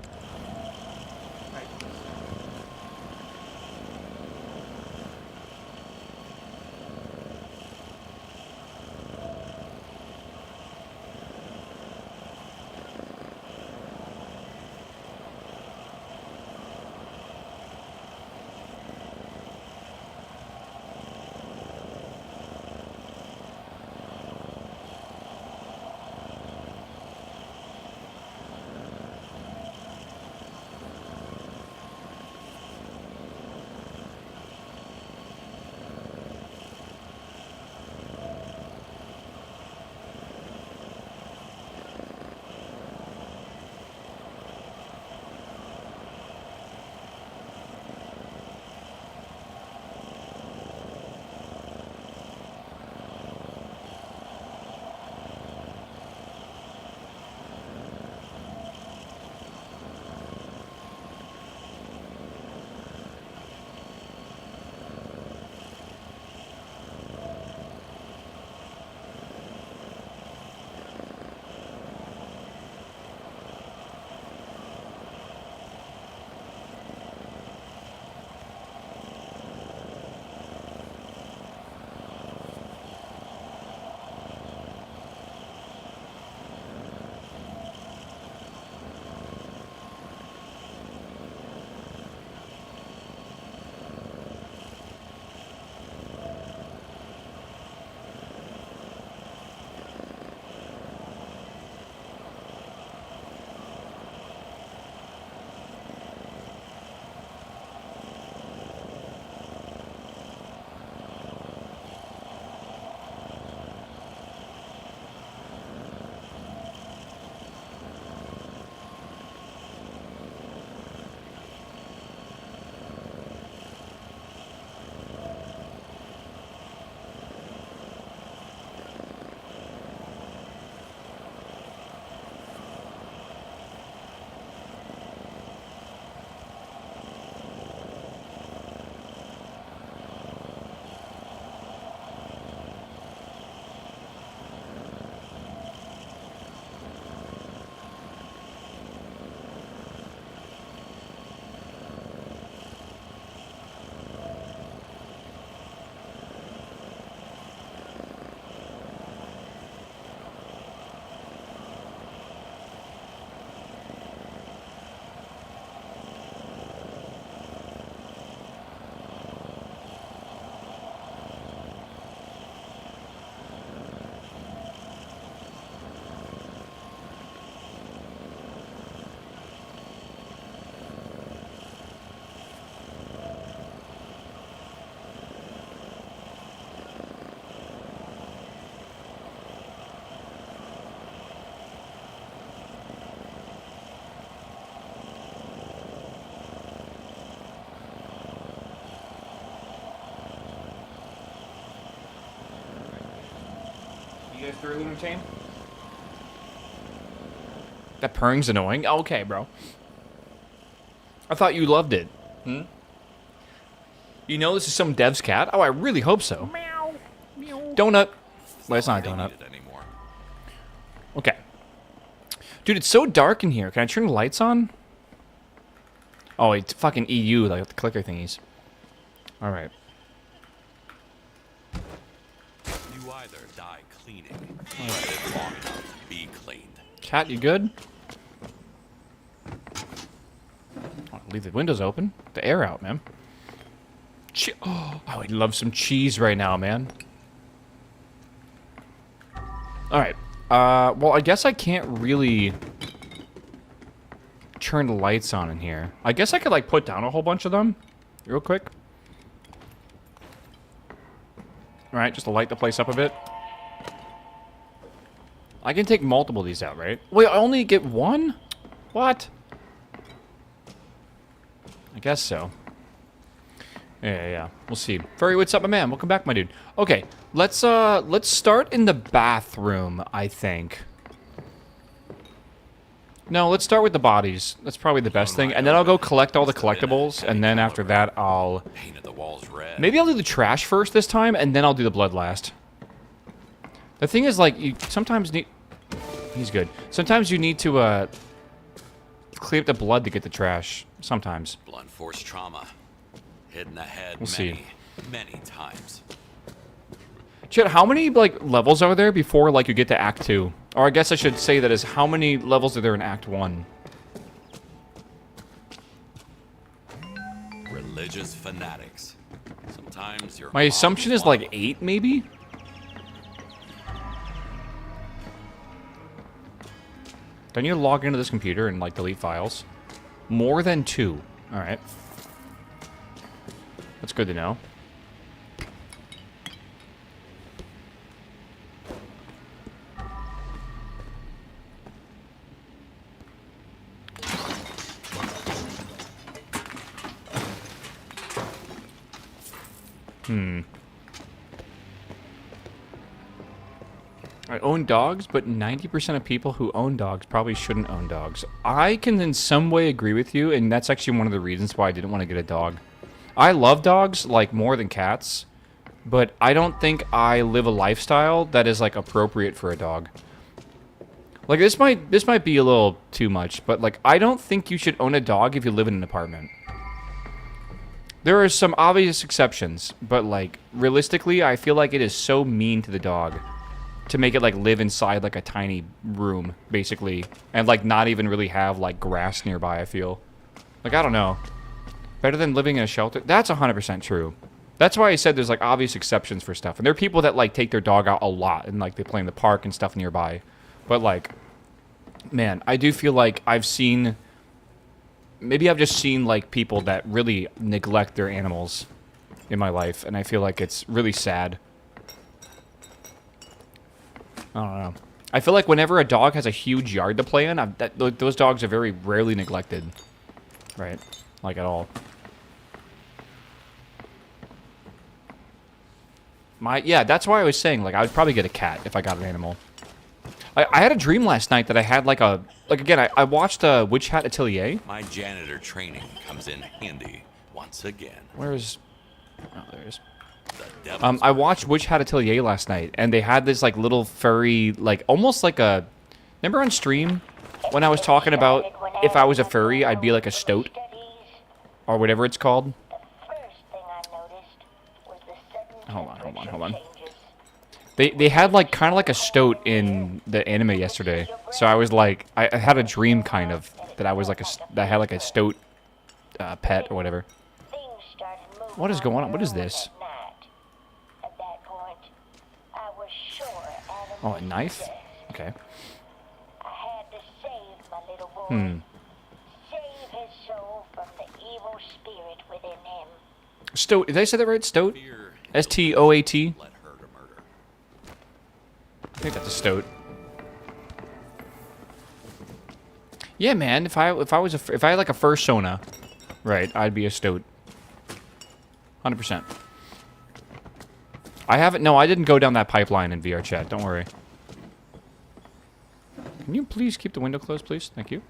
You guys through, Lunar Chain? That purring's annoying. Okay, bro. I thought you loved it. Hmm? You know this is some dev's cat? Oh, I really hope so. Meow. Meow. Donut. Well, it's not a donut. Okay. Dude, it's so dark in here. Can I turn the lights on? Oh, it's fucking EU, like the clicker thingies. Alright. You either die cleaning, or live long enough to be cleaned. Cat, you good? Oh, leave the windows open. The air out, man. Oh, I would love some cheese right now, man. Alright. Well, I guess I can't really turn the lights on in here? I guess I could, like, put down a whole bunch of them real quick. All right, just to light the place up a bit. I can take multiple of these out, right? Wait, I only get one? What? I guess so. Yeah. We'll see. Furry, what's up, my man? Welcome back, my dude. Okay, let's start in the bathroom, I think. No, let's start with the bodies. That's probably the best thing. And then I'll go collect all the collectibles, and then after that, I'll... Painted the walls red. Maybe I'll do the trash first this time, and then I'll do the blood last. The thing is, like, you sometimes need... He's good. Sometimes you need to, clean up the blood to get the trash. Sometimes. Blunt force trauma. Hit in the head We'll see. many times. Chet, how many, like, levels are there before, like, you get to Act 2? Or I guess I should say that is how many levels are there in Act 1? Religious fanatics. Sometimes your My assumption is, like, 8, maybe? Do I need to log into this computer and, like, delete files? More than 2. Alright. That's good to know. I own dogs, but 90% of people who own dogs probably shouldn't own dogs. I can in some way agree with you, and that's actually one of the reasons why I didn't want to get a dog. I love dogs, like, more than cats, but I don't think I live a lifestyle that is, like, appropriate for a dog. Like, this might be a little too much, but, like, I don't think you should own a dog if you live in an apartment. There are some obvious exceptions, but, like, realistically, I feel like it is so mean to the dog to make it, like, live inside, like, a tiny room, basically, and, like, not even really have, like, grass nearby, I feel. Like, I don't know. Better than living in a shelter? That's 100% true. That's why I said there's, like, obvious exceptions for stuff. And there are people that, like, take their dog out a lot, and, like, they play in the park and stuff nearby. But, like, man, I do feel like I've seen... Maybe I've just seen, like, people that really neglect their animals in my life, and I feel like it's really sad. I don't know. I feel like whenever a dog has a huge yard to play in, those dogs are very rarely neglected. Right? Like, at all. Yeah, that's why I was saying, like, I would probably get a cat if I got an animal. I had a dream last night that I had, like, a... Like, again, I watched Witch Hat Atelier. My janitor training comes in handy once again. Where's... Oh, there it is. The devil's I watched Witch Hat Atelier last night, and they had this, like, little furry, like, almost like a... Remember on stream when I was talking about if I was a furry, I'd be like a stoat? Or whatever it's called? Hold on. They had, like, kind of like a stoat in the anime yesterday. So I was like, I had a dream, kind of, that I was like that I had, like, a stoat pet or whatever. What is going on? What is this? Oh, a knife? Okay. Stoat. Did I say that right? Stoat? S-T-O-A-T? let her to murder. I think that's a stoat. Yeah, man. If I had like a fursona, right, I'd be a stoat. 100%. I haven't. No, I didn't go down that pipeline in VR chat. Don't worry. Can you please keep the window closed, please? Thank you.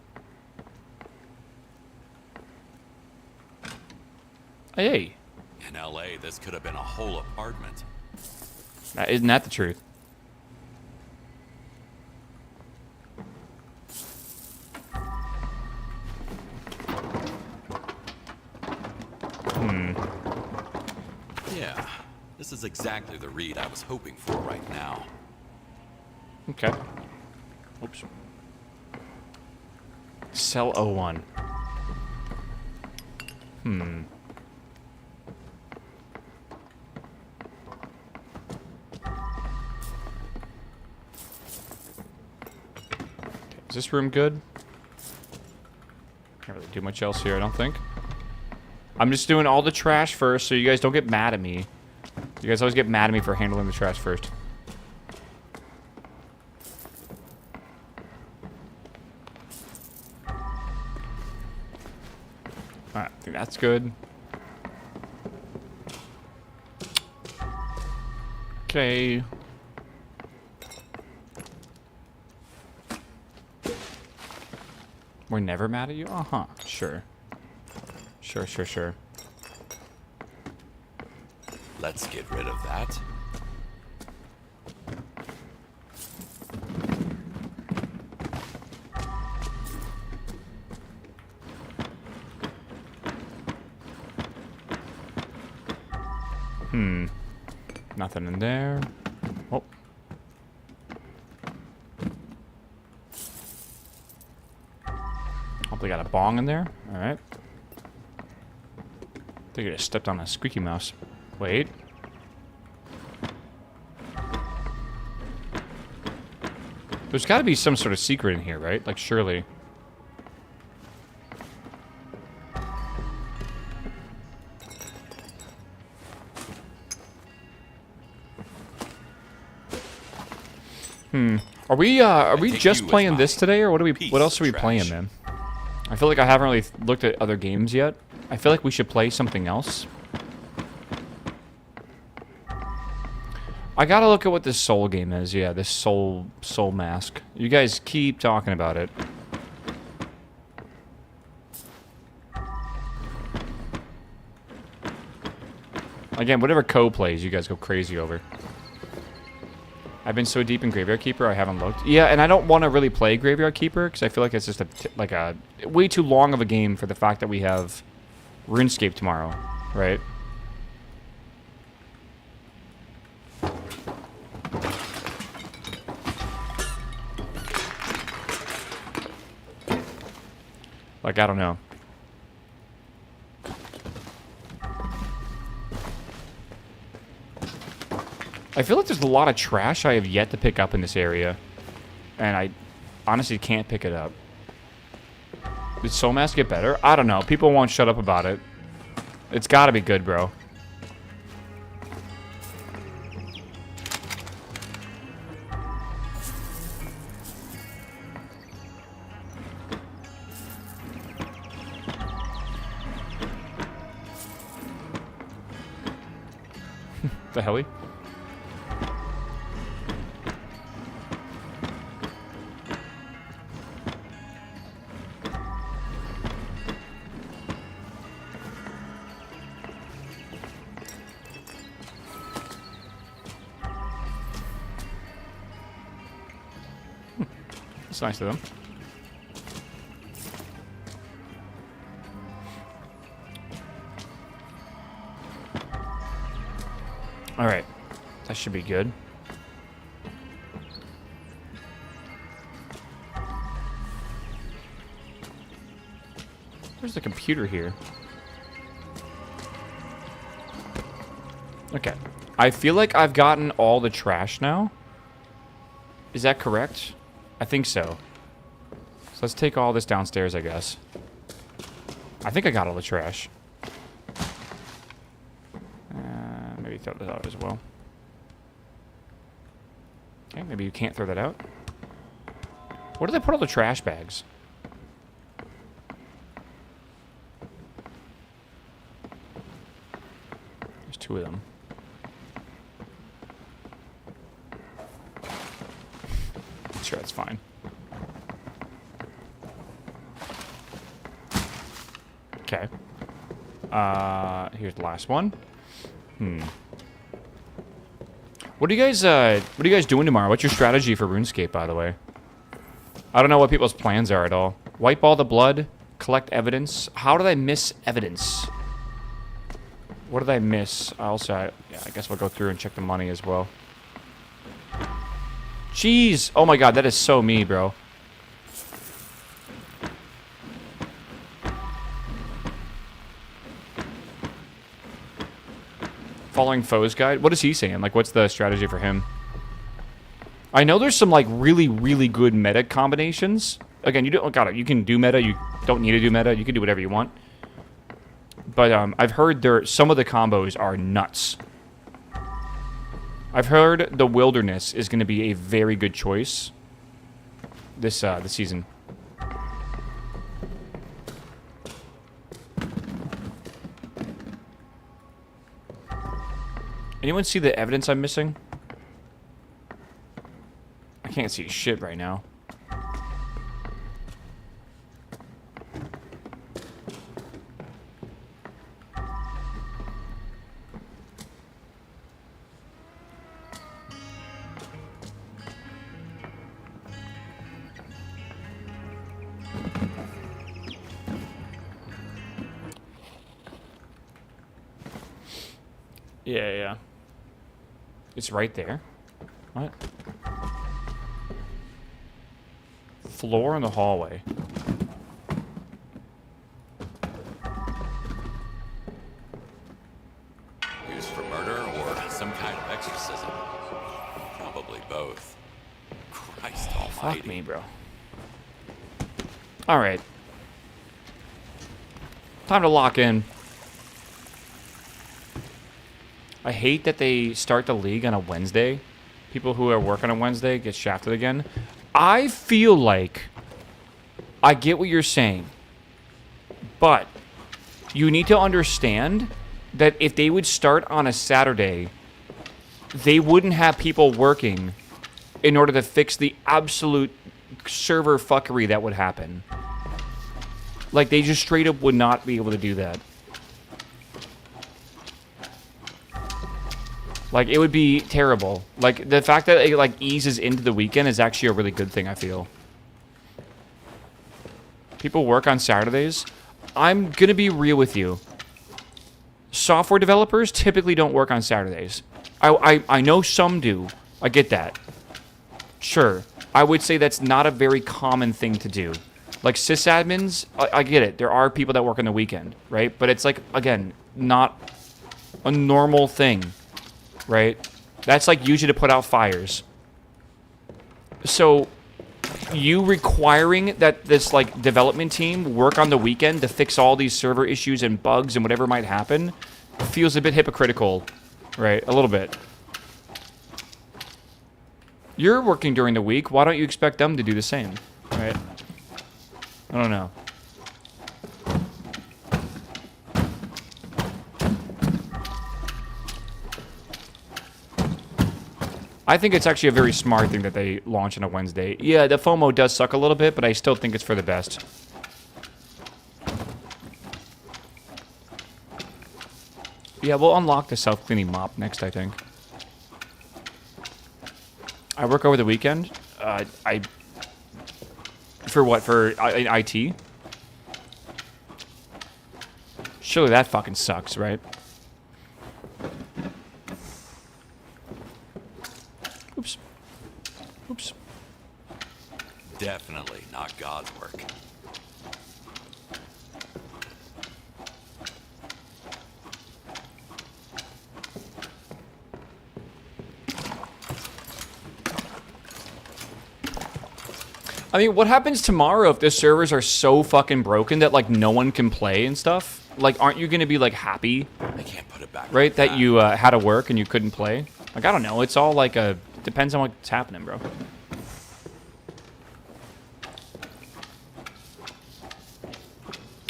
Hey. In LA, this could have been a whole apartment. Isn't that the truth? Yeah, this is exactly the read I was hoping for right now. Okay. Oops. Cell 01. Is this room good? Can't really do much else here, I don't think. I'm just doing all the trash first, so you guys don't get mad at me. You guys always get mad at me for handling the trash first. Alright, I think that's good. Okay. We're never mad at you? Uh-huh. Sure. Sure. Let's get rid of that. Nothing in there. Oh. Hope they got a bong in there. Alright. I think I just stepped on a squeaky mouse. Wait. There's got to be some sort of secret in here, right? Like, surely. Are we just playing this today, or what else are we playing, man? I feel like I haven't really looked at other games yet. I feel like we should play something else. I gotta look at what this soul game is. Yeah, this soul mask. You guys keep talking about it. Again, whatever Co plays, you guys go crazy over. I've been so deep in Graveyard Keeper, I haven't looked. Yeah, and I don't want to really play Graveyard Keeper, because I feel like it's just like a way too long of a game for the fact that we have RuneScape tomorrow, right? Like, I don't know. I feel like there's a lot of trash I have yet to pick up in this area. And I honestly can't pick it up. Did Soul Mask get better? I don't know. People won't shut up about it. It's gotta be good, bro. The heli? It's nice of them. All right, that should be good. There's the computer here. Okay, I feel like I've gotten all the trash now. Is that correct? I think so. So let's take all this downstairs, I guess. I think I got all the trash. Maybe throw this out as well. Okay, maybe you can't throw that out. Where do they put all the trash bags? There's 2 of them. Sure, that's fine. Okay. Here's the last one. What are you guys doing tomorrow? What's your strategy for RuneScape, by the way? I don't know what people's plans are at all. Wipe all the blood, collect evidence. How did I miss evidence? What did I miss? Yeah, I guess we'll go through and check the money as well. Jeez. Oh my god, that is so me, bro. Following Foe's guide? What is he saying? Like, what's the strategy for him? I know there's some, like, really, really good meta combinations. Again, you don't got it. You can do meta. You don't need to do meta. You can do whatever you want. But I've heard some of the combos are nuts. I've heard the Wilderness is going to be a very good choice this season. Anyone see the evidence I'm missing? I can't see shit right now. Yeah. It's right there. What? Floor in the hallway. Used for murder or some kind of exorcism? Probably both. Christ almighty. Fuck me, bro. Alright. Time to lock in. I hate that they start the league on a Wednesday. People who are working on Wednesday get shafted again. I feel like I get what you're saying. But you need to understand that if they would start on a Saturday, they wouldn't have people working in order to fix the absolute server fuckery that would happen. Like, they just straight up would not be able to do that. Like, it would be terrible. Like, the fact that it, like, eases into the weekend is actually a really good thing, I feel. People work on Saturdays. I'm gonna be real with you. Software developers typically don't work on Saturdays. I know some do. I get that. Sure. I would say that's not a very common thing to do. Like, sysadmins, I get it. There are people that work on the weekend, right? But it's, like, again, not a normal thing. Right? That's like usually to put out fires. So, you requiring that this like development team work on the weekend to fix all these server issues and bugs and whatever might happen feels a bit hypocritical. Right? A little bit. You're working during the week. Why don't you expect them to do the same? Right? I don't know. I think it's actually a very smart thing that they launch on a Wednesday. Yeah, the FOMO does suck a little bit, but I still think it's for the best. Yeah, we'll unlock the self-cleaning mop next, I think. I work over the weekend. For what? For IT? Surely that fucking sucks, right? Oops. Definitely not God's work. I mean, what happens tomorrow if the servers are so fucking broken that, like, no one can play and stuff? Like, aren't you gonna be, like, happy? I can't put it back. Right? Like that you had to work and you couldn't play? Like, I don't know. It's all, like, depends on what's happening, bro.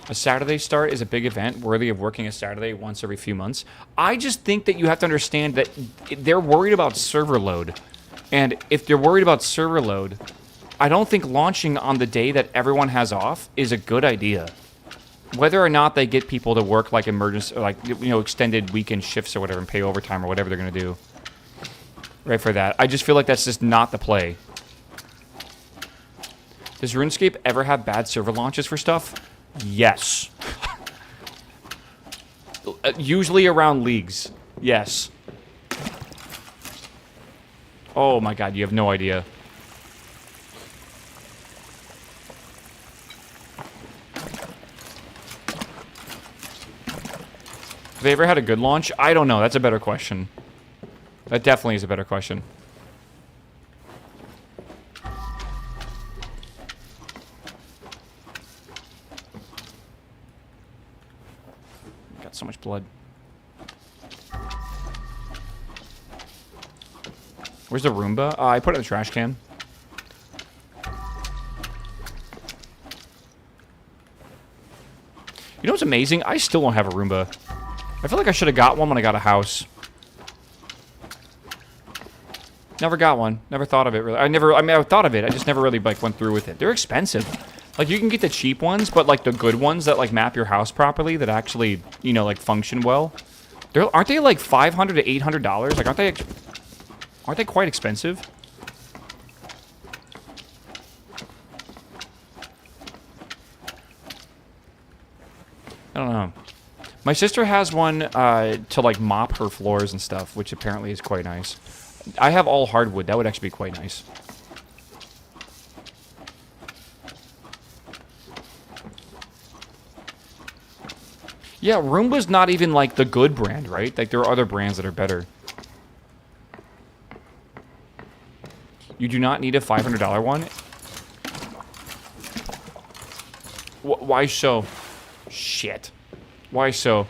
A Saturday start is a big event worthy of working a Saturday once every few months. I just think that you have to understand that they're worried about server load. And if they're worried about server load, I don't think launching on the day that everyone has off is a good idea. Whether or not they get people to work like emergency, like, you know, extended weekend shifts or whatever and pay overtime or whatever they're going to do. Right for that. I just feel like that's just not the play. Does RuneScape ever have bad server launches for stuff? Yes. Usually around leagues. Yes. Oh my god, you have no idea. Have they ever had a good launch? I don't know. That's a better question. That definitely is a better question. Got so much blood. Where's the Roomba? I put it in the trash can. You know what's amazing? I still don't have a Roomba. I feel like I should have got one when I got a house. Never got one. Never thought of it really. I mean, I thought of it. I just never really like went through with it. They're expensive. Like you can get the cheap ones, but like the good ones that like map your house properly, that actually, you know, like function well. Aren't they like $500 to $800? Like aren't they quite expensive? I don't know. My sister has one to like mop her floors and stuff, which apparently is quite nice. I have all hardwood. That would actually be quite nice. Yeah, Roomba's not even like the good brand, right? Like there are other brands that are better. You do not need a $500 one. Why so? Shit. Why so?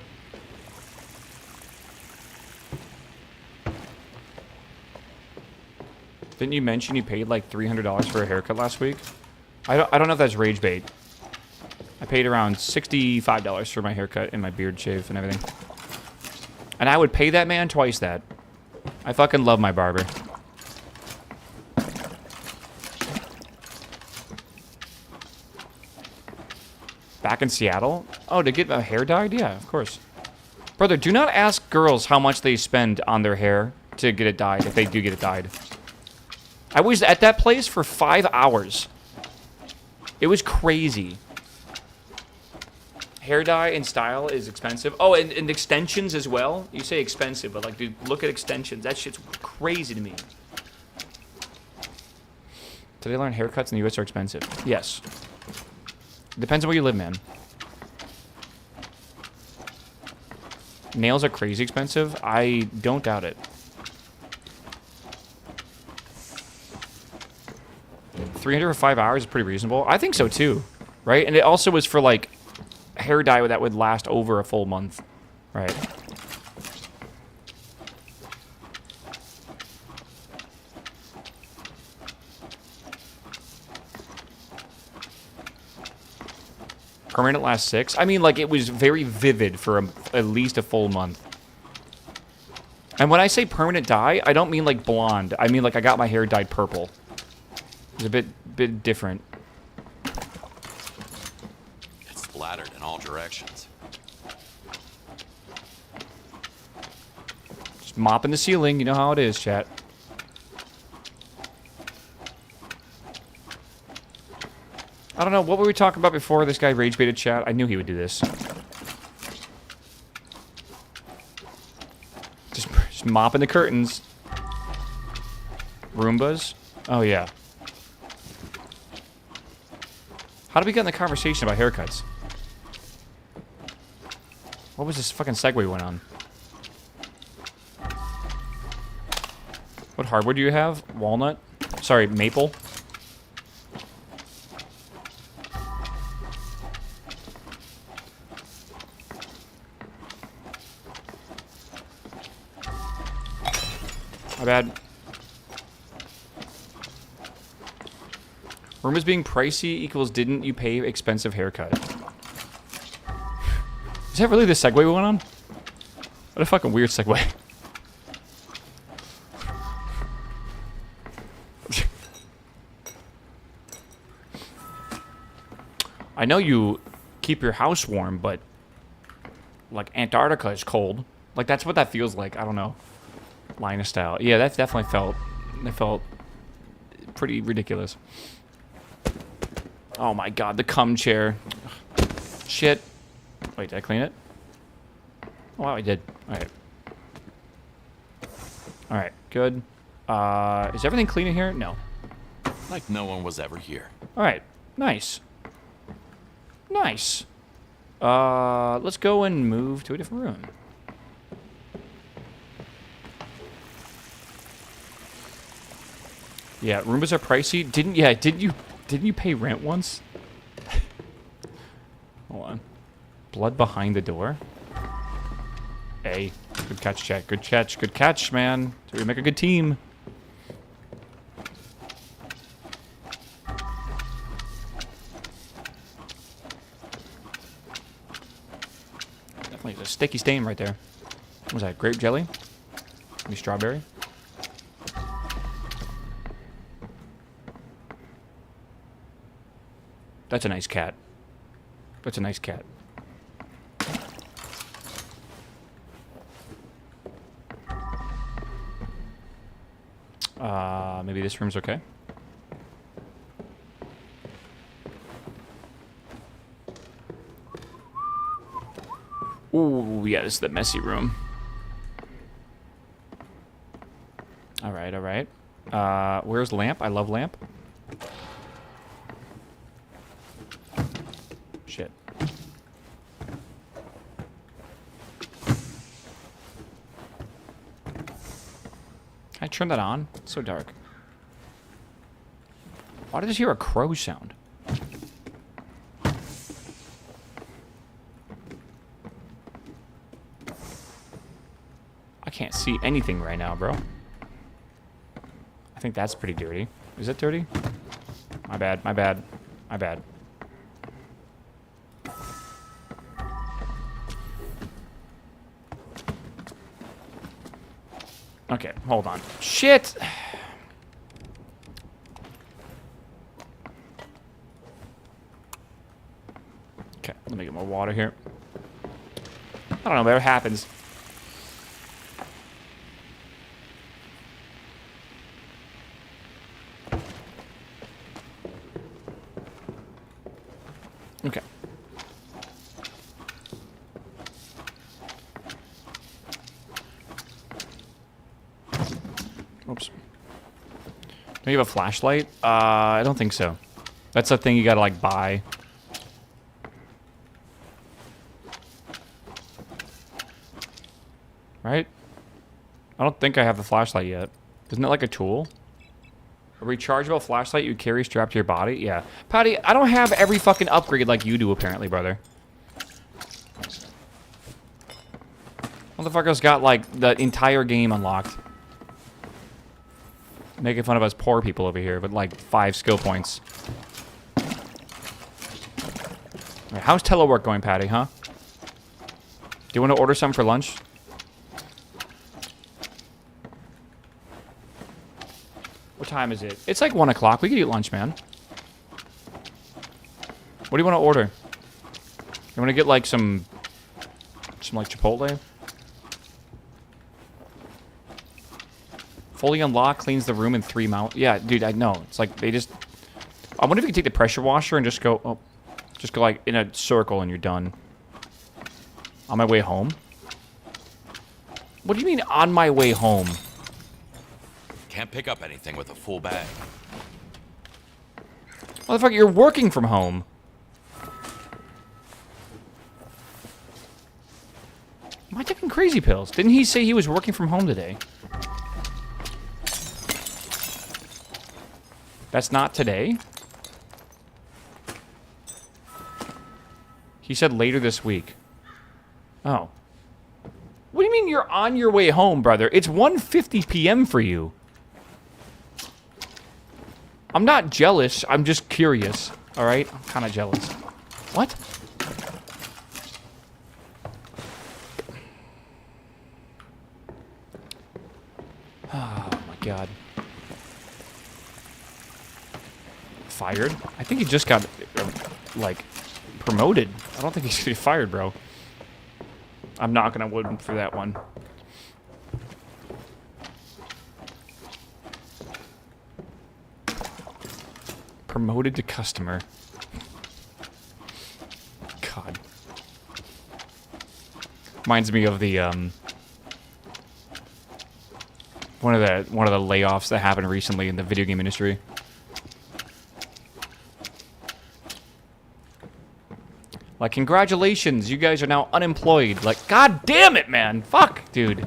Didn't you mention you paid like $300 for a haircut last week? I don't know if that's rage bait. I paid around $65 for my haircut and my beard shave and everything. And I would pay that man twice that. I fucking love my barber. Back in Seattle? Oh, to get my hair dyed? Yeah, of course. Brother, do not ask girls how much they spend on their hair to get it dyed, if they do get it dyed. I was at that place for 5 hours. It was crazy. Hair dye and style is expensive. Oh, and extensions as well. You say expensive, but like, dude, look at extensions. That shit's crazy to me. Today I learned haircuts in the US are expensive. Yes. Depends on where you live, man. Nails are crazy expensive. I don't doubt it. $300 for 5 hours is pretty reasonable. I think so too, right? And it also was for like hair dye that would last over a full month, right? Permanent lasts 6. I mean, like it was very vivid for at least a full month. And when I say permanent dye, I don't mean like blonde. I mean like I got my hair dyed purple. It's a bit different. It's splattered in all directions. Just mopping the ceiling. You know how it is, chat. I don't know. What were we talking about before this guy rage baited chat? I knew he would do this. Just mopping the curtains. Roombas? Oh, yeah. How did we get in the conversation about haircuts? What was this fucking segue we went on? What hardwood do you have? Walnut? Sorry, maple? My bad. Room is being pricey equals didn't you pay expensive haircut. Is that really the segue we went on? What a fucking weird segue. I know you keep your house warm, but like Antarctica is cold. Like that's what that feels like. I don't know. Linus style. Yeah, that definitely felt pretty ridiculous. Oh my god, the cum chair. Ugh. Shit. Wait, did I clean it? Oh, wow, I did. Alright. Alright, good. Is everything clean in here? No. Like no one was ever here. Alright, nice. Nice. Let's go and move to a different room. Yeah, Roombas are pricey. Didn't you pay rent once? Hold on. Blood behind the door? Hey, good catch, Chet. Good catch, man. So we make a good team. Definitely a sticky stain right there. What was that, grape jelly? Maybe strawberry? That's a nice cat. That's a nice cat. Maybe this room's okay. Ooh, yeah, this is the messy room. Alright, alright. Where's lamp? I love lamp. Shit. Can I turn that on? It's so dark. Why did I just hear a crow sound? I can't see anything right now, bro. I think that's pretty dirty. Is it dirty? My bad, my bad, my bad. Okay, hold on. Shit! Okay, let me get more water here. I don't know, whatever happens. Okay. Oops. Do you have a flashlight? I don't think so. That's a thing you gotta, like, buy. Right? I don't think I have the flashlight yet. Isn't it like a tool? A rechargeable flashlight you carry strapped to your body? Yeah. Patty, I don't have every fucking upgrade like you do, apparently, brother. Motherfucker's got, like, the entire game unlocked. Making fun of us poor people over here with, like, 5 skill points. Right, how's telework going, Patty, huh? Do you want to order something for lunch? What time is it? It's like 1 o'clock. We can eat lunch, man. What do you want to order? You want to get like some like Chipotle? Fully unlock, cleans the room in 3 mount. Yeah, dude, I know. It's like they just. I wonder if you could take the pressure washer and just go. Oh, just go like in a circle and you're done. On my way home. What do you mean on my way home? Can't pick up anything with a full bag. Motherfucker, you're working from home. Am I taking crazy pills? Didn't he say he was working from home today? That's not today? He said later this week. Oh. What do you mean you're on your way home, brother? It's 1:50 p.m. for you. I'm not jealous. I'm just curious. All right? I'm kind of jealous. What? Oh, my God. Fired? I think he just got, like, promoted. I don't think he should be fired, bro. I'm knocking on wood for that one. Promoted to customer. God. Reminds me of the one of the layoffs that happened recently in the video game industry. Like, congratulations, you guys are now unemployed. Like, god damn it, man. Fuck, dude.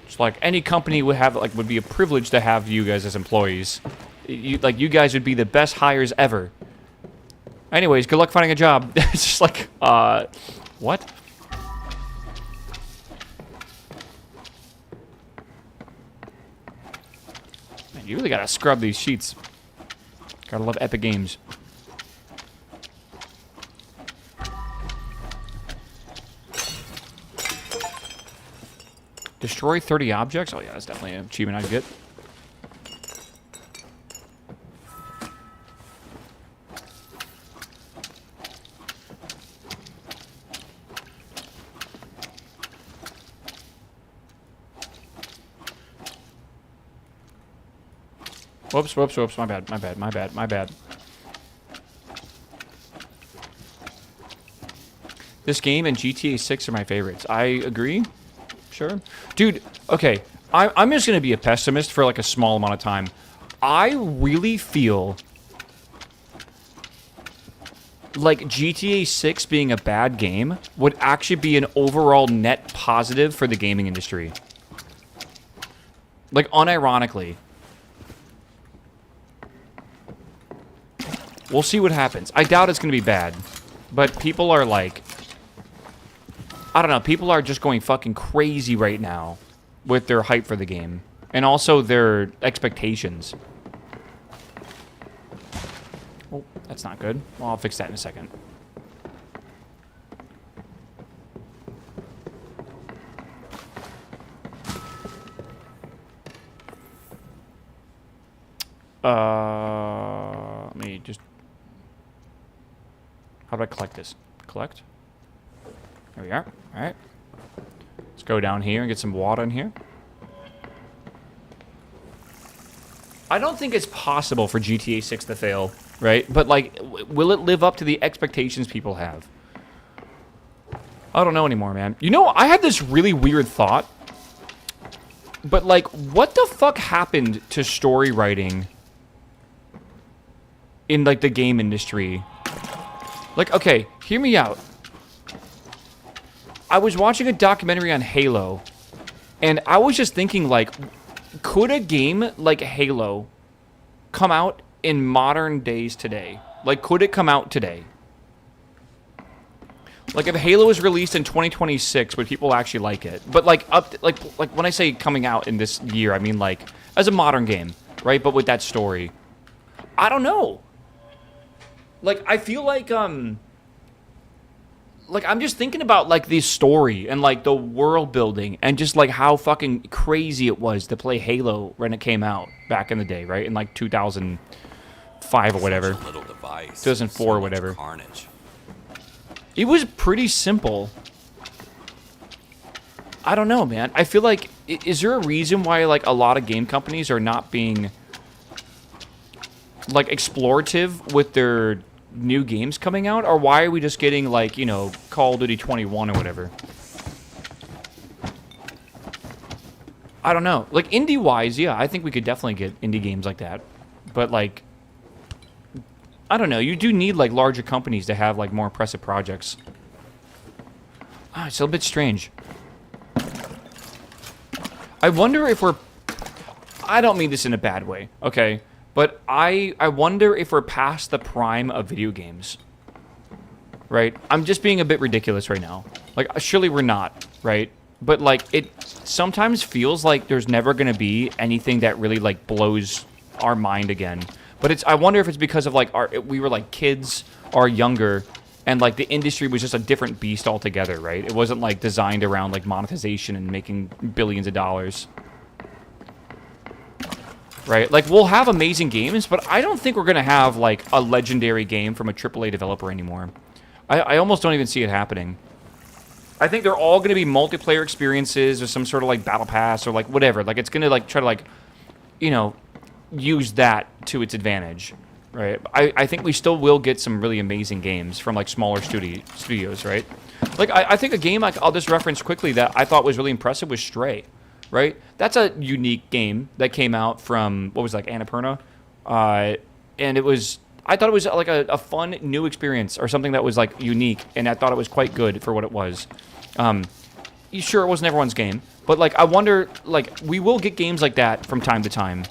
It's like any company would have, like, would be a privilege to have you guys as employees. You guys would be the best hires ever. Anyways, good luck finding a job. It's just like, what? You really gotta scrub these sheets. Gotta love Epic Games. Destroy 30 objects? Oh yeah, that's definitely an achievement I'd get. Whoops, whoops, whoops. My bad, my bad, my bad, my bad. This game and GTA 6 are my favorites. I agree. Sure. Dude, okay. I'm just going to be a pessimist for like a small amount of time. I really feel like GTA 6 being a bad game would actually be an overall net positive for the gaming industry. Like, unironically. We'll see what happens. I doubt it's going to be bad. But people are like... I don't know. People are just going fucking crazy right now with their hype for the game. And also their expectations. Oh, that's not good. Well, I'll fix that in a second. Let me just... How do I collect this? Collect? There we are. Alright. Let's go down here and get some water in here. I don't think it's possible for GTA 6 to fail, right? But, like, will it live up to the expectations people have? I don't know anymore, man. You know, I had this really weird thought. But, like, what the fuck happened to story writing in, like, the game industry? Like, okay, hear me out. I was watching a documentary on Halo, and I was just thinking, like, could a game like Halo come out in modern days today? Like, could it come out today? Like, if Halo is released in 2026, would people actually like it? But, like, like when I say coming out in this year, I mean, like, as a modern game, right? But with that story. I don't know. Like, I feel like, I'm just thinking about, like, the story and, like, the world building and just, like, how fucking crazy it was to play Halo when it came out back in the day, right? In, like, 2005 or whatever. 2004 or whatever. Carnage. It was pretty simple. I don't know, man. I feel like, is there a reason why, like, a lot of game companies are not being, like, explorative with their new games coming out? Or why are we just getting, like, you know, Call of Duty 21 or whatever? I don't know. Like, indie-wise, yeah, I think we could definitely get indie games like that. But, like, I don't know. You do need, like, larger companies to have, like, more impressive projects. Ah, it's a little bit strange. I wonder if we're... I don't mean this in a bad way, okay? But I wonder if we're past the prime of video games. Right? I'm just being a bit ridiculous right now. Like, surely we're not, right? But, like, it sometimes feels like there's never going to be anything that really, like, blows our mind again. But I wonder if it's because of, like, we were, like, kids or younger, and, like, the industry was just a different beast altogether, right? It wasn't, like, designed around, like, monetization and making billions of dollars. Right? Like, we'll have amazing games, but I don't think we're going to have, like, a legendary game from a AAA developer anymore. I almost don't even see it happening. I think they're all going to be multiplayer experiences or some sort of, like, battle pass or, like, whatever. Like, it's going to, like, try to, like, you know, use that to its advantage. Right? I think we still will get some really amazing games from, like, smaller studios, right? Like, I think a game, like, I'll just reference quickly that I thought was really impressive was Stray. Right? That's a unique game that came out from, what was it, like, Annapurna? And it was, I thought it was like a fun new experience or something that was, like, unique, and I thought it was quite good for what it was. Sure, it wasn't everyone's game, but, like, I wonder, like, we will get games like that from time to time.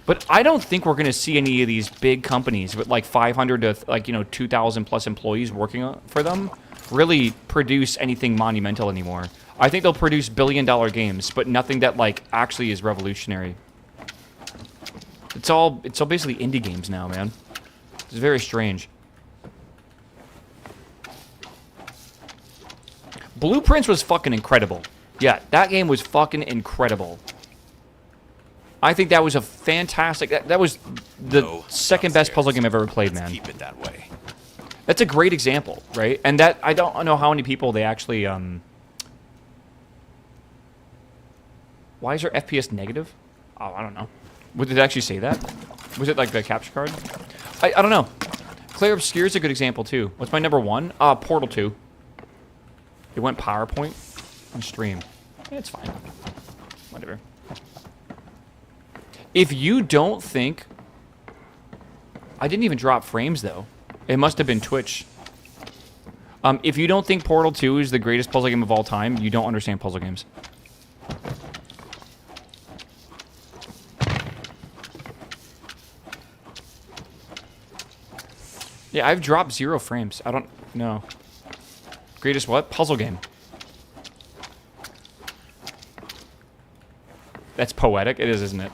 But I don't think we're going to see any of these big companies with, like, 500 to, like, you know, 2,000 plus employees working for them really produce anything monumental anymore. I think they'll produce billion-dollar games, but nothing that, like, actually is revolutionary. It's all basically indie games now, man. It's very strange. Blueprints was fucking incredible. Yeah, that game was fucking incredible. I think that was a fantastic... That was the second best puzzle game I've ever played, man. Keep it that way. That's a great example, right? And that... I don't know how many people they actually... Why is your FPS negative? Oh, I don't know. Did it actually say that? Was it like the capture card? I don't know. Claire Obscure is a good example, too. What's my number one? Portal 2. It went PowerPoint on stream. Yeah, it's fine. Whatever. If you don't think... I didn't even drop frames, though. It must have been Twitch. If you don't think Portal 2 is the greatest puzzle game of all time, you don't understand puzzle games. Yeah, I've dropped 0 frames. I don't know. Greatest what? Puzzle game. That's poetic. It is, isn't it?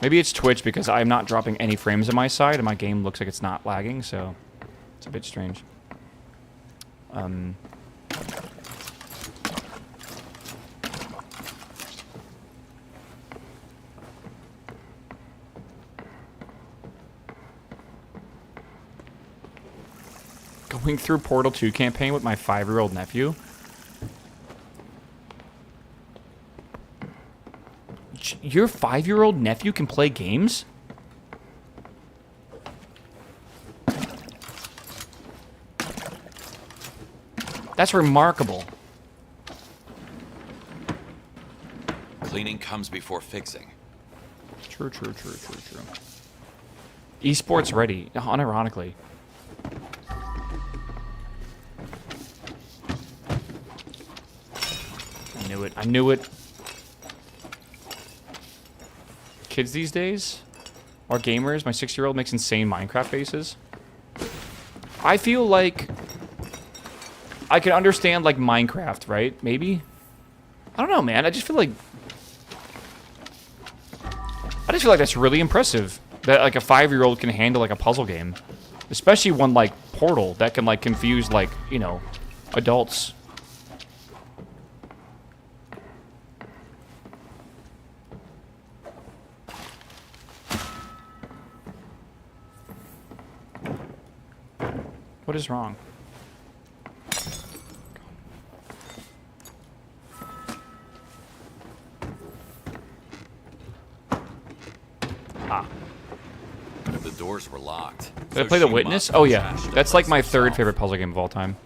Maybe it's Twitch because I'm not dropping any frames on my side and my game looks like it's not lagging, so it's a bit strange. Going through Portal 2 campaign with my 5-year-old nephew. Your 5-year-old nephew can play games? That's remarkable. Cleaning comes before fixing. True. Esports ready, unironically. I knew it. Kids these days are gamers. My 6-year-old makes insane Minecraft faces. I feel like I can understand, like, Minecraft, right? Maybe? I don't know, man. I just feel like that's really impressive. That, like, a 5-year-old can handle, like, a puzzle game. Especially one like Portal that can, like, confuse, like, you know, adults. What is wrong? Ah. The doors were locked. Did I play The Witness? Oh yeah. That's like my 3rd favorite puzzle game of all time.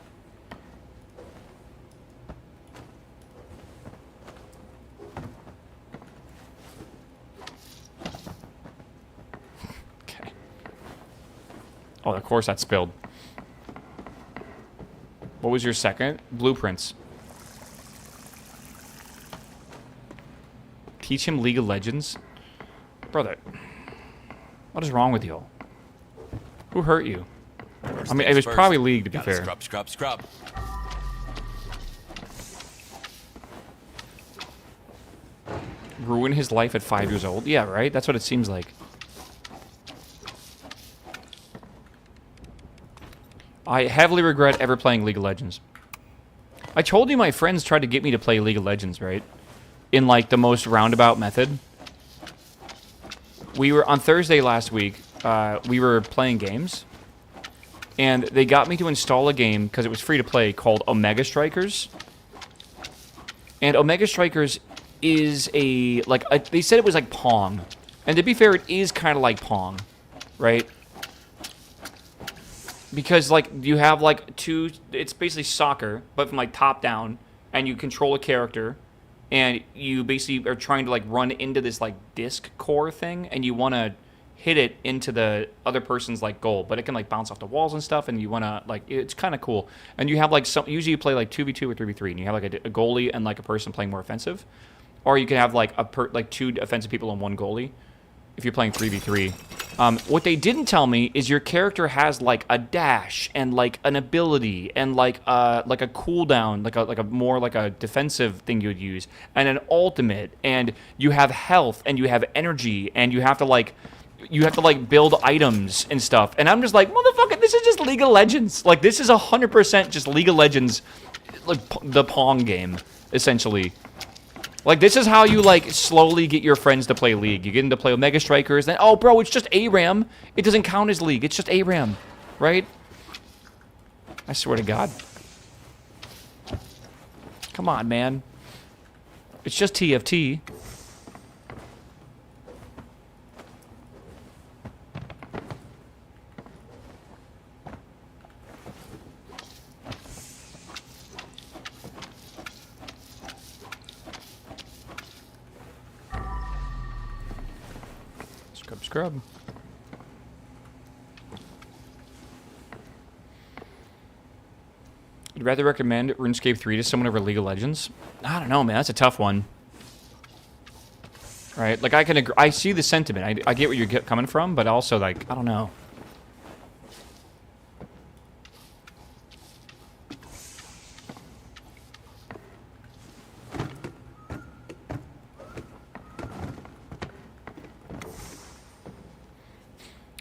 Okay. Oh, of course that spilled. What was your second? Blueprints. Teach him League of Legends? Brother, what is wrong with you? Who hurt you? I mean, it was probably League, to be fair. Scrub. Ruin his life at 5 years old? Yeah, right? That's what it seems like. I heavily regret ever playing League of Legends. I told you my friends tried to get me to play League of Legends, right? In, like, the most roundabout method. We were, on Thursday last week, we were playing games. And they got me to install a game, because it was free to play, called Omega Strikers. And Omega Strikers is they said it was like Pong. And to be fair, it is kind of like Pong, right? Because, like, you have, like, it's basically soccer, but from, like, top down, and you control a character, and you basically are trying to, like, run into this, like, disc core thing, and you want to hit it into the other person's, like, goal, but it can, like, bounce off the walls and stuff, and you want to, like, it's kind of cool. And you have, like, usually you play, like, 2v2 or 3v3, and you have, like, a goalie and, like, a person playing more offensive, or you can have, like, 2 offensive people and 1 goalie. if you're playing 3v3. What they didn't tell me is your character has like a dash and like an ability and like a cooldown, like a defensive thing you would use, and an ultimate, and you have health and you have energy and you have to like build items and stuff. And I'm just like, motherfucker, this is just League of Legends. Like, this is 100% just League of Legends, like the Pong game, essentially. Like, this is how you, like, slowly get your friends to play League. You get them to play with Mega Strikers, then, oh, bro, it's just ARAM. It doesn't count as League. It's just ARAM, right? I swear to God. Come on, man. It's just TFT. Scrub. I'd rather recommend RuneScape 3 to someone over League of Legends. I don't know, man. That's a tough one. Right? Like, I can agree. I see the sentiment. I get where you're coming from, but also, like, I don't know.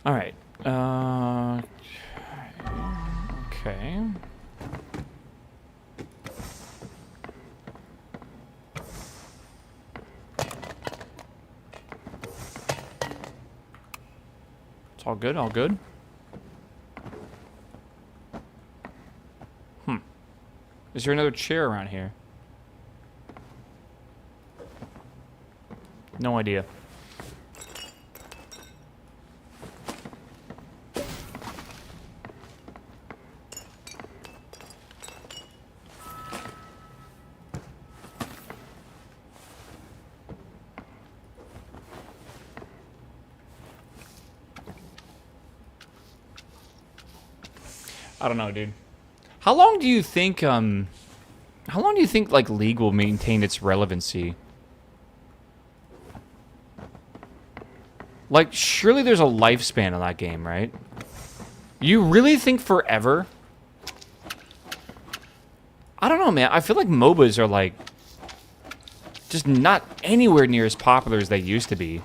All right. Okay. It's all good, all good. Is there another chair around here? No idea. I don't know, dude. How long do you think like League will maintain its relevancy? Like, surely there's a lifespan on that game, right? You really think forever? I don't know, man. I feel like MOBAs are like just not anywhere near as popular as they used to be.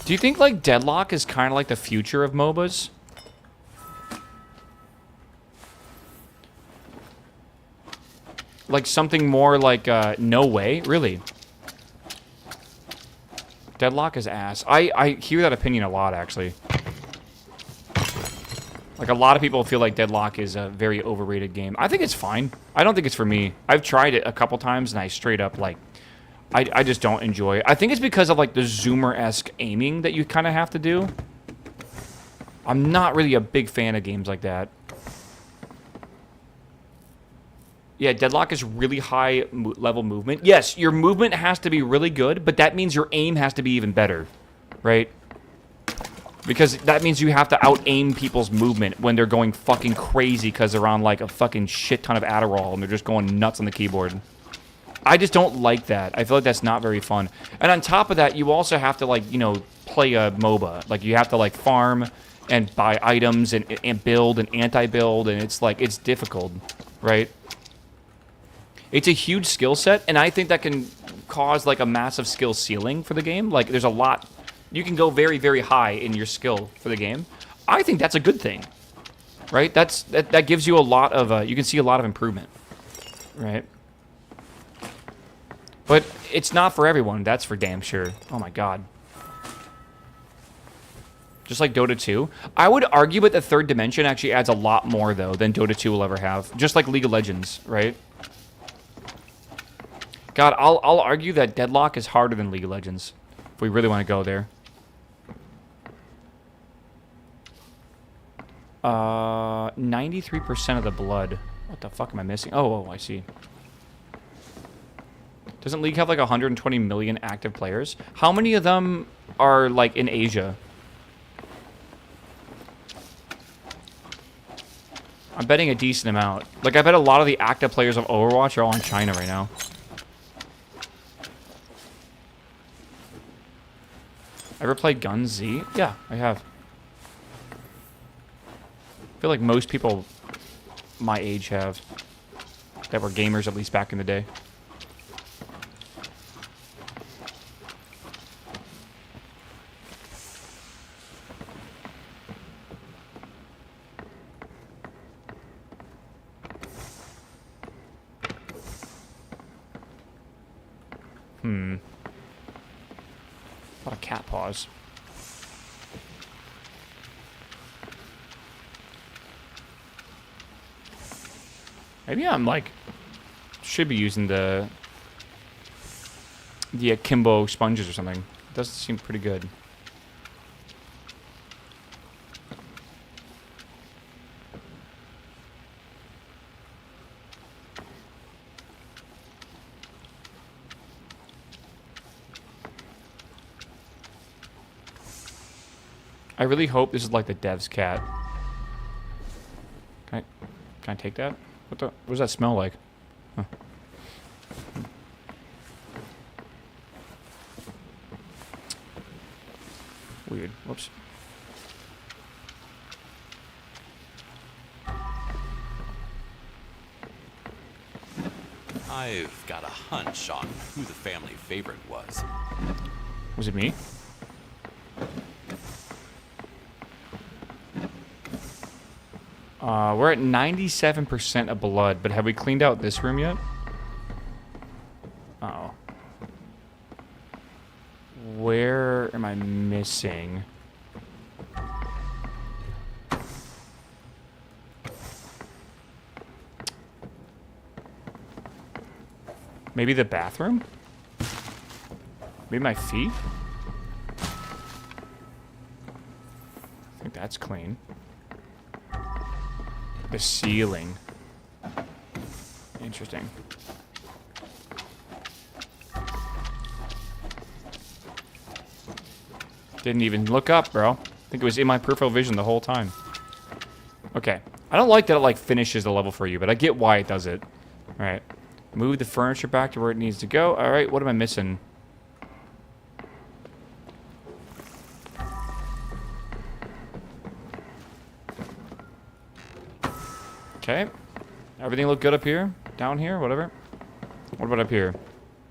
Do you think, like, Deadlock is kind of like the future of MOBAs? Like, something more like, no way? Really? Deadlock is ass. I hear that opinion a lot, actually. Like, a lot of people feel like Deadlock is a very overrated game. I think it's fine. I don't think it's for me. I've tried it a couple times, and I straight up, like... I just don't enjoy it. I think it's because of, like, the Zoomer-esque aiming that you kind of have to do. I'm not really a big fan of games like that. Yeah, Deadlock is really high level movement. Yes, your movement has to be really good, but that means your aim has to be even better, right? Because that means you have to out-aim people's movement when they're going fucking crazy because they're on, like, a fucking shit ton of Adderall and they're just going nuts on the keyboard. I just don't like that. I feel like that's not very fun. And on top of that, you also have to, like, you know, play a MOBA. Like, you have to, like, farm and buy items and build and anti-build, and it's, like, it's difficult, right? It's a huge skill set, and I think that can cause, like, a massive skill ceiling for the game. Like, there's a lot... You can go very, very high in your skill for the game. I think that's a good thing, right? That gives you a lot of... you can see a lot of improvement, right? But it's not for everyone, that's for damn sure. Oh my god. Just like Dota 2. I would argue that the third dimension actually adds a lot more, though, than Dota 2 will ever have. Just like League of Legends, right? God, I'll argue that Deadlock is harder than League of Legends. If we really want to go there. 93% of the blood. What the fuck am I missing? Oh, I see. Doesn't League have like 120 million active players? How many of them are like in Asia? I'm betting a decent amount. Like, I bet a lot of the active players of Overwatch are all in China right now. Ever played Guns Z? Yeah, I have. I feel like most people my age have. That were gamers, at least back in the day. A lot of cat paws. Maybe I'm like should be using the akimbo sponges or something. It does seem pretty good. I really hope this is like the dev's cat. Can I take that? What does that smell like? Huh. Weird. Whoops. I've got a hunch on who the family favorite was. Was it me? We're at 97% of blood, but have we cleaned out this room yet? Uh-oh. Where am I missing? Maybe the bathroom? Maybe my feet? I think that's clean. The ceiling. Interesting. Didn't even look up, bro. I think it was in my peripheral vision the whole time. Okay. I don't like that it, like, finishes the level for you, but I get why it does it. Alright. Move the furniture back to where it needs to go. Alright, what am I missing? Okay. Everything look good up here? Down here? Whatever. What about up here?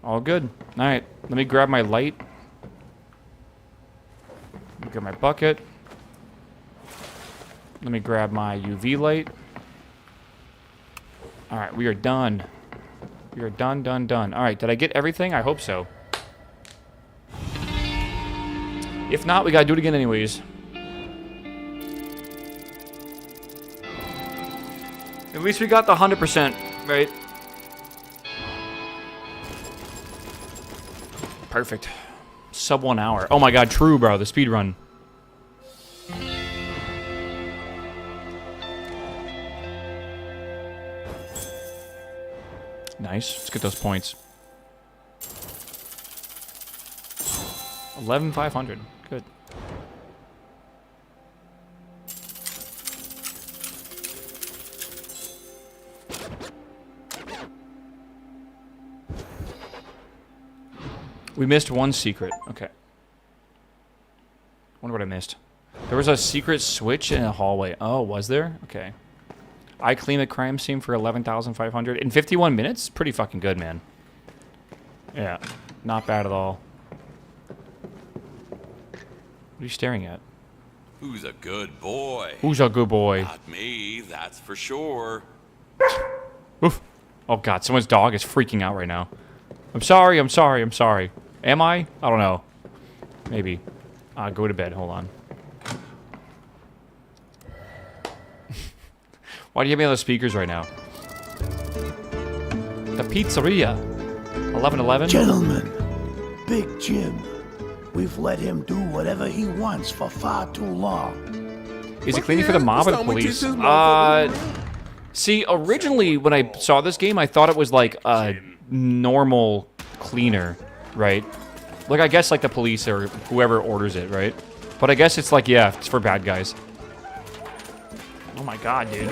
All good. Alright. Let me grab my light. Let me grab my bucket. Let me grab my UV light. Alright, we are done. We are done, done, done. Alright, did I get everything? I hope so. If not, we gotta do it again anyways. At least we got the 100%, right? Perfect. Sub 1 hour. Oh my god, true, bro. The speed run. Nice. Let's get those points. 11,500. Good. We missed one secret. Okay. Wonder what I missed. There was a secret switch in a hallway. Oh, was there? Okay. I clean a crime scene for 11,500 in 51 minutes? Pretty fucking good, man. Yeah. Not bad at all. What are you staring at? Who's a good boy? Who's a good boy? Not me, that's for sure. Oof. Oh god, someone's dog is freaking out right now. I'm sorry, I'm sorry, I'm sorry. Am I? I don't know. Maybe. Go to bed, hold on. Why do you have me on the speakers right now? The pizzeria. 1111? Gentlemen, Big Jim. We've let him do whatever he wants for far too long. Is he cleaning for the mob or the police? See, originally when I saw this game, I thought it was like a normal cleaner, right? Like, I guess like the police or whoever orders it, right? But I guess it's like, yeah, it's for bad guys. Oh my god, dude.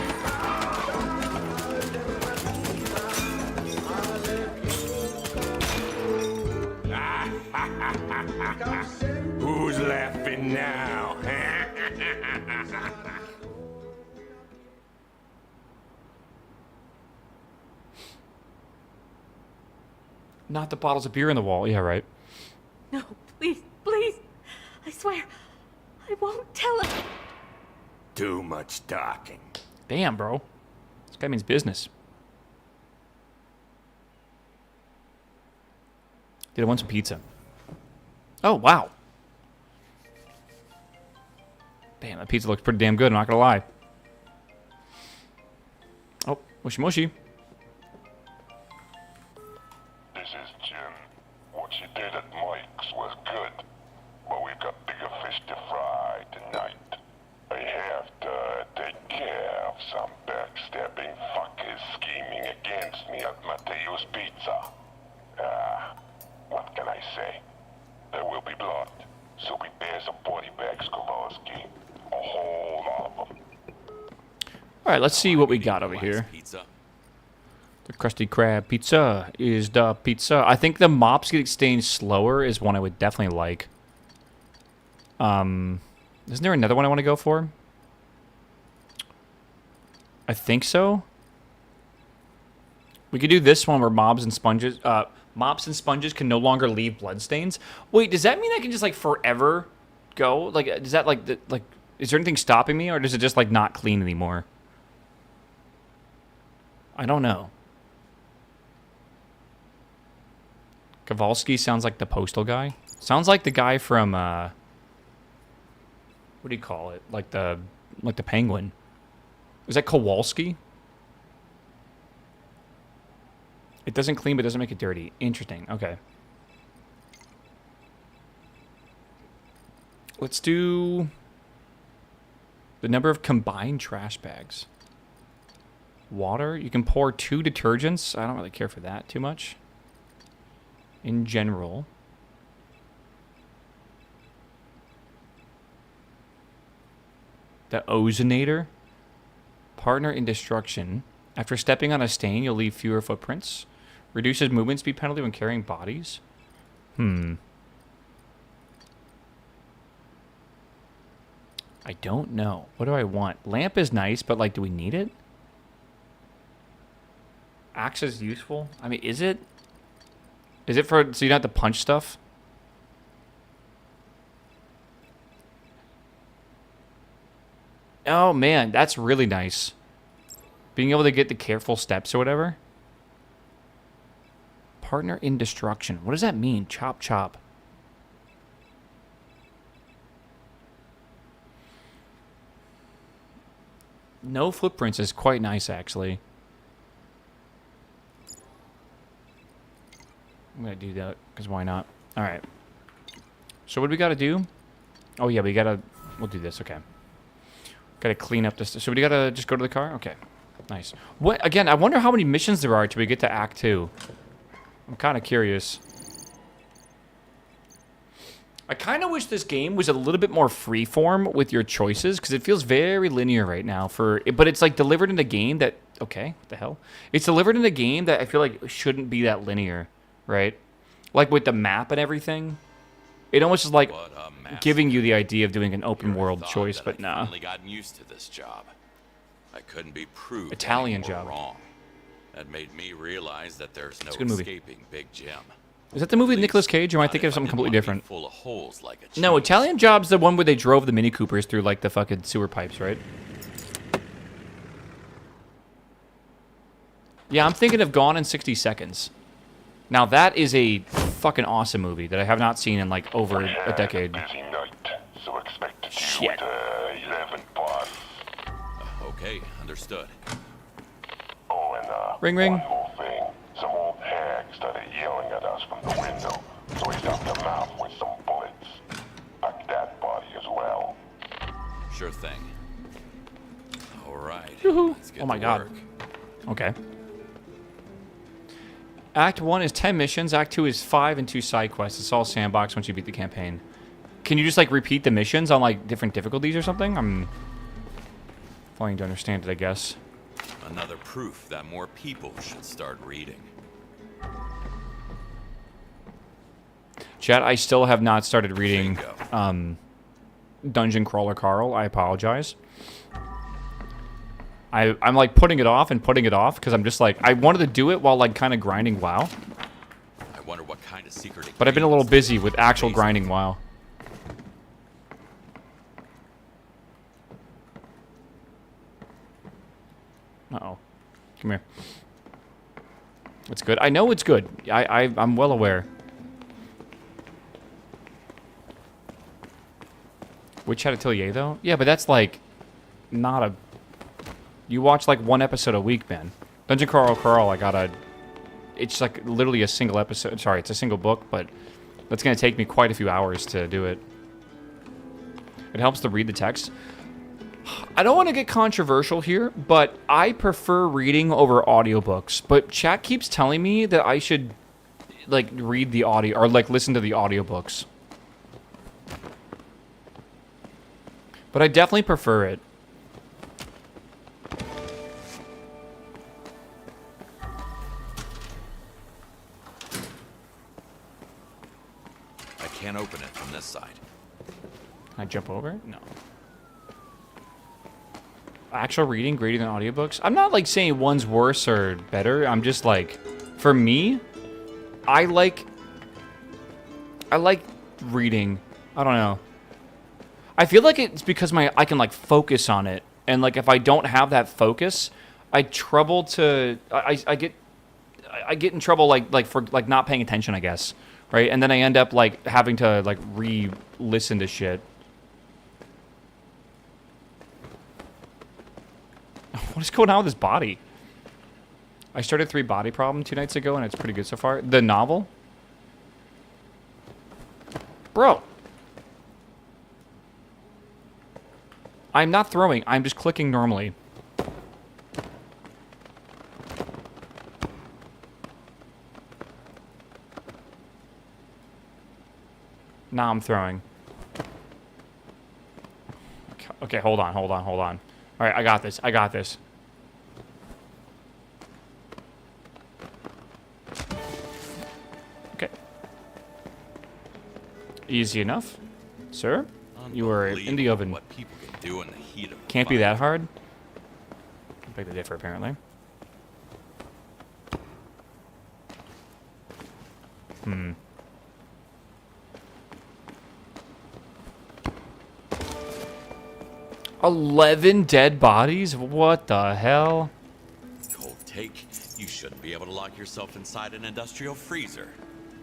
Who's left? now. Not the bottles of beer in the wall. Yeah, right. No, please, please. I swear, I won't tell him. Too much talking. Damn, bro. This guy means business. Dude, I want some pizza. Oh, wow. Damn, that pizza looks pretty damn good, I'm not gonna lie. Oh, mushy mushy. This is Jim. What you did at Mike's was good, but we've got bigger fish to fry tonight. I have to take care of some backstabbing fuckers scheming against me at Matteo's Pizza. What can I say? There will be blood, so prepare some body bags, Kowalski. A whole lot of them. Alright, let's see what we got over here. Pizza. The Krusty Krab pizza is the pizza. I think the mops getting stained slower is one I would definitely like. Isn't there another one I want to go for? I think so. We could do this one where mops and sponges can no longer leave bloodstains. Wait, does that mean I can just like forever go? Like, does that like is there anything stopping me, or does it just like not clean anymore? I don't know. Kowalski sounds like the postal guy. Sounds like the guy from what do you call it? Like the penguin. Is that Kowalski? It doesn't clean, but doesn't make it dirty. Interesting. Okay. Let's do the number of combined trash bags. Water. You can pour 2 detergents. I don't really care for that too much. In general. The ozonator. Partner in destruction. After stepping on a stain, you'll leave fewer footprints. Reduces movement speed penalty when carrying bodies. I don't know. What do I want? Lamp is nice, but like, do we need it? Axe is useful. I mean, is it? Is it for so you don't have to punch stuff? Oh man, that's really nice. Being able to get the careful steps or whatever. Partner in destruction. What does that mean? Chop, chop. No footprints is quite nice, actually. I'm going to do that, because why not? Alright. So what do we got to do? Oh, yeah, we got to... We'll do this, okay. Got to clean up this... So we got to just go to the car? Okay. Nice. What again, I wonder how many missions there are till we get to Act 2. I'm kind of curious. I kind of wish this game was a little bit more freeform with your choices, because it feels very linear right now. But it's like delivered in a game that... Okay, what the hell? It's delivered in a game that I feel like shouldn't be that linear, right? Like with the map and everything. It almost is like giving you the idea of doing an open world choice, but nah. I've finally gotten used to this job. I couldn't be proved Italian any more job. wrong. That made me realize that there's no It's a good movie. escaping Big Jim. Is that the movie with Nicolas Cage, or am I thinking of something completely different? Full of holes like a No, cheese. Italian Job's the one where they drove the Mini Coopers through like the fucking sewer pipes, right? Yeah, I'm thinking of Gone in 60 Seconds. Now that is a fucking awesome movie that I have not seen in like over a decade. Busy night, so expect Shit. 11 plus. Okay, understood. Oh, and Ring, ring. one more thing. Some old hag started yelling at us from the window, so he dumped him out with some bullets. Pack that body as well. Sure thing. All right. Let's get Oh my to god. work. Okay. Act 1 is 10 missions. Act 2 is 5 and 2 side quests. It's all sandbox once you beat the campaign. Can you just like repeat the missions on like different difficulties or something? I'm failing to understand it, I guess. Another proof that more people should start reading. Chat, I still have not started reading Dungeon Crawler Carl. I apologize. I'm like putting it off and putting it off because I'm just like, I wanted to do it while like kind of grinding WoW. I wonder what kind of secret. But I've been a little busy with actual grinding WoW. Uh-oh. Come here. It's good. I know it's good. I'm well aware. Witch Atelier, though? Yeah, but that's, like, not a... You watch, like, one episode a week, man. Dungeon Crawler Carl, I gotta... It's, like, literally a single episode. Sorry, it's a single book, but that's gonna take me quite a few hours to do it. It helps to read the text. I don't want to get controversial here, but I prefer reading over audiobooks. But chat keeps telling me that I should, like, read the audio, or, like, listen to the audiobooks. But I definitely prefer it. I can't open it from this side. Can I jump over? No. Actual reading greater than audiobooks? I'm not, like, saying one's worse or better. I'm just, like, for me, I like reading. I don't know. I feel like it's because I can, like, focus on it. And, like, if I don't have that focus, I get in trouble, like for, like, not paying attention, I guess. Right? And then I end up, like, having to, like, re-listen to shit. What is going on with his body? I started 3 Body Problem 2 nights ago, and it's pretty good so far. The novel? Bro. I'm not throwing. I'm just clicking normally. Now I'm throwing. Okay, hold on. All right, I got this. Okay. Easy enough, sir. You are in the oven. What people can do in the heat of Can't be that hard. Beg to differ, apparently. Hmm. $11 dead bodies? What the hell? Cold take. You shouldn't be able to lock yourself inside an industrial freezer.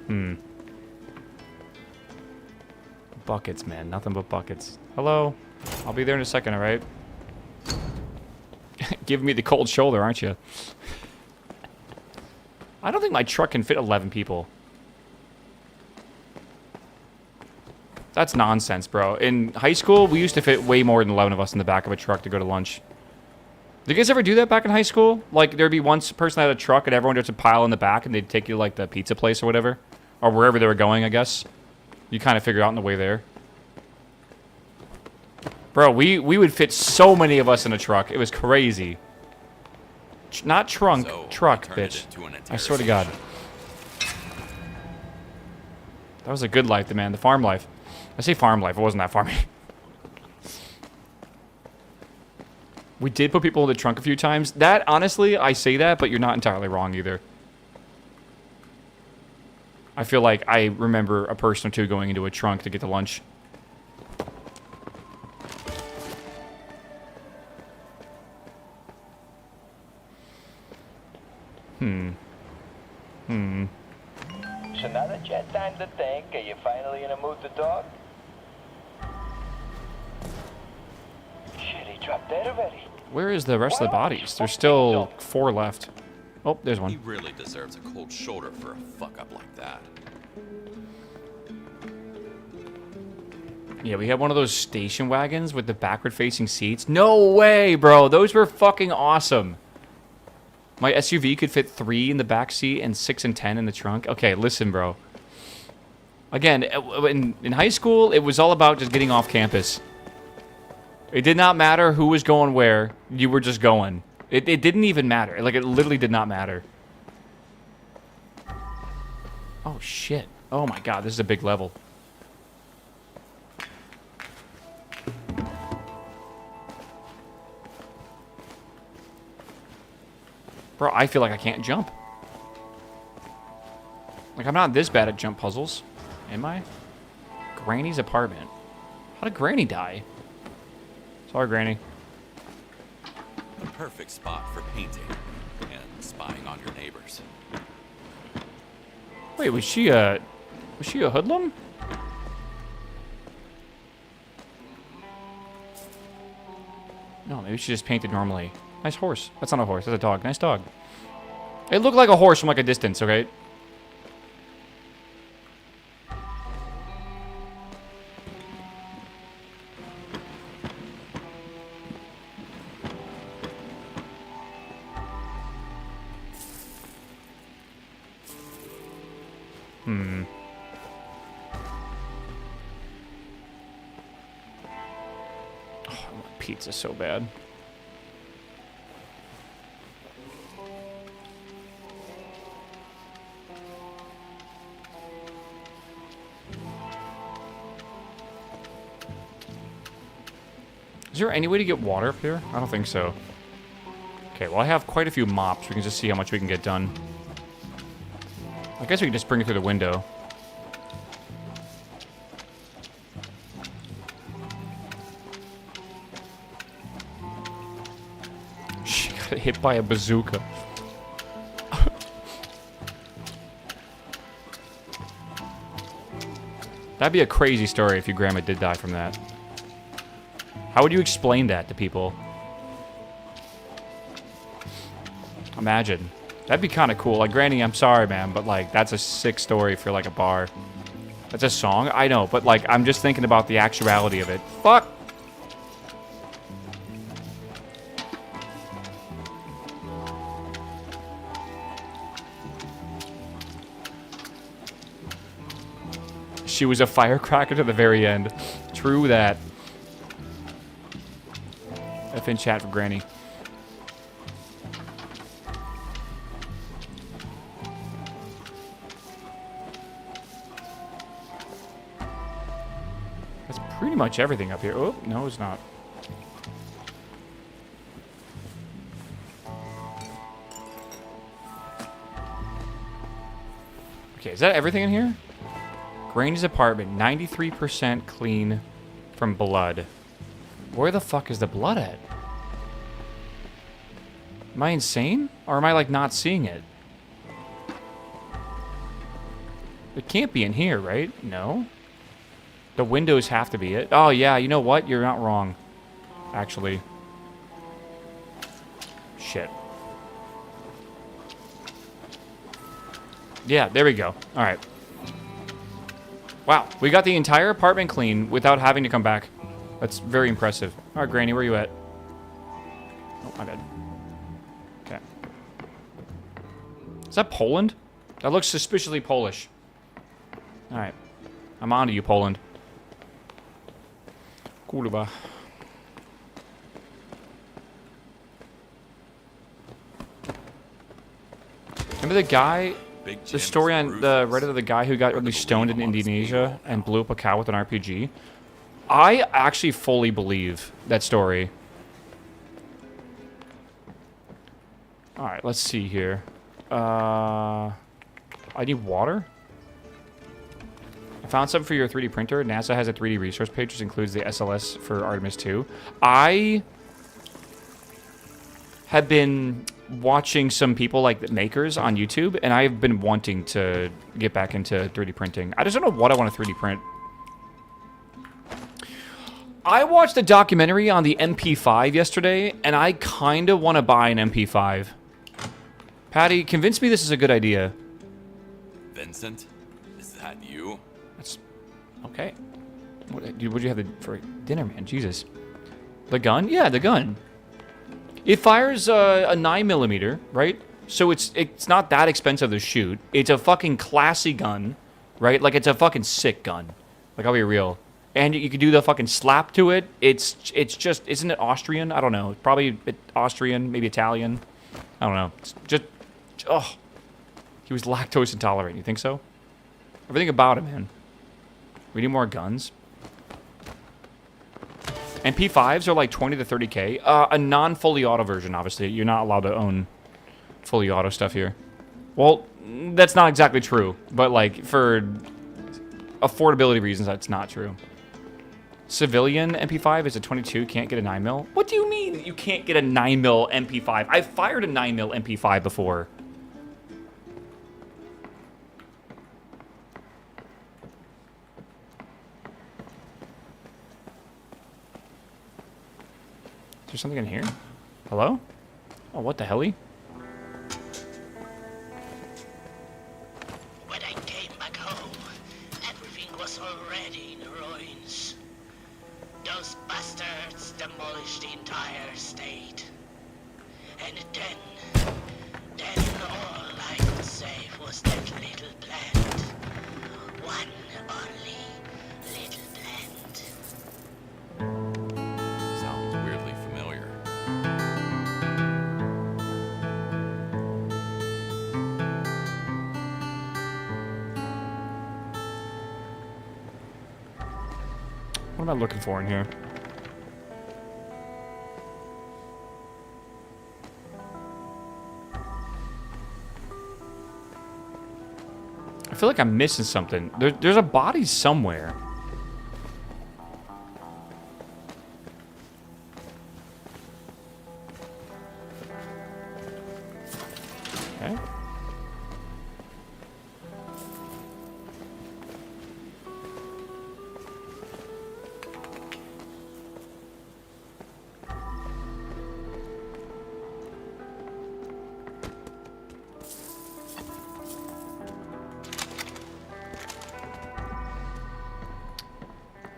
Hmm. Buckets, man. Nothing but buckets. Hello? I'll be there in a second, alright? Giving me the cold shoulder, aren't you? I don't think my truck can fit 11 people. That's nonsense, bro. In high school, we used to fit way more than 11 of us in the back of a truck to go to lunch. Did you guys ever do that back in high school? Like, there'd be one person that had a truck and everyone just would pile in the back and they'd take you to, like, the pizza place or whatever? Or wherever they were going, I guess. You kind of figure out on the way there. Bro, we would fit so many of us in a truck. It was crazy. Not trunk, truck, bitch. I swear to God. That was a good life, man. The farm life. I say farm life. It wasn't that farming. We did put people in the trunk a few times. That, honestly, I say that, but you're not entirely wrong either. I feel like I remember a person or two going into a trunk to get to lunch. So now that you had time to think, are you finally in a mood to talk? Shit, he dropped dead already. Where is the rest of the bodies? There's still 4 left. Oh, there's one. He really deserves a cold shoulder for a fuck up like that. Yeah, we had one of those station wagons with the backward-facing seats. No way, bro. Those were fucking awesome. My SUV could fit 3 in the back seat and 6 and 10 in the trunk. Okay, listen, bro. Again, in high school, it was all about just getting off campus. It did not matter who was going where. You were just going. It didn't even matter. Like, it literally did not matter. Oh, shit. Oh, my God. This is a big level. Bro, I feel like I can't jump. Like, I'm not this bad at jump puzzles. Am I? Granny's apartment. How did Granny die? Sorry, Granny. The perfect spot for painting and spying on your neighbors. Wait, was she a hoodlum? No, maybe she just painted normally. Nice horse. That's not a horse. That's a dog. Nice dog. It looked like a horse from like a distance, okay? Oh, I want pizza so bad. Is there any way to get water up here? I don't think so. Okay, well I have quite a few mops. We can just see how much we can get done. I guess we can just bring it through the window. She got hit by a bazooka. That'd be a crazy story if your grandma did die from that. How would you explain that to people? Imagine. That'd be kind of cool. Like, Granny, I'm sorry, man, but, like, that's a sick story for, like, a bar. That's a song? I know, but, like, I'm just thinking about the actuality of it. Fuck! She was a firecracker to the very end. True that. F in chat for Granny. That's pretty much everything up here. Oh, no, it's not. Okay, is that everything in here? Granny's apartment, 93% clean from blood. Where the fuck is the blood at? Am I insane? Or am I, like, not seeing it? It can't be in here, right? No? The windows have to be it. Oh, yeah, you know what? You're not wrong. Actually. Shit. Yeah, there we go. Alright. Wow, we got the entire apartment clean without having to come back. That's very impressive. Alright, Granny, where you at? Oh, my bad. Okay. Is that Poland? That looks suspiciously Polish. Alright. I'm on to you, Poland. Kurwa. Remember the guy... The story on the Reddit of the guy who got really stoned in Indonesia and blew up a cow with an RPG? I actually fully believe that story. Alright, let's see here. I need water? I found something for your 3D printer. NASA has a 3D resource page which includes the SLS for Artemis 2. I have been watching some people like the makers on YouTube, and I've been wanting to get back into 3D printing. I just don't know what I want to 3D print. I watched a documentary on the MP5 yesterday, and I kind of want to buy an MP5. Patty, convince me this is a good idea. Vincent? Is that you? That's... okay. What'd you have for dinner, man? Jesus. The gun? Yeah, the gun. It fires a 9mm, right? So it's not that expensive to shoot. It's a fucking classy gun, right? Like, it's a fucking sick gun. Like, I'll be real. And you can do the fucking slap to it. It's just... isn't it Austrian? I don't know. It's probably Austrian, maybe Italian. I don't know. It's just... oh. He was lactose intolerant. You think so? Everything about him, man. We need more guns. MP5s are like 20 to 30K. A non-fully auto version, obviously. You're not allowed to own fully auto stuff here. Well, that's not exactly true, but like for affordability reasons, that's not true. Civilian MP5 is a 22, can't get a 9mm. What do you mean you can't get a 9mm MP5? I've fired a 9mm MP5 before. Is there something in here? Hello? Oh, what the helly? When I came back home, everything was already in ruins. Those bastards demolished the entire state. And then all I could save was that little plant. One only little plant. Sounds weirdly familiar. What am I looking for in here? I feel like I'm missing something. There's a body somewhere. Okay.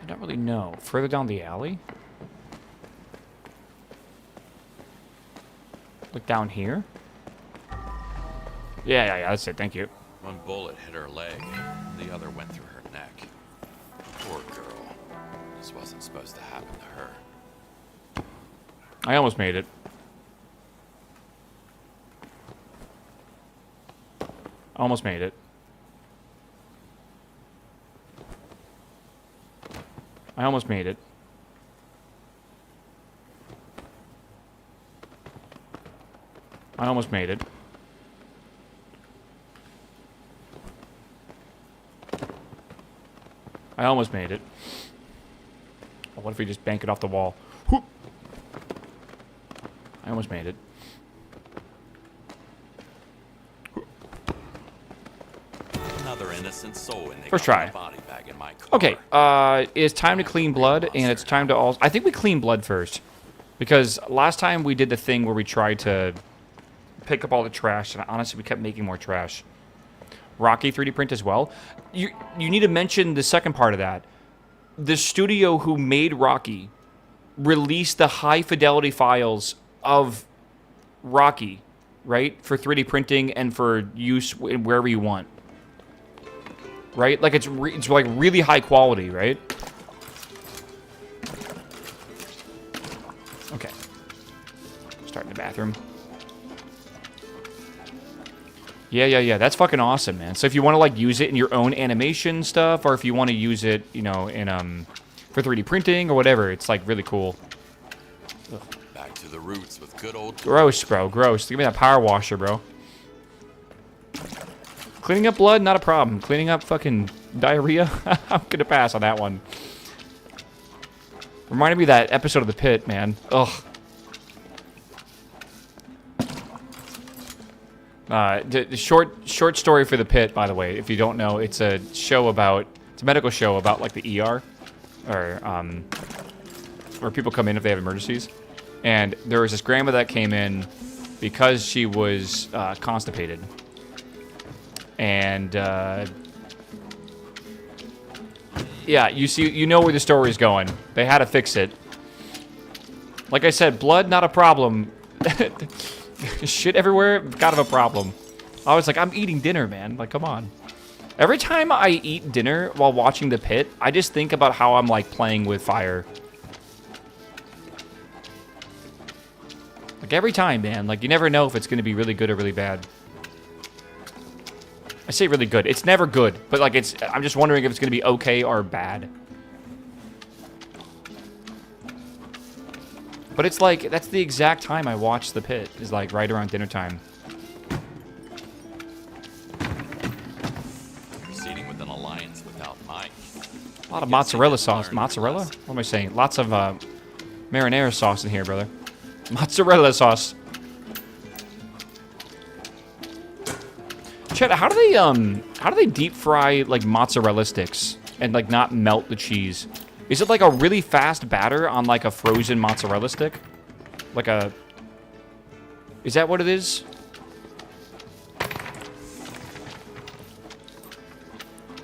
I don't really know. Further down the alley? Look down here? Yeah, that's it. Thank you. One bullet hit her leg, the other went through her neck. Poor girl. This wasn't supposed to happen to her. I almost made it. Almost made it. I almost made it. I almost made it. I almost made it. Oh, what if we just bank it off the wall? Whoop. I almost made it. Another innocent soul and they First got try. my body bag in my car. Okay, it's time to clean blood, and it's time to also... I think we clean blood first. Because last time we did the thing where we tried to pick up all the trash, and honestly, we kept making more trash. Rocky 3D print as well. You need to mention the second part of that. The studio who made Rocky released the high-fidelity files of Rocky, right? For 3D printing and for use wherever you want. Right? Like, it's like really high quality, right? Okay. Start in the bathroom. Yeah. That's fucking awesome, man. So if you want to, like, use it in your own animation stuff, or if you want to use it, you know, in, for 3D printing or whatever, it's, like, really cool. Ugh. Back to the roots with good old... Gross, bro. Gross. Give me that power washer, bro. Cleaning up blood, not a problem. Cleaning up fucking diarrhea, I'm gonna pass on that one. Reminded me of that episode of The Pit, man. Ugh. The short story for The Pit, by the way, if you don't know, it's a show about... It's a medical show about, like, the ER. Or, where people come in if they have emergencies. And there was this grandma that came in because she was constipated. And, yeah, you know where the story is going. They had to fix it. Like I said, blood, not a problem. Shit everywhere, kind of a problem. I was like, I'm eating dinner, man. Like, come on. Every time I eat dinner while watching The Pit, I just think about how I'm, like, playing with fire. Like, every time, man. Like, you never know if it's going to be really good or really bad. I say really good. It's never good, but like I'm just wondering if it's going to be okay or bad. But it's like, that's the exact time I watch The Pit, is like right around dinner time. lot of mozzarella sauce. Mozzarella? What am I saying? Lots of marinara sauce in here, brother. Mozzarella sauce. Chet, how do they deep fry like mozzarella sticks and like not melt the cheese? Is it like a really fast batter on like a frozen mozzarella stick? Like a... Is that what it is?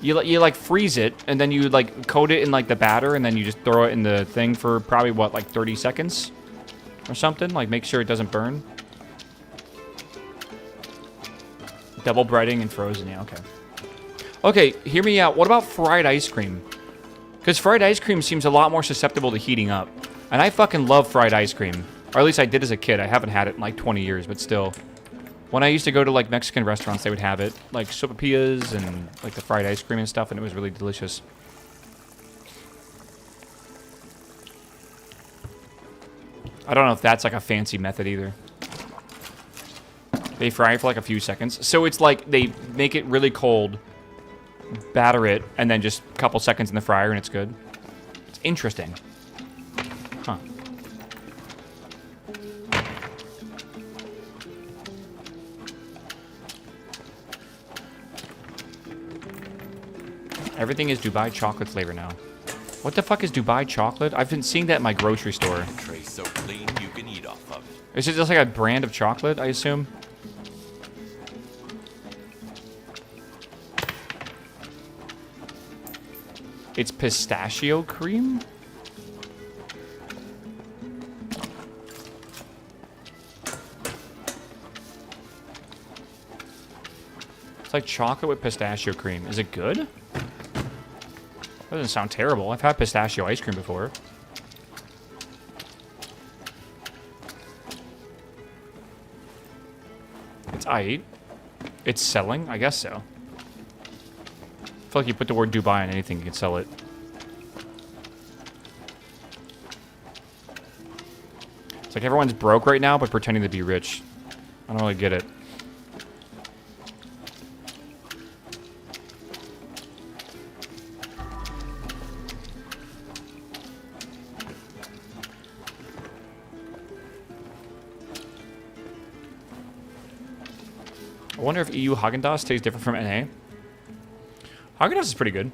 You like freeze it, and then you like coat it in like the batter, and then you just throw it in the thing for probably what, like 30 seconds? Or something? Like make sure it doesn't burn? Double breading and frozen, yeah, okay. Okay, hear me out. What about fried ice cream? Because fried ice cream seems a lot more susceptible to heating up. And I fucking love fried ice cream. Or at least I did as a kid. I haven't had it in like 20 years, but still. When I used to go to like Mexican restaurants, they would have it. Like sopapillas and like the fried ice cream and stuff, and it was really delicious. I don't know if that's like a fancy method either. They fry it for like a few seconds. So it's like they make it really cold, batter it, and then just a couple seconds in the fryer and it's good. It's interesting. Huh. Everything is Dubai chocolate flavor now. What the fuck is Dubai chocolate? I've been seeing that in my grocery store. Tray so clean you can eat off of it. Is it just like a brand of chocolate, I assume? It's pistachio cream? It's like chocolate with pistachio cream. Is it good? Doesn't sound terrible. I've had pistachio ice cream before. It's aight. It's selling? I guess so. I feel like you put the word Dubai on anything, you can sell it. It's like everyone's broke right now, but pretending to be rich. I don't really get it. I wonder if EU Haagen-Dazs tastes different from NA. Haagen-Dazs is pretty good.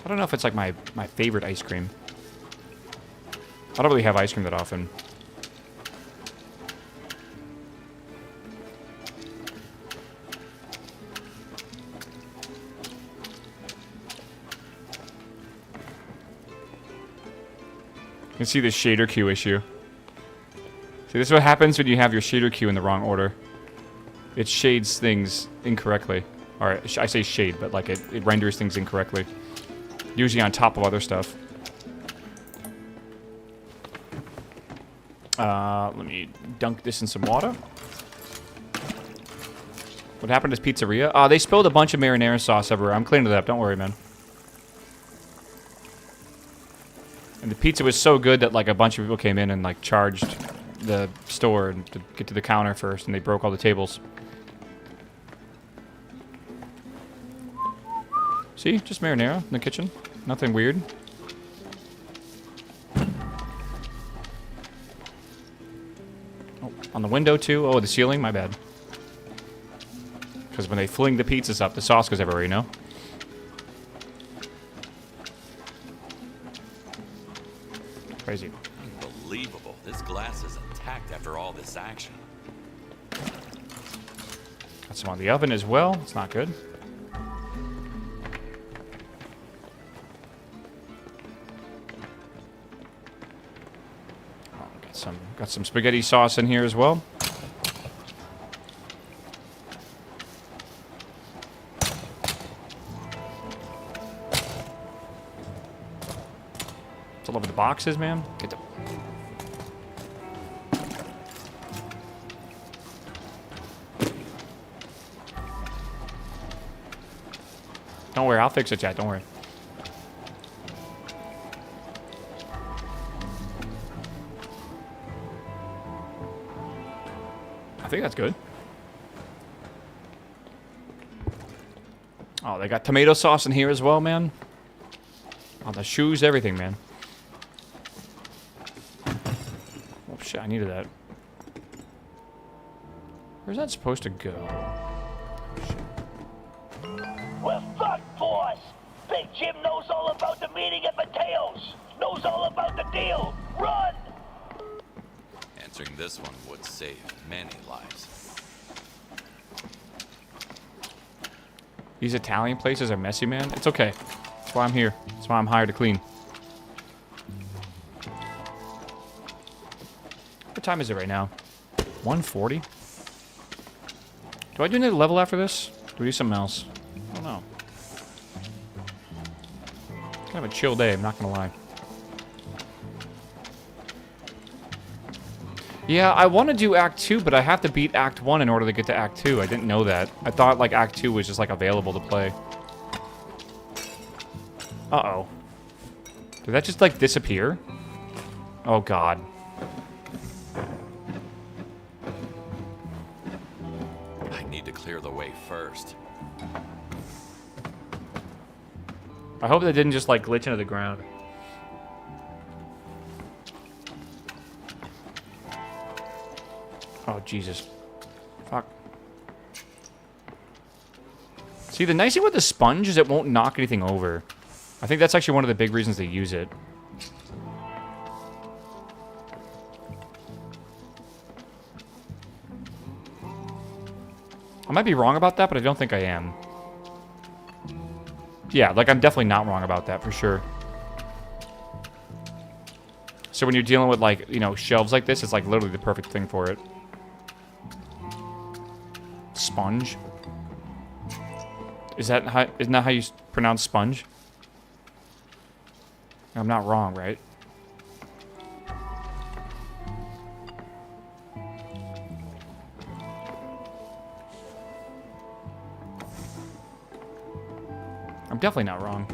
I don't know if it's like my favorite ice cream. I don't really have ice cream that often. You can see the shader queue issue. See, this is what happens when you have your shader queue in the wrong order. It shades things incorrectly. Or I say shade, but like it renders things incorrectly. Usually on top of other stuff. Let me dunk this in some water. What happened to this pizzeria? They spilled a bunch of marinara sauce everywhere. I'm cleaning it up. Don't worry, man. And the pizza was so good that like a bunch of people came in and like charged the store to get to the counter first, and they broke all the tables. See, just marinara in the kitchen. Nothing weird. Oh, on the window too. Oh, the ceiling. My bad. Because when they fling the pizzas up, the sauce goes everywhere, you know? Crazy. Unbelievable. This glass is intact after all this action. Got some on the oven as well. It's not good. Oh, got some spaghetti sauce in here as well. It's all over the boxes, man. Get the... Don't worry, I'll fix it, chat. Don't worry. I think that's good. Oh, they got tomato sauce in here as well, man. On the shoes, everything, man. Oh, shit, I needed that. Where's that supposed to go? We're fucked, boss! Big Jim knows all about the meeting at Mateo's! Knows all about the deal! Run! Answering this one would save many lives. These Italian places are messy, man. It's okay. That's why I'm here. That's why I'm hired to clean. What time is it right now? 1:40? Do I do another level after this? Do we do something else? I don't know. Kind of a chill day, I'm not gonna lie. Yeah, I want to do Act 2, but I have to beat Act 1 in order to get to Act 2. I didn't know that. I thought, like, Act 2 was just, like, available to play. Uh-oh. Did that just, like, disappear? Oh, God. I need to clear the way first. I hope that didn't just, like, glitch into the ground. Oh, Jesus. Fuck. See, the nice thing with the sponge is it won't knock anything over. I think that's actually one of the big reasons they use it. I might be wrong about that, but I don't think I am. Yeah, like, I'm definitely not wrong about that, for sure. So when you're dealing with, like, you know, shelves like this, it's, like, literally the perfect thing for it. Sponge. Isn't that how you pronounce sponge? I'm not wrong, right? I'm definitely not wrong.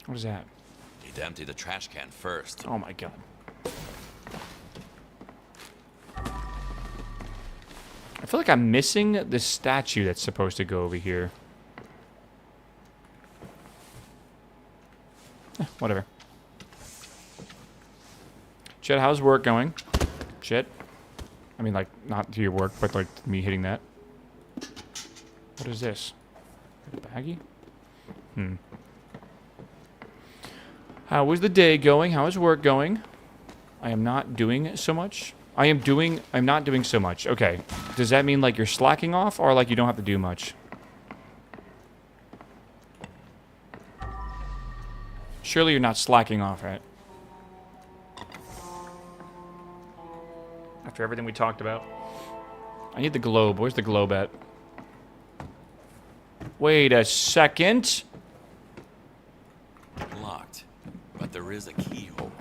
What is that? Need to empty the trash can first. Oh my God. I feel like I'm missing the statue that's supposed to go over here. Whatever. Chet, how's work going? Chet? I mean, like, not to your work, but, like, me hitting that. What is this? A baggie? How was the day going? How is work going? I am not doing so much. I'm not doing so much. Okay. Does that mean, like, you're slacking off, or, like, you don't have to do much? Surely you're not slacking off, right? After everything we talked about. I need the globe. Where's the globe at? Wait a second. Locked, but there is a keyhole.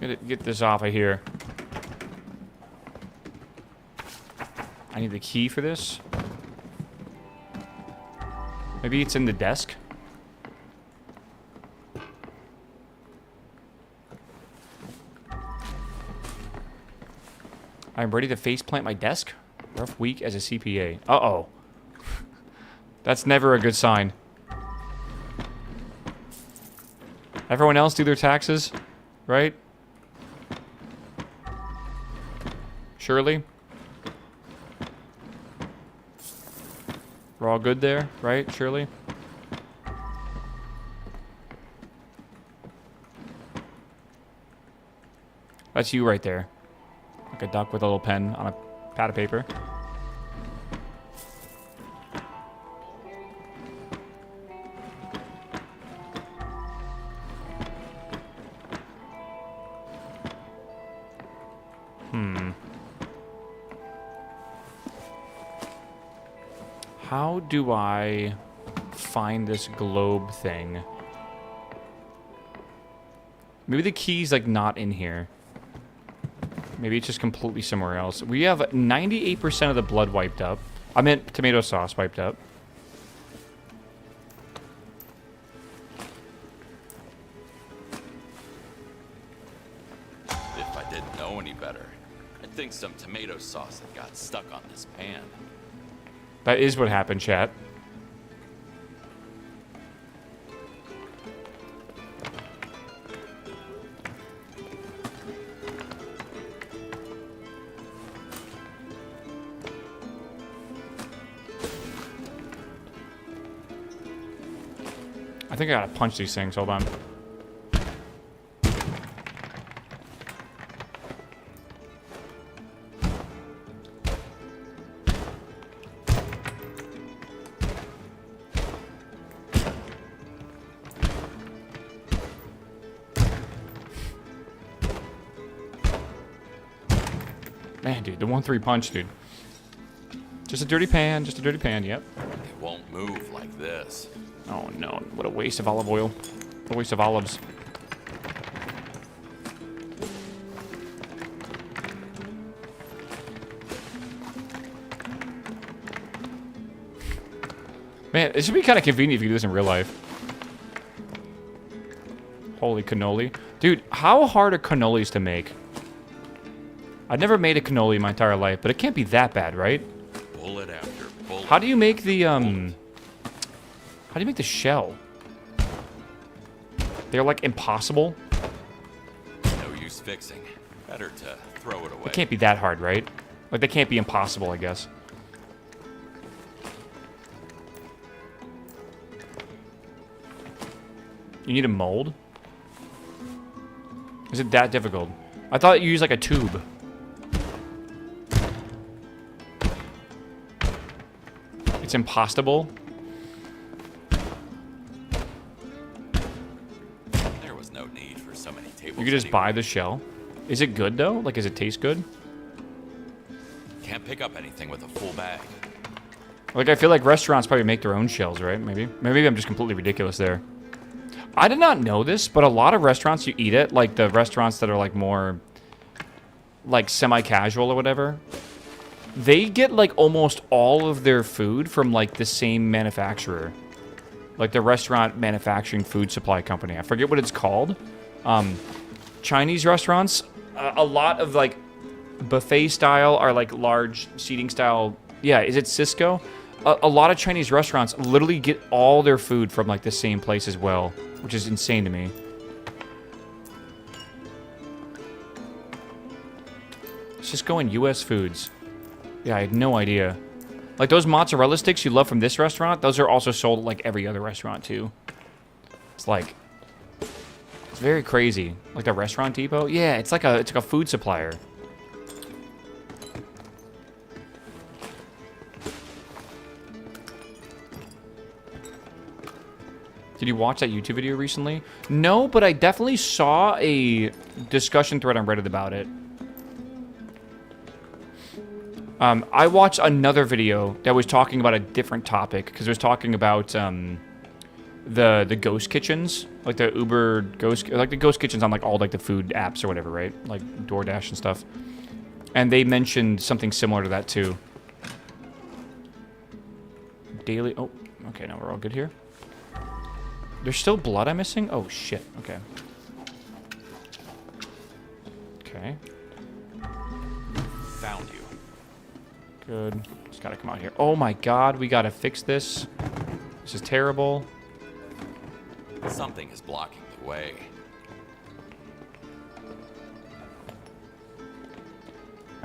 Get this off of here. I need the key for this. Maybe it's in the desk. I'm ready to faceplant my desk. Rough week as a CPA. Uh-oh. That's never a good sign. Everyone else do their taxes, right? Surely. We're all good there, right? Surely. That's you right there. Like a duck with a little pen on a pad of paper. How do I find this globe thing? Maybe the key's like not in here. Maybe it's just completely somewhere else. We have 98% of the blood wiped up. I meant tomato sauce wiped up. If I didn't know any better, I'd think some tomato sauce had got stuck on this pan. That is what happened, chat. I think I gotta punch these things. Hold on. Man, dude, the 1-3 punch, dude. Just a dirty pan, yep. It won't move like this. Oh no, what a waste of olive oil. What a waste of olives. Man, it should be kind of convenient if you do this in real life. Holy cannoli. Dude, how hard are cannolis to make? I've never made a cannoli in my entire life, but it can't be that bad, right? Bullet after bullet. How do you make the, How do you make the shell? They're, like, impossible? No use fixing. Better to throw it away. It can't be that hard, right? Like, they can't be impossible, I guess. You need a mold? Is it that difficult? I thought you used, like, a tube. It's impossible? There was no need for so many tables. You could just buy the shell. Is it good, though? Like, does it taste good? Can't pick up anything with a full bag. Like, I feel like restaurants probably make their own shells, right? Maybe. Maybe I'm just completely ridiculous there. I did not know this, but a lot of restaurants you eat at, like the restaurants that are, like, more, like, semi-casual or whatever, they get, like, almost all of their food from, like, the same manufacturer. Like, the restaurant manufacturing food supply company. I forget what it's called. Chinese restaurants, a lot of, like, buffet style or, like, large seating style. Yeah, is it Cisco? A lot of Chinese restaurants literally get all their food from, like, the same place as well, which is insane to me. Let's just go in U.S. foods. Yeah, I had no idea. Like, those mozzarella sticks you love from this restaurant, those are also sold at, like, every other restaurant, too. It's like... It's very crazy. Like the Restaurant Depot? Yeah, it's like a food supplier. Did you watch that YouTube video recently? No, but I definitely saw a discussion thread on Reddit about it. I watched another video that was talking about a different topic, because it was talking about the ghost kitchens, like the Uber ghost, like the ghost kitchens on like all like the food apps or whatever, right? Like DoorDash and stuff. And they mentioned something similar to that too. Daily. Oh, okay. Now we're all good here. There's still blood I'm missing? Oh, shit. Okay. Okay. Found you. Good. Just gotta come out here. Oh my god, we gotta fix this. This is terrible. Something is blocking the way.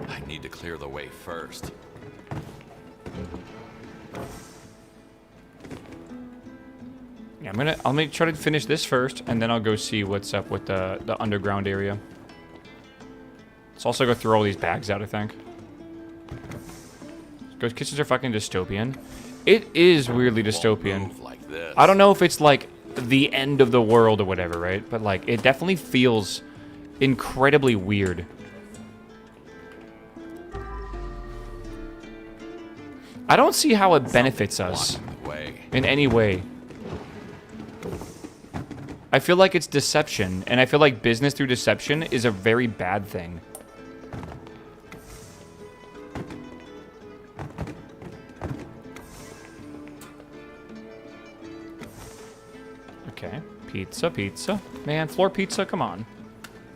I need to clear the way first. Yeah, I'm gonna try to finish this first, and then I'll go see what's up with the underground area. Let's also go throw all these bags out, I think. Ghost kitchens are fucking dystopian. It is weirdly dystopian. Like this. I don't know if it's like the end of the world or whatever, right? But like, it definitely feels incredibly weird. I don't see how it benefits us in any way. I feel like it's deception, and I feel like business through deception is a very bad thing. Pizza, pizza. Man, floor pizza, come on.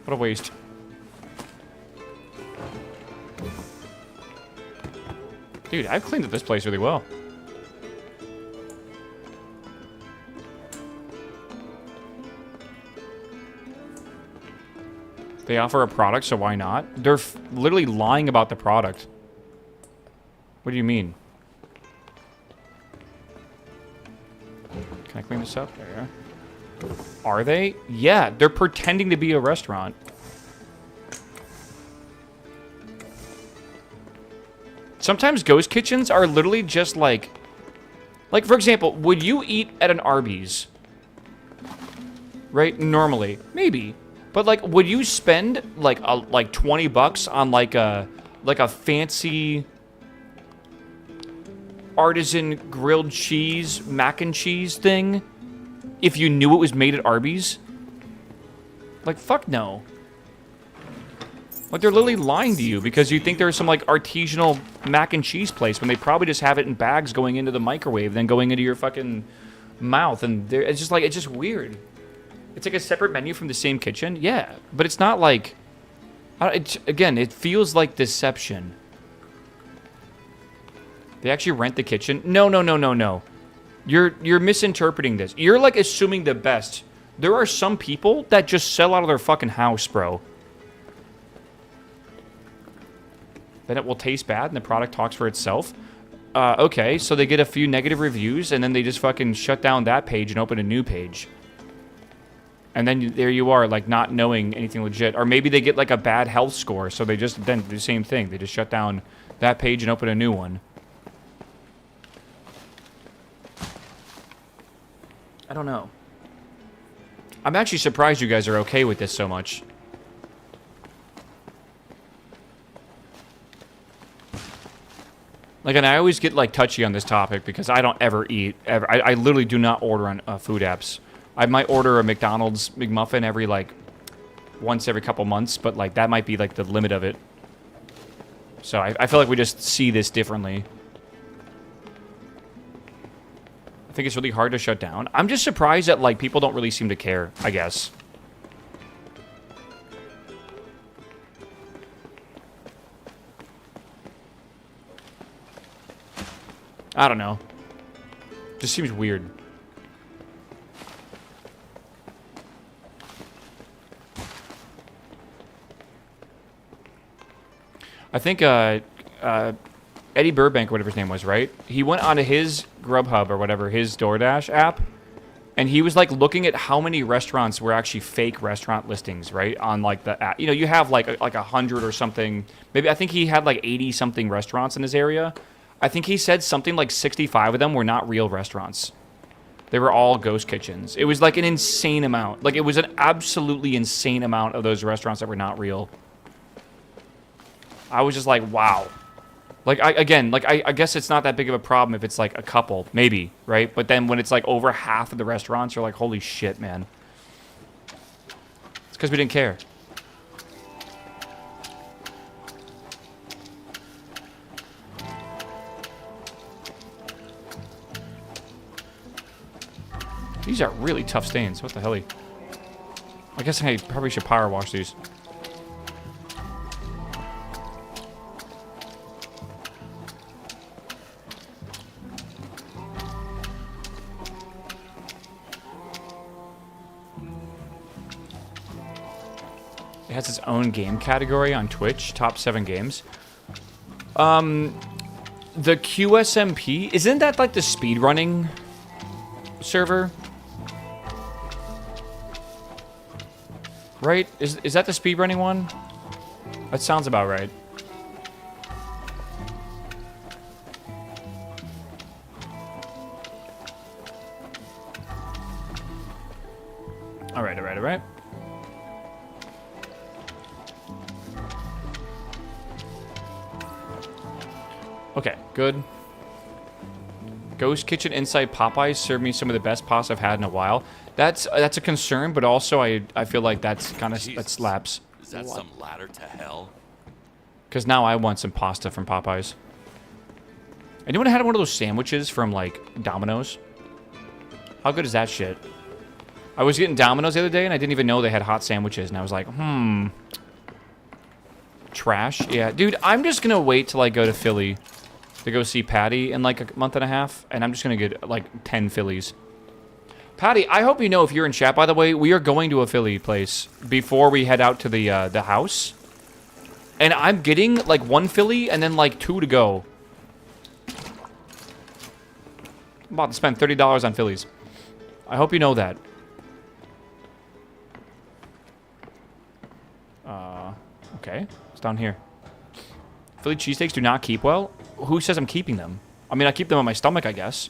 What a waste. Dude, I've cleaned up this place really well. They offer a product, so why not? They're literally lying about the product. What do you mean? Can I clean this up? There. Are they? Yeah, they're pretending to be a restaurant. Sometimes ghost kitchens are literally just like, for example, would you eat at an Arby's? Right? Normally, maybe. But like, would you spend like 20 bucks on like a fancy artisan grilled cheese mac and cheese thing if you knew it was made at Arby's? Like, fuck no. Like, they're literally lying to you because you think there's some like artisanal mac and cheese place when they probably just have it in bags going into the microwave, then going into your fucking mouth, and it's just weird. It's like a separate menu from the same kitchen, yeah, but it's not like. Again, it feels like deception. They actually rent the kitchen? No. You're misinterpreting this. You're like assuming the best. There are some people that just sell out of their fucking house, bro. Then it will taste bad and the product talks for itself. Okay, so they get a few negative reviews and then they just fucking shut down that page and open a new page. And then there you are, like, not knowing anything legit. Or maybe they get, like, a bad health score, so they just then do the same thing. They just shut down that page and open a new one. I don't know. I'm actually surprised you guys are okay with this so much. Like, and I always get, like, touchy on this topic because I don't ever eat. I literally do not order on food apps. I might order a McDonald's McMuffin once every couple months, but like that might be like the limit of it. So I feel like we just see this differently. I think it's really hard to shut down. I'm just surprised that like people don't really seem to care, I guess. I don't know. Just seems weird. I think Eddie Burbank, or whatever his name was, right? He went onto his Grubhub or whatever, his DoorDash app, and he was like looking at how many restaurants were actually fake restaurant listings, right? On like the app. You know, you have like 100 or something. Maybe I think he had like 80 something restaurants in his area. I think he said something like 65 of them were not real restaurants. They were all ghost kitchens. It was like an insane amount. Like it was an absolutely insane amount of those restaurants that were not real. I was just like, wow. Like, I guess it's not that big of a problem if it's like a couple, maybe, right? But then when it's like over half of the restaurants, you're like, holy shit, man. It's because we didn't care. These are really tough stains. What the hell? I guess I probably should power wash these. It has its own game category on Twitch, top 7 games. The QSMP, isn't that like the speedrunning server? Right? Is that the speedrunning one? That sounds about right. Alright. Okay, good. Ghost Kitchen inside Popeyes served me some of the best pasta I've had in a while. That's a concern, but also I feel like that's kind of that slaps. Is that some ladder to hell? Because now I want some pasta from Popeyes. Anyone had one of those sandwiches from like Domino's? How good is that shit? I was getting Domino's the other day, and I didn't even know they had hot sandwiches, and I was like, trash. Yeah, dude, I'm just gonna wait till I go to Philly to go see Patty in like a month and a half, and I'm just gonna get like 10 Phillies. Patty, I hope you know if you're in chat, by the way, we are going to a Philly place before we head out to the house. And I'm getting like 1 Philly and then like 2 to go. I'm about to spend $30 on Phillies. I hope you know that. Okay, it's down here. Philly cheesesteaks do not keep well? Who says I'm keeping them? I mean, I keep them on my stomach, I guess.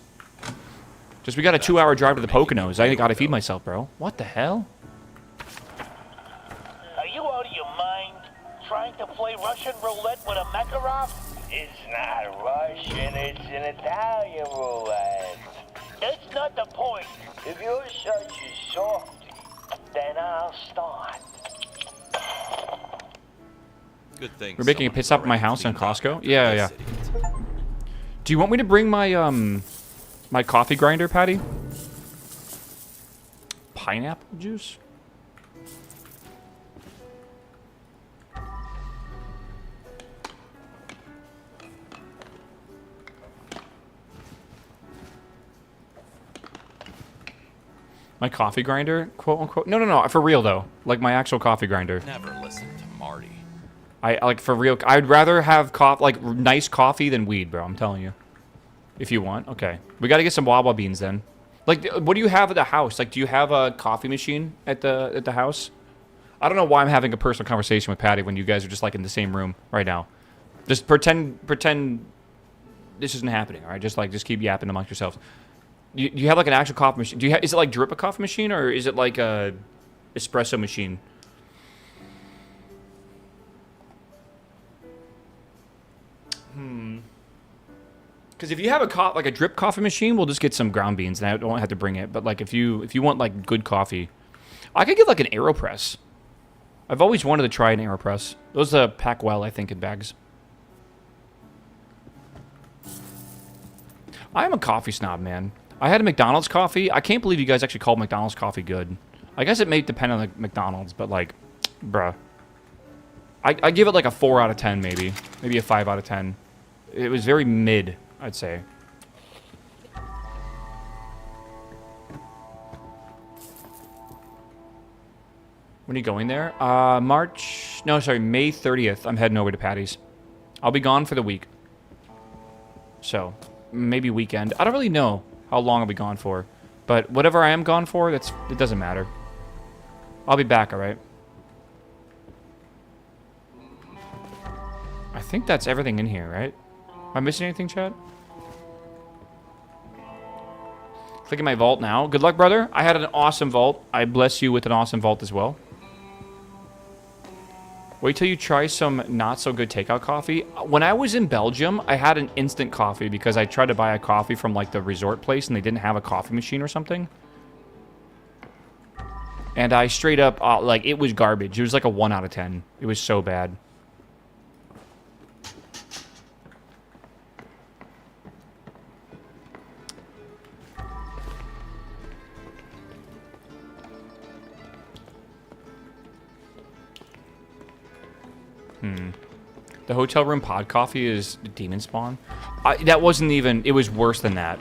Just we got a 2-hour drive to the Poconos. I gotta feed myself, bro. What the hell? Are you out of your mind? Trying to play Russian roulette with a Makarov? It's not Russian, it's an Italian roulette. That's not the point. If you're such a softy, then I'll start. Good thing. We're making a pit stop at my house in Costco? Yeah, yeah. Do you want me to bring my, my coffee grinder, Patty? Pineapple juice? My coffee grinder, quote unquote. No, for real though. Like my actual coffee grinder. Never listen to Marty. I like for real. I'd rather have like nice coffee than weed, bro. I'm telling you. If you want, okay. We got to get some Wawa beans then. Like, what do you have at the house? Like, do you have a coffee machine at the house? I don't know why I'm having a personal conversation with Patty when you guys are just like in the same room right now. Just pretend this isn't happening. All right, just keep yapping amongst yourselves. You have like an actual coffee machine? Is it like drip a coffee machine or is it like a espresso machine? Because if you have like a drip coffee machine, we'll just get some ground beans, and I don't have to bring it. But like if you want like good coffee, I could get like an AeroPress. I've always wanted to try an AeroPress. Those pack well, I think, in bags. I am a coffee snob, man. I had a McDonald's coffee. I can't believe you guys actually called McDonald's coffee good. I guess it may depend on the McDonald's, but like, bruh. I give it like a 4 out of 10, maybe a 5 out of 10. It was very mid, I'd say. When are you going there? May 30th. I'm heading over to Patty's. I'll be gone for the week. So, maybe weekend. I don't really know how long I'll be gone for. But whatever I am gone for, it doesn't matter. I'll be back, alright? I think that's everything in here, right? Am I missing anything, Chad? Clicking my vault now. Good luck, brother. I had an awesome vault. I bless you with an awesome vault as well. Wait till you try some not-so-good takeout coffee. When I was in Belgium, I had an instant coffee because I tried to buy a coffee from, like, the resort place, and they didn't have a coffee machine or something. And I straight up, like, it was garbage. It was like a 1 out of 10. It was so bad. The hotel room pod coffee is demon spawn. That wasn't even... It was worse than that.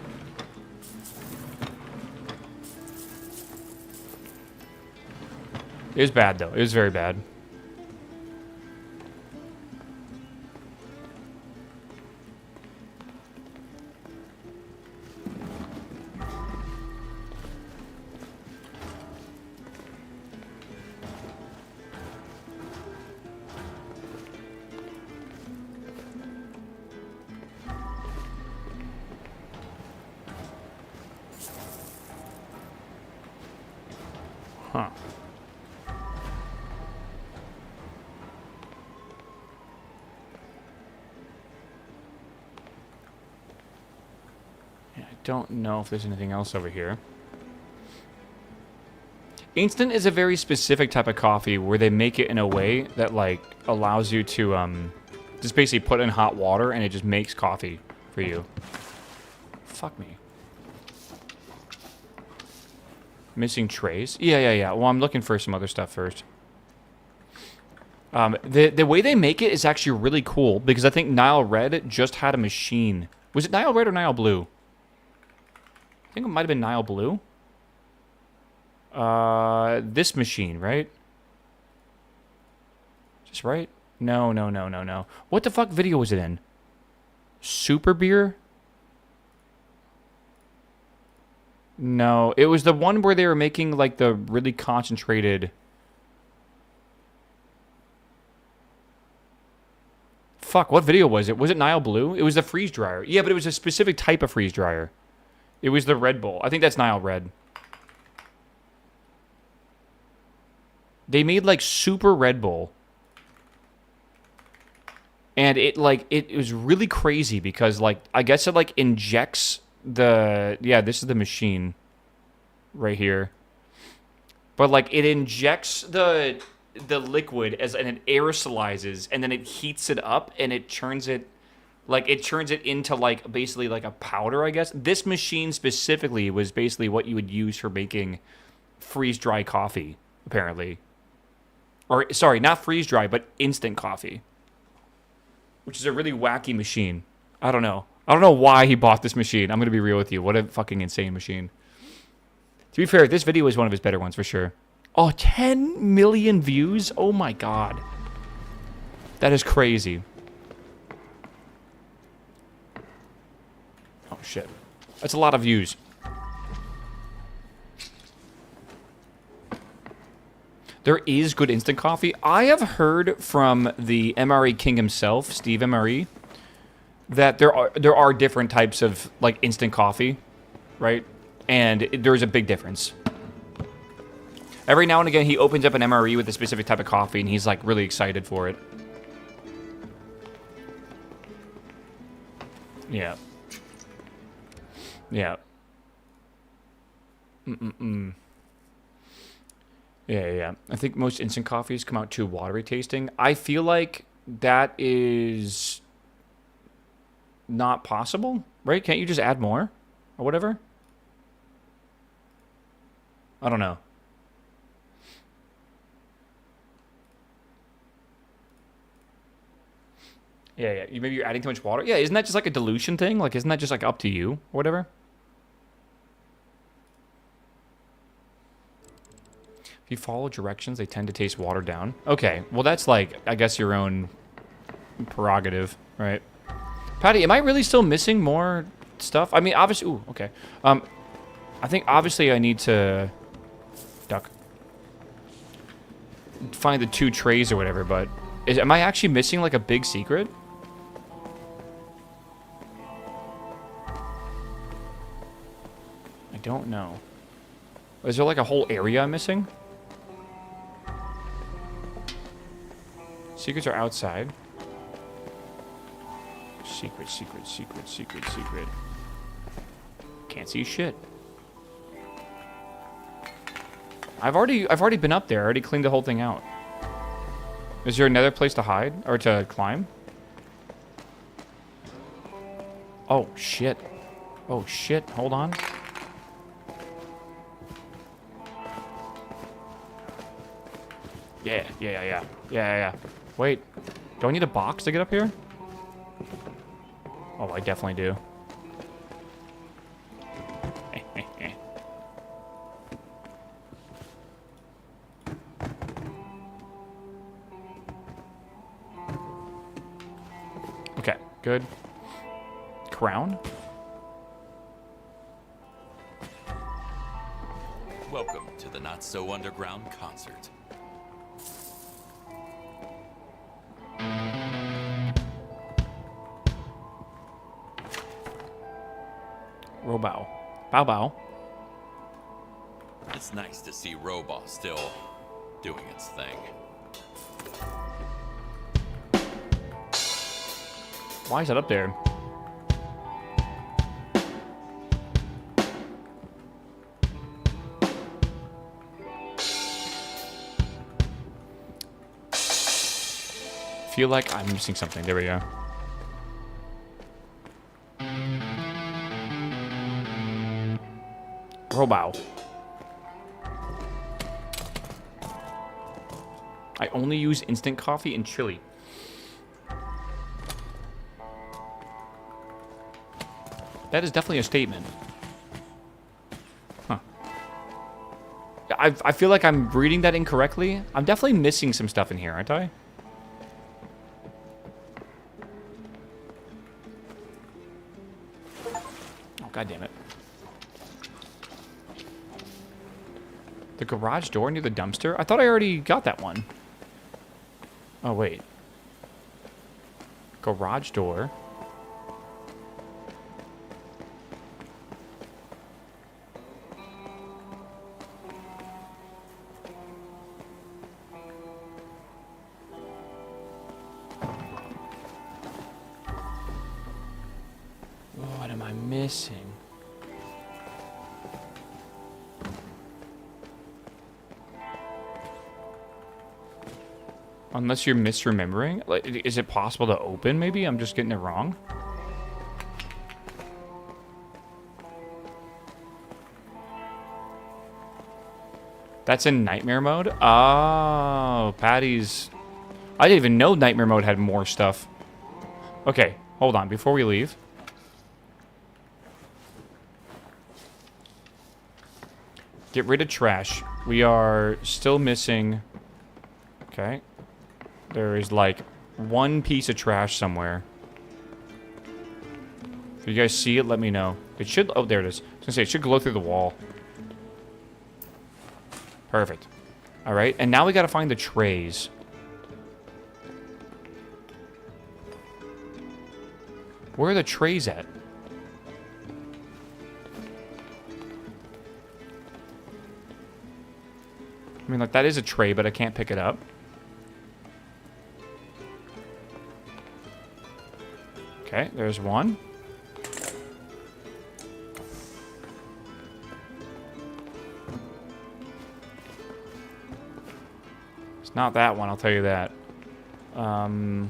It was bad, though. It was very bad. Huh. Yeah, I don't know if there's anything else over here. Instant is a very specific type of coffee where they make it in a way that, like, allows you to, just basically put in hot water and it just makes coffee for you. Fuck me. Missing trays? Yeah. Well, I'm looking for some other stuff first. The way they make it is actually really cool because I think Nile Red just had a machine. Was it Nile Red or Nile Blue? I think it might have been Nile Blue. This machine, right? Just right? No. What the fuck video was it in? Super Beer? No, it was the one where they were making like the really concentrated... Fuck, what video was it? Was it Nile Blue? It was the freeze dryer. Yeah, but it was a specific type of freeze dryer. It was the Red Bull. I think that's Nile Red. They made like super Red Bull. And it was really crazy because like I guess it like injects the this is the machine right here. But like it injects the liquid and it aerosolizes and then it heats it up and it turns it into like basically like a powder, I guess. This machine specifically was basically what you would use for making freeze dry coffee, apparently. Or sorry, not freeze dry, but instant coffee. Which is a really wacky machine. I don't know why he bought this machine. I'm going to be real with you. What a fucking insane machine. To be fair, this video is one of his better ones for sure. Oh, 10 million views? Oh my god. That is crazy. Oh shit. That's a lot of views. There is good instant coffee. I have heard from the MRE King himself, Steve MRE, that there are different types of like instant coffee, right? And there's a big difference. Every now and again, he opens up an MRE with a specific type of coffee, and he's like really excited for it. Yeah. Yeah. Yeah. I think most instant coffees come out too watery tasting. I feel like that is not possible, right? Can't you just add more or whatever? I don't know. Yeah. Maybe you're adding too much water. Yeah, isn't that just like a dilution thing? Like, isn't that just like up to you or whatever? If you follow directions, they tend to taste watered down. Okay, well that's like, I guess your own prerogative, right? Patty, am I really still missing more stuff? I mean, obviously, ooh, okay. I think obviously I need to find the 2 trays or whatever, but am I actually missing like a big secret? I don't know. Is there like a whole area I'm missing? Secrets are outside. Secret. Can't see shit. I've already been up there. I already cleaned the whole thing out. Is there another place to hide or to climb? Oh shit. Hold on. Yeah. Wait, do I need a box to get up here? Oh, I definitely do. Okay, good. Crown? Welcome to the Not So Underground concert. Robow. Bow. It's nice to see Robo still doing its thing. Why is that up there? Feel like I'm missing something. There we go. Robow. I only use instant coffee and chili. That is definitely a statement. Huh. I feel like I'm reading that incorrectly. I'm definitely missing some stuff in here, aren't I? Oh, God damn it. The garage door near the dumpster? I thought I already got that one. Oh, wait. Garage door. What am I missing? Unless you're misremembering? Like, is it possible to open, maybe? I'm just getting it wrong? That's in nightmare mode? Oh, Patty's... I didn't even know nightmare mode had more stuff. Okay, hold on. Before we leave... Get rid of trash. We are still missing... Okay. There is, like, one piece of trash somewhere. If you guys see it, let me know. It should... Oh, there it is. I was gonna say, it should glow through the wall. Perfect. Alright, and now we gotta find the trays. Where are the trays at? I mean, like, that is a tray, but I can't pick it up. Okay, there's one. It's not that one, I'll tell you that. Oh,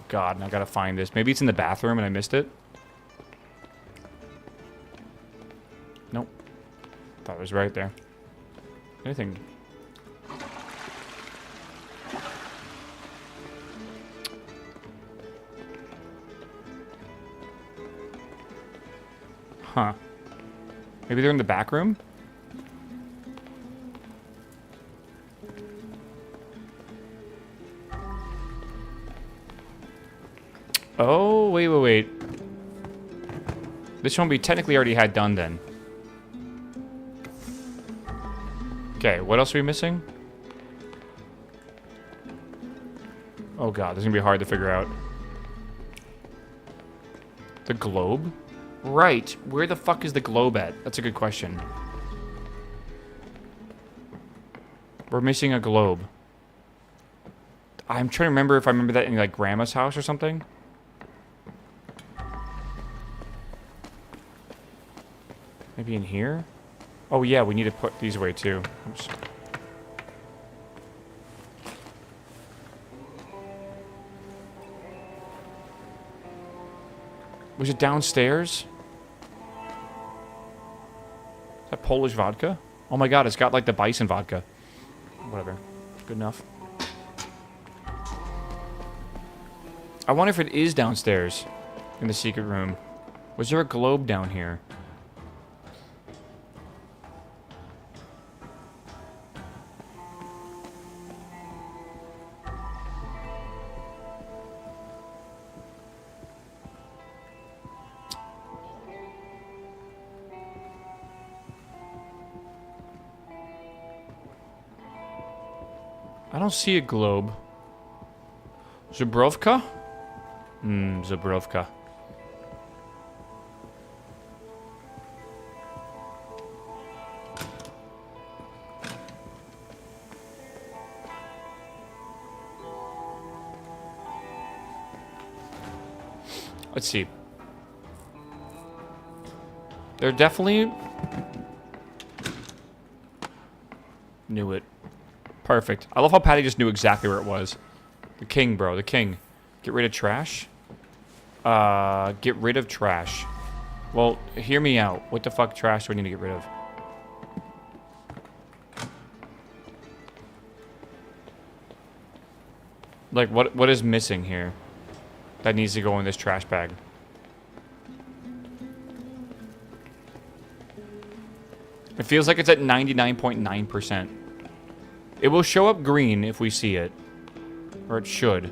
God, I gotta find this. Maybe it's in the bathroom and I missed it. Nope. Thought it was right there. Anything... Huh. Maybe they're in the back room? Oh, wait. This one we technically already had done then. Okay, what else are we missing? Oh God, this is gonna be hard to figure out. The globe? Right. Where the fuck is the globe at? That's a good question. We're missing a globe. I'm trying to remember if I remember that in, like, Grandma's house or something. Maybe in here? Oh, yeah, we need to put these away, too. Oops. Was it downstairs? Is that Polish vodka? Oh my God, it's got like the bison vodka. Whatever. Good enough. I wonder if it is downstairs in the secret room. Was there a globe down here? I don't see a globe. Zubrovka? Zubrovka. Let's see. They're definitely... Knew it. Perfect. I love how Patty just knew exactly where it was. The king, bro. The king. Get rid of trash? Get rid of trash. Well, hear me out. What the fuck trash do I need to get rid of? Like, what is missing here that needs to go in this trash bag? It feels like it's at 99.9%. It will show up green if we see it. Or it should.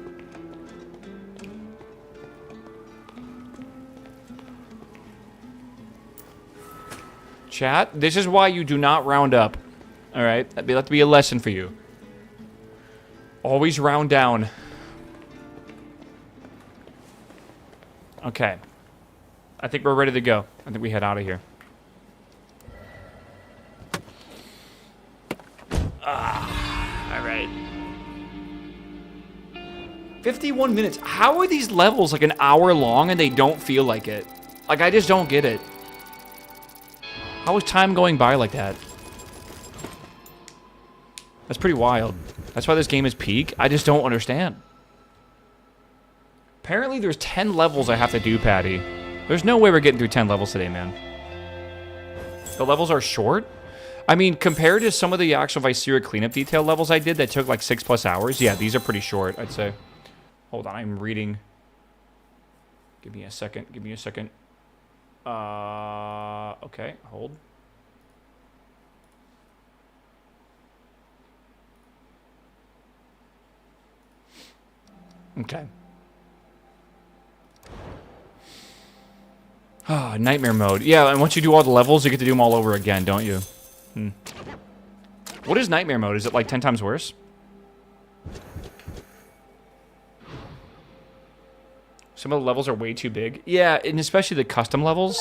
Chat, this is why you do not round up. Alright? That'd have to be a lesson for you. Always round down. Okay. I think we're ready to go. I think we head out of here. Alright. 51 minutes. How are these levels like an hour long and they don't feel like it? Like, I just don't get it. How is time going by like that? That's pretty wild. That's why this game is peak. I just don't understand. Apparently there's 10 levels I have to do, Patty. There's no way we're getting through 10 levels today, man. The levels are short? I mean, compared to some of the actual Viceria cleanup detail levels I did that took like 6+ hours, yeah, these are pretty short, I'd say. Hold on, I'm reading. Give me a second, give me a second. Okay, hold. Okay. Ah, nightmare mode. Yeah, and once you do all the levels, you get to do them all over again, don't you? What is nightmare mode? Is it like 10 times worse? Some of the levels are way too big. Yeah, and especially the custom levels.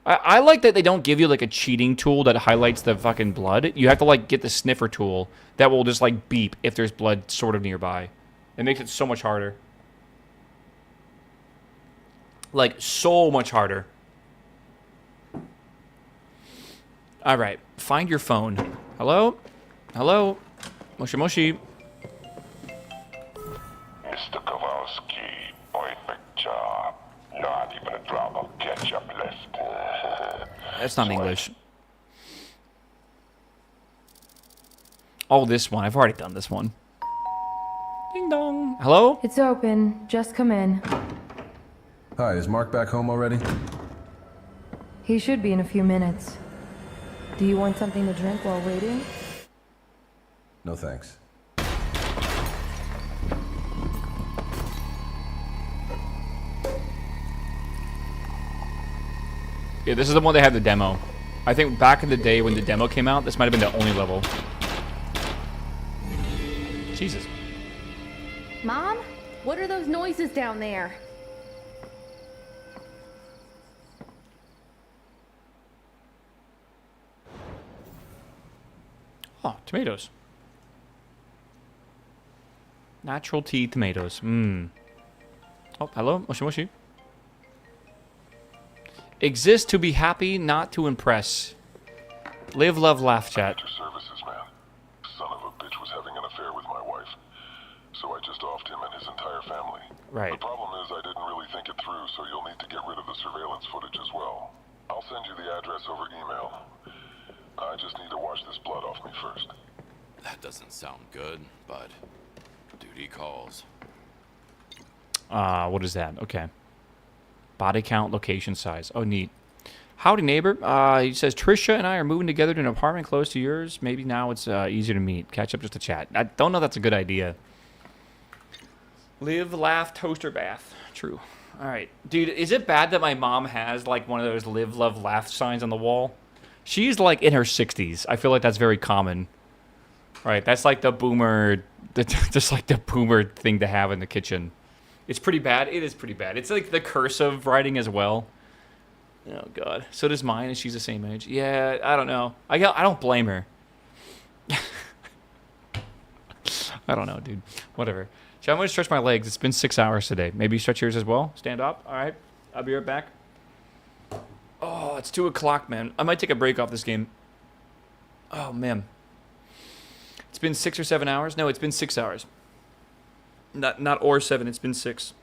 I like that they don't give you like a cheating tool that highlights the fucking blood. You have to like get the sniffer tool that will just like beep if there's blood sort of nearby. It makes it so much harder. Like, so much harder. Alright, find your phone. Hello? Hello? Moshi Moshi. Mr. Kowalski, perfect job. Not even a drop of ketchup left. That's not English. Oh, this one. I've already done this one. Ding dong. Hello? It's open. Just come in. Hi, is Mark back home already? He should be in a few minutes. Do you want something to drink while waiting? No thanks. Yeah, this is the one they had the demo. I think back in the day when the demo came out, this might have been the only level. Jesus. Mom? What are those noises down there? Oh, tomatoes. Natural tea tomatoes. Mmm. Oh, hello, Moshi Moshi. Exist to be happy, not to impress. Live, love, laugh, chat. Your services, man. Son of a bitch was having an affair with my wife. So I just offed him and his entire family. Right. The problem is I didn't really think it through, so you'll need to get rid of the surveillance footage as well. I'll send you the address over email. I just need to wash this blood off me first. That doesn't sound good, but duty calls. What is that? Okay. Body count, location size. Oh, neat. Howdy, neighbor. He says, Trisha and I are moving together to an apartment close to yours. Maybe now it's easier to meet. Catch up just to chat. I don't know that's a good idea. Live, laugh, toaster bath. True. All right. Dude, is it bad that my mom has, like, one of those live, love, laugh signs on the wall? She's, like, in her 60s. I feel like that's very common. Right, that's like the boomer, just like the boomer thing to have in the kitchen. It's pretty bad. It is pretty bad. It's like the cursive writing as well. Oh, God. So does mine, and she's the same age. Yeah, I don't know. I don't blame her. I don't know, dude. Whatever. So I'm going to stretch my legs. It's been 6 hours today. Maybe stretch yours as well. Stand up. All right. I'll be right back. Oh, it's 2 o'clock, man. I might take a break off this game. Oh, man. It's been 6 or 7 hours. No, it's been 6 hours. Not or 7. It's been 6.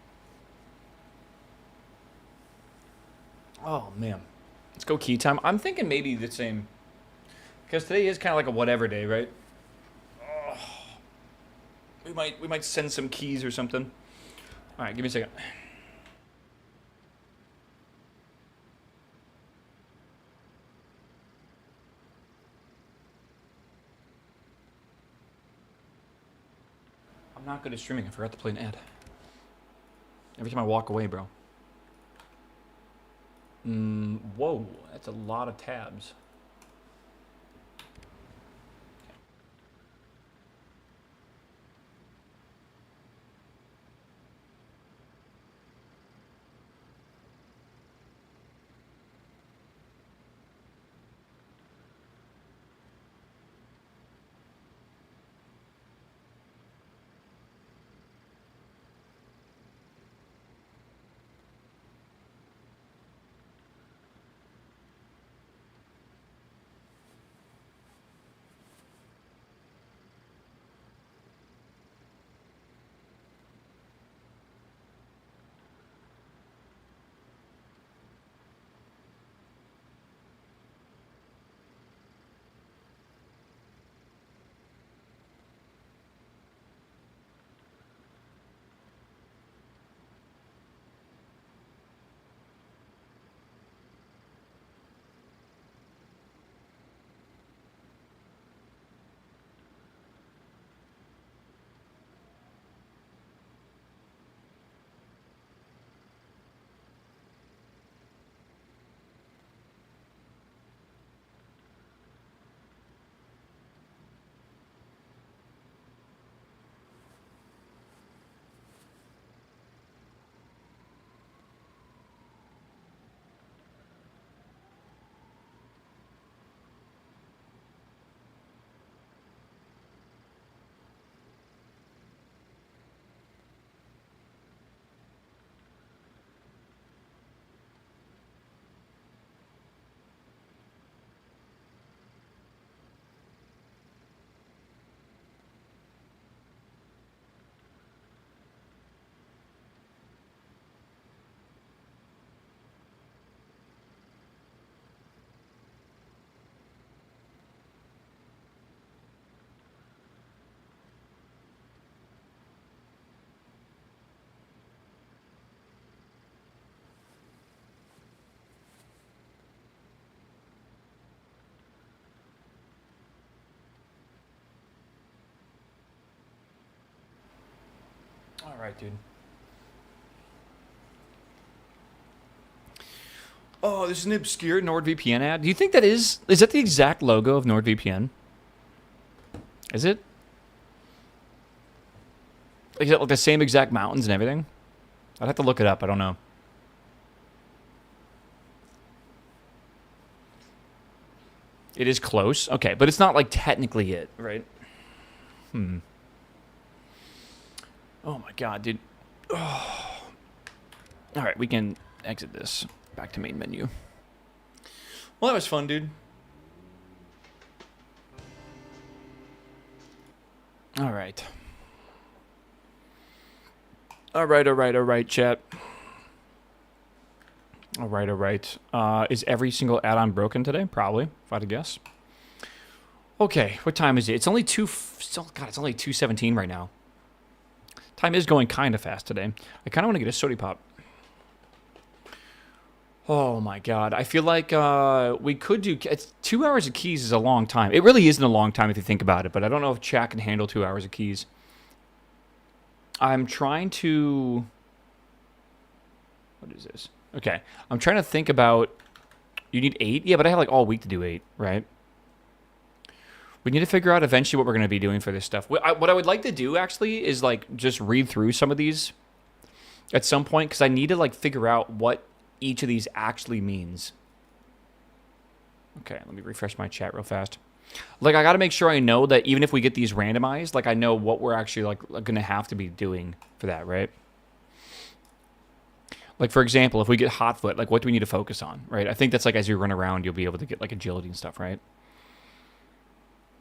Oh, man. Let's go key time. I'm thinking maybe the same. Because today is kind of like a whatever day, right? We might send some keys or something. All right, give me a second. I'm not good at streaming. I forgot to play an ad. Every time I walk away, bro. Whoa, that's a lot of tabs. All right, dude. Oh, this is an obscure NordVPN ad. Do you think that is that the exact logo of NordVPN? Is it? Is it like the same exact mountains and everything? I'd have to look it up. I don't know. It is close. Okay, but it's not like technically it, right? Oh my god, dude. Oh. All right, we can exit this. Back to main menu. Well, that was fun, dude. All right. All right, chat. All right. Is every single add-on broken today? Probably, if I had to guess. Okay, what time is it? It's only it's only 2:17 right now. Time is going kind of fast today. I kind of want to get a soda pop. Oh my god, I feel like we could do... 2 hours of keys is a long time. It really isn't a long time if you think about it, but I don't know if chat can handle 2 hours of keys. I'm trying to... What is this? Okay, I'm trying to think about... You need 8? Yeah, but I have like all week to do 8, right? We need to figure out eventually what we're going to be doing for this stuff. What I would like to do, actually, is like just read through some of these at some point, because I need to like figure out what each of these actually means. Okay, let me refresh my chat real fast. Like, I got to make sure I know that even if we get these randomized, like, I know what we're actually like going to have to be doing for that, right? Like, for example, if we get hot foot, like, what do we need to focus on, right? I think that's like as you run around, you'll be able to get like agility and stuff, right?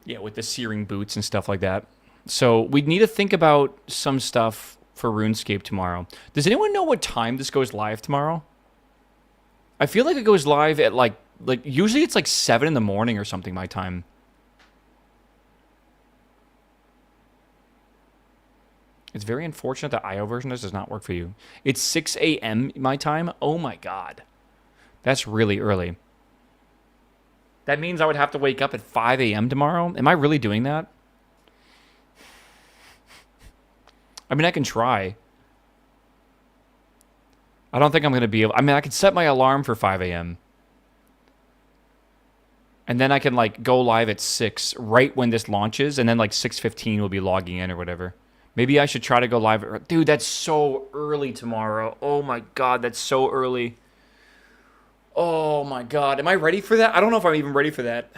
Yeah, with the searing boots and stuff like that. So we need to think about some stuff for RuneScape tomorrow. Does anyone know what time this goes live tomorrow? I feel like it goes live at like usually it's like 7 in the morning or something my time. It's very unfortunate the IO version does not work for you. It's 6 a.m. my time. Oh my god. That's really early. That means I would have to wake up at 5 a.m. tomorrow. Am I really doing that? I mean, I can try. I don't think I'm going to be able... I mean, I can set my alarm for 5 a.m. And then I can, like, go live at 6 right when this launches. And then, like, 6:15 will be logging in or whatever. Maybe I should try to go live... Dude, that's so early tomorrow. Oh, my God, that's so early. Oh, my God. Am I ready for that? I don't know if I'm even ready for that.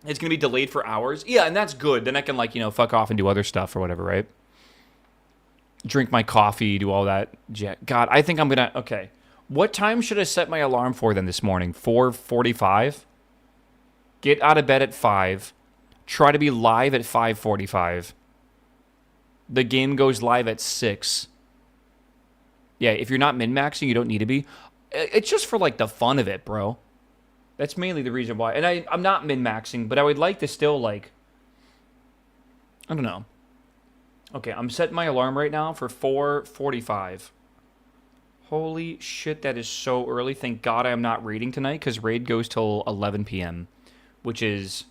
It's going to be delayed for hours. Yeah, and that's good. Then I can, like, you know, fuck off and do other stuff or whatever, right? Drink my coffee, do all that. God, I think I'm going to... Okay. What time should I set my alarm for then this morning? 4:45? Get out of bed at 5. Try to be live at 5:45. The game goes live at 6. Yeah, if you're not min-maxing, you don't need to be. It's just for, like, the fun of it, bro. That's mainly the reason why. And I'm not min-maxing, but I would like to still, like... I don't know. Okay, I'm setting my alarm right now for 4:45. Holy shit, that is so early. Thank God I am not raiding tonight, because raid goes till 11 p.m., which is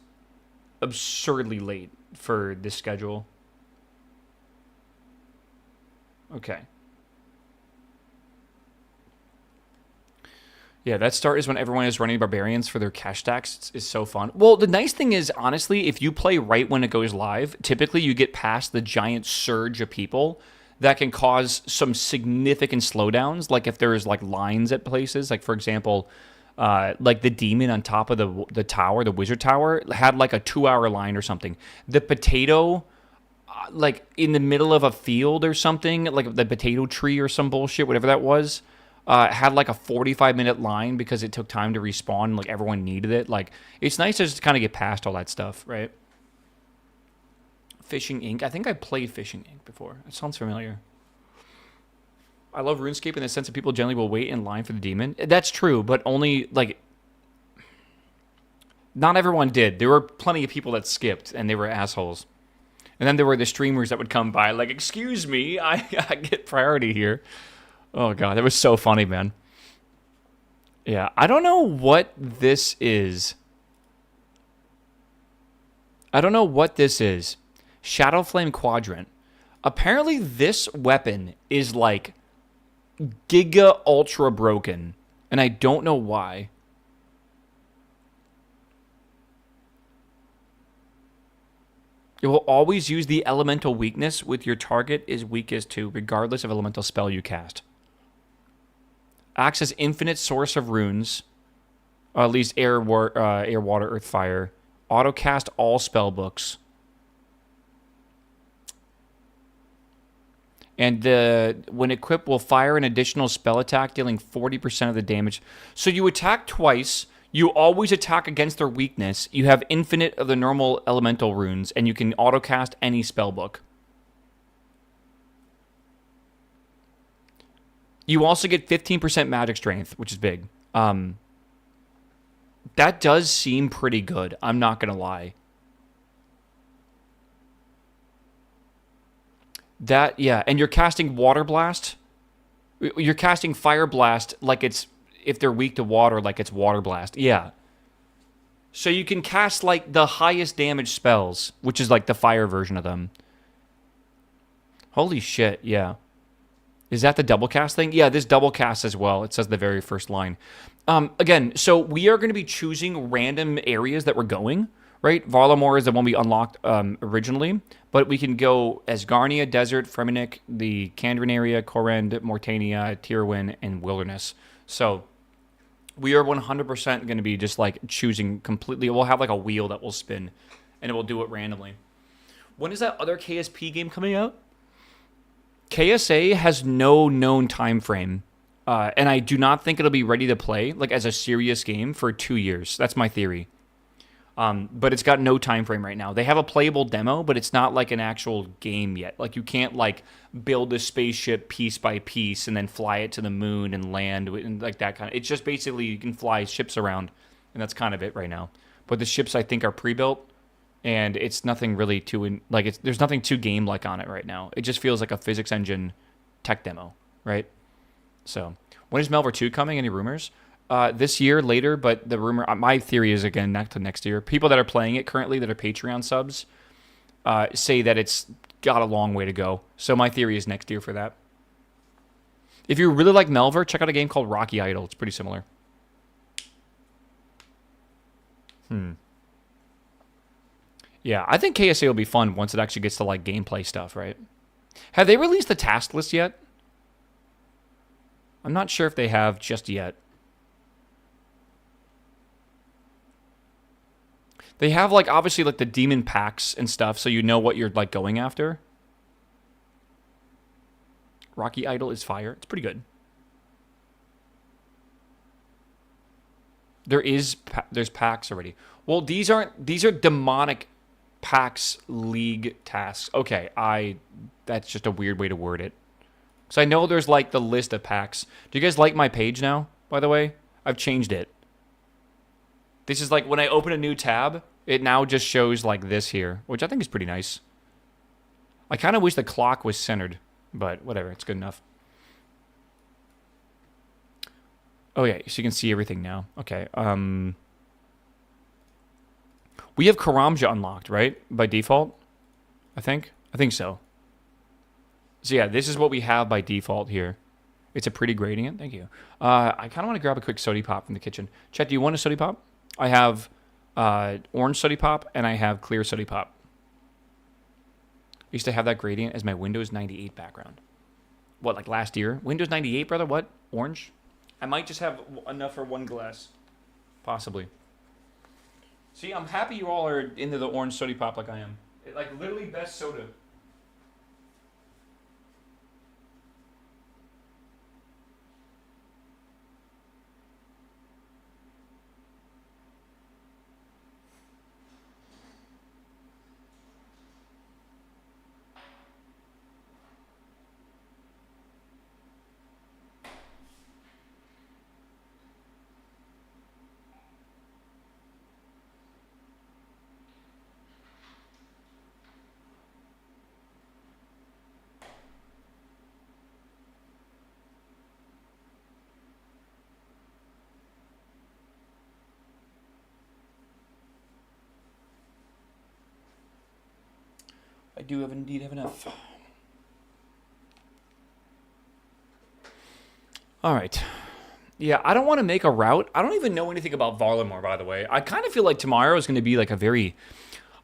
absurdly late for this schedule. Okay. Yeah, that start is when everyone is running barbarians for their cash stacks. It's so fun. Well, the nice thing is, honestly, if you play right when it goes live, typically you get past the giant surge of people that can cause some significant slowdowns. Like if there's like lines at places, like for example, like the demon on top of the tower, the wizard tower, had like a 2-hour line or something. The potato, like in the middle of a field or something, like the potato tree or some bullshit, whatever that was, had like a 45-minute line because it took time to respawn. Like everyone needed it. Like it's nice to just kind of get past all that stuff, right? Fishing Inc. I think I played Fishing Inc. before. It sounds familiar. I love RuneScape in the sense that people generally will wait in line for the demon. That's true, but only like not everyone did. There were plenty of people that skipped and they were assholes. And then there were the streamers that would come by like, "Excuse me, I get priority here." Oh, God, that was so funny, man. Yeah, I don't know what this is. Shadow Flame Quadrant. Apparently, this weapon is, like, giga ultra broken. And I don't know why. It will always use the elemental weakness with your target is weakest to, regardless of elemental spell you cast. Acts as infinite source of runes, or at least air, water, earth, fire. Auto cast all spell books. And when equipped, will fire an additional spell attack, dealing 40% of the damage. So you attack twice. You always attack against their weakness. You have infinite of the normal elemental runes, and you can auto cast any spell book. You also get 15% magic strength, which is big. That does seem pretty good. I'm not going to lie. Yeah, and you're casting Water Blast. You're casting Fire Blast like it's, if they're weak to water, like it's Water Blast. Yeah. So you can cast like the highest damage spells, which is like the fire version of them. Holy shit, yeah. Is that the double cast thing? Yeah, this double cast as well. It says the very first line. Again, so we are going to be choosing random areas that we're going, right? Varlamore is the one we unlocked originally, but we can go as Garnia, Desert, Fremennik, the Kandrin area, Korend, Mortania, Tirwin, and Wilderness. So we are 100% going to be just like choosing completely. We'll have like a wheel that will spin, and it will do it randomly. When is that other KSP game coming out? KSA has no known time frame, and I do not think it'll be ready to play like as a serious game for 2 years. That's my theory. But it's got no time frame right now. They have a playable demo, but it's not like an actual game yet. Like you can't like build a spaceship piece by piece and then fly it to the moon and land and like that kind of. It's just basically you can fly ships around, and that's kind of it right now. But the ships I think are pre-built, and it's nothing really too there's nothing too game-like on it right now. It just feels like a physics engine tech demo, right? So, when is Melver 2 coming? Any rumors? This year, later, but the rumor, my theory is, again, next year. People that are playing it currently that are Patreon subs say that it's got a long way to go. So my theory is next year for that. If you really like Melver, check out a game called Rocky Idol. It's pretty similar. Yeah, I think KSA will be fun once it actually gets to, like, gameplay stuff, right? Have they released the task list yet? I'm not sure if they have just yet. They have, like, obviously, like, the demon packs and stuff, so you know what you're, like, going after. Rocky Idol is fire. It's pretty good. There's packs already. Well, these are demonic packs league tasks. Okay, that's just a weird way to word it. So I know there's, like, the list of packs. Do you guys like my page now, by the way? I've changed it. This is like when I open a new tab, it now just shows like this here, which I think is pretty nice. I kind of wish the clock was centered, but whatever, it's good enough. Oh yeah, so you can see everything now. Okay. We have Karamja unlocked, right? By default? I think so. So yeah, this is what we have by default here. It's a pretty gradient. Thank you. I kind of want to grab a quick sody pop from the kitchen. Chet, do you want a sody pop? I have orange sody pop and I have clear sody pop. I used to have that gradient as my Windows 98 background. What, like last year? Windows 98, brother? What? Orange? I might just have enough for one glass. Possibly. See, I'm happy you all are into the orange sody pop like I am. Like, literally best soda. I do indeed have enough. All right. Yeah, I don't want to make a route. I don't even know anything about Varlamore, by the way. I kind of feel like tomorrow is going to be like a very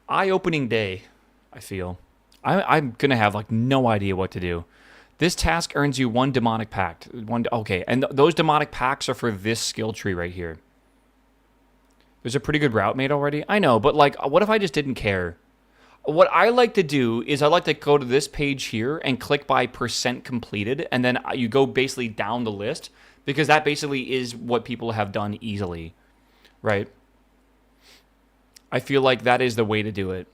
eye-opening day, I feel. I'm going to have like no idea what to do. This task earns you one demonic pact. Okay, and those demonic packs are for this skill tree right here. There's a pretty good route made already. I know, but like, what if I just didn't care? What I like to do is I like to go to this page here and click by % completed, and then you go basically down the list, because that basically is what people have done easily, right? I feel like that is the way to do it.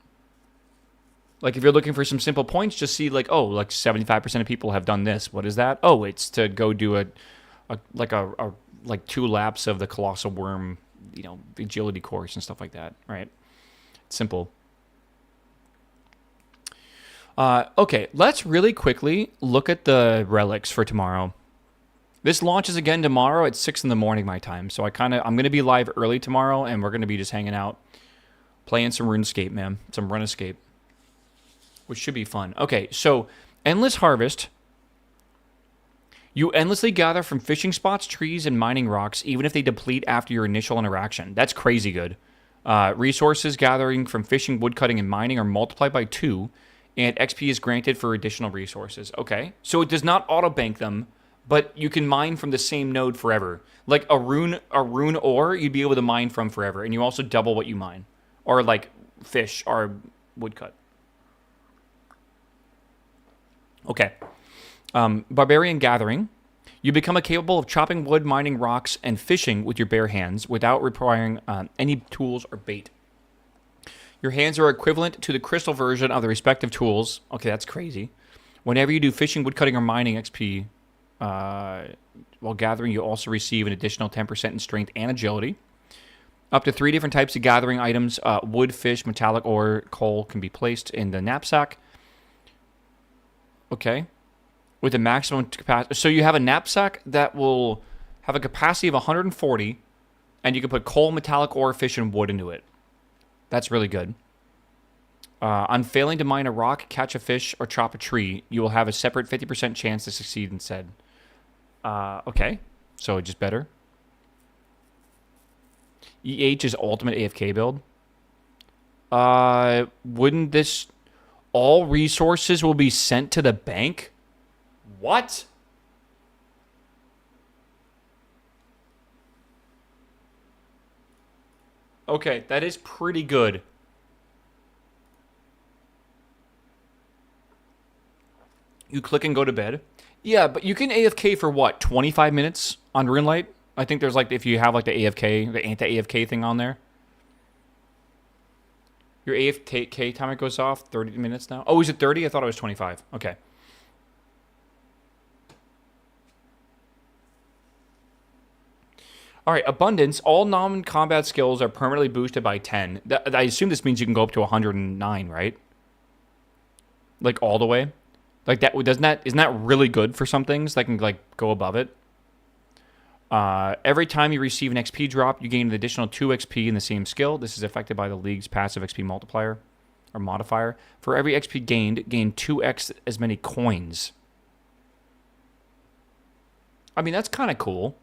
Like, if you're looking for some simple points, just see, like, oh, like 75% of people have done this. What is that? Oh, it's to go do like 2 laps of the Colossal Worm, you know, agility course and stuff like that, right? It's simple. Okay, let's really quickly look at the relics for tomorrow. This launches again tomorrow at 6 in the morning my time, so I'm going to be live early tomorrow, and we're going to be just hanging out, playing some RuneScape, man, some Runescape, which should be fun. Okay, so Endless Harvest. You endlessly gather from fishing spots, trees, and mining rocks, even if they deplete after your initial interaction. That's crazy good. Resources gathering from fishing, woodcutting, and mining are multiplied by 2, and XP is granted for additional resources. Okay, so it does not auto-bank them, but you can mine from the same node forever. Like a rune ore, you'd be able to mine from forever, and you also double what you mine. Or like fish or woodcut. Okay. Barbarian Gathering. You become capable of chopping wood, mining rocks, and fishing with your bare hands without requiring any tools or bait. Your hands are equivalent to the crystal version of the respective tools. Okay, that's crazy. Whenever you do fishing, woodcutting, or mining XP while gathering, you also receive an additional 10% in strength and agility. Up to 3 different types of gathering items, wood, fish, metallic ore, coal can be placed in the knapsack. Okay. With a maximum capacity. So you have a knapsack that will have a capacity of 140, and you can put coal, metallic ore, fish, and wood into it. That's really good. On failing to mine a rock, catch a fish, or chop a tree, you will have a separate 50% chance to succeed instead. Okay. So just better. EH is ultimate AFK build. Wouldn't this... All resources will be sent to the bank? What? Okay, that is pretty good. You click and go to bed? Yeah, but you can AFK for what? 25 minutes on Runelight? I think there's like, if you have like the AFK, the anti-AFK thing on there. Your AFK timer goes off 30 minutes now. Oh, is it 30? I thought it was 25. Okay. All right, abundance. All non-combat skills are permanently boosted by 10. I assume this means you can go up to 109, right? Like all the way. Like that isn't that really good for some things that can like go above it? Every time you receive an XP drop, you gain an additional 2 XP in the same skill. This is affected by the League's passive XP multiplier or modifier. For every XP gained, gain 2x as many coins. I mean, that's kind of cool.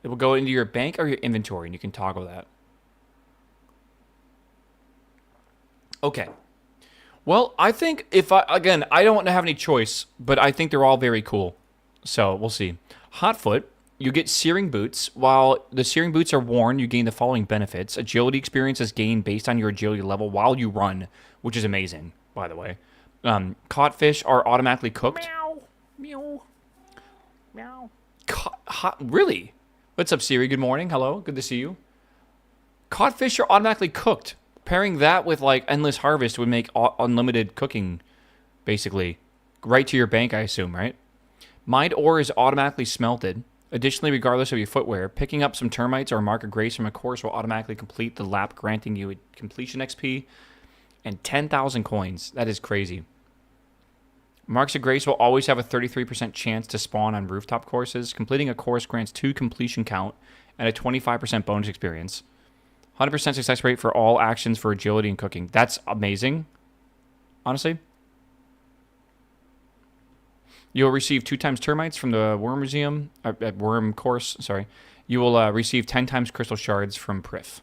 It will go into your bank or your inventory, and you can toggle that. Okay. Well, I think again, I don't have any choice, but I think they're all very cool. So, we'll see. Hotfoot, you get searing boots. While the searing boots are worn, you gain the following benefits. Agility experience is gained based on your agility level while you run, which is amazing, by the way. Caught fish are automatically cooked. Meow. Meow. Meow. Really? What's up, Siri? Good morning. Hello. Good to see you. Caught fish are automatically cooked. Pairing that with, like, Endless Harvest would make unlimited cooking, basically. Right to your bank, I assume, right? Mined ore is automatically smelted. Additionally, regardless of your footwear, picking up some termites or a mark of grace from a course will automatically complete the lap, granting you a completion XP and 10,000 coins. That is crazy. Marks of Grace will always have a 33% chance to spawn on rooftop courses. Completing a course grants 2 completion count and a 25% bonus experience. 100% success rate for all actions for agility and cooking. That's amazing, honestly. You'll receive 2 times termites from the Worm Museum, Worm Course, sorry. You will receive 10 times crystal shards from Priff.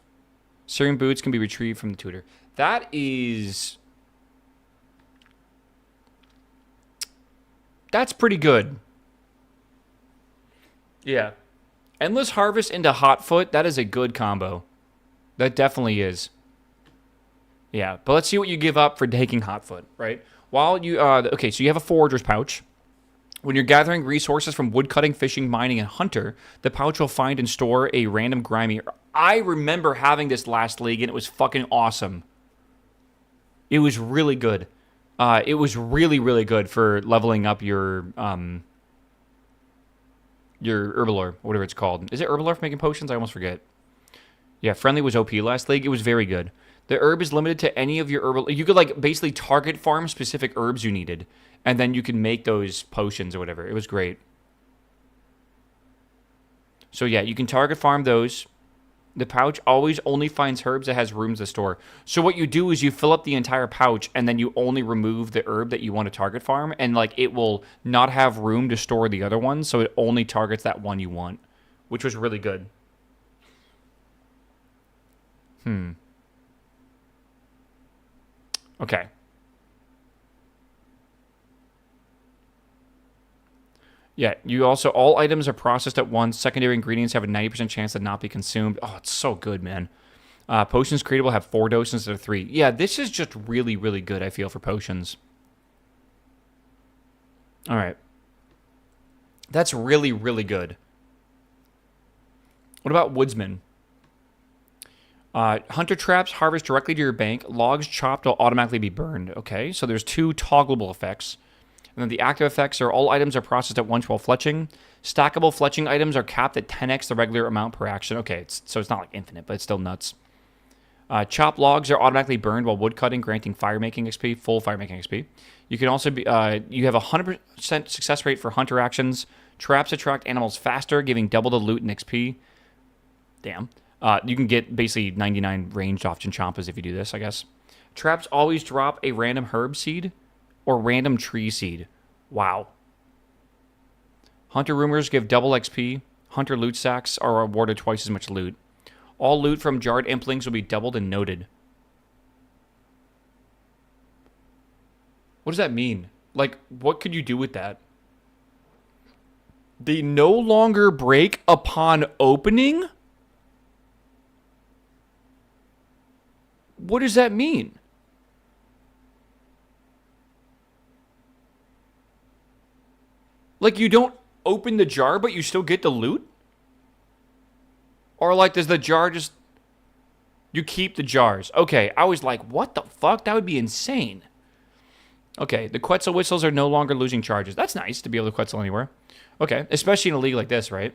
Searing boots can be retrieved from the tutor. That is... That's pretty good. Yeah. Endless Harvest into Hotfoot, that is a good combo. That definitely is. Yeah, but let's see what you give up for taking Hotfoot, right? While you, okay, so you have a forager's pouch. When you're gathering resources from woodcutting, fishing, mining, and hunter, the pouch will find and store a random grimy... I remember having this last league, and it was fucking awesome. It was really good. It was really, really good for leveling up your Herbalore, whatever it's called. Is it Herbalore for making potions? I almost forget. Yeah, Friendly was OP last league. It was very good. The herb is limited to any of your herbal... You could, like, basically target farm specific herbs you needed, and then you can make those potions or whatever. It was great. So, yeah, you can target farm those. The pouch always only finds herbs that has rooms to store. So what you do is you fill up the entire pouch, and then you only remove the herb that you want to target farm, and, like, it will not have room to store the other ones, so it only targets that one you want, which was really good. Okay. Yeah, you also... All items are processed at once. Secondary ingredients have a 90% chance to not be consumed. Oh, it's so good, man. Potions created will have 4 doses instead of 3. Yeah, this is just really, really good, I feel, for potions. All right. That's really, really good. What about Woodsman? Hunter traps harvest directly to your bank. Logs chopped will automatically be burned. Okay, so there's 2 toggleable effects. And then the active effects are all items are processed at once while fletching. Stackable fletching items are capped at 10x the regular amount per action. Okay, so it's not like infinite, but it's still nuts. Chop logs are automatically burned while wood cutting, granting fire making XP, full fire making XP. You can also be, you have a 100% success rate for hunter actions. Traps attract animals faster, giving double the loot and XP. Damn. You can get basically 99 ranged off Chinchampas if you do this, I guess. Traps always drop a random herb seed or random tree seed. Wow. Hunter rumors give double XP. Hunter loot sacks are awarded twice as much loot. All loot from jarred implings will be doubled and noted. What does that mean? Like, what could you do with that? They no longer break upon opening? What does that mean? Like, you don't open the jar, but you still get the loot? Or, like, does the jar just... You keep the jars. Okay, I was like, what the fuck? That would be insane. Okay, the Quetzal whistles are no longer losing charges. That's nice to be able to Quetzal anywhere. Okay, especially in a league like this, right?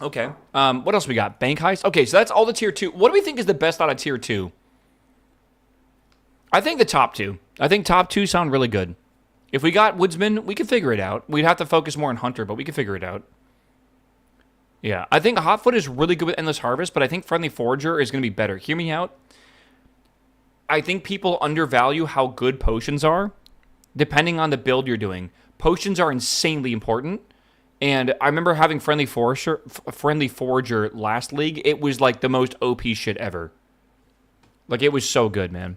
Okay, what else we got? Bank heist? Okay, so that's all the tier 2. What do we think is the best out of tier 2? I think the top 2. I think top 2 sound really good. If we got Woodsman, we could figure it out. We'd have to focus more on Hunter, but we could figure it out. Yeah, I think Hotfoot is really good with Endless Harvest, but I think Friendly Forager is going to be better. Hear me out. I think people undervalue how good potions are, depending on the build you're doing. Potions are insanely important, and I remember having Friendly Forager last league. It was like the most OP shit ever. Like, it was so good, man.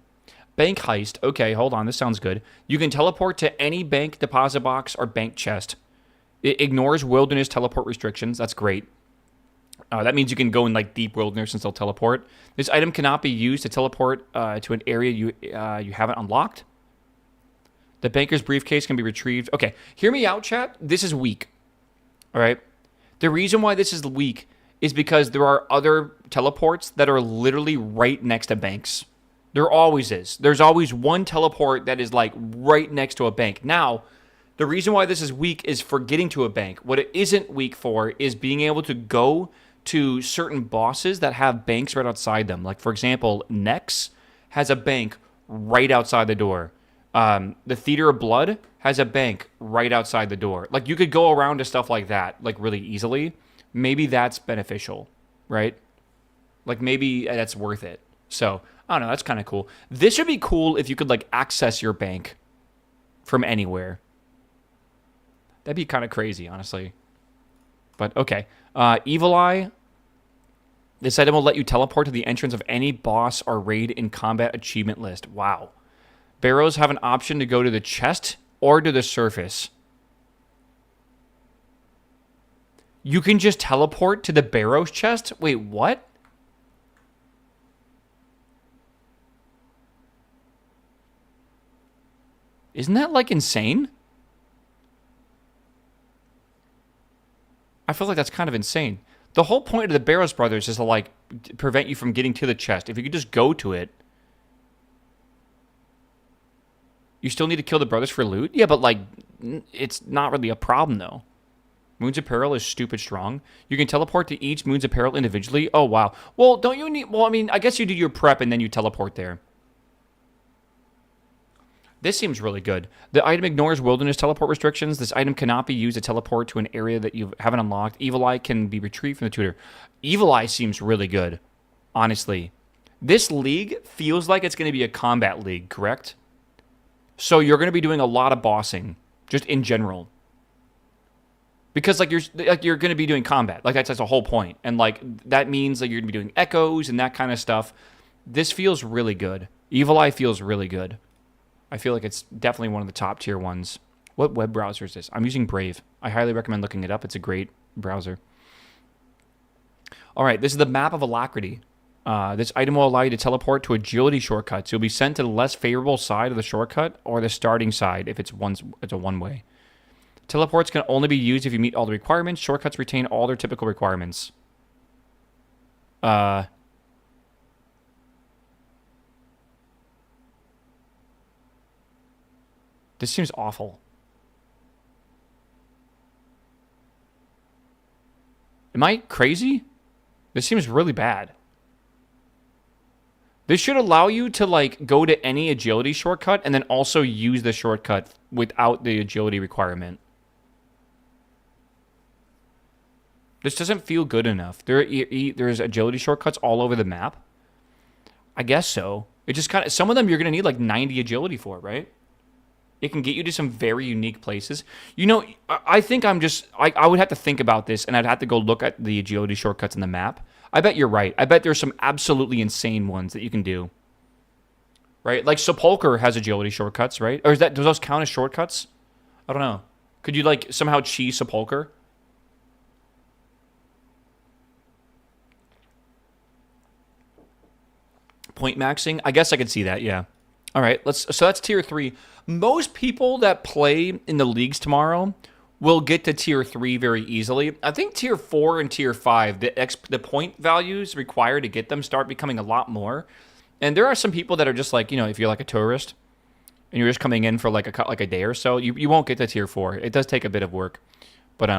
Bank heist. Okay, hold on. This sounds good. You can teleport to any bank deposit box or bank chest. It ignores wilderness teleport restrictions. That's great. That means you can go in like deep wilderness and still teleport. This item cannot be used to teleport to an area you haven't unlocked. The banker's briefcase can be retrieved. Okay, hear me out, chat. This is weak. All right. The reason why this is weak is because there are other teleports that are literally right next to banks. There always is. There's always one teleport that is like right next to a bank. Now, the reason why this is weak is for getting to a bank. What it isn't weak for is being able to go to certain bosses that have banks right outside them. Like, for example, Nex has a bank right outside the door. The Theater of Blood has a bank right outside the door. Like, you could go around to stuff like that, like, really easily. Maybe that's beneficial, right? Like, maybe that's worth it. So, I don't know, that's kind of cool. This would be cool if you could, like, access your bank from anywhere. That'd be kind of crazy, honestly. But, okay. Evil Eye. This item will let you teleport to the entrance of any boss or raid in combat achievement list. Wow. Barrows have an option to go to the chest or to the surface. You can just teleport to the Barrows chest? Wait, what? Isn't that, like, insane? I feel like that's kind of insane. The whole point of the Barrows Brothers is to, like, prevent you from getting to the chest. If you could just go to it. You still need to kill the brothers for loot? Yeah, but, like, it's not really a problem, though. Moons of Peril is stupid strong. You can teleport to each Moons of Peril individually? Oh, wow. Well, don't you need... Well, I mean, I guess you do your prep and then you teleport there. This seems really good. The item ignores wilderness teleport restrictions. This item cannot be used to teleport to an area that you haven't unlocked. Evil Eye can be retrieved from the tutor. Evil Eye seems really good, honestly. This league feels like it's going to be a combat league, correct? So you're going to be doing a lot of bossing, just in general. Because like you're going to be doing combat. Like that's the whole point. And like that means like you're going to be doing echoes and that kind of stuff. This feels really good. Evil Eye feels really good. I feel like it's definitely one of the top tier ones. What web browser is this? I'm using Brave. I highly recommend looking it up. It's a great browser. All right, this is the map of Alacrity. This item will allow you to teleport to agility shortcuts. You'll be sent to the less favorable side of the shortcut or the starting side if it's a one-way. Teleports can only be used if you meet all the requirements. Shortcuts retain all their typical requirements. This seems awful. Am I crazy? This seems really bad. This should allow you to, like, go to any agility shortcut and then also use the shortcut without the agility requirement. This doesn't feel good enough. There's agility shortcuts all over the map. I guess so. It just kind of... Some of them you're going to need, like, 90 agility for, right? It can get you to some very unique places. You know, I think I'm just... I would have to think about this, and I'd have to go look at the agility shortcuts in the map. I bet you're right. I bet there's some absolutely insane ones that you can do. Right? Like, Sepulcher has agility shortcuts, right? Or do those count as shortcuts? I don't know. Could you, like, somehow cheese Sepulcher? Point maxing? I guess I could see that, yeah. All right, so that's tier 3. Most people that play in the leagues tomorrow will get to tier 3 very easily. I think tier 4 and tier 5, the point values required to get them start becoming a lot more. And there are some people that are just like, you know, if you're like a tourist and you're just coming in for like a day or so, you won't get to tier 4. It does take a bit of work. But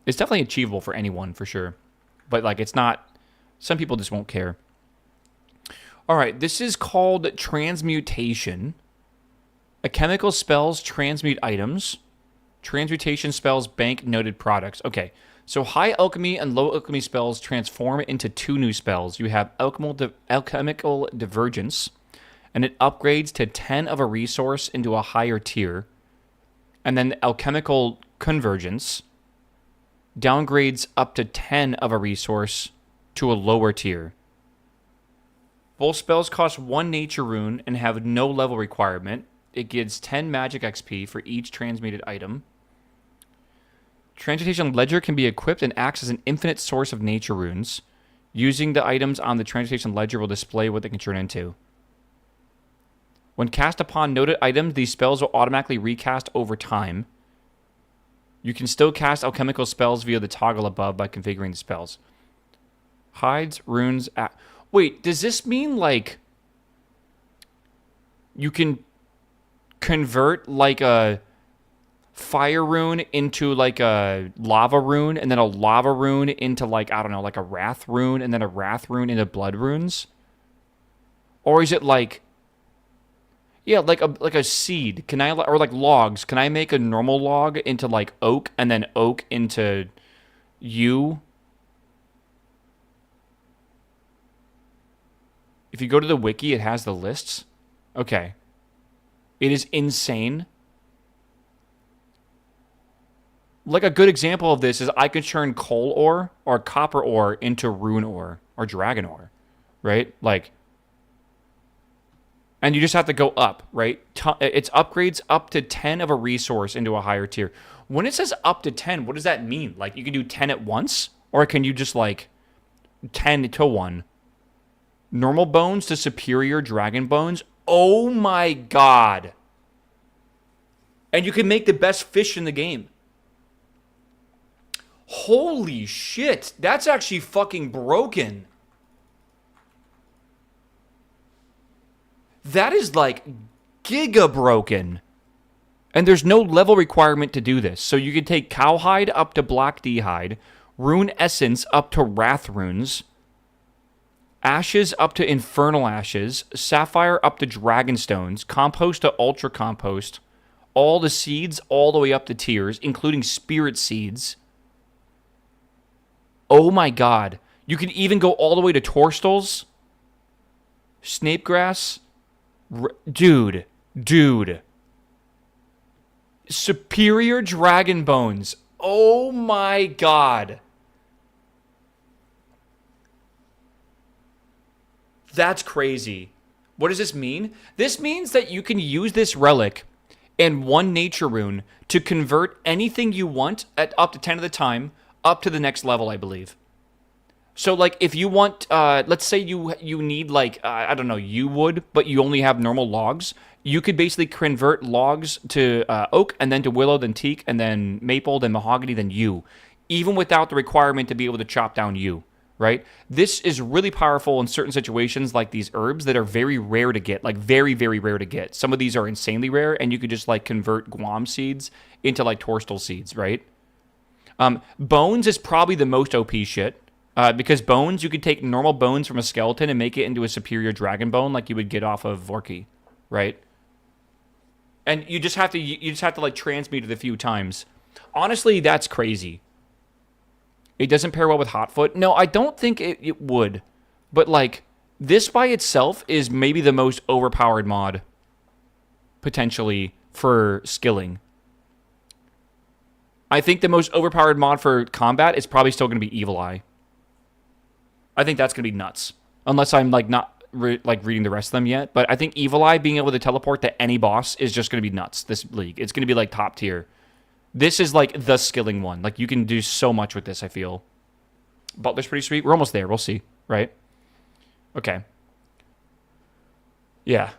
it's definitely achievable for anyone for sure. But like it's not, some people just won't care. All right, this is called transmutation. A chemical spells transmute items. Transmutation spells bank noted products. Okay, so high alchemy and low alchemy spells transform into 2 new spells. You have alchemical divergence, and it upgrades to 10 of a resource into a higher tier. And then alchemical convergence downgrades up to 10 of a resource to a lower tier. Both spells cost 1 nature rune and have no level requirement. It gives 10 magic XP for each transmuted item. Transmutation Ledger can be equipped and acts as an infinite source of nature runes. Using the items on the Transmutation Ledger will display what they can turn into. When cast upon noted items, these spells will automatically recast over time. You can still cast alchemical spells via the toggle above by configuring the spells. Hides, runes... Wait, does this mean, like, you can convert, like, a fire rune into, like, a lava rune, and then a lava rune into, like, I don't know, like a wrath rune, and then a wrath rune into blood runes? Or is it, like, yeah, like a seed? Can I, or, like, logs. Can I make a normal log into, like, oak, and then oak into yew? If you go to the wiki, it has the lists. Okay. It is insane. Like a good example of this is I could turn coal ore or copper ore into rune ore or dragon ore, right? Like, and you just have to go up, right? It's upgrades up to 10 of a resource into a higher tier. When it says up to 10, what does that mean? Like, you can do 10 at once? Or can you just, like, 10 to 1? Normal bones to superior dragon bones. Oh my god. And you can make the best fish in the game. Holy shit. That's actually fucking broken. That is like giga broken. And there's no level requirement to do this. So you can take cowhide up to black d'hide, rune essence up to wrath runes, ashes up to infernal ashes, sapphire up to dragon stones, compost to ultra compost, all the seeds all the way up to tiers, including spirit seeds. Oh my god. You can even go all the way to torstals, snapegrass. Dude. Superior dragon bones. Oh my god. That's crazy. What does this mean? This means that you can use this relic and 1 nature rune to convert anything you want at up to 10 at a time up to the next level, I believe. So, like, if you want, let's say you need, like, I don't know, yew wood, but you only have normal logs, you could basically convert logs to oak, and then to willow, then teak, and then maple, then mahogany, then yew, even without the requirement to be able to chop down yew, right? This is really powerful in certain situations like these herbs that are very rare to get, like very, very rare to get. Some of these are insanely rare, and you could just like convert guam seeds into like torstal seeds, right? Bones is probably the most OP shit. Because bones, you could take normal bones from a skeleton and make it into a superior dragon bone like you would get off of Vorki, right? And you just have to like transmute it a few times. Honestly, that's crazy. It doesn't pair well with Hotfoot. No, I don't think it would. But like, this by itself is maybe the most overpowered mod, potentially, for skilling. I think the most overpowered mod for combat is probably still going to be Evil Eye. I think that's going to be nuts. Unless I'm like not reading the rest of them yet. But I think Evil Eye being able to teleport to any boss is just going to be nuts, this league. It's going to be like top tier. This is like the skilling one. Like you can do so much with this, I feel. Butler's pretty sweet. We're almost there. We'll see, right? Okay. Yeah.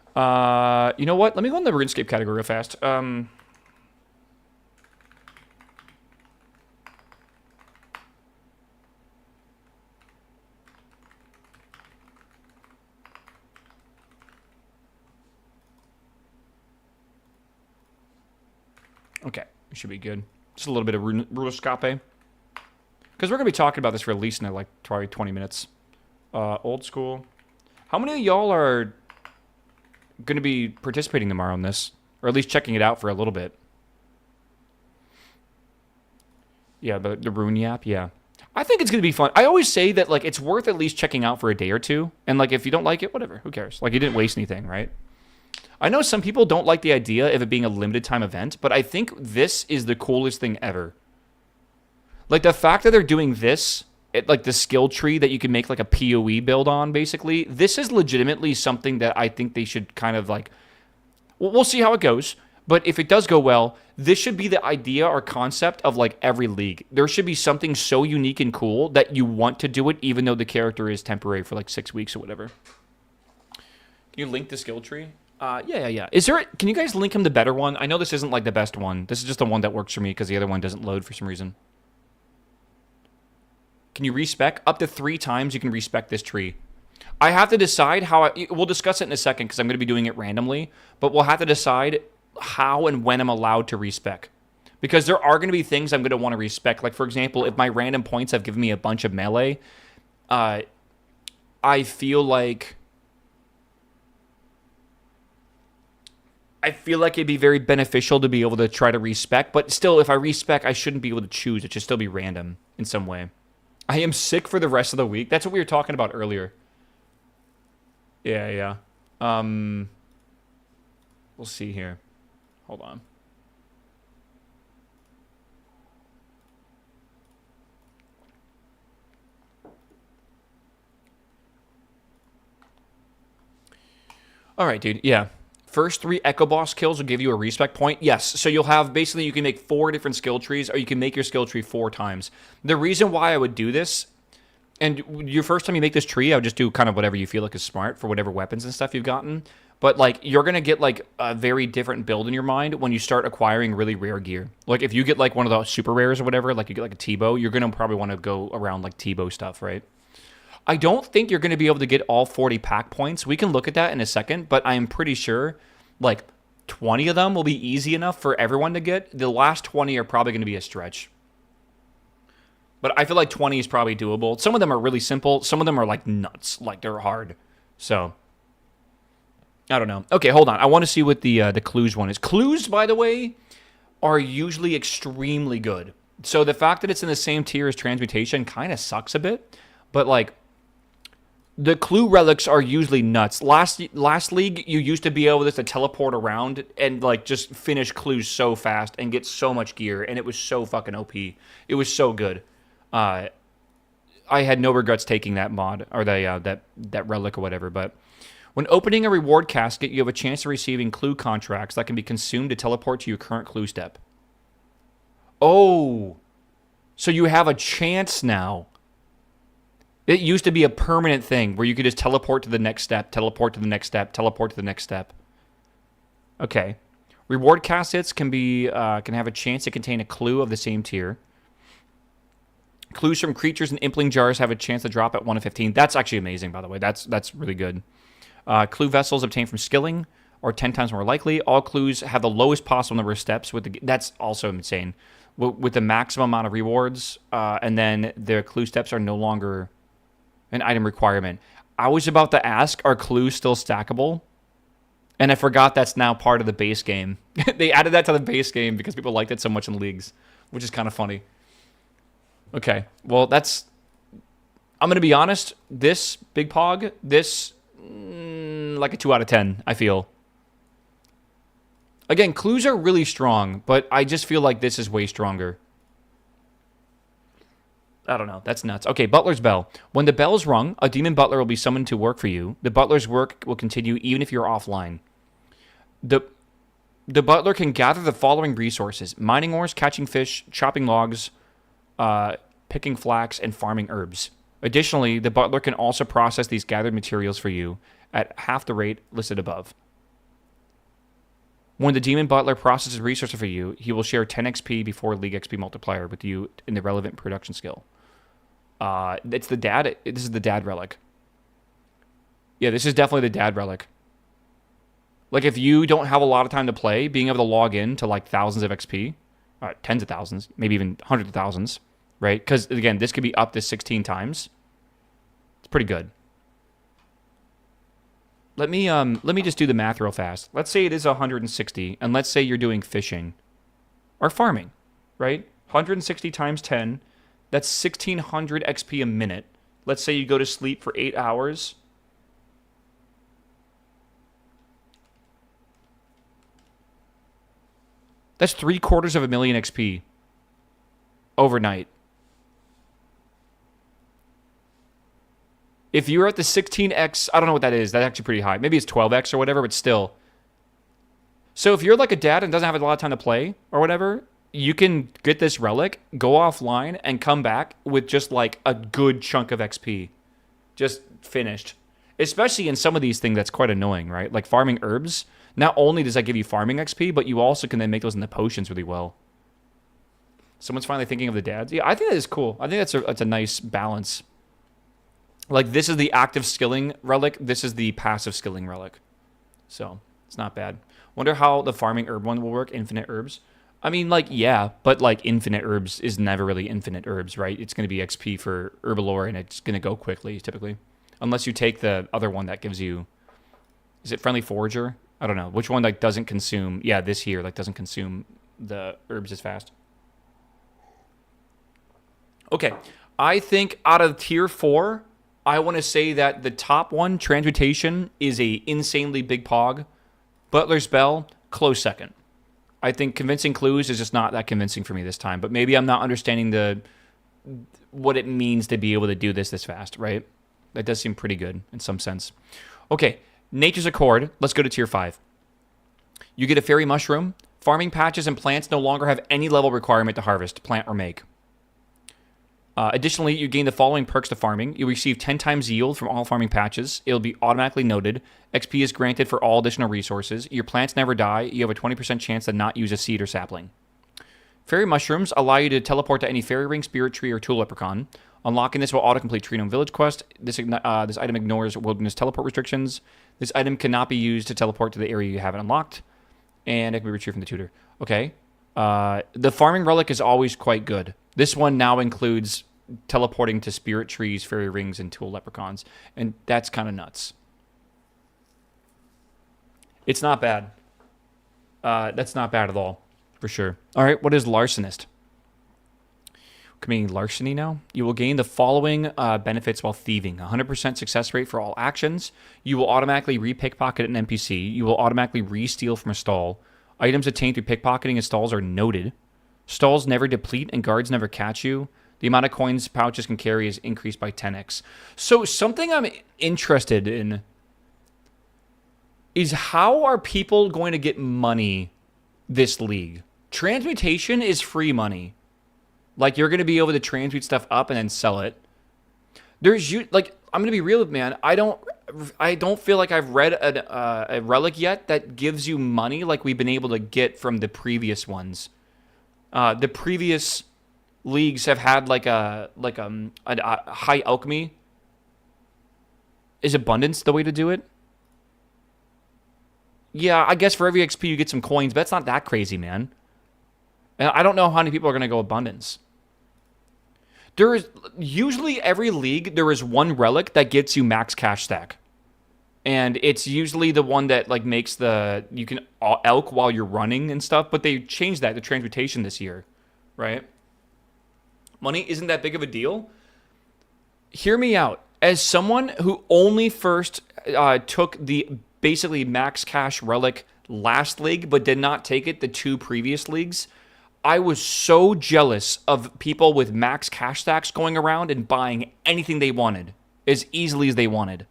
You know what? Let me go in the RuneScape category real fast. Okay, it should be good. Just a little bit of Ruloscape. Because we're going to be talking about this for at least like probably 20 minutes. Old school. How many of y'all are going to be participating tomorrow in this? Or at least checking it out for a little bit? Yeah, the Rune Yap, yeah. I think it's going to be fun. I always say that like it's worth at least checking out for a day or two. And like if you don't like it, whatever. Who cares? Like you didn't waste anything, right? I know some people don't like the idea of it being a limited time event, but I think this is the coolest thing ever. Like the fact that they're doing this, like the skill tree that you can make like a PoE build on, basically, this is legitimately something that I think they should kind of like, we'll see how it goes. But if it does go well, this should be the idea or concept of like every league. There should be something so unique and cool that you want to do it even though the character is temporary for like 6 weeks or whatever. Can you link the skill tree? Yeah. Can you guys link him the better one? I know this isn't like the best one. This is just the one that works for me because the other one doesn't load for some reason. Can you respec? Up to 3 times you can respec this tree. I have to decide how we'll discuss it in a second because I'm going to be doing it randomly, but we'll have to decide how and when I'm allowed to respec. Because there are going to be things I'm going to want to respec. Like, for example, if my random points have given me a bunch of melee, I feel like it'd be very beneficial to be able to try to respec, but still, if I respec, I shouldn't be able to choose. It should still be random in some way. I am sick for the rest of the week. That's what we were talking about earlier. Yeah. We'll see here. Hold on. All right, dude. Yeah. First 3 Echo Boss kills will give you a respec point. Yes, so you'll have, basically, you can make 4 different skill trees, or you can make your skill tree 4 times. The reason why I would do this, and your first time you make this tree, I would just do kind of whatever you feel like is smart for whatever weapons and stuff you've gotten. But, like, you're going to get, like, a very different build in your mind when you start acquiring really rare gear. Like, if you get, like, one of those super rares or whatever, like you get, like, a T-bow, you're going to probably want to go around, like, T-bow stuff, right? I don't think you're going to be able to get all 40 pack points. We can look at that in a second, but I'm pretty sure, like, 20 of them will be easy enough for everyone to get. The last 20 are probably going to be a stretch. But I feel like 20 is probably doable. Some of them are really simple. Some of them are, like, nuts. Like, they're hard. So, I don't know. Okay, hold on. I want to see what the clues one is. Clues, by the way, are usually extremely good. So the fact that it's in the same tier as transmutation kind of sucks a bit. But, like, the clue relics are usually nuts. Last league, you used to be able to teleport around and, like, just finish clues so fast and get so much gear, and it was so fucking OP. It was so good. I had no regrets taking that mod, or that relic or whatever, but when opening a reward casket, you have a chance of receiving clue contracts that can be consumed to teleport to your current clue step. Oh, so you have a chance now. It used to be a permanent thing where you could just teleport to the next step, teleport to the next step, teleport to the next step. Okay. Reward caskets can have a chance to contain a clue of the same tier. Clues from creatures and impling jars have a chance to drop at 1 of 15. That's actually amazing, by the way. That's really good. Clue vessels obtained from skilling are 10 times more likely. All clues have the lowest possible number of steps. That's also insane. With the maximum amount of rewards, and then the clue steps are no longer an item requirement. I was about to ask, are clues still stackable? And I forgot that's now part of the base game. They added that to the base game because people liked it so much in leagues, which is kind of funny. Okay, well, I'm going to be honest. This Big Pog, like a 2 out of 10, I feel. Again, clues are really strong, but I just feel like this is way stronger. I don't know. That's nuts. Okay, Butler's Bell. When the bell is rung, a demon butler will be summoned to work for you. The butler's work will continue even if you're offline. The butler can gather the following resources: mining ores, catching fish, chopping logs, picking flax, and farming herbs. Additionally, the butler can also process these gathered materials for you at half the rate listed above. When the demon butler processes resources for you, he will share 10 XP before League XP multiplier with you in the relevant production skill. It's the dad. This is the dad relic. Yeah, this is definitely the dad relic. Like, if you don't have a lot of time to play, being able to log in to, like, thousands of XP, tens of thousands, maybe even hundreds of thousands, right? Because, again, this could be up to 16 times. It's pretty good. Let me just do the math real fast. Let's say it is 160, and let's say you're doing fishing or farming, right? 160 times 10, that's 1,600 XP a minute. Let's say you go to sleep for 8 hours. That's 750,000 XP overnight. If you're at the 16x, I don't know what that is. That's actually pretty high. Maybe it's 12x or whatever, but still. So if you're like a dad and doesn't have a lot of time to play or whatever, you can get this relic, go offline, and come back with just like a good chunk of XP. Just finished. Especially in some of these things that's quite annoying, right? Like farming herbs. Not only does that give you farming XP, but you also can then make those into potions really well. Someone's finally thinking of the dads. Yeah, I think that is cool. I think that's a nice balance. Like, this is the active skilling relic. This is the passive skilling relic. So, it's not bad. Wonder how the farming herb one will work. Infinite herbs. I mean, like, yeah, but, like, infinite herbs is never really infinite herbs, right? It's going to be XP for herbalore, and it's going to go quickly, typically. Unless you take the other one that gives you... Is it Friendly Forager? I don't know. Which one, like, doesn't consume... Yeah, this here, like, doesn't consume the herbs as fast. Okay. I think out of Tier 4... I want to say that the top one, Transmutation, is a insanely big pog. Butler's Bell, close second. I think Convincing Clues is just not that convincing for me this time. But maybe I'm not understanding what it means to be able to do this fast, right? That does seem pretty good in some sense. Okay, Nature's Accord. Let's go to Tier 5. You get a Fairy Mushroom. Farming patches and plants no longer have any level requirement to harvest, plant, or make. Additionally, you gain the following perks to farming. You receive 10 times yield from all farming patches. It'll be automatically noted. XP is granted for all additional resources. Your plants never die. You have a 20% chance to not use a seed or sapling. Fairy mushrooms allow you to teleport to any fairy ring, spirit tree, or tool leprechaun. Unlocking this will autocomplete Tree Gnome Village quest. This item ignores wilderness teleport restrictions. This item cannot be used to teleport to the area you haven't unlocked. And it can be retrieved from the tutor. Okay. The farming relic is always quite good. This one now includes teleporting to spirit trees, fairy rings, and tool leprechauns. And that's kind of nuts. It's not bad. That's not bad at all, for sure. All right, what is Larcenist? Committing larceny now. You will gain the following benefits while thieving. 100% success rate for all actions. You will automatically re-pickpocket an NPC. You will automatically re-steal from a stall. Items attained through pickpocketing in stalls are noted. Stalls never deplete and guards never catch you. The amount of coins pouches can carry is increased by 10x. So something I'm interested in is how are people going to get money this league? Transmutation is free money. Like, you're going to be able to transmute stuff up and then sell it. Like, I'm going to be real, man. I don't feel like I've read a relic yet that gives you money like we've been able to get from the previous ones. The previous leagues have had like a high alchemy. Is abundance the way to do it? Yeah, I guess for every XP you get some coins, but that's not that crazy, man. And I don't know how many people are going to go abundance. There is usually every league there is one relic that gets you max cash stack. And it's usually the one that like makes you can elk while you're running and stuff, but they changed that to transmutation this year, right? Money isn't that big of a deal. Hear me out. As someone who only first took the basically max cash relic last league, but did not take it the 2 previous leagues, I was so jealous of people with max cash stacks going around and buying anything they wanted as easily as they wanted.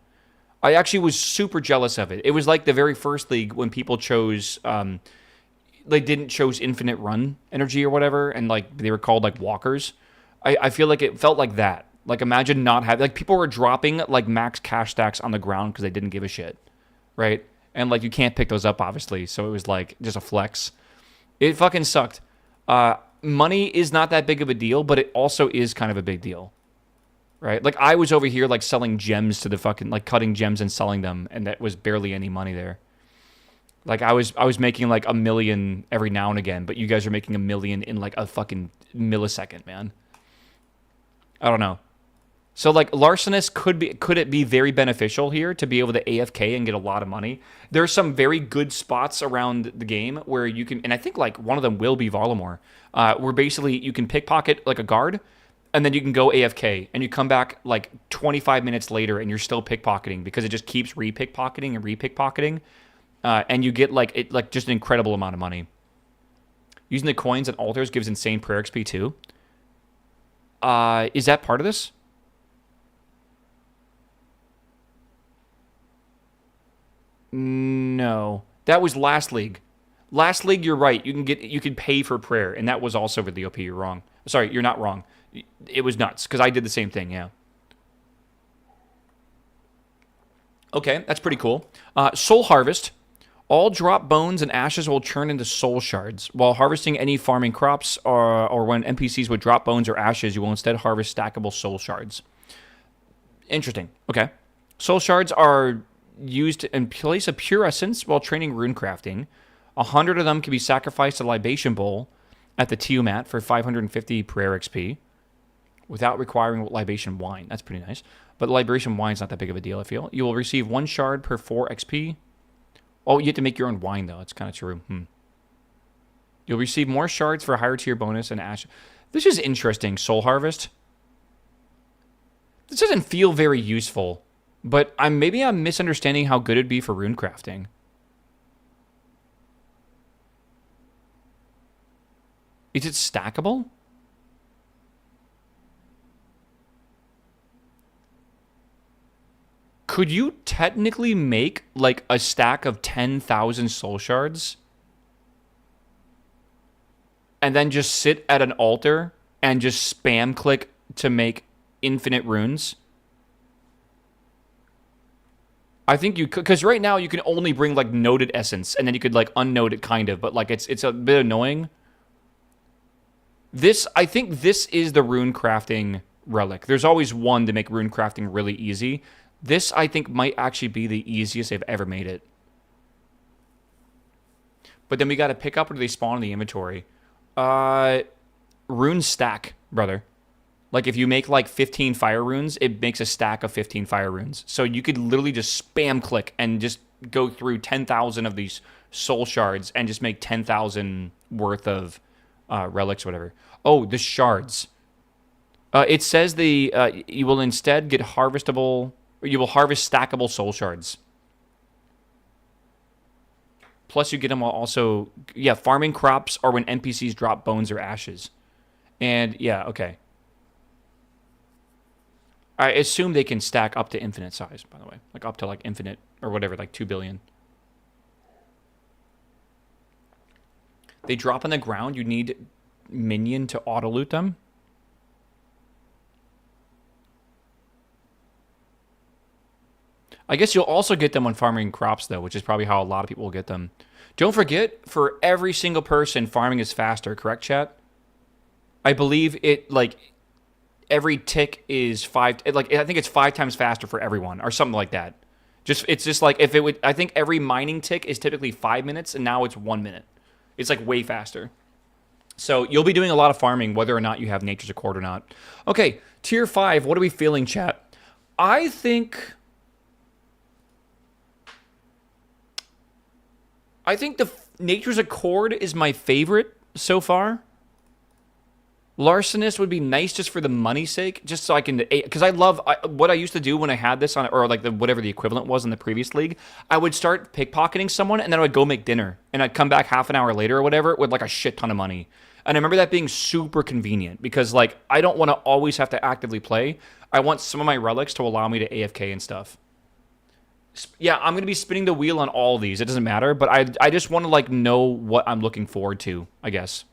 I actually was super jealous of it. It was like the very first league when people chose, they didn't choose infinite run energy or whatever, and like they were called like walkers. I feel like it felt like that. Like imagine not having, like people were dropping like max cash stacks on the ground because they didn't give a shit, right? And like you can't pick those up obviously, so it was like just a flex. It fucking sucked. Money is not that big of a deal, but it also is kind of a big deal, right? Like I was over here like selling gems to the fucking, like cutting gems and selling them, and that was barely any money there. Like I was making like $1 million every now and again, but you guys are making $1 million in like a fucking millisecond, man. I don't know. So like larcenous could it be very beneficial here to be able to AFK and get a lot of money? There's some very good spots around the game where you can, and I think like one of them will be Varlamore, where basically you can pickpocket like a guard, and then you can go AFK, and you come back like 25 minutes later, and you're still pickpocketing because it just keeps re-pickpocketing and re-pickpocketing, and you get like just an incredible amount of money. Using the coins and altars gives insane prayer XP too. Is that part of this? No, that was last league. Last league, you're right. You can pay for prayer, and that was also really OP. You're wrong. Sorry, you're not wrong. It was nuts because I did the same thing. Yeah. Okay, that's pretty cool. Soul harvest. All drop bones and ashes will turn into soul shards. While harvesting any farming crops or when NPCs would drop bones or ashes, you will instead harvest stackable soul shards. Interesting. Okay. Soul shards are used in place of pure essence while training rune crafting. 100 of them can be sacrificed to libation bowl at the Tiamat for 550 prayer XP without requiring libation wine. That's pretty nice. But the libation wine's not that big of a deal, I feel. You will receive 1 shard per 4 XP. Oh, you have to make your own wine, though. That's kind of true. You'll receive more shards for a higher tier bonus and ash. This is interesting, Soul Harvest. This doesn't feel very useful, but maybe I'm misunderstanding how good it'd be for rune crafting. Is it stackable? Could you technically make like a stack of 10,000 soul shards and then just sit at an altar and just spam click to make infinite runes? I think you could, because right now you can only bring like noted essence and then you could like unnode it kind of, but like it's a bit annoying. I think this is the rune crafting relic. There's always one to make rune crafting really easy. This, I think, might actually be the easiest they've ever made it. But then we got to pick up where they spawn in the inventory. Rune stack, brother. Like, if you make, like, 15 fire runes, it makes a stack of 15 fire runes. So you could literally just spam click and just go through 10,000 of these soul shards and just make 10,000 worth of relics or whatever. Oh, the shards. It says you will instead get harvestable... You will harvest stackable soul shards. Plus, you get them while also... Yeah, farming crops or when NPCs drop bones or ashes. And, yeah, okay. I assume they can stack up to infinite size, by the way. Like, up to, like, infinite, or whatever, like 2 billion. They drop on the ground. You need minion to auto-loot them. I guess you'll also get them on farming crops, though, which is probably how a lot of people will get them. Don't forget, for every single person, farming is faster. Correct, chat? I believe it, like, every tick is I think it's 5 times faster for everyone, or something like that. It's just like, if it would, I think every mining tick is typically 5 minutes, and now it's 1 minute. It's, like, way faster. So you'll be doing a lot of farming, whether or not you have Nature's Accord or not. Okay, Tier 5, what are we feeling, chat? I think the Nature's Accord is my favorite so far. Larcenist would be nice just for the money's sake, just so I can, because I love what I used to do when I had this on, or like whatever the equivalent was in the previous league. I would start pickpocketing someone, and then I would go make dinner, and I'd come back half an hour later or whatever with like a shit ton of money. And I remember that being super convenient, because like I don't want to always have to actively play. I want some of my relics to allow me to AFK and stuff. Yeah, I'm going to be spinning the wheel on all of these. It doesn't matter, but I just want to like know what I'm looking forward to, I guess.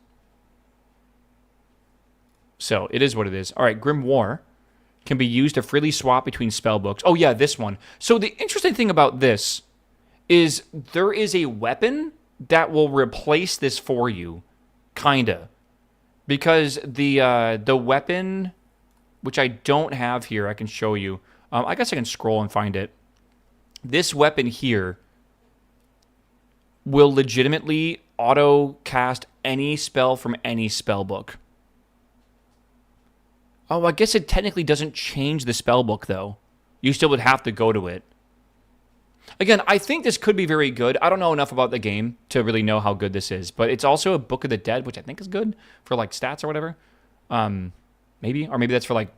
So, it is what it is. All right, Grim War can be used to freely swap between spellbooks. Oh, yeah, this one. So, the interesting thing about this is there is a weapon that will replace this for you, kinda. Because the weapon, which I don't have here, I can show you. I guess I can scroll and find it. This weapon here will legitimately auto-cast any spell from any spellbook. Oh, I guess it technically doesn't change the spellbook, though. You still would have to go to it. Again, I think this could be very good. I don't know enough about the game to really know how good this is. But it's also a Book of the Dead, which I think is good for, like, stats or whatever. Maybe. Or maybe that's for, like,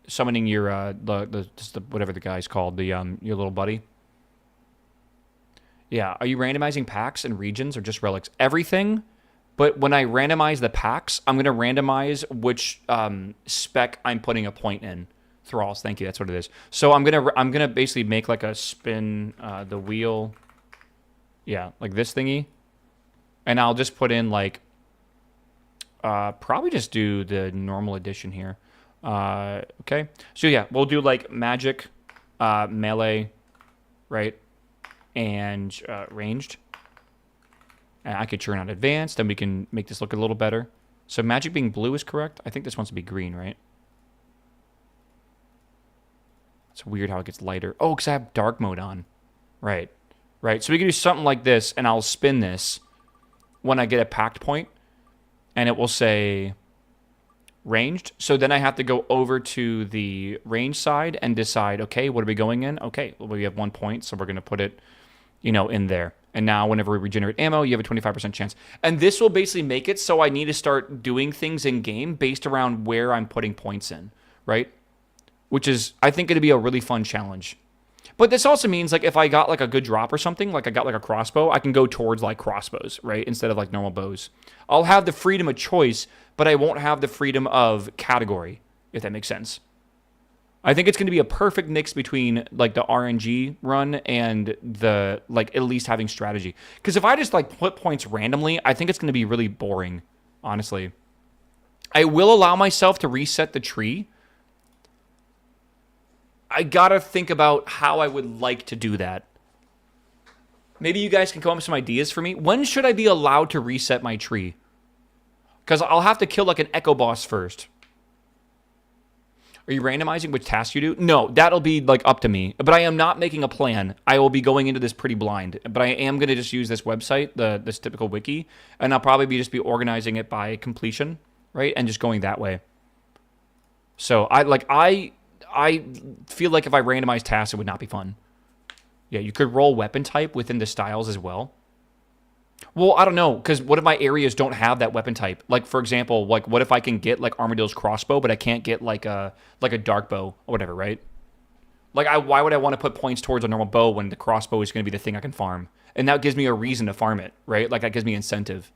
summoning your, whatever the guy's called, your little buddy. Yeah. Are you randomizing packs and regions or just relics? Everything. But when I randomize the packs, I'm going to randomize which spec I'm putting a point in. Thralls, thank you. That's what it is. So I'm gonna basically make like a spin the wheel. Yeah, like this thingy. And I'll just put in like probably just do the normal edition here. Okay. So yeah, we'll do like magic, melee, right, and ranged. And I could turn on advanced, and we can make this look a little better. So magic being blue is correct. I think this wants to be green, right? It's weird how it gets lighter. Oh, because I have dark mode on. Right. Right. So we can do something like this, and I'll spin this when I get a packed point, and it will say ranged. So then I have to go over to the range side and decide, okay, what are we going in? Okay, well, we have 1 point, so we're going to put it, in there. And now whenever we regenerate ammo, you have a 25% chance. And this will basically make it so I need to start doing things in game based around where I'm putting points in, right? Which is, I think, going to be a really fun challenge. But this also means, like, if I got, like, a good drop or something, like I got, like, a crossbow, I can go towards, like, crossbows, right? Instead of, like, normal bows. I'll have the freedom of choice, but I won't have the freedom of category, if that makes sense. I think it's going to be a perfect mix between, like, the RNG run and the, like, at least having strategy. Because if I just, like, put points randomly, I think it's going to be really boring, honestly. I will allow myself to reset the tree. I gotta think about how I would like to do that. Maybe you guys can come up with some ideas for me. When should I be allowed to reset my tree? Because I'll have to kill, like, an Echo Boss first. Are you randomizing which tasks you do? No, that'll be, like, up to me. But I am not making a plan. I will be going into this pretty blind. But I am going to just use this website, this typical wiki, and I'll probably just be organizing it by completion, right? And just going that way. So, I feel like if I randomize tasks, it would not be fun. Yeah, you could roll weapon type within the styles as well. Well, I don't know, because what if my areas don't have that weapon type? Like, for example, like, what if I can get, like, Armadillo's crossbow, but I can't get, like a dark bow or whatever, right? Like, why would I want to put points towards a normal bow when the crossbow is going to be the thing I can farm? And that gives me a reason to farm it, right? Like, that gives me incentive.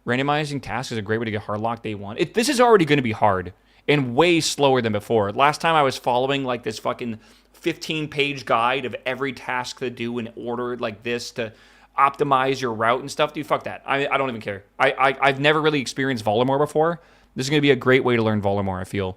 Randomizing tasks is a great way to get hard lock day one. This is already going to be hard and way slower than before. Last time I was following, like, this fucking 15-page guide of every task to do in order like this to optimize your route and stuff. Dude, fuck that. I don't even care. I've never really experienced Volamore before. This is going to be a great way to learn Volamore, I feel.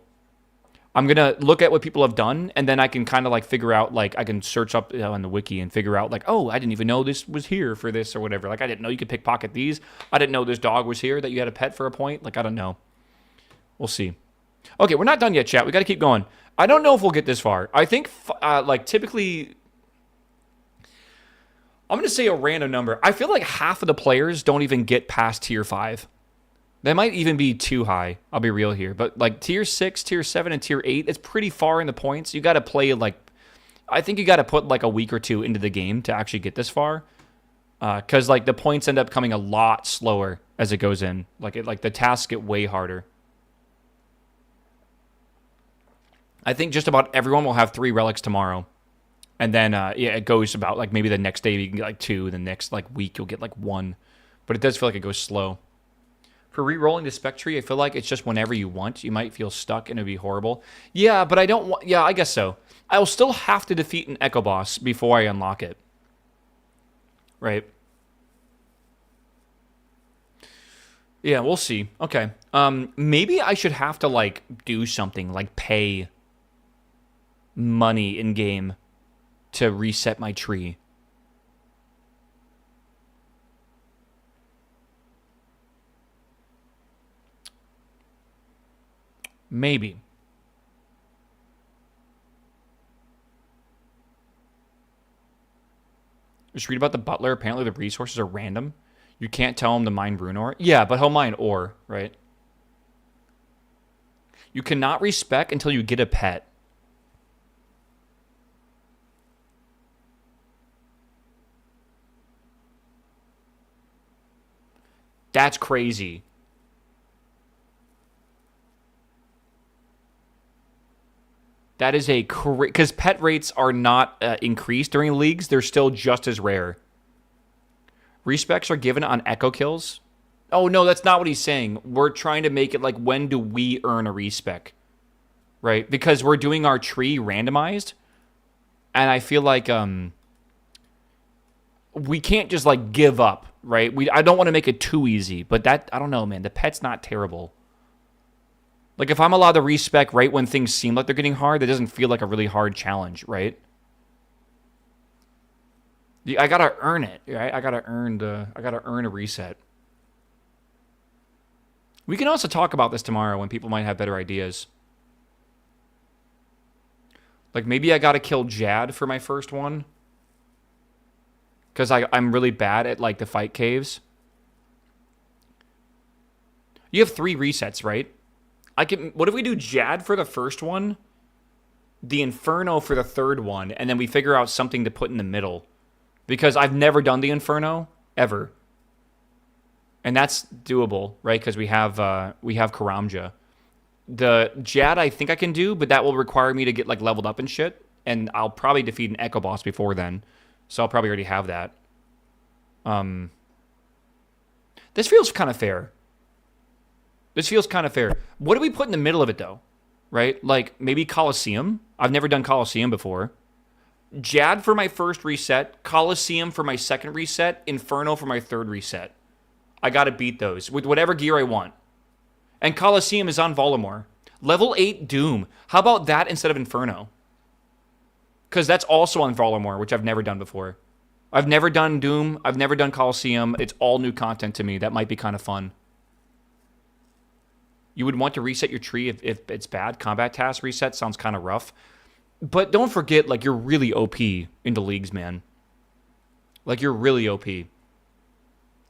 I'm going to look at what people have done, and then I can kind of like figure out, like, I can search up on the wiki and figure out, like, oh, I didn't even know this was here for this or whatever. Like, I didn't know you could pickpocket these. I didn't know this dog was here, that you had a pet for a point. Like, I don't know. We'll see. Okay, we're not done yet, chat. We got to keep going. I don't know if we'll get this far. I think, like, typically, I'm going to say a random number. I feel like half of the players don't even get past tier 5. They might even be too high. I'll be real here. But, like, tier 6, tier 7, and tier 8, it's pretty far in the points. You got to play, like, I think you got to put, like, a week or two into the game to actually get this far. Because, like, the points end up coming a lot slower as it goes in. Like, the tasks get way harder. I think just about everyone will have 3 relics tomorrow. And then, yeah, it goes about, like, maybe the next day you can get, like, 2. The next, like, week you'll get, like, 1. But it does feel like it goes slow. For re-rolling the spec tree, I feel like it's just whenever you want. You might feel stuck and it'd be horrible. Yeah, but I don't want... Yeah, I guess so. I will still have to defeat an Echo Boss before I unlock it. Right. Yeah, we'll see. Okay. Maybe I should have to, like, do something. Like, pay money in-game to reset my tree. Maybe. Just read about the butler. Apparently the resources are random. You can't tell him to mine rune ore. Yeah, but he'll mine ore, right? You cannot respec until you get a pet. That's crazy. That is a because pet rates are not increased during leagues. They're still just as rare. Respecs are given on echo kills. Oh, no, that's not what he's saying. We're trying to make it like, when do we earn a respec? Right? Because we're doing our tree randomized. And I feel like we can't just, like, give up, right? I don't want to make it too easy. But that, I don't know, man. The pet's not terrible. Like, if I'm allowed to respec right when things seem like they're getting hard, that doesn't feel like a really hard challenge, right? I gotta earn it, right? I gotta earn a reset. We can also talk about this tomorrow when people might have better ideas. Like, maybe I gotta kill Jad for my first one. Because I'm really bad at, like, the fight caves. You have 3 resets, right? What if we do Jad for the first one, the Inferno for the third one, and then we figure out something to put in the middle? Because I've never done the Inferno, ever. And that's doable, right? Because we have Karamja. The Jad I think I can do, but that will require me to get, like, leveled up and shit. And I'll probably defeat an Echo Boss before then. So I'll probably already have that. This feels kind of fair. This feels kind of fair. What do we put in the middle of it, though? Right? Like, maybe Colosseum? I've never done Colosseum before. Jad for my first reset. Colosseum for my second reset. Inferno for my third reset. I gotta beat those with whatever gear I want. And Colosseum is on Volamore. Level 8 Doom. How about that instead of Inferno? Because that's also on Volamore, which I've never done before. I've never done Doom. I've never done Colosseum. It's all new content to me. That might be kind of fun. You would want to reset your tree if it's bad. Combat task reset sounds kind of rough. But don't forget, like, you're really OP into leagues, man. Like, you're really OP.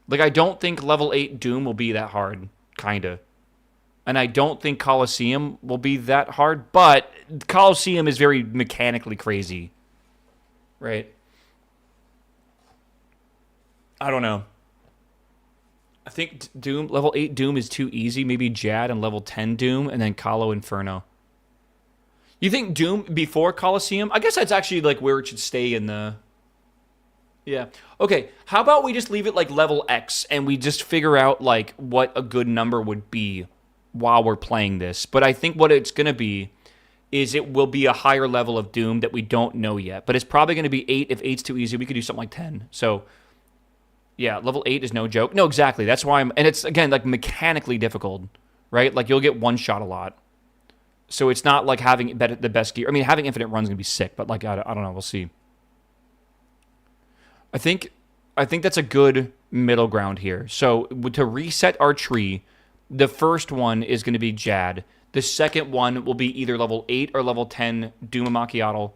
Like, I don't think level 8 Doom will be that hard. Kinda. And I don't think Colosseum will be that hard. But Colosseum is very mechanically crazy. Right? I don't know. I think Doom, level 8 Doom is too easy. Maybe Jad and level 10 Doom, and then Colo Inferno. You think Doom before Colosseum? I guess that's actually, like, where it should stay in the... Yeah. Okay, how about we just leave it, like, level X, and we just figure out, like, what a good number would be while we're playing this. But I think what it's going to be is it will be a higher level of Doom that we don't know yet. But it's probably going to be 8. If 8's too easy, we could do something like 10. So... yeah, level 8 is no joke. No, exactly. That's why I'm... and it's, again, like, mechanically difficult, right? Like, you'll get one shot a lot. So it's not like having the best gear. I mean, having infinite run's going to be sick, but like, I don't know. We'll see. I think that's a good middle ground here. So to reset our tree, the first one is going to be Jad. The second one will be either level 8 or level 10 Duma Macchiato.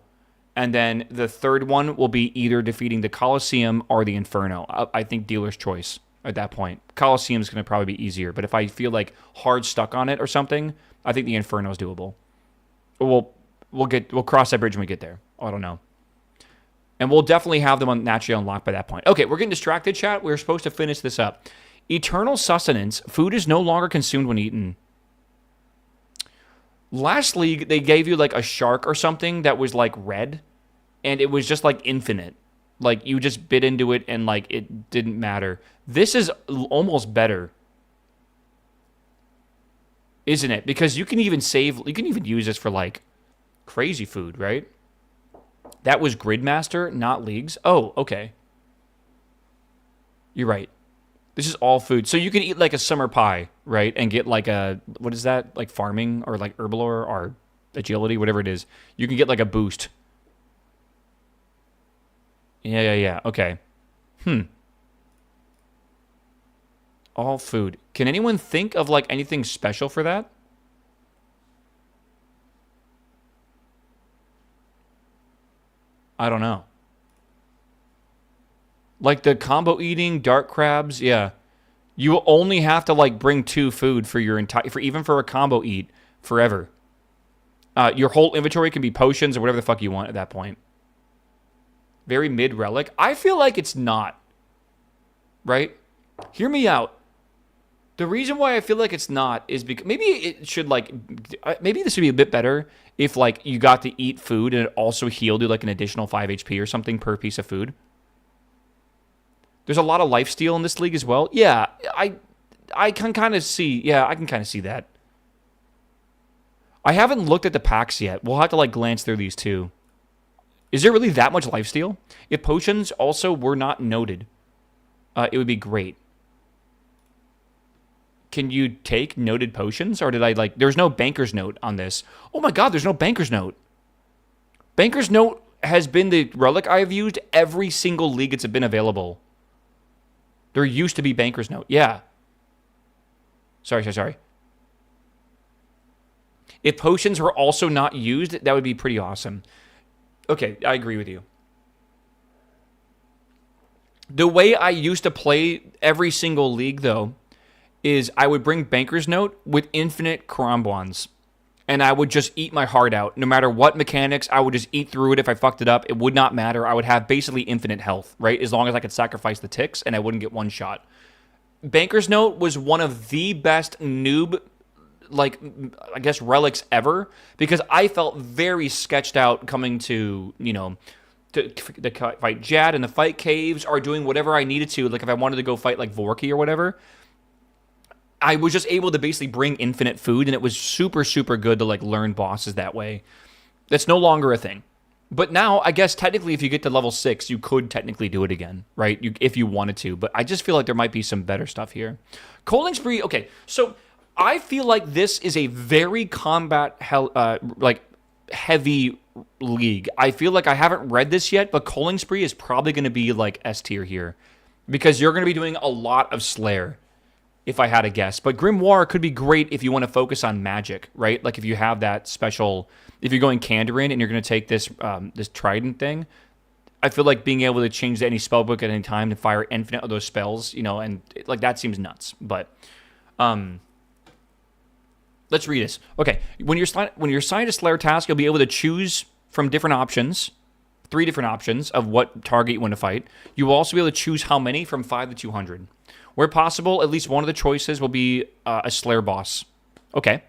And then the third one will be either defeating the Colosseum or the Inferno. I think dealer's choice at that point. Colosseum is going to probably be easier, but if I feel like hard stuck on it or something, I think the Inferno is doable. We'll cross that bridge when we get there. I don't know. And we'll definitely have them naturally unlocked by that point. Okay, we're getting distracted, chat. We're supposed to finish this up. Eternal sustenance. Food is no longer consumed when eaten. Last league, they gave you like a shark or something that was like red, and it was just like infinite. Like you just bit into it and like it didn't matter. This is almost better, isn't it? Because you can even use this for like crazy food, right? That was Gridmaster, not leagues. Oh, okay. You're right. This is all food. So you can eat like a summer pie, right? And get like a, what is that? Like farming or like herbalore or agility, whatever it is. You can get like a boost. Yeah. Okay. All food. Can anyone think of like anything special for that? I don't know. Like the combo eating, dark crabs, yeah. You will only have to like bring 2 food for your even for a combo eat forever. Your whole inventory can be potions or whatever the fuck you want at that point. Very mid relic. I feel like it's not. Right? Hear me out. The reason why I feel like it's not is because maybe it should like maybe this would be a bit better if like you got to eat food and it also healed you like an additional 5 HP or something per piece of food. There's a lot of lifesteal in this league as well. Yeah, I can kind of see. Yeah, I can kind of see that. I haven't looked at the packs yet. We'll have to like glance through these too. Is there really that much lifesteal? If potions also were not noted, it would be great. Can you take noted potions? Or did I like... There's no banker's note on this. Oh my god, there's no banker's note. Banker's note has been the relic I have used every single league it's been available. There used to be banker's note. Yeah. Sorry. If potions were also not used, that would be pretty awesome. Okay, I agree with you. The way I used to play every single league, though, is I would bring banker's note with infinite Karambwans. And I would just eat my heart out. No matter what mechanics, I would just eat through it. If I fucked it up, it would not matter. I would have basically infinite health, right? As long as I could sacrifice the ticks and I wouldn't get one shot. Banker's Note was one of the best noob, like, I guess, relics ever. Because I felt very sketched out coming to, you know, to fight Jad in the fight caves or doing whatever I needed to. Like, if I wanted to go fight, like, Vorki or whatever. I was just able to basically bring infinite food, and it was super, super good to, like, learn bosses that way. That's no longer a thing. But now, I guess, technically, if you get to level 6, you could technically do it again, right? If you wanted to. But I just feel like there might be some better stuff here. Coaling Spree, okay, so I feel like this is a very combat, heavy league. I feel like I haven't read this yet, but Coaling Spree is probably going to be, like, S tier here. Because you're going to be doing a lot of Slayer, if I had to guess. But Grimoire could be great if you want to focus on magic, right? Like if you have that special, if you're going Kandarin and you're going to take this this trident thing, I feel like being able to change any spellbook at any time to fire infinite of those spells, you know, and like that seems nuts. But let's read this. Okay, when you're assigned a Slayer task, you'll be able to choose from different options, 3 different options of what target you want to fight. You will also be able to choose how many from 5 to 200. Where possible, at least one of the choices will be a Slayer boss. Okay.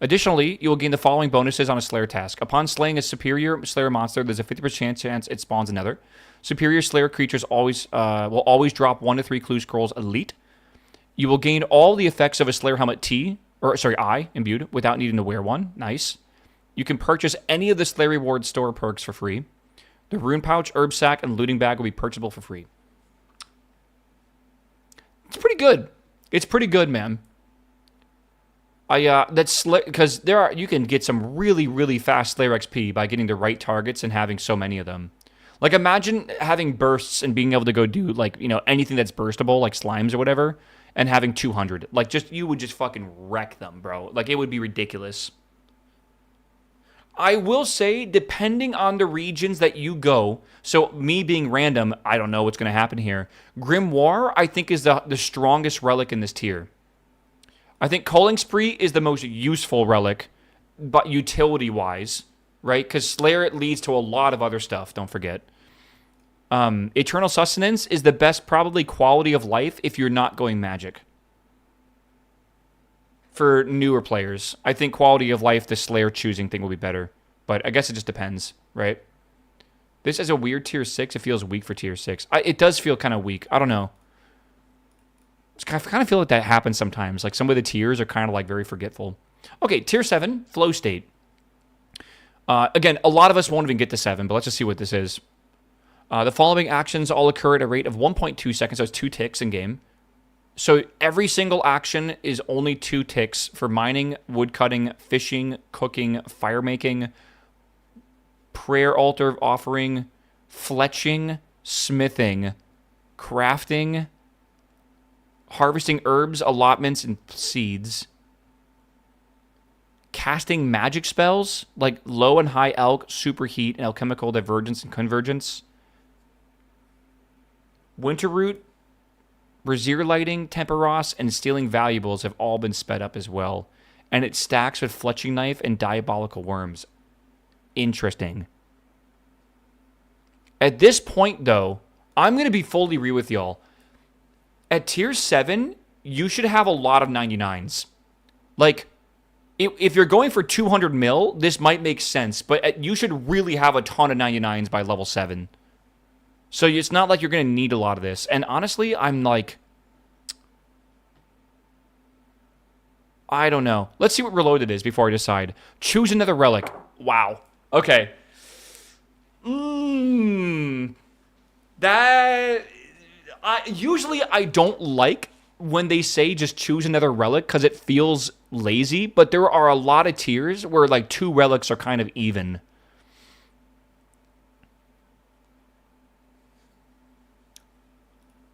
Additionally, you will gain the following bonuses on a Slayer task. Upon slaying a superior Slayer monster, there's a 50% chance it spawns another. Superior Slayer creatures will always drop 1 to 3 clue scrolls elite. You will gain all the effects of a Slayer helmet I imbued without needing to wear one. Nice. You can purchase any of the Slayer reward store perks for free. The rune pouch, herb sack, and looting bag will be purchasable for free. It's pretty good. It's pretty good, man. That's because you can get some really, really fast Slayer XP by getting the right targets and having so many of them. Like, imagine having bursts and being able to go do, like, you know, anything that's burstable, like slimes or whatever, and having 200. Like, you would just fucking wreck them, bro. Like, it would be ridiculous. I will say, depending on the regions that you go, so me being random, I don't know what's going to happen here. Grimoire, I think, is the strongest relic in this tier. I think Culling Spree is the most useful relic, but utility-wise, right? Because Slayer, it leads to a lot of other stuff, don't forget. Eternal Sustenance is the best, probably, quality of life if you're not going magic. For newer players, I think quality of life, the Slayer choosing thing will be better. But I guess it just depends, right? This is a weird tier 6. It feels weak for tier 6. It does feel kind of weak. I don't know. I kind of feel like that happens sometimes. Like, some of the tiers are kind of, like, very forgetful. Okay, tier 7, Flow State. Again, a lot of us won't even get to 7, but let's just see what this is. The following actions all occur at a rate of 1.2 seconds, so it's 2 ticks in game. So every single action is only 2 ticks for mining, woodcutting, fishing, cooking, fire making, prayer altar offering, fletching, smithing, crafting, harvesting herbs, allotments, and seeds, casting magic spells like low and high alch, superheat, and alchemical divergence and convergence, Winterroot, Brazier Lighting, Temperos, and Stealing Valuables have all been sped up as well. And it stacks with Fletching Knife and Diabolical Worms. Interesting. At this point, though, I'm going to be fully real with y'all. At tier 7, you should have a lot of 99s. Like, if you're going for 200 mil, this might make sense. But you should really have a ton of 99s by level 7. So it's not like you're going to need a lot of this. And honestly, I'm like, I don't know. Let's see what Reloaded is before I decide. Choose another relic. Wow. Okay. Usually I don't like when they say just choose another relic because it feels lazy. But there are a lot of tiers where like 2 relics are kind of even.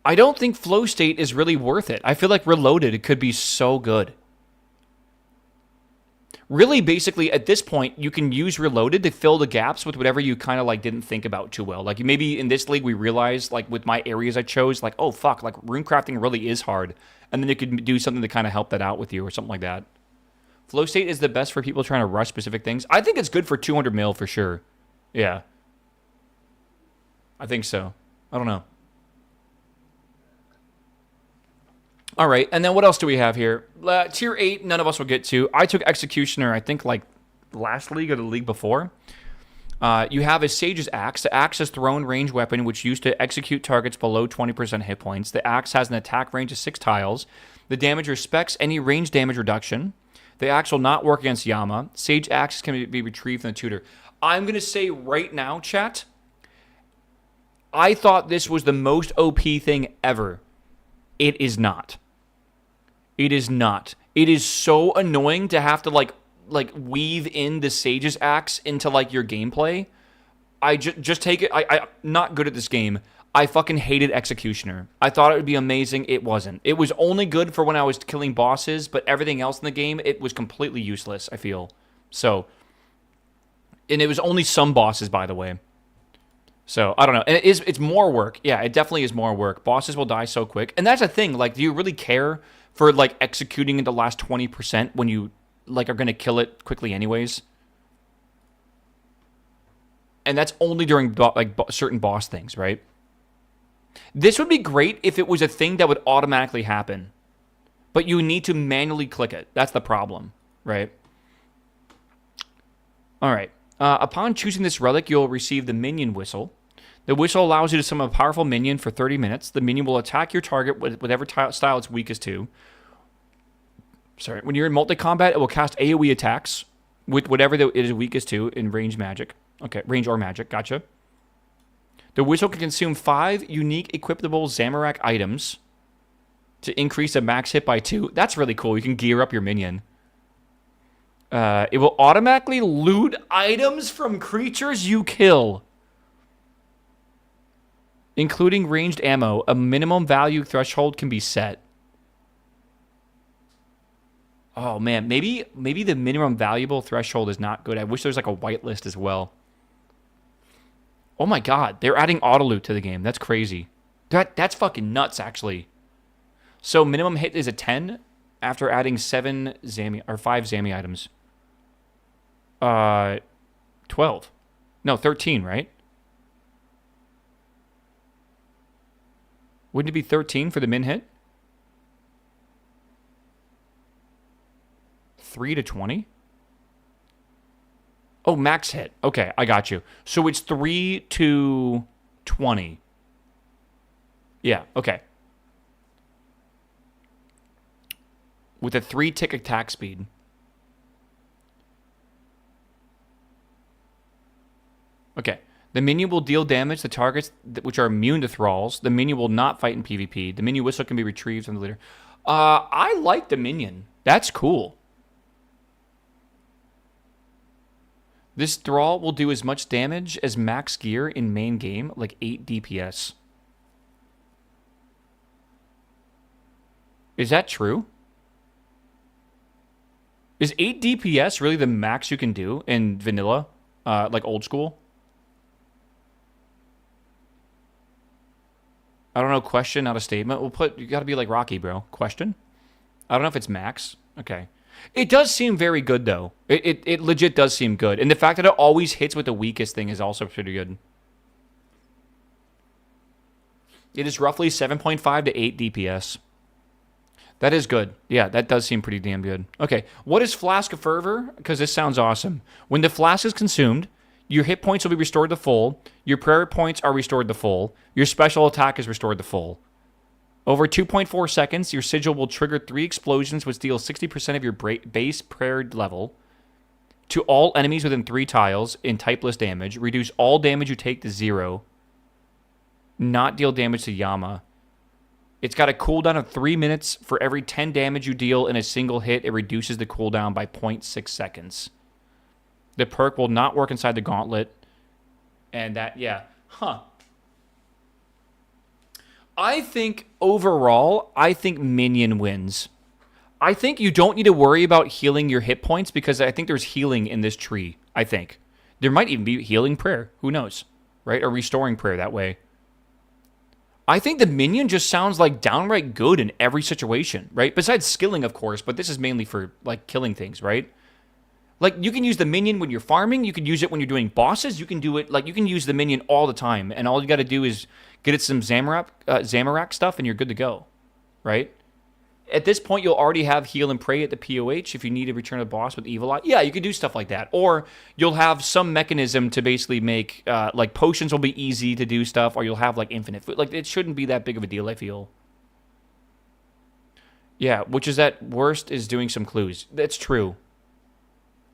I don't think Flow State is really worth it. I feel like Reloaded could be so good. Really, basically, at this point, you can use Reloaded to fill the gaps with whatever you kind of like didn't think about too well. Like maybe in this league, we realized like with my areas I chose, like, oh fuck, like runecrafting really is hard. And then you could do something to kind of help that out with you or something like that. Flow State is the best for people trying to rush specific things. I think it's good for 200 mil for sure. Yeah. I think so. I don't know. All right, and then what else do we have here? Tier 8, none of us will get to. I took Executioner, I think, like, last league or the league before. You have a Sage's Axe. The Axe is thrown range weapon, which used to execute targets below 20% hit points. The Axe has an attack range of 6 tiles. The damage respects any range damage reduction. The Axe will not work against Yama. Sage Axe can be retrieved from the tutor. I'm going to say right now, chat, I thought this was the most OP thing ever. It is not. It is not. It is so annoying to have to like weave in the Sage's Axe into like your gameplay. I just take it. I'm not good at this game. I fucking hated Executioner. I thought it would be amazing. It wasn't. It was only good for when I was killing bosses, but everything else in the game, it was completely useless, I feel. So, and it was only some bosses, by the way. So, I don't know. And it's more work. Yeah, it definitely is more work. Bosses will die so quick. And that's the thing. Like, do you really care for, like, executing in the last 20% when you, like, are going to kill it quickly anyways? And that's only during, certain boss things, right? This would be great if it was a thing that would automatically happen. But you need to manually click it. That's the problem, right? All right. Upon choosing this relic, you'll receive the Minion Whistle. The whistle allows you to summon a powerful minion for 30 minutes. The minion will attack your target with whatever style it's weakest to. Sorry. When you're in multi-combat, it will cast AoE attacks with whatever it is weakest to in range magic. Okay, range or magic. Gotcha. The whistle can consume 5 unique equipable Zamorak items to increase the max hit by 2. That's really cool. You can gear up your minion. It will automatically loot items from creatures you kill, including ranged ammo. A minimum value threshold can be set. Oh man, maybe the minimum valuable threshold is not good. I wish there was like a whitelist as well. Oh my god, they're adding auto loot to the game. That's crazy. That's fucking nuts, actually. So minimum hit is a 10 after adding 5 Zammy items. 12. No, 13, right? Wouldn't it be 13 for the min hit? 3 to 20? Oh, max hit. Okay, I got you. So it's 3 to 20. Yeah, okay. With a 3-tick attack speed. Okay. The minion will deal damage to targets which are immune to thralls. The minion will not fight in PvP. The minion whistle can be retrieved from the leader. I like the minion. That's cool. This thrall will do as much damage as max gear in main game, like 8 DPS. Is that true? Is 8 DPS really the max you can do in vanilla, like old school? I don't know. Question, not a statement. We'll put, you got to be like Rocky, bro. Question. I don't know if it's max. Okay. It does seem very good, though. It legit does seem good. And the fact that it always hits with the weakest thing is also pretty good. It is roughly 7.5 to 8 DPS. That is good. Yeah, that does seem pretty damn good. Okay, what is Flask of Fervor? Because this sounds awesome. When the flask is consumed, your hit points will be restored to full. Your prayer points are restored to full. Your special attack is restored to full. Over 2.4 seconds, your sigil will trigger 3 explosions which deal 60% of your base prayer level to all enemies within 3 tiles in typeless damage. Reduce all damage you take to 0. Not deal damage to Yama. It's got a cooldown of 3 minutes. For every 10 damage you deal in a single hit, it reduces the cooldown by 0.6 seconds. The perk will not work inside the gauntlet. And that, yeah. Huh. I think overall, I think Minion wins. I think you don't need to worry about healing your hit points because I think there's healing in this tree, I think. There might even be healing prayer. Who knows? Right? Or restoring prayer that way. I think the Minion just sounds like downright good in every situation, right? Besides skilling, of course, but this is mainly for, like, killing things, right? Like, you can use the Minion when you're farming. You can use it when you're doing bosses. You can do it, like, you can use the Minion all the time. And all you got to do is get it some Zamorak stuff, and you're good to go, right? At this point, you'll already have heal and pray at the POH if you need to return a boss with Evil Eye. Yeah, you can do stuff like that. Or you'll have some mechanism to basically make, like, potions will be easy to do stuff, or you'll have, like, infinite food. Like, it shouldn't be that big of a deal, I feel. Yeah, which is at worst is doing some clues. That's true.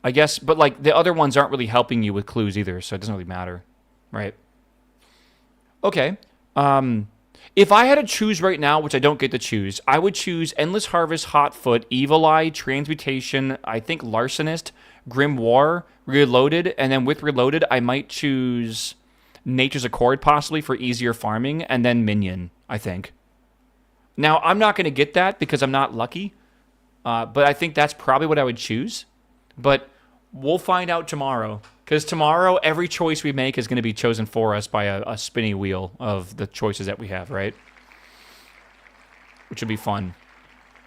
I guess, but, like, the other ones aren't really helping you with clues either, so it doesn't really matter, right? Okay. If I had to choose right now, which I don't get to choose, I would choose Endless Harvest, Hotfoot, Evil Eye, Transmutation, I think Larcenist, Grimoire, Reloaded, and then with Reloaded, I might choose Nature's Accord possibly for easier farming, and then Minion, I think. Now, I'm not going to get that because I'm not lucky, but I think that's probably what I would choose. But we'll find out tomorrow. Because tomorrow, every choice we make is going to be chosen for us by a spinny wheel of the choices that we have, right? Which would be fun.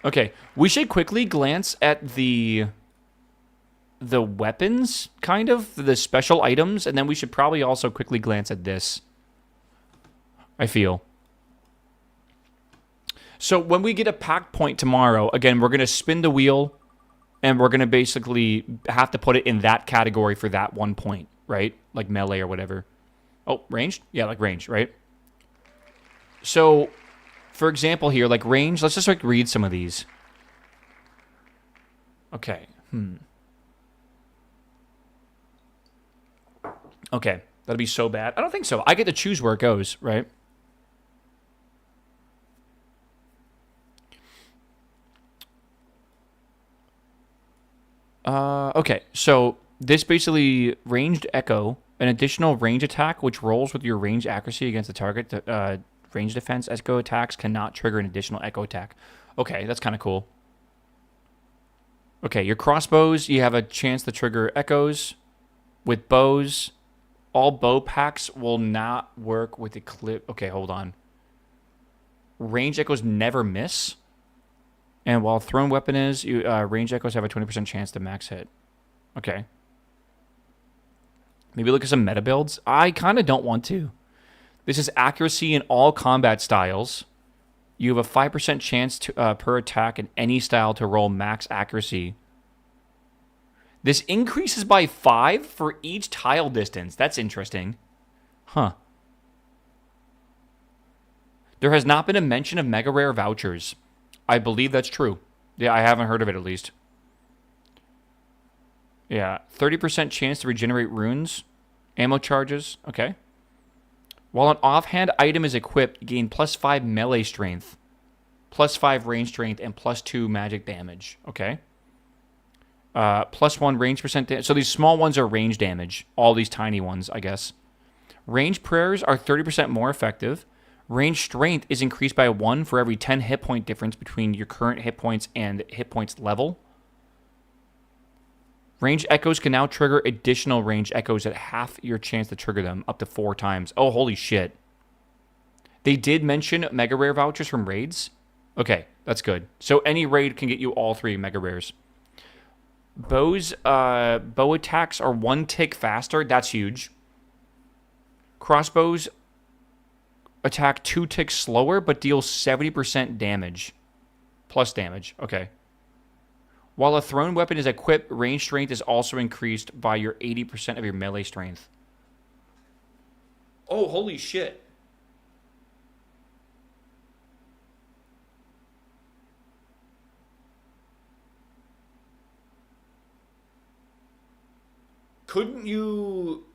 Okay, we should quickly glance at the weapons, kind of, the special items, and then we should probably also quickly glance at this, I feel. So when we get a pack point tomorrow, again, we're going to spin the wheel, and we're going to basically have to put it in that category for that 1 point, right? Like melee or whatever. Oh, ranged? Yeah, like range, right? So, for example here, like range, let's just like read some of these. Okay. Okay, that'll be so bad. I don't think so. I get to choose where it goes, right? Okay, so this basically ranged echo, an additional range attack which rolls with your range accuracy against the target. Range defense echo attacks cannot trigger an additional echo attack. Okay, that's kind of cool. Okay, your crossbows, you have a chance to trigger echoes. With bows, all bow packs will not work with the clip. Okay, hold on. Range echoes never miss. And while thrown weapon is, range echoes have a 20% chance to max hit. Okay. Maybe look at some meta builds. I kind of don't want to. This is accuracy in all combat styles. You have a 5% chance to, per attack in any style to roll max accuracy. This increases by 5 for each tile distance. That's interesting. Huh. There has not been a mention of mega rare vouchers. I believe that's true. Yeah, I haven't heard of it at least. Yeah, 30% chance to regenerate runes. Ammo charges. Okay. While an offhand item is equipped, you gain +5 melee strength, +5 range strength, and +2 magic damage. Okay. +1 range percent. So these small ones are range damage. All these tiny ones, I guess. Range prayers are 30% more effective. Range strength is increased by 1 for every 10 hit point difference between your current hit points and hit points level. Range echoes can now trigger additional range echoes at half your chance to trigger them, up to 4 times. Oh, holy shit. They did mention mega rare vouchers from raids. Okay, that's good. So any raid can get you all 3 mega rares. Bows, bow attacks are 1 tick faster. That's huge. Crossbows attack 2 ticks slower, but deal 70% damage. Plus damage. Okay. While a thrown weapon is equipped, range strength is also increased by your 80% of your melee strength. Oh, holy shit. Couldn't you...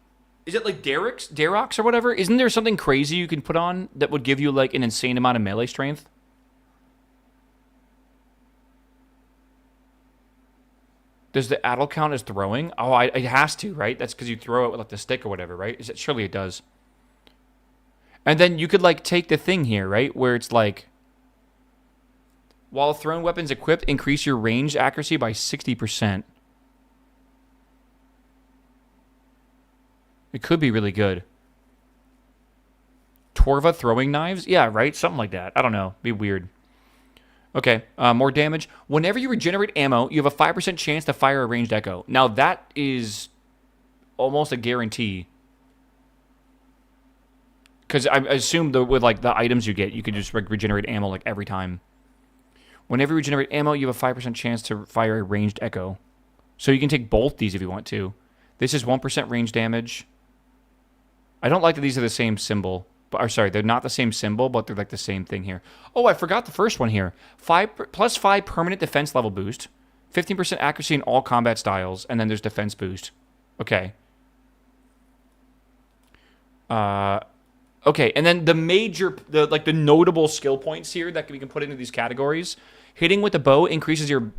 Is it like Derox or whatever? Isn't there something crazy you can put on that would give you like an insane amount of melee strength? Does the addle count as throwing? Oh, it has to, right? That's because you throw it with like the stick or whatever, right? Surely it does. And then you could like take the thing here, right? Where it's like, while thrown weapons equipped, increase your range accuracy by 60%. It could be really good. Torva throwing knives? Yeah, right? Something like that. I don't know. Be weird. Okay, more damage. Whenever you regenerate ammo, you have a 5% chance to fire a ranged echo. Now, that is almost a guarantee. Because I assume with like the items you get, you can just regenerate ammo like every time. Whenever you regenerate ammo, you have a 5% chance to fire a ranged echo. So you can take both these if you want to. This is 1% range damage. I don't like that these are the same symbol. Or sorry, they're not the same symbol, but they're like the same thing here. Oh, I forgot the first one here. +5 permanent defense level boost. 15% accuracy in all combat styles. And then there's defense boost. Okay. Okay, and then the notable skill points here that we can put into these categories. Hitting with the bow increases your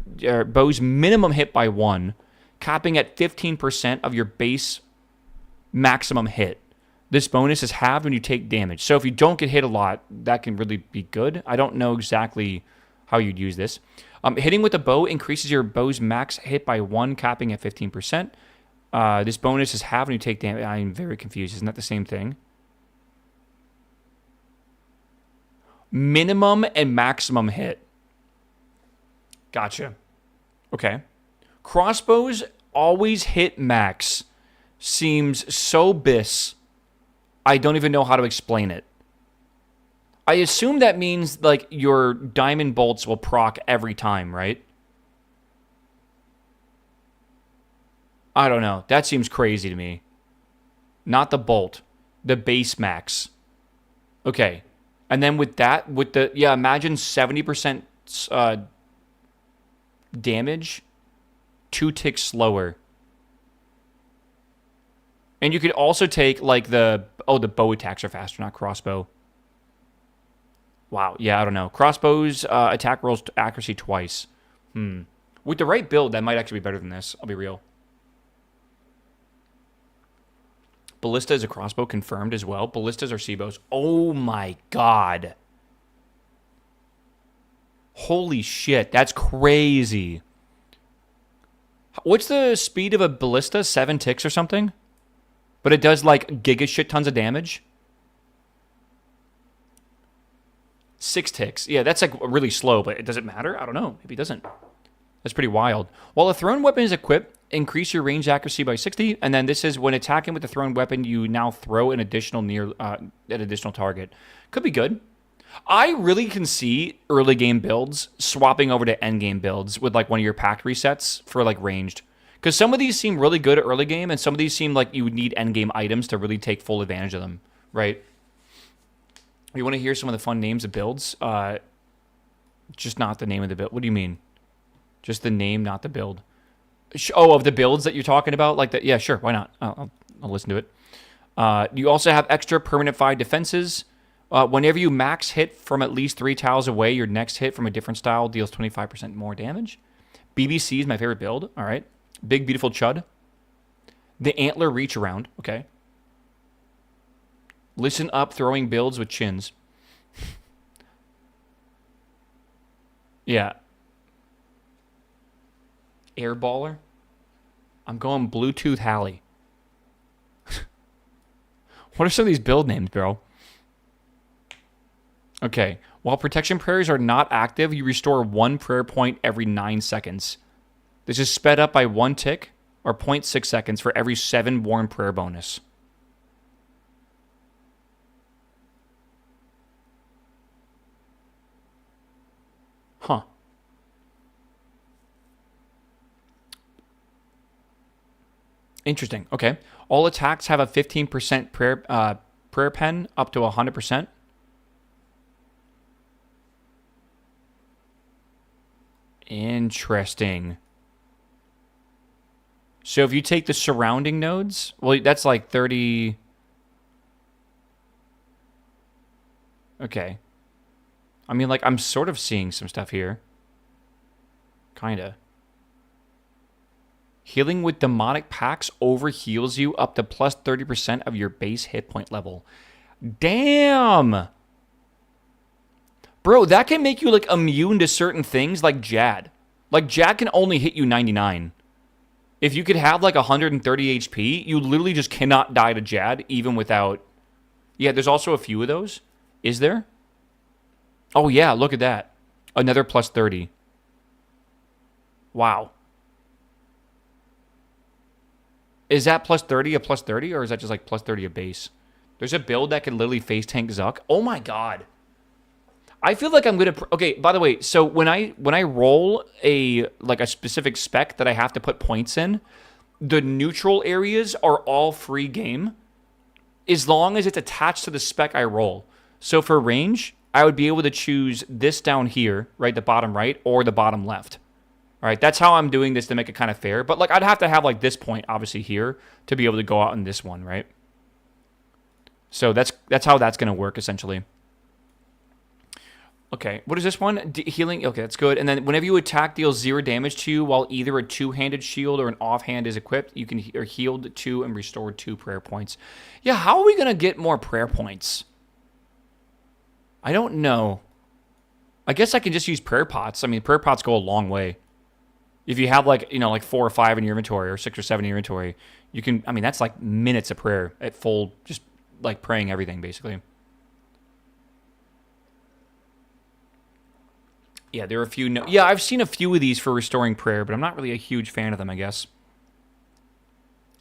bow's minimum hit by 1, capping at 15% of your base maximum hit. This bonus is halved when you take damage. So if you don't get hit a lot, that can really be good. I don't know exactly how you'd use this. Hitting with a bow increases your bow's max hit by 1, capping at 15%. This bonus is halved when you take damage. I'm very confused. Isn't that the same thing? Minimum and maximum hit. Gotcha. Okay. Crossbows always hit max. Seems so bis. I don't even know how to explain it. I assume that means like your diamond bolts will proc every time, right? I don't know. That seems crazy to me. Not the bolt. The base max. Okay. And then with that, imagine 70% damage, 2 ticks slower. And you could also take like the bow attacks are faster, not crossbow. Wow, yeah, I don't know. Crossbows attack rolls accuracy twice. With the right build, that might actually be better than this. I'll be real. Ballista is a crossbow confirmed as well. Ballistas are C-bows. Oh my god. Holy shit, that's crazy. What's the speed of a ballista? 7 ticks or something? But it does like giga shit tons of damage. 6 ticks. Yeah, that's like really slow, but does it matter? I don't know. Maybe it doesn't. That's pretty wild. While a thrown weapon is equipped, increase your range accuracy by 60. And then this is when attacking with the thrown weapon, you now throw an additional target. Could be good. I really can see early game builds swapping over to end game builds with like one of your packed resets for like ranged. Because some of these seem really good at early game, and some of these seem like you would need end game items to really take full advantage of them, right? You want to hear some of the fun names of builds? Just not the name of the build. What do you mean? Just the name, not the build. Oh, of the builds that you're talking about? Like that? Yeah, sure. Why not? I'll listen to it. You also have extra permanent 5 defenses. Whenever you max hit from at least 3 tiles away, your next hit from a different style deals 25% more damage. BBC is my favorite build. All right. Big, beautiful Chud. The Antler Reach Around. Okay. Listen up, throwing builds with chins. Yeah. Airballer. I'm going Bluetooth Hallie. What are some of these build names, bro? Okay. While protection prayers are not active, you restore 1 prayer point every 9 seconds. This is sped up by 1 tick or 0.6 seconds for every 7 worn prayer bonus. Huh. Interesting. Okay. All attacks have a 15% prayer pen up to 100%. Interesting. So if you take the surrounding nodes, well, that's like 30. Okay. I mean, like, I'm sort of seeing some stuff here. Kinda. Healing with demonic packs overheals you up to plus 30% of your base hit point level. Damn! Bro, that can make you, like, immune to certain things like Jad. Like, Jad can only hit you 99. If you could have, like, 130 HP, you literally just cannot die to Jad, even without... Yeah, there's also a few of those. Is there? Oh, yeah, look at that. Another plus 30. Wow. Is that plus 30 a plus 30, or is that just, like, plus 30 a base? There's a build that can literally face tank Zuck. Oh, my God. I feel like I'm going to... Okay, by the way, so when I roll a specific spec that I have to put points in, the neutral areas are all free game as long as it's attached to the spec I roll. So for range, I would be able to choose this down here, right, the bottom right, or the bottom left. All right, that's how I'm doing this to make it kind of fair. But, like, I'd have to have, like, this point, obviously, here to be able to go out in this one, right? So that's how that's going to work, essentially. Okay, what is this one? Healing, okay, that's good. And then whenever you attack, deals 0 damage to you while either a 2-handed shield or an offhand is equipped, you can are healed 2 and restored 2 prayer points. Yeah, how are we going to get more prayer points? I don't know. I guess I can just use prayer pots. I mean, prayer pots go a long way. If you have, like, you know, like 4 or 5 in your inventory or 6 or 7 in your inventory, you can, I mean, that's like minutes of prayer at full, just like praying everything, basically. Yeah, there are a few. Yeah, I've seen a few of these for restoring prayer, but I'm not really a huge fan of them, I guess.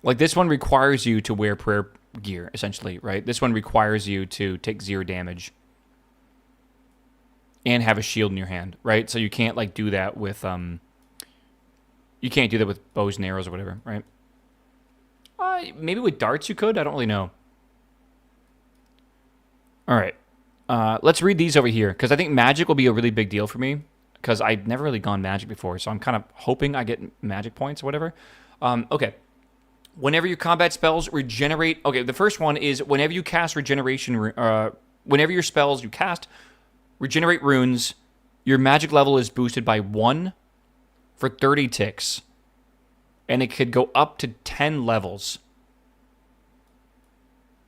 Like, this one requires you to wear prayer gear, essentially, right? This one requires you to take 0 damage and have a shield in your hand, right? So you can't, like, do that with, you can't do that with bows and arrows or whatever, right? Maybe with darts you could? I don't really know. All right. Let's read these over here, because I think magic will be a really big deal for me, because I've never really gone magic before, so I'm kind of hoping I get magic points or whatever. Okay. Whenever your combat spells regenerate... Okay, the first one is whenever you cast regeneration... whenever your spells you cast regenerate runes, your magic level is boosted by 1 for 30 ticks, and it could go up to 10 levels.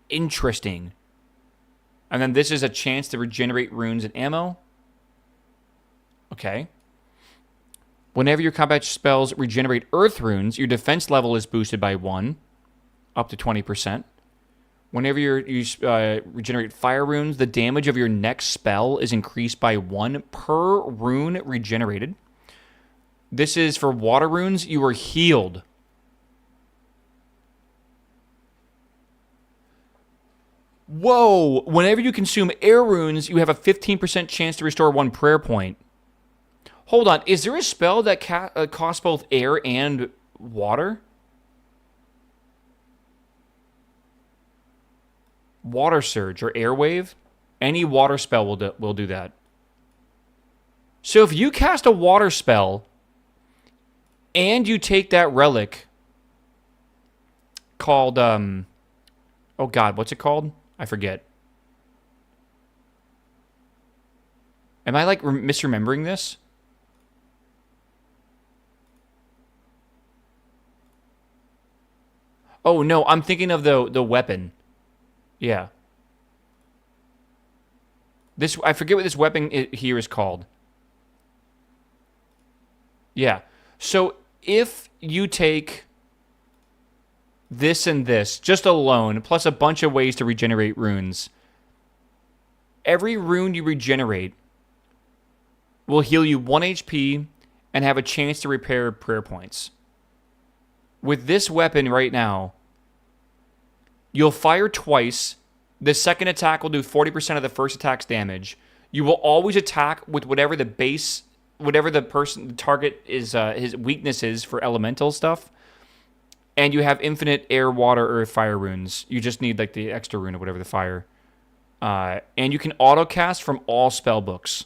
Interesting. And then this is a chance to regenerate runes and ammo. Okay. Whenever your combat spells regenerate earth runes, your defense level is boosted by 1, up to 20%. Whenever you regenerate fire runes, the damage of your next spell is increased by 1 per rune regenerated. This is for water runes, you are healed. Whoa! Whenever you consume air runes, you have a 15% chance to restore 1 prayer point. Hold on, is there a spell that costs both air and water? Water Surge or Air Wave? Any water spell will do that. So if you cast a water spell and you take that relic called, oh God, what's it called? I forget. Am I like misremembering this? Oh no, I'm thinking of the weapon. Yeah. This, I forget what this weapon here is called. Yeah. So if you take this and this, just alone, plus a bunch of ways to regenerate runes, every rune you regenerate will heal you 1 HP and have a chance to repair prayer points. With this weapon right now, you'll fire twice. The second attack will do 40% of the first attack's damage. You will always attack with whatever the base, whatever the target is, his weakness is for elemental stuff. And you have infinite air, water, earth, fire runes. You just need like the extra rune or whatever, the fire. And you can auto-cast from all spell books.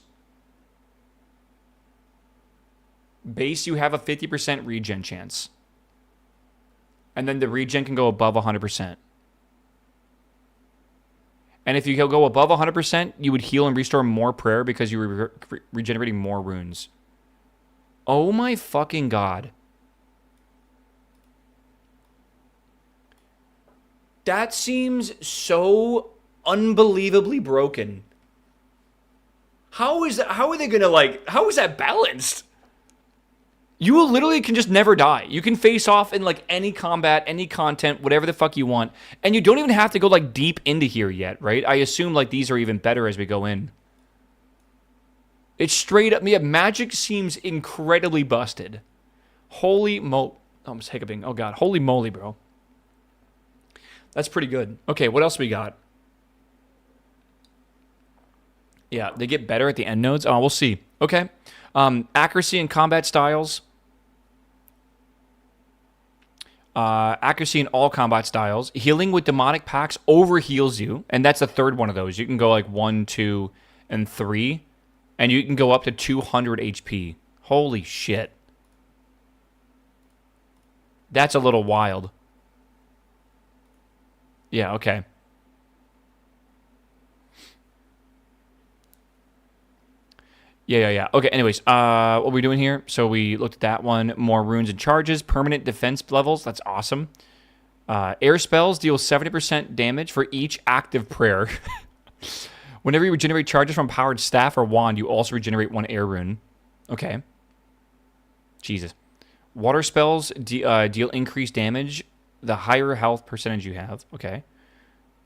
Base, you have a 50% regen chance. And then the regen can go above 100%. And if you go above 100%, you would heal and restore more prayer because you were regenerating more runes. Oh my fucking God. That seems so unbelievably broken. How are they gonna like, how is that balanced? You literally can just never die. You can face off in like any combat, any content, whatever the fuck you want. And you don't even have to go like deep into here yet, right? I assume like these are even better as we go in. It's straight up, yeah, magic seems incredibly busted. Holy mo, I'm just hiccuping. Oh God, holy moly, bro. That's pretty good. Okay, what else we got? Yeah, they get better at the end nodes. Oh, we'll see. Okay. Accuracy and combat styles. Accuracy in all combat styles. Healing with demonic packs overheals you. And that's the third one of those. You can go like 1, 2, and 3. And you can go up to 200 HP. Holy shit. That's a little wild. Yeah, okay. Yeah. Okay, anyways, what are we doing here? So we looked at that one. More runes and charges. Permanent defense levels. That's awesome. Air spells deal 70% damage for each active prayer. Whenever you regenerate charges from powered staff or wand, you also regenerate 1 air rune. Okay. Jesus. Water spells deal increased damage the higher health percentage you have. Okay.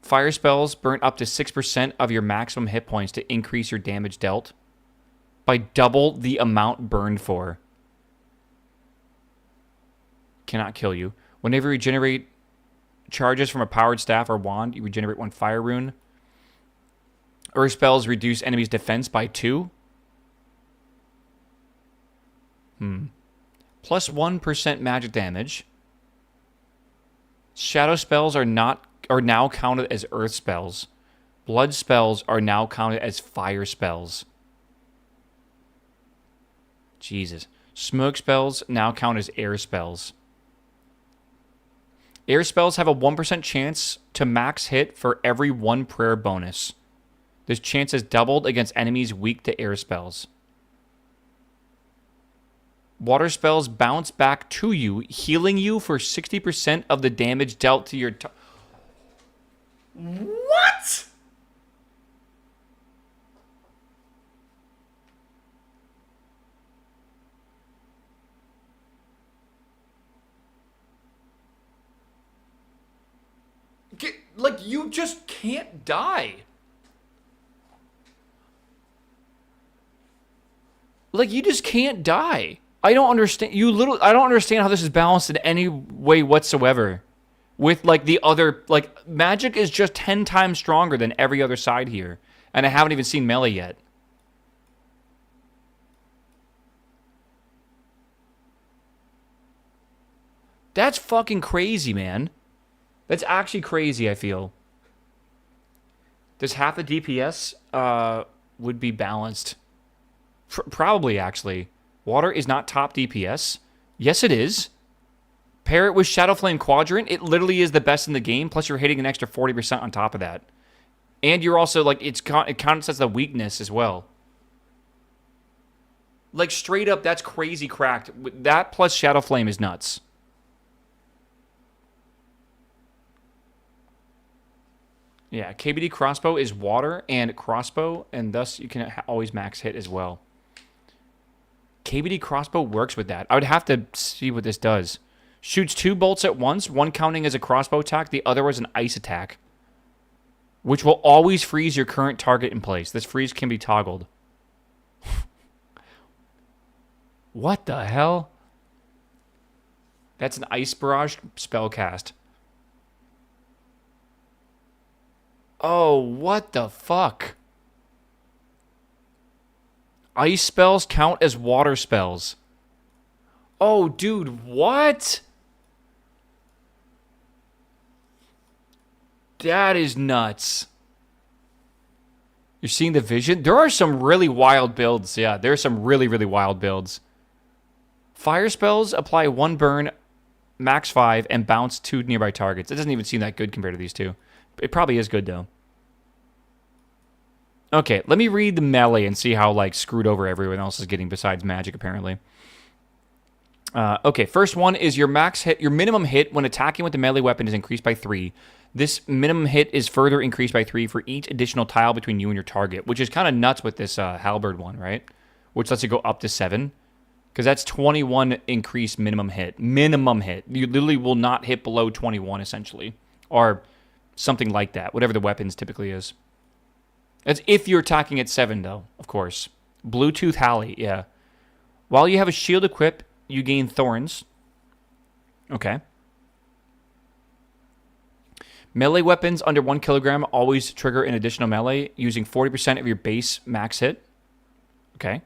Fire spells burn up to 6% of your maximum hit points to increase your damage dealt by double the amount burned for. Cannot kill you. Whenever you regenerate charges from a powered staff or wand, you regenerate 1 fire rune. Earth spells reduce enemies' defense by 2. Plus 1% magic damage. Shadow spells are now counted as earth spells. Blood spells are now counted as fire spells. Jesus. Smoke spells now count as air spells. Air spells have a 1% chance to max hit for every 1 prayer bonus. This chance is doubled against enemies weak to air spells. Water spells bounce back to you, healing you for 60% of the damage dealt to your... What? Like, you just can't die. Like, you just can't die. I don't understand. I don't understand how this is balanced in any way whatsoever. With, like, the other, like, magic is just 10 times stronger than every other side here. And I haven't even seen melee yet. That's fucking crazy, man. That's actually crazy, I feel. Does half the DPS would be balanced? Probably, actually. Water is not top DPS. Yes, it is. Pair it with Shadow Flame Quadrant. It literally is the best in the game. Plus, you're hitting an extra 40% on top of that. And you're also, like, it counts as a weakness as well. Like, straight up, that's crazy cracked. That plus Shadow Flame is nuts. Yeah, KBD crossbow is water and crossbow, and thus you can always max hit as well. KBD crossbow works with that. I would have to see what this does. Shoots 2 bolts at once, one counting as a crossbow attack, the other as an ice attack, which will always freeze your current target in place. This freeze can be toggled. What the hell? That's an ice barrage spellcast. Oh, what the fuck? Ice spells count as water spells. Oh, dude, what? That is nuts. You're seeing the vision? There are some really wild builds. Yeah, there are some really, really wild builds. Fire spells apply 1 burn, max 5, and bounce 2 nearby targets. It doesn't even seem that good compared to these two. It probably is good, though. Okay, let me read the melee and see how, like, screwed over everyone else is getting besides magic, apparently. Okay, first one is your max hit. Your minimum hit when attacking with the melee weapon is increased by 3. This minimum hit is further increased by 3 for each additional tile between you and your target, which is kind of nuts with this halberd one, right? Which lets you go up to 7. Because that's 21 increased minimum hit. Minimum hit. You literally will not hit below 21, essentially. Or something like that, whatever the weapons typically is. That's if you're attacking at 7, though, of course. Bluetooth Halley, yeah. While you have a shield equipped, you gain thorns. Okay. Melee weapons under 1 kilogram always trigger an additional melee using 40% of your base max hit. Okay.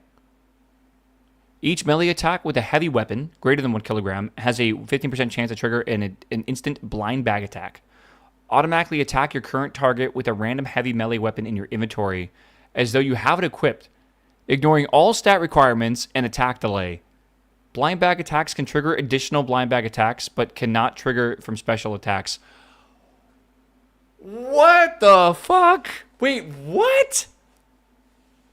Each melee attack with a heavy weapon greater than 1 kilogram has a 15% chance to trigger an instant blind bag attack. Automatically attack your current target with a random heavy melee weapon in your inventory as though you have it equipped, ignoring all stat requirements and attack delay. Blind bag attacks can trigger additional blind bag attacks, but cannot trigger from special attacks. What the fuck? Wait, what?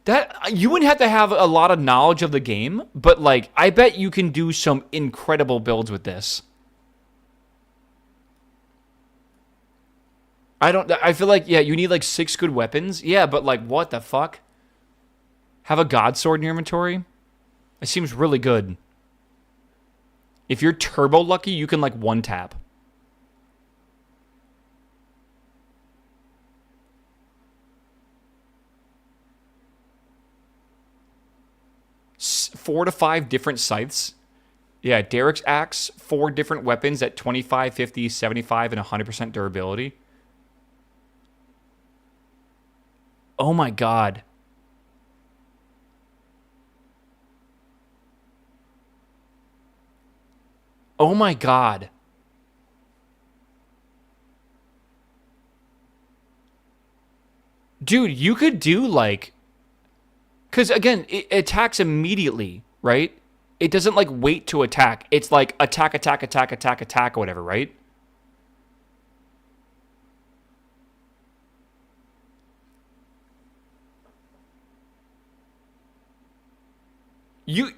That you wouldn't have to have a lot of knowledge of the game, but like I bet you can do some incredible builds with this. I feel like, yeah, you need like 6 good weapons. Yeah, but like, what the fuck? Have a god sword in your inventory? It seems really good. If you're turbo lucky, you can like 1-tap. Four to 5 different scythes. Yeah, Derek's axe, 4 different weapons at 25, 50, 75, and 100% durability. Oh my god. Oh my god. Dude, you could do like... Because again, it attacks immediately, right? It doesn't like wait to attack. It's like attack, attack, attack, attack, attack, or whatever, right?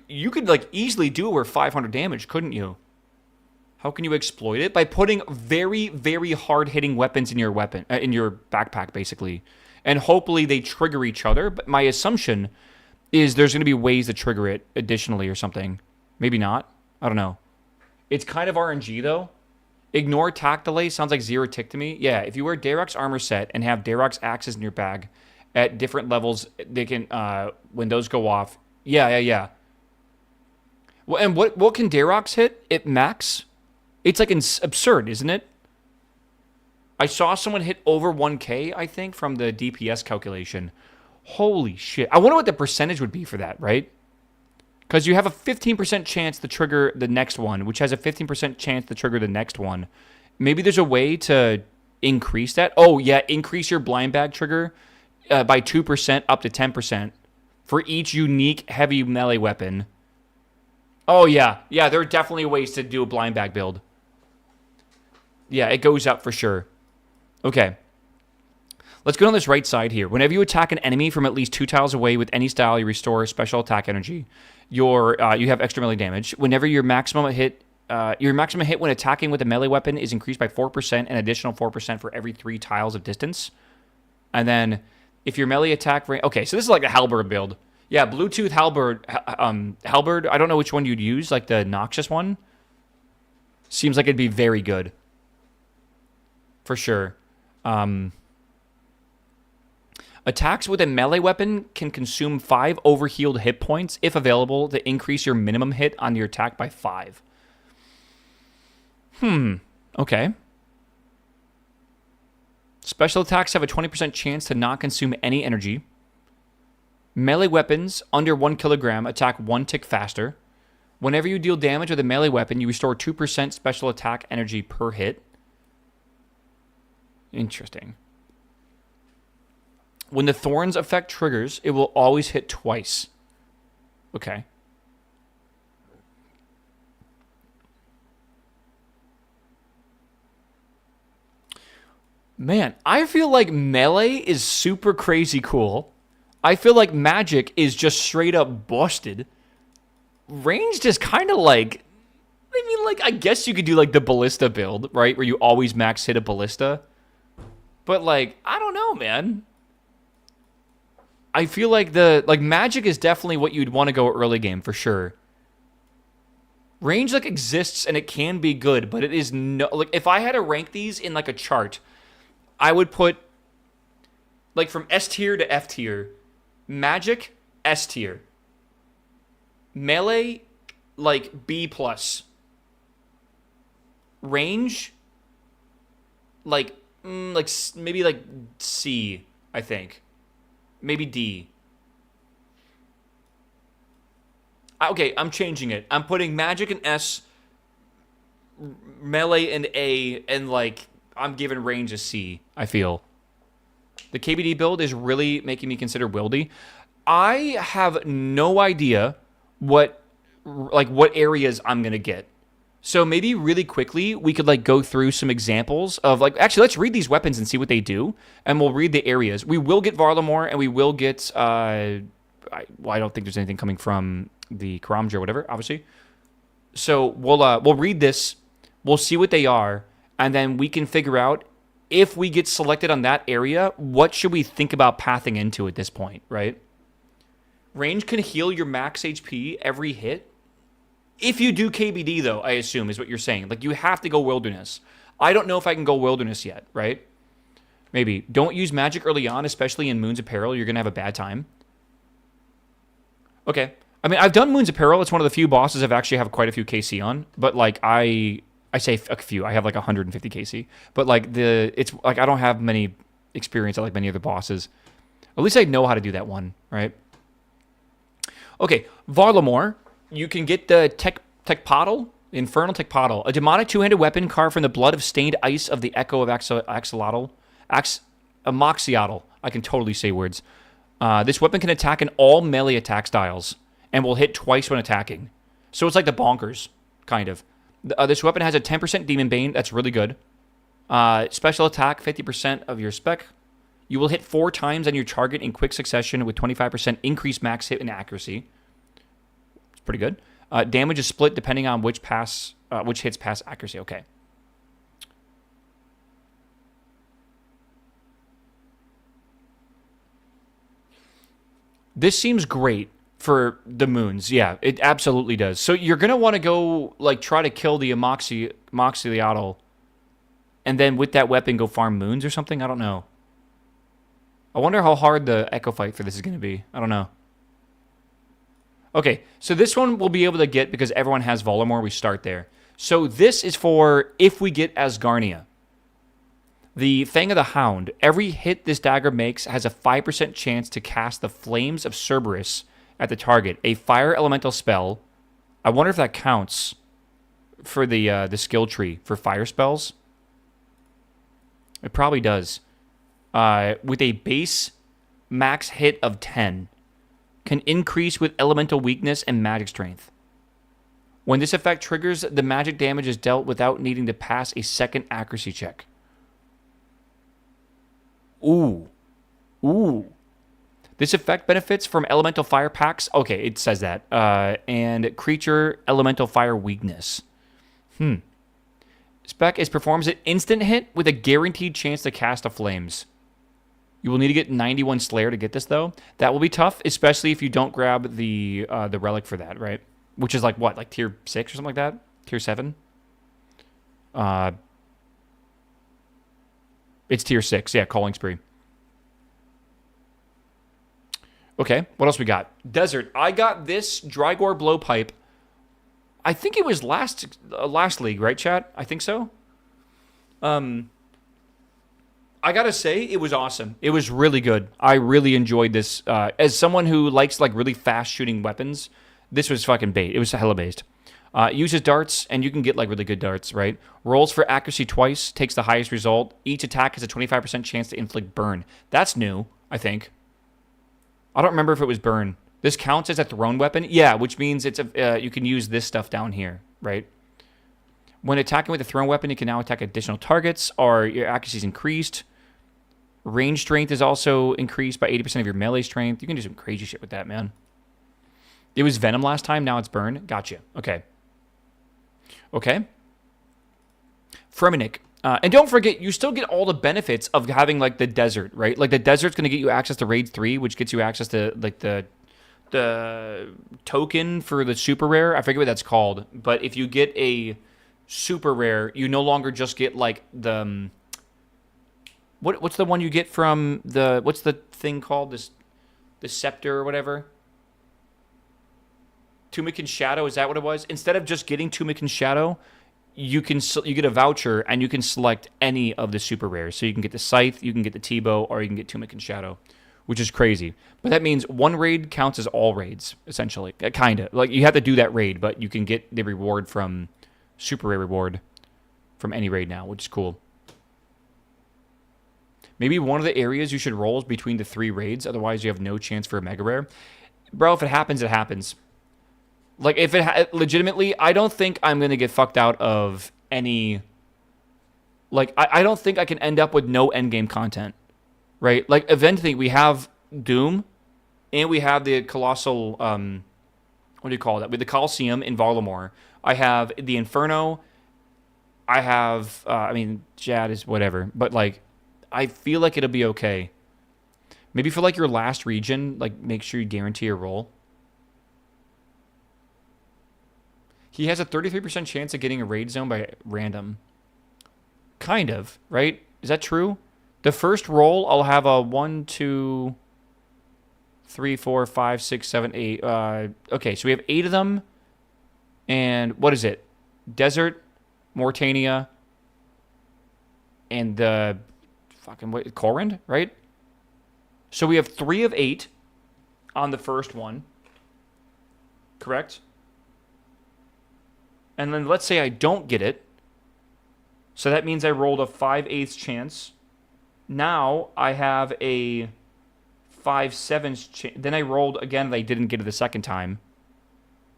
You could like easily do over 500 damage, couldn't you? How can you exploit it? By putting very, very hard-hitting weapons in your in your backpack, basically. And hopefully they trigger each other. But my assumption is there's going to be ways to trigger it additionally or something. Maybe not. I don't know. It's kind of RNG, though. Ignore attack delay sounds like 0 tick to me. Yeah, if you wear Darok's armor set and have Darok's axes in your bag at different levels, they can, when those go off. Yeah. Well, and what can Darok's hit at max? It's like absurd, isn't it? I saw someone hit over 1K, I think, from the DPS calculation. Holy shit. I wonder what the percentage would be for that, right? Because you have a 15% chance to trigger the next one, which has a 15% chance to trigger the next one. Maybe there's a way to increase that. Oh, yeah, increase your blind bag trigger by 2% up to 10% for each unique heavy melee weapon. Oh, yeah. Yeah, there are definitely ways to do a blind bag build. Yeah, it goes up for sure. Okay. Let's go on this right side here. Whenever you attack an enemy from at least 2 tiles away with any style, you restore special attack energy. You have extra melee damage. Whenever your maximum hit when attacking with a melee weapon is increased by 4%, an additional 4% for every 3 tiles of distance. And then if your melee attack range... Okay, so this is like a halberd build. Yeah, Bluetooth halberd. Halberd, I don't know which one you'd use, like the Noxious one. Seems like it'd be very good. For sure. Attacks with a melee weapon can consume 5 overhealed hit points, if available, to increase your minimum hit on your attack by 5. Okay. Special attacks have a 20% chance to not consume any energy. Melee weapons under 1 kilogram attack 1 tick faster. Whenever you deal damage with a melee weapon, you restore 2% special attack energy per hit. Interesting. When the thorns effect triggers, it will always hit twice. Okay. Man, I feel like melee is super crazy cool. I feel like magic is just straight up busted. Ranged is kind of like... I mean, like, I guess you could do, like, the ballista build, right? Where you always max hit a ballista. But, like, I don't know, man. I feel like magic is definitely what you'd want to go early game for sure. Range like exists and it can be good, but it is no like if I had to rank these in like a chart, I would put like from S tier to F tier. Magic S tier. Melee like B plus. Range like maybe like C, I think. Maybe D. Okay, I'm changing it. I'm putting magic in S, melee in A, and like I'm giving range a C, I feel. The KBD build is really making me consider Wildy. I have no idea what areas I'm going to get. So maybe really quickly we could like go through some examples of like actually let's read these weapons and see what they do, and we'll read the areas. We will get Varlamore and we will get I don't think there's anything coming from the Karamja or whatever, obviously. So we'll read this, we'll see what they are, and then we can figure out if we get selected on that area, what should we think about pathing into at this point, right? Range can heal your max HP every hit. If you do KBD, though, I assume, is what you're saying. Like, you have to go Wilderness. I don't know if I can go Wilderness yet, right? Maybe. Don't use magic early on, especially in Moon's Apparel. You're going to have a bad time. Okay. I mean, I've done Moon's Apparel. It's one of the few bosses I've actually have quite a few KC on. But, like, I say a few. I have, like, 150 KC. But, like, it's like I don't have many experience at, like, many other bosses. At least I know how to do that one, right? Okay. Varlamore. You can get the Tekpotl, Infernal Tekpotl, a demonic two-handed weapon carved from the blood of stained ice of the Echo of Amoxiatl. I can totally say words. This weapon can attack in all melee attack styles and will hit twice when attacking. So it's like the Bonkers, kind of. This weapon has a 10% Demon Bane. That's really good. Special attack, 50% of your spec. You will hit 4 times on your target in quick succession with 25% increased max hit and accuracy. Pretty good. Damage is split depending on which hits pass accuracy. Okay. This seems great for the moons. Yeah, it absolutely does. So you're going to want to go, like, try to kill the Amoxicillitl, and then with that weapon go farm moons or something? I don't know. I wonder how hard the Echo fight for this is going to be. I don't know. Okay, so this one we'll be able to get because everyone has Volamore. We start there. So this is for if we get Asgarnia. The Fang of the Hound. Every hit this dagger makes has a 5% chance to cast the Flames of Cerberus at the target. A fire elemental spell. I wonder if that counts for the skill tree for fire spells. It probably does. With a base max hit of 10. Can increase with elemental weakness and magic strength. When this effect triggers, the magic damage is dealt without needing to pass a second accuracy check. Ooh. Ooh. This effect benefits from elemental fire packs. Okay, it says that. And creature elemental fire weakness. Spec is performs an instant hit with a guaranteed chance to cast a flames. You will need to get 91 Slayer to get this, though. That will be tough, especially if you don't grab the relic for that, right? Which is like what? Like tier 6 or something like that? Tier 7? It's tier 6. Yeah, Calling Spree. Okay, what else we got? Desert. I got this Drygor Blowpipe. I think it was last league, right, chat? I think so. I gotta say, it was awesome. It was really good. I really enjoyed this. As someone who likes like really fast shooting weapons, this was fucking bait. It was hella based. Uses darts, and you can get like really good darts, right? Rolls for accuracy twice, takes the highest result. Each attack has a 25% chance to inflict burn. That's new, I think. I don't remember if it was burn. This counts as a thrown weapon? Yeah, which means it's you can use this stuff down here, right? When attacking with a thrown weapon, you can now attack additional targets, or your accuracy is increased. Range strength is also increased by 80% of your melee strength. You can do some crazy shit with that, man. It was Venom last time, now it's Burn. Gotcha. Okay. Okay. Fremenic. And don't forget, you still get all the benefits of having, like, the desert, right? Like, the desert's going to get you access to Raid 3, which gets you access to, like, the token for the super rare. I forget what that's called. But if you get a super rare, you no longer just get, like, the... What's the one you get from the... What's the thing called? The scepter or whatever? Tumikin Shadow, is that what it was? Instead of just getting Tumikin Shadow, you get a voucher and you can select any of the super rares. So you can get the Scythe, you can get the T-Bow, or you can get Tumikin Shadow, which is crazy. But that means one raid counts as all raids, essentially. Kind of. Like, you have to do that raid, but you can get the reward from... Super rare reward from any raid now, which is cool. Maybe one of the areas you should roll is between the 3 raids, otherwise you have no chance for a mega rare. Bro, if it happens, it happens. Like, if it legitimately, I don't think I'm going to get fucked out of any... Like, I don't think I can end up with no endgame content, right? Like, eventually, we have Doom, and we have the Colossal... what do you call that? With the Coliseum in Varlamore. I have the Inferno. I have... I mean, Jad is whatever. But, like, I feel like it'll be okay. Maybe for, like, your last region, like, make sure you guarantee a roll. He has a 33% chance of getting a raid zone by random. Kind of, right? Is that true? The first roll, I'll have a 1, 2, 3, 4, 5, 6, 7, 8. Okay, so we have 8 of them. And what is it? Desert, Mortania, and the fucking Corrand, right? So we have 3 of 8 on the first one. Correct? And then let's say I don't get it. So that means I rolled a 5/8 chance. Now I have a 5/7 chance. Then I rolled again and I didn't get it the second time.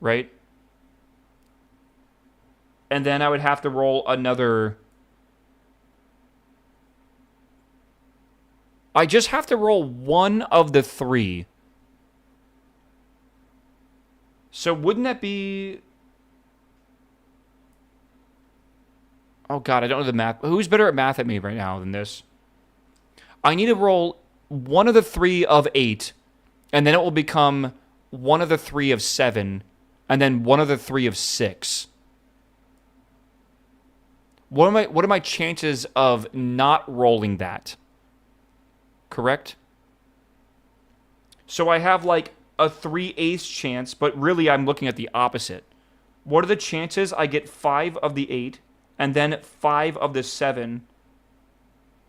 Right? And then I would have to roll another... I just have to roll one of the 3. So wouldn't that be... Oh, God, I don't know the math. Who's better at math at me right now than this? I need to roll one of the 3 of 8, and then it will become one of the 3 of 7, and then one of the 3 of 6. What are my chances of not rolling that? Correct? So I have like a 3/8 chance, but really I'm looking at the opposite. What are the chances I get 5 of the 8, and then 5 of the 7?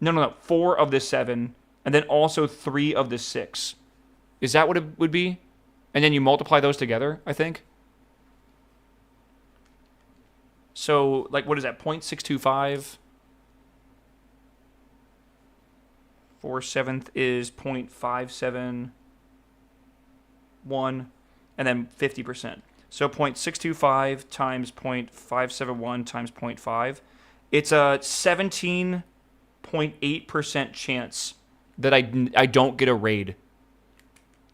No, 4 of the 7, and then also 3 of the 6. Is that what it would be? And then you multiply those together, I think. So, like, what is that? 0.625. 4/7 is 0.571. And then 50%. So 0.625 times 0.571 times 0.5. It's a 17.8% chance that I don't get a raid.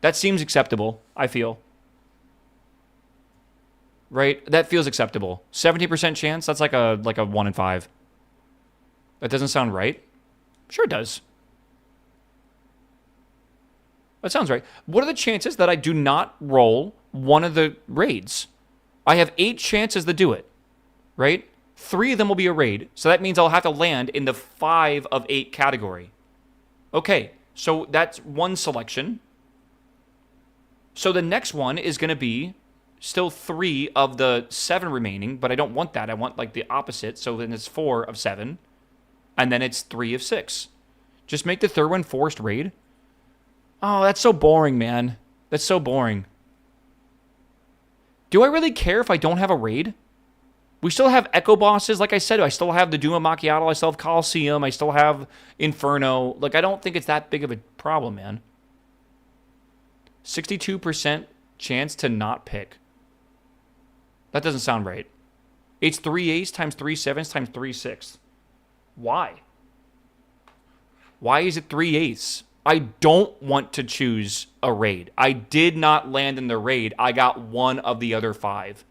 That seems acceptable, I feel. Right? That feels acceptable. 70% chance, that's like a 1 in 5. That doesn't sound right? Sure it does. That sounds right. What are the chances that I do not roll one of the raids? I have 8 chances to do it, right? 3 of them will be a raid, so that means I'll have to land in the 5 of 8 category. Okay, so that's one selection. So the next one is going to be still 3 of the 7 remaining, but I don't want that. I want like the opposite, so then it's 4 of 7, and then it's 3 of 6. Just make the third one forced raid. Oh, that's so boring, man. That's so boring. Do I really care if I don't have a raid? We still have Echo Bosses. Like I said, I still have the Duma Macchiato. I still have Coliseum. I still have Inferno. Like, I don't think it's that big of a problem, man. 62% chance to not pick. That doesn't sound right. It's 3/8 times 3/7 times 3/6. Why? Why is it 3/8? I don't want to choose a raid. I did not land in the raid. I got one of the other 5.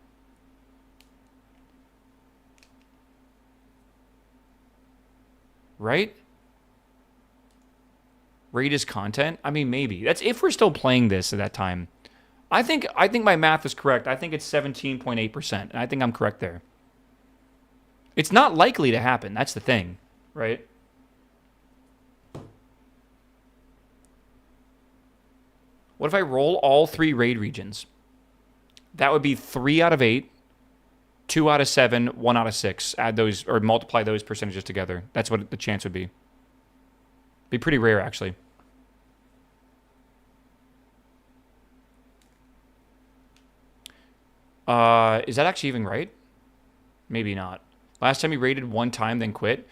Right? Raid is content? I mean, maybe. That's if we're still playing this at that time. I think my math is correct. I think it's 17.8%, and I think I'm correct there. It's not likely to happen. That's the thing, right? What if I roll all 3 raid regions? That would be 3 out of 8, 2 out of 7, 1 out of 6. Add those, or multiply those percentages together. That's what the chance would be. Be pretty rare, actually. Is that actually even right? Maybe not. Last time he raided 1 time, then quit.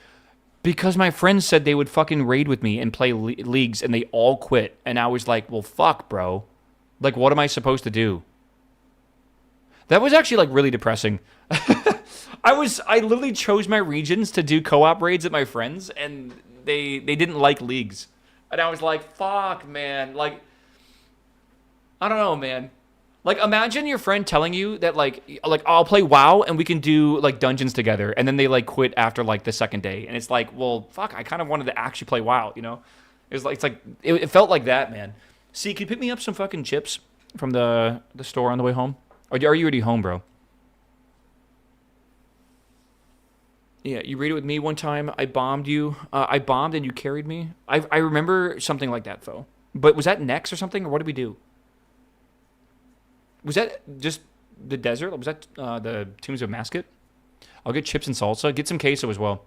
Because my friends said they would fucking raid with me and play leagues, and they all quit. And I was like, well, fuck, bro. Like, what am I supposed to do? That was actually, like, really depressing. I literally chose my regions to do co-op raids at my friends, and they didn't like leagues. And I was like, fuck, man. Like, I don't know, man. Like, imagine your friend telling you that, like, I'll play WoW and we can do, like, dungeons together. And then they, like, quit after, like, the second day. And it's like, well, fuck, I kind of wanted to actually play WoW, you know? It felt like that, man. See, can you pick me up some fucking chips from the store on the way home? Or are you already home, bro? Yeah, you raided with me one time. I bombed you. I bombed and you carried me. I remember something like that, Fo. But was that Nex or something? Or what did we do? Was that just the desert? Was that the Tombs of Mascot? I'll get chips and salsa. Get some queso as well.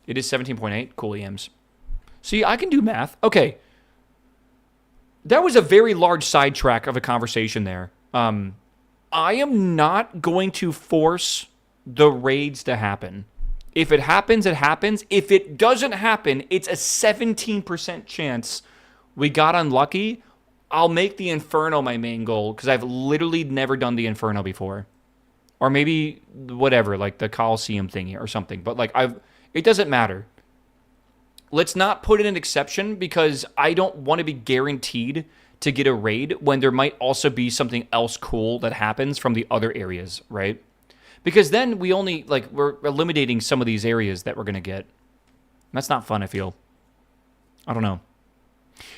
It is 17.8. Cool EMs. See, I can do math. Okay. That was a very large sidetrack of a conversation there. I am not going to force the raids to happen. If it happens, it happens. If it doesn't happen, it's a 17% chance we got unlucky. I'll make the Inferno my main goal because I've literally never done the Inferno before. Or maybe whatever, like the Coliseum thingy or something. But like it doesn't matter. Let's not put in an exception because I don't want to be guaranteed to get a raid when there might also be something else cool that happens from the other areas, right? Because then we only, like, we're eliminating some of these areas that we're going to get. That's not fun, I feel. I don't know.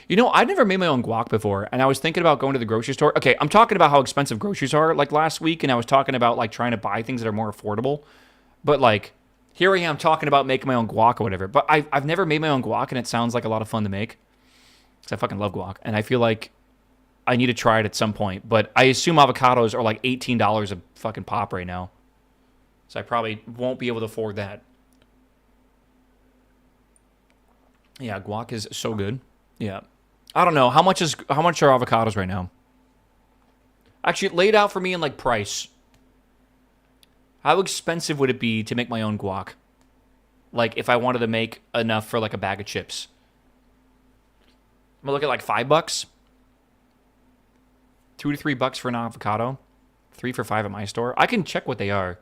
You know, I've never made my own guac before, and I was thinking about going to the grocery store. Okay, I'm talking about how expensive groceries are, like, last week, and I was talking about, like, trying to buy things that are more affordable. But, like, here I am talking about making my own guac or whatever. But I've never made my own guac, and it sounds like a lot of fun to make. Because I fucking love guac, and I feel like I need to try it at some point. But I assume avocados are, like, $18 a fucking pop right now. So I probably won't be able to afford that. Yeah, guac is so good. Yeah. I don't know. How much are avocados right now? Actually, lay it out for me in, like, price. How expensive would it be to make my own guac? Like, if I wanted to make enough for, like, a bag of chips. I'm going to look at, like, $5. $2 to $3 for an avocado. 3 for $5 at my store. I can check what they are.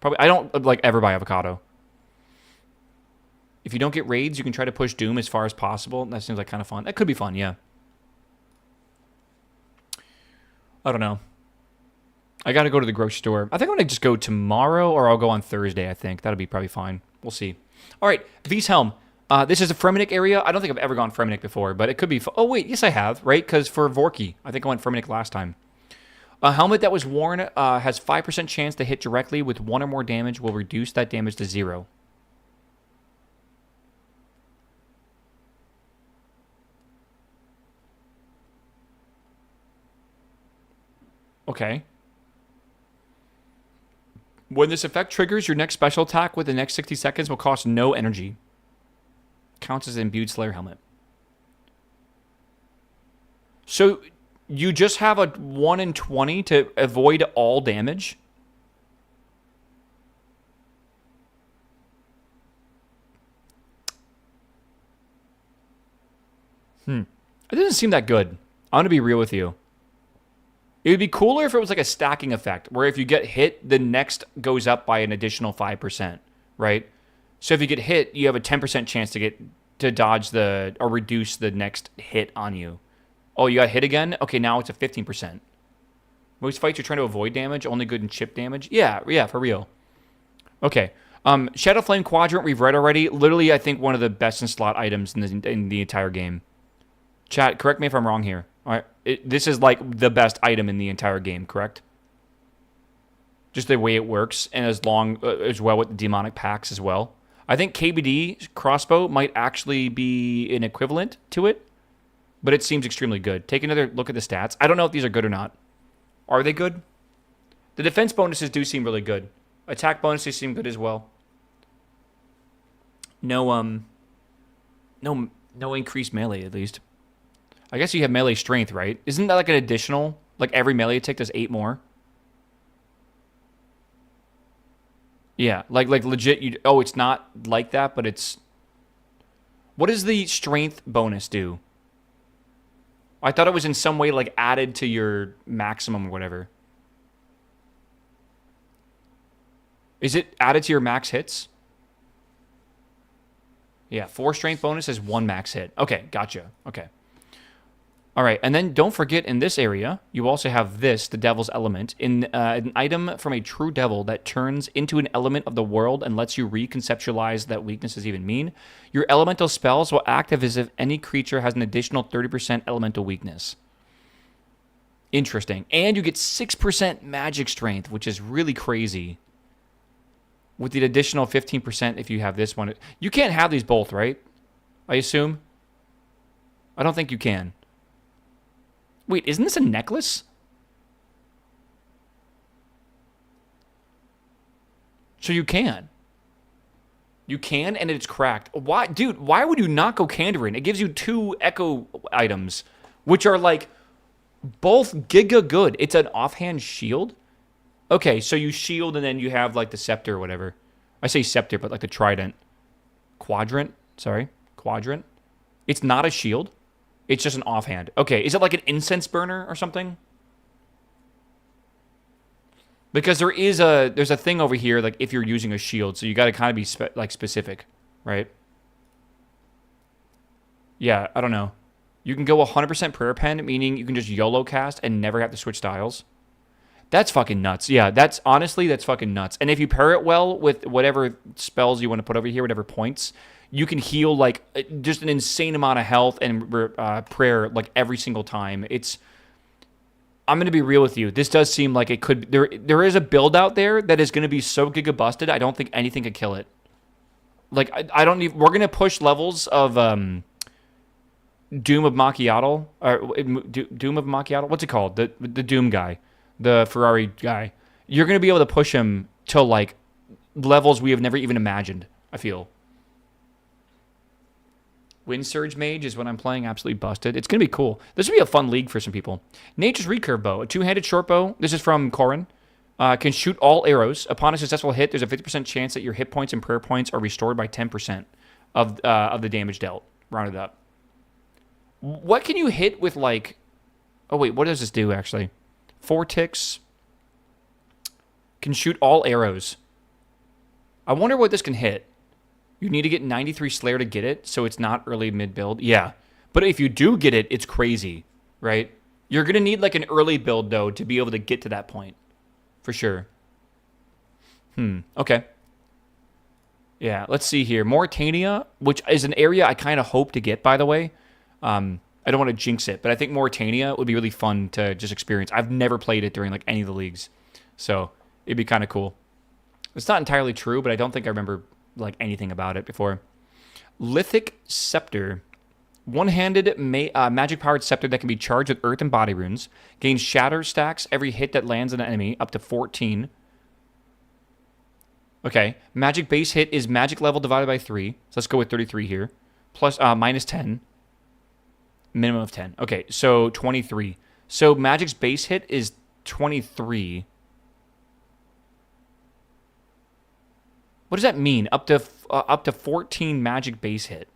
Probably, I don't, like, ever buy avocado. If you don't get raids, you can try to push Doom as far as possible. That seems like kind of fun. That could be fun, yeah. I don't know. I got to go to the grocery store. I think I'm going to just go tomorrow, or I'll go on Thursday, I think. That'll be probably fine. We'll see. All right, V's Helm. This is a Fremenic area. I don't think I've ever gone Fremenic before, but it could be... Oh, wait, yes, I have, right? Because for Vorky, I think I went Fremenic last time. A helmet that was worn has 5% chance to hit directly with 1 or more damage. Will reduce that damage to 0. Okay. When this effect triggers, your next special attack with the next 60 seconds will cost no energy. Counts as an imbued Slayer helmet. So... You just have a 1 in 20 to avoid all damage? It doesn't seem that good. I'm going to be real with you. It would be cooler if it was like a stacking effect, where if you get hit, the next goes up by an additional 5%, right? So if you get hit, you have a 10% chance to dodge or reduce the next hit on you. Oh, you got hit again? Okay, now it's a 15%. Most fights you're trying to avoid damage, only good in chip damage. Yeah, for real. Okay. Shadow Flame Quadrant we've read already. Literally, I think one of the best in slot items in the entire game. Chat, correct me if I'm wrong here. All right, this is like the best item in the entire game, correct? Just the way it works, and as well with the demonic packs as well. I think KBD crossbow might actually be an equivalent to it. But it seems extremely good. Take another look at the stats. I don't know if these are good or not. Are they good? The defense bonuses do seem really good. Attack bonuses seem good as well. No increased melee, at least. I guess you have melee strength, right? Isn't that like an additional? Like every melee attack does 8 more? Yeah, like legit. It's not like that, but it's... What does the strength bonus do? I thought it was in some way like added to your maximum or whatever. Is it added to your max hits? Yeah, 4 strength bonus is 1 max hit. Okay, gotcha. Okay. All right, and then don't forget in this area, you also have this, the Devil's Element, an item from a true devil that turns into an element of the world and lets you reconceptualize that weaknesses even mean. Your elemental spells will act as if any creature has an additional 30% elemental weakness. Interesting. And you get 6% magic strength, which is really crazy. With the additional 15% if you have this one. You can't have these both, right? I assume? I don't think you can. Wait, isn't this a necklace? So you can. You can, and it's cracked. Why, dude, why would you not go Kandarin? It gives you 2 echo items, which are like both giga good. It's an offhand shield. Okay, so you shield and then you have like the scepter or whatever. I say scepter, but like the trident. Quadrant. It's not a shield. It's just an offhand. Okay, is it like an incense burner or something? Because there's a thing over here, like if you're using a shield, so you got to kind of be specific, right? Yeah, I don't know. You can go 100% prayer pen, meaning you can just YOLO cast and never have to switch styles. That's fucking nuts. Yeah, that's fucking nuts. And if you pair it well with whatever spells you want to put over here, whatever points, you can heal like just an insane amount of health and prayer like every single time. I'm going to be real with you. This does seem like it could... There is a build out there that is going to be so giga busted, I don't think anything could kill it. Like, I don't need... We're going to push levels of... Doom of Macchiato, or Doom of Macchiato. What's it called? The Doom guy, the Ferrari guy. You're gonna be able to push him to like levels we have never even imagined. I feel. Wind Surge Mage is what I'm playing. Absolutely busted. It's gonna be cool. This would be a fun league for some people. Nature's Recurve Bow, a two-handed short bow. This is from Corin. Can shoot all arrows. Upon a successful hit, there's a 50% chance that your hit points and prayer points are restored by 10% of the damage dealt. Rounded up. What can you hit with, like... Oh, wait, what does this do, actually? 4 ticks. Can shoot all arrows. I wonder what this can hit. You need to get 93 Slayer to get it, so it's not early mid-build. Yeah. But if you do get it, it's crazy, right? You're going to need, like, an early build, though, to be able to get to that point. For sure. Okay. Yeah, let's see here. Mauritania, which is an area I kind of hope to get, by the way. I don't want to jinx it, but I think Mauritania would be really fun to just experience. I've never played it during like any of the leagues, so it'd be kind of cool. It's not entirely true, but I don't think I remember like anything about it before. Lithic Scepter. One-handed magic-powered scepter that can be charged with earth and body runes. Gains shatter stacks every hit that lands on an enemy, up to 14. Okay. Magic base hit is magic level divided by 3. So let's go with 33 here. Plus, minus 10. Minimum of 10. Okay, so 23. So magic's base hit is 23. What does that mean? Up to 14 magic base hit.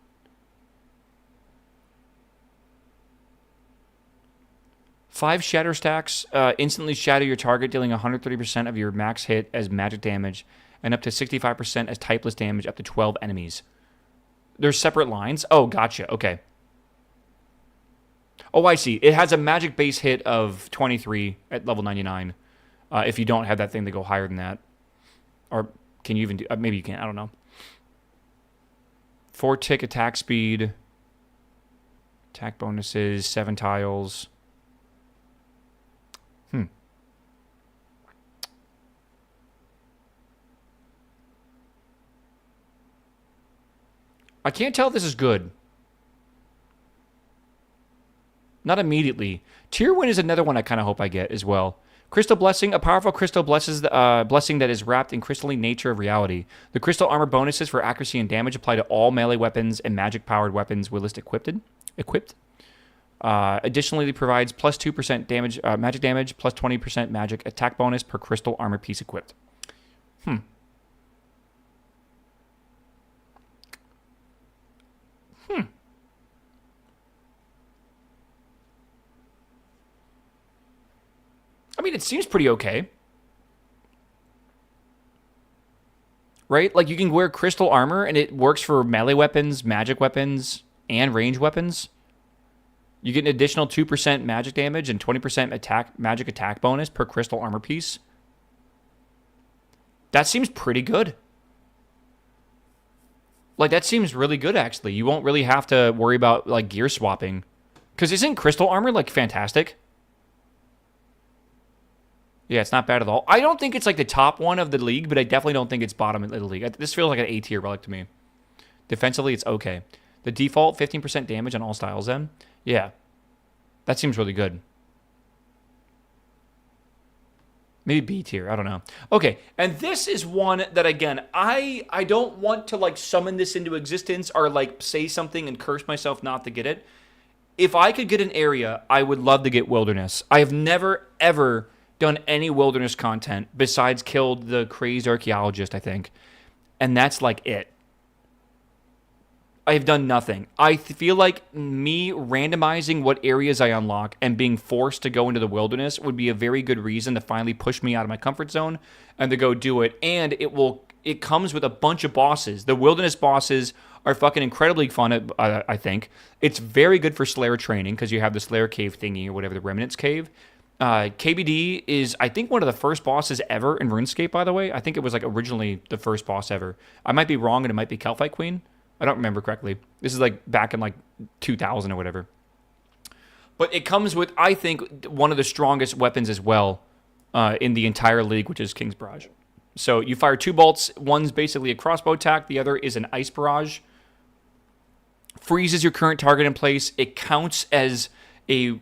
Five shatter stacks instantly shatter your target, dealing 130% of your max hit as magic damage, and up to 65% as typeless damage up to 12 enemies. There's separate lines. Oh, gotcha. Okay. Oh, I see. It has a magic base hit of 23 at level 99. If you don't have that thing to go higher than that. Or can you even do... maybe you can. I don't know. 4 tick attack speed. Attack bonuses. 7 tiles. I can't tell if this is good. Not immediately. Tier Win is another one I kind of hope I get as well. Crystal Blessing. A powerful crystal blesses blessing that is wrapped in crystalline nature of reality. The crystal armor bonuses for accuracy and damage apply to all melee weapons and magic-powered weapons with list equipped. Additionally, it provides plus 2% damage, magic damage, plus 20% magic attack bonus per crystal armor piece equipped. I mean, it seems pretty okay. Right? Like, you can wear crystal armor, and it works for melee weapons, magic weapons, and range weapons. You get an additional 2% magic damage and 20% magic attack bonus per crystal armor piece. That seems pretty good. Like, that seems really good, actually. You won't really have to worry about, like, gear swapping. Because isn't crystal armor, like, fantastic? Yeah, it's not bad at all. I don't think it's like the top one of the league, but I definitely don't think it's bottom of the league. This feels like an A tier relic to me. Defensively, it's okay. The default 15% damage on all styles then? Yeah. That seems really good. Maybe B tier, I don't know. Okay, and this is one that, again, I don't want to, like, summon this into existence or, like, say something and curse myself not to get it. If I could get an area, I would love to get Wilderness. I have never, ever done any Wilderness content besides killed the crazed archaeologist, I think. And that's, like, it. I have done nothing. I feel like me randomizing what areas I unlock and being forced to go into the wilderness would be a very good reason to finally push me out of my comfort zone and to go do it. And it comes with a bunch of bosses. The wilderness bosses are fucking incredibly fun, I think. It's very good for Slayer training because you have the Slayer cave thingy or whatever, the Remnants cave. KBD is, I think, one of the first bosses ever in RuneScape, by the way. I think it was like originally the first boss ever. I might be wrong and it might be Calphite Queen. I don't remember correctly. This is like back in like 2000 or whatever. But it comes with, I think, one of the strongest weapons as well in the entire league, which is King's Barrage. So you fire 2 bolts. One's basically a crossbow attack. The other is an ice barrage. Freezes your current target in place. It counts as a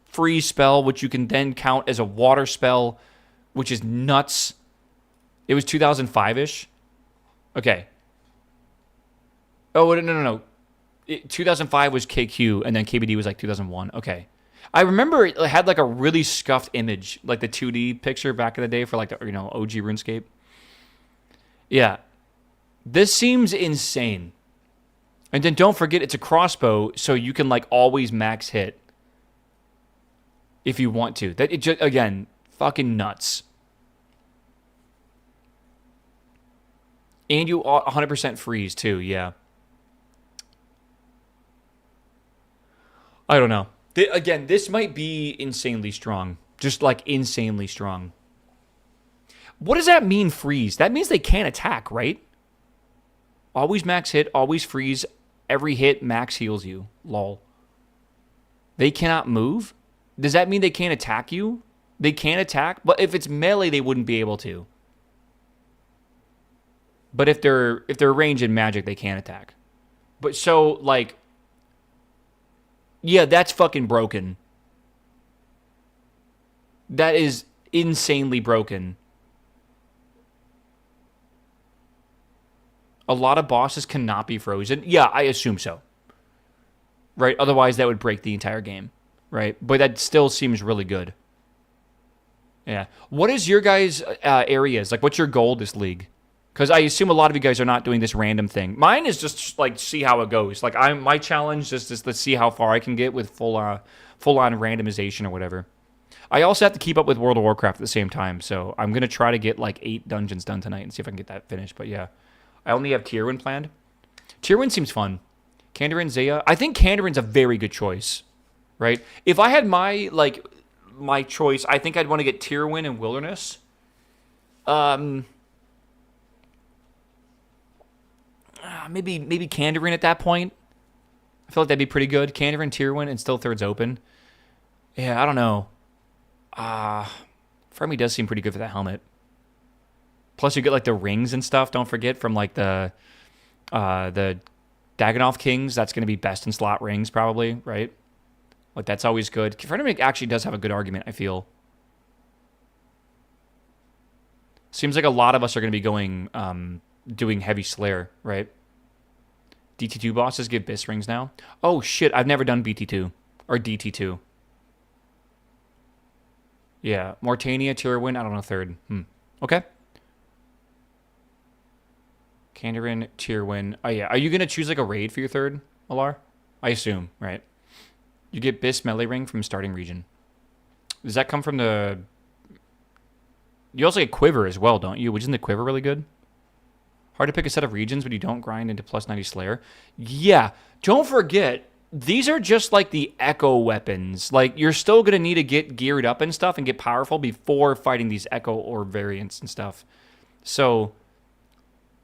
freeze spell, which you can then count as a water spell, which is nuts. It was 2005-ish. Okay. Oh, no. 2005 was KQ, and then KBD was like 2001. Okay. I remember it had like a really scuffed image, like the 2D picture back in the day for like the, OG RuneScape. Yeah. This seems insane. And then don't forget it's a crossbow, so you can like always max hit if you want to. That it just, again, fucking nuts. And you 100% freeze too, yeah. I don't know. Again, this might be insanely strong. Just like insanely strong. What does that mean, freeze? That means they can't attack, right? Always max hit, always freeze. Every hit max heals you. Lol. They cannot move? Does that mean they can't attack you? They can attack, but if it's melee, they wouldn't be able to. But if they're ranged in magic, they can attack. But so, like, yeah, that's fucking broken. That is insanely broken. A lot of bosses cannot be frozen. Yeah, I assume so. Right? Otherwise, that would break the entire game. Right? But that still seems really good. Yeah. What is your guys' areas? Like, what's your goal this league? Because I assume a lot of you guys are not doing this random thing. Mine is just, like, see how it goes. Like, my challenge is just to see how far I can get with full-on randomization or whatever. I also have to keep up with World of Warcraft at the same time, so I'm going to try to get, like, 8 dungeons done tonight and see if I can get that finished. But, yeah. I only have Tyrwin planned. Tyrwin seems fun. Kandarin, Zaya. I think Kandarin's a very good choice, right? If I had my choice, I think I'd want to get Tyrwin and Wilderness. Maybe Kandarin at that point. I feel like that'd be pretty good. Kandarin, Tyrwin, and still thirds open. Yeah, I don't know. Fermi does seem pretty good for that helmet. Plus, you get like the rings and stuff. Don't forget from like the Dagannoth Kings. That's going to be best in slot rings, probably, right? Like that's always good. Fermi actually does have a good argument, I feel. Seems like a lot of us are going to be going doing heavy Slayer, right? DT2 bosses give BIS rings now. Oh shit, I've never done BT2 or DT2. Yeah, Mortania, Tyrwin, I don't know, third. Okay. Kandarin, Tyrwin. Oh yeah, are you gonna choose like a raid for your third, Alar? I assume, right? You get BIS melee ring from starting region. Does that come from the? You also get Quiver as well, don't you? Which isn't the Quiver really good? Hard to pick a set of regions when you don't grind into plus 90 Slayer. Yeah, don't forget, these are just like the Echo weapons. Like, you're still going to need to get geared up and stuff and get powerful before fighting these Echo Orb variants and stuff. So,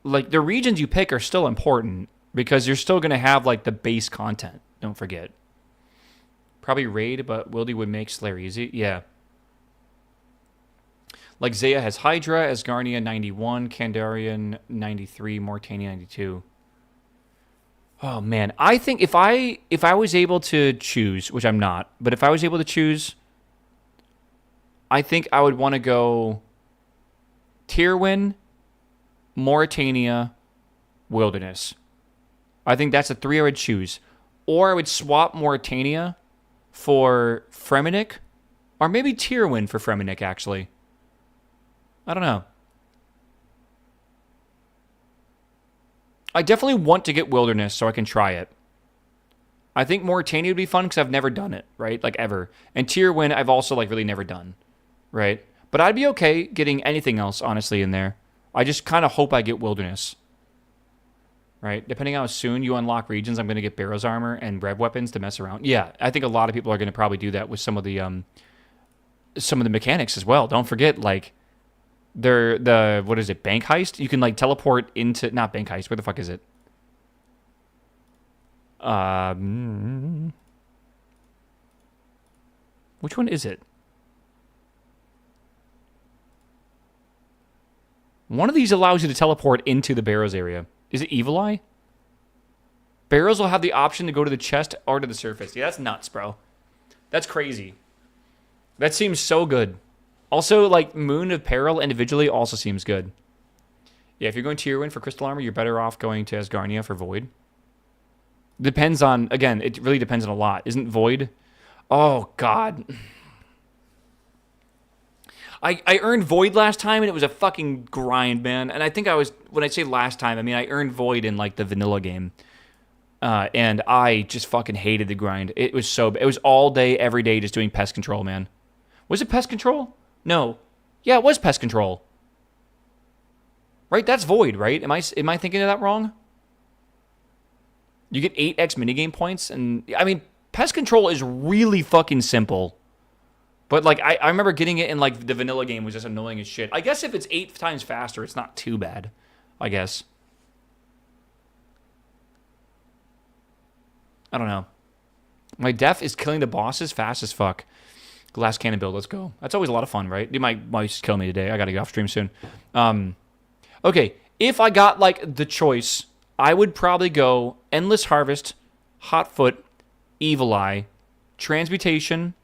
like, the regions you pick are still important because you're still going to have, like, the base content. Don't forget. Probably raid, but Wildy would make Slayer easy. Yeah. Like Zaya has Hydra, Asgarnia 91, Kandarian 93, Mortania 92. Oh man, I think if I was able to choose, which I'm not, but if I was able to choose, I think I would want to go Tyrwin, Mauritania, Wilderness. I think that's the 3 I would choose. Or I would swap Mauritania for Fremennik, or maybe Tyrwin for Fremennik actually. I don't know. I definitely want to get Wilderness so I can try it. I think Mauritania would be fun because I've never done it, right? Like, ever. And Tyrwin, I've also, like, really never done, right? But I'd be okay getting anything else, honestly, in there. I just kind of hope I get Wilderness. right? Depending on how soon you unlock regions, I'm going to get Barrow's armor and rev weapons to mess around. Yeah, I think a lot of people are going to probably do that with some of the mechanics as well. Don't forget, like, the what is it, bank heist? You can like teleport into, not bank heist. Where the fuck is it? Which one is it? One of these allows you to teleport into the Barrows area. Is it Evil Eye? Barrows will have the option to go to the chest or to the surface. Yeah, that's nuts, bro. That's crazy. That seems so good. Also, like, Moon of Peril individually also seems good. Yeah, if you're going tier 1 for Crystal Armor, you're better off going to Asgarnia for Void. Depends on, again, it really depends on a lot. Isn't Void? Oh, God. I earned Void last time, and it was a fucking grind, man. And I think I was, when I say last time, I mean I earned Void in, like, the vanilla game. And I just fucking hated the grind. It was so bad. It was all day, every day, just doing pest control, man. Was it pest control? No. Yeah, it was pest control. Right? That's Void, right? Am I thinking of that wrong? You get 8x minigame points, and I mean, pest control is really fucking simple. But like, I remember getting it in like the vanilla game was just annoying as shit. I guess if it's 8 times faster, it's not too bad. I guess. I don't know. My def is killing the bosses fast as fuck. Glass cannon build, let's go. That's always a lot of fun, right? Dude, my wife's killing me today. I gotta get off stream soon. Okay, if I got like the choice, I would probably go Endless Harvest, Hotfoot, Evil Eye, Transmutation,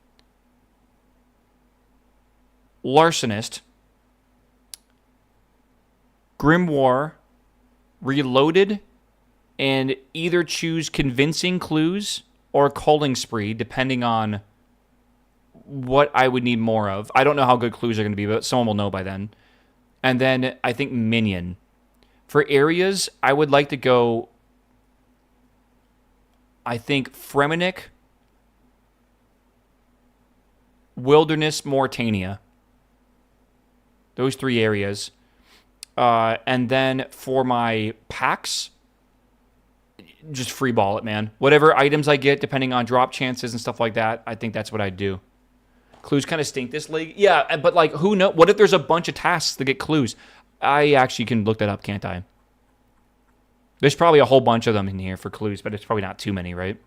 Larcenist, Grimoire, Reloaded, and either choose Convincing Clues or Culling Spree, depending on what I would need more of. I don't know how good clues are going to be, but someone will know by then. And then I think Minion. For areas, I would like to go, I think, Fremenic, Wilderness, Mauritania. Those 3 areas. And then for my packs, just free ball it, man. Whatever items I get, depending on drop chances and stuff like that, I think that's what I'd do. Clues kind of stink this league. Yeah, but like, who knows? What if there's a bunch of tasks to get clues? I actually can look that up, can't I? There's probably a whole bunch of them in here for clues, but it's probably not too many, right?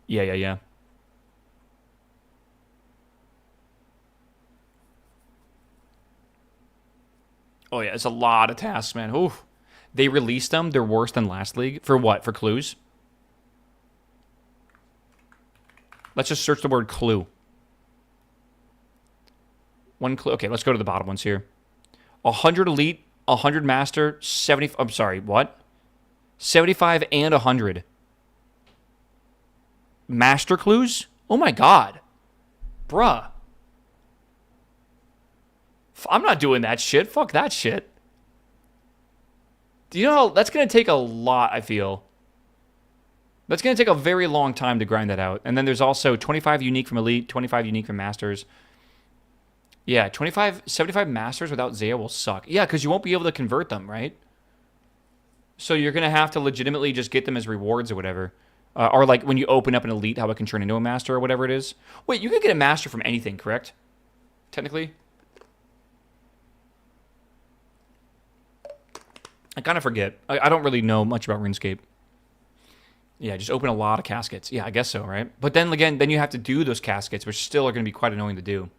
Yeah. Oh, yeah, it's a lot of tasks, man. Oof. They released them. They're worse than last league. For what? For clues? Let's just search the word clue. One clue. Okay, let's go to the bottom ones here. 100 elite, 100 master, 70... I'm sorry, what? 75 and 100. Master clues? Oh my god. Bruh. I'm not doing that shit. Fuck that shit. Do you know how... That's going to take a lot, I feel. That's going to take a very long time to grind that out. And then there's also 25 unique from Elite, 25 unique from Masters. Yeah, 75 Masters without Zaya will suck. Yeah, because you won't be able to convert them, right? So you're going to have to legitimately just get them as rewards or whatever. Or like when you open up an Elite, how it can turn into a Master or whatever it is. Wait, you could get a Master from anything, correct? Technically? I kind of forget. I don't really know much about RuneScape. Yeah, just open a lot of caskets. Yeah, I guess so, right? But then again, then you have to do those caskets, which still are going to be quite annoying to do.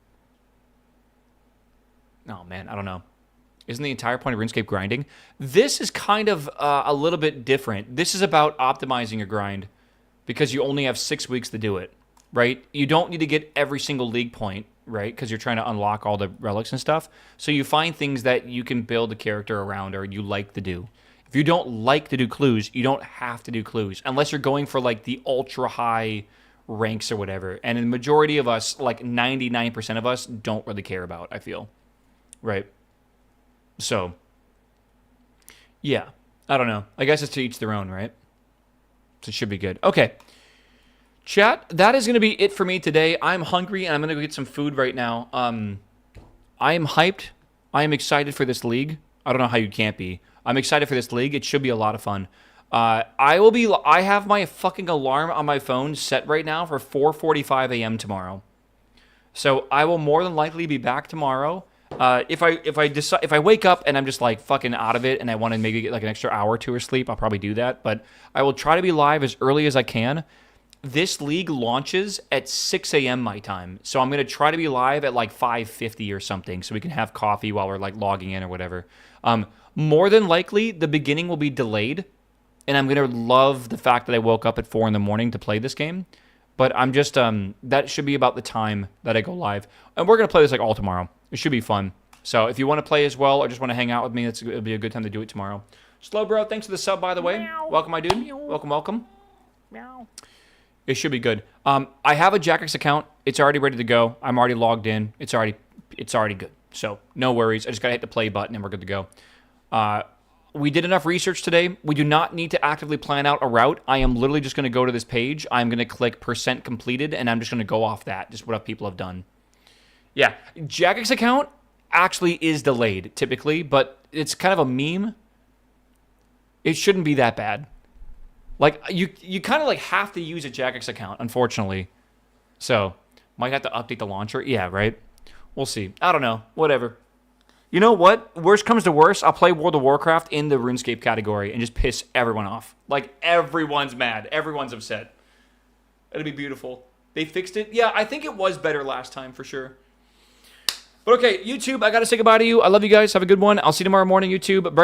Oh, man, I don't know. Isn't the entire point of RuneScape grinding? This is kind of a little bit different. This is about optimizing your grind because you only have 6 weeks to do it, right? You don't need to get every single league point, right? Because you're trying to unlock all the relics and stuff. So you find things that you can build a character around or you like to do. If you don't like to do clues, you don't have to do clues unless you're going for like the ultra high ranks or whatever. And the majority of us, like 99% of us, don't really care about, I feel. Right? So, yeah. I don't know. I guess it's to each their own, right? So it should be good. Okay. Chat, that is going to be it for me today. I'm hungry and I'm going to go get some food right now. I am hyped. I am excited for this league. I don't know how you can't be. I'm excited for this league. It should be a lot of fun. I have my fucking alarm on my phone set right now for 4:45 a.m. tomorrow. So I will more than likely be back tomorrow. If I wake up and I'm just like fucking out of it and I want to maybe get like an extra hour or two of sleep, I'll probably do that. But I will try to be live as early as I can. This league launches at 6 a.m. my time, so I'm gonna try to be live at like 5:50 or something, so we can have coffee while we're like logging in or whatever. More than likely, the beginning will be delayed, and I'm gonna love the fact that I woke up at 4 in the morning to play this game. But I'm just that should be about the time that I go live, and we're gonna play this like all tomorrow. It should be fun. So if you want to play as well or just want to hang out with me, it'll be a good time to do it tomorrow. Slow bro, thanks for the sub by the way. Meow. Welcome, my dude. Welcome. Meow. It should be good. I have a Jackix account. It's already ready to go. I'm already logged in. It's already good. So no worries. I just gotta hit the play button and we're good to go. We did enough research today. We do not need to actively plan out a route. I am literally just gonna go to this page. I'm gonna click % completed and I'm just gonna go off that. Just what people have done. Yeah, Jackix account actually is delayed typically, but it's kind of a meme. It shouldn't be that bad. Like, you kind of, like, have to use a Jackix account, unfortunately. So, might have to update the launcher. Yeah, right? We'll see. I don't know. Whatever. You know what? Worst comes to worst, I'll play World of Warcraft in the RuneScape category and just piss everyone off. Like, everyone's mad. Everyone's upset. It'll be beautiful. They fixed it. Yeah, I think it was better last time, for sure. But okay, YouTube, I got to say goodbye to you. I love you guys. Have a good one. I'll see you tomorrow morning, YouTube.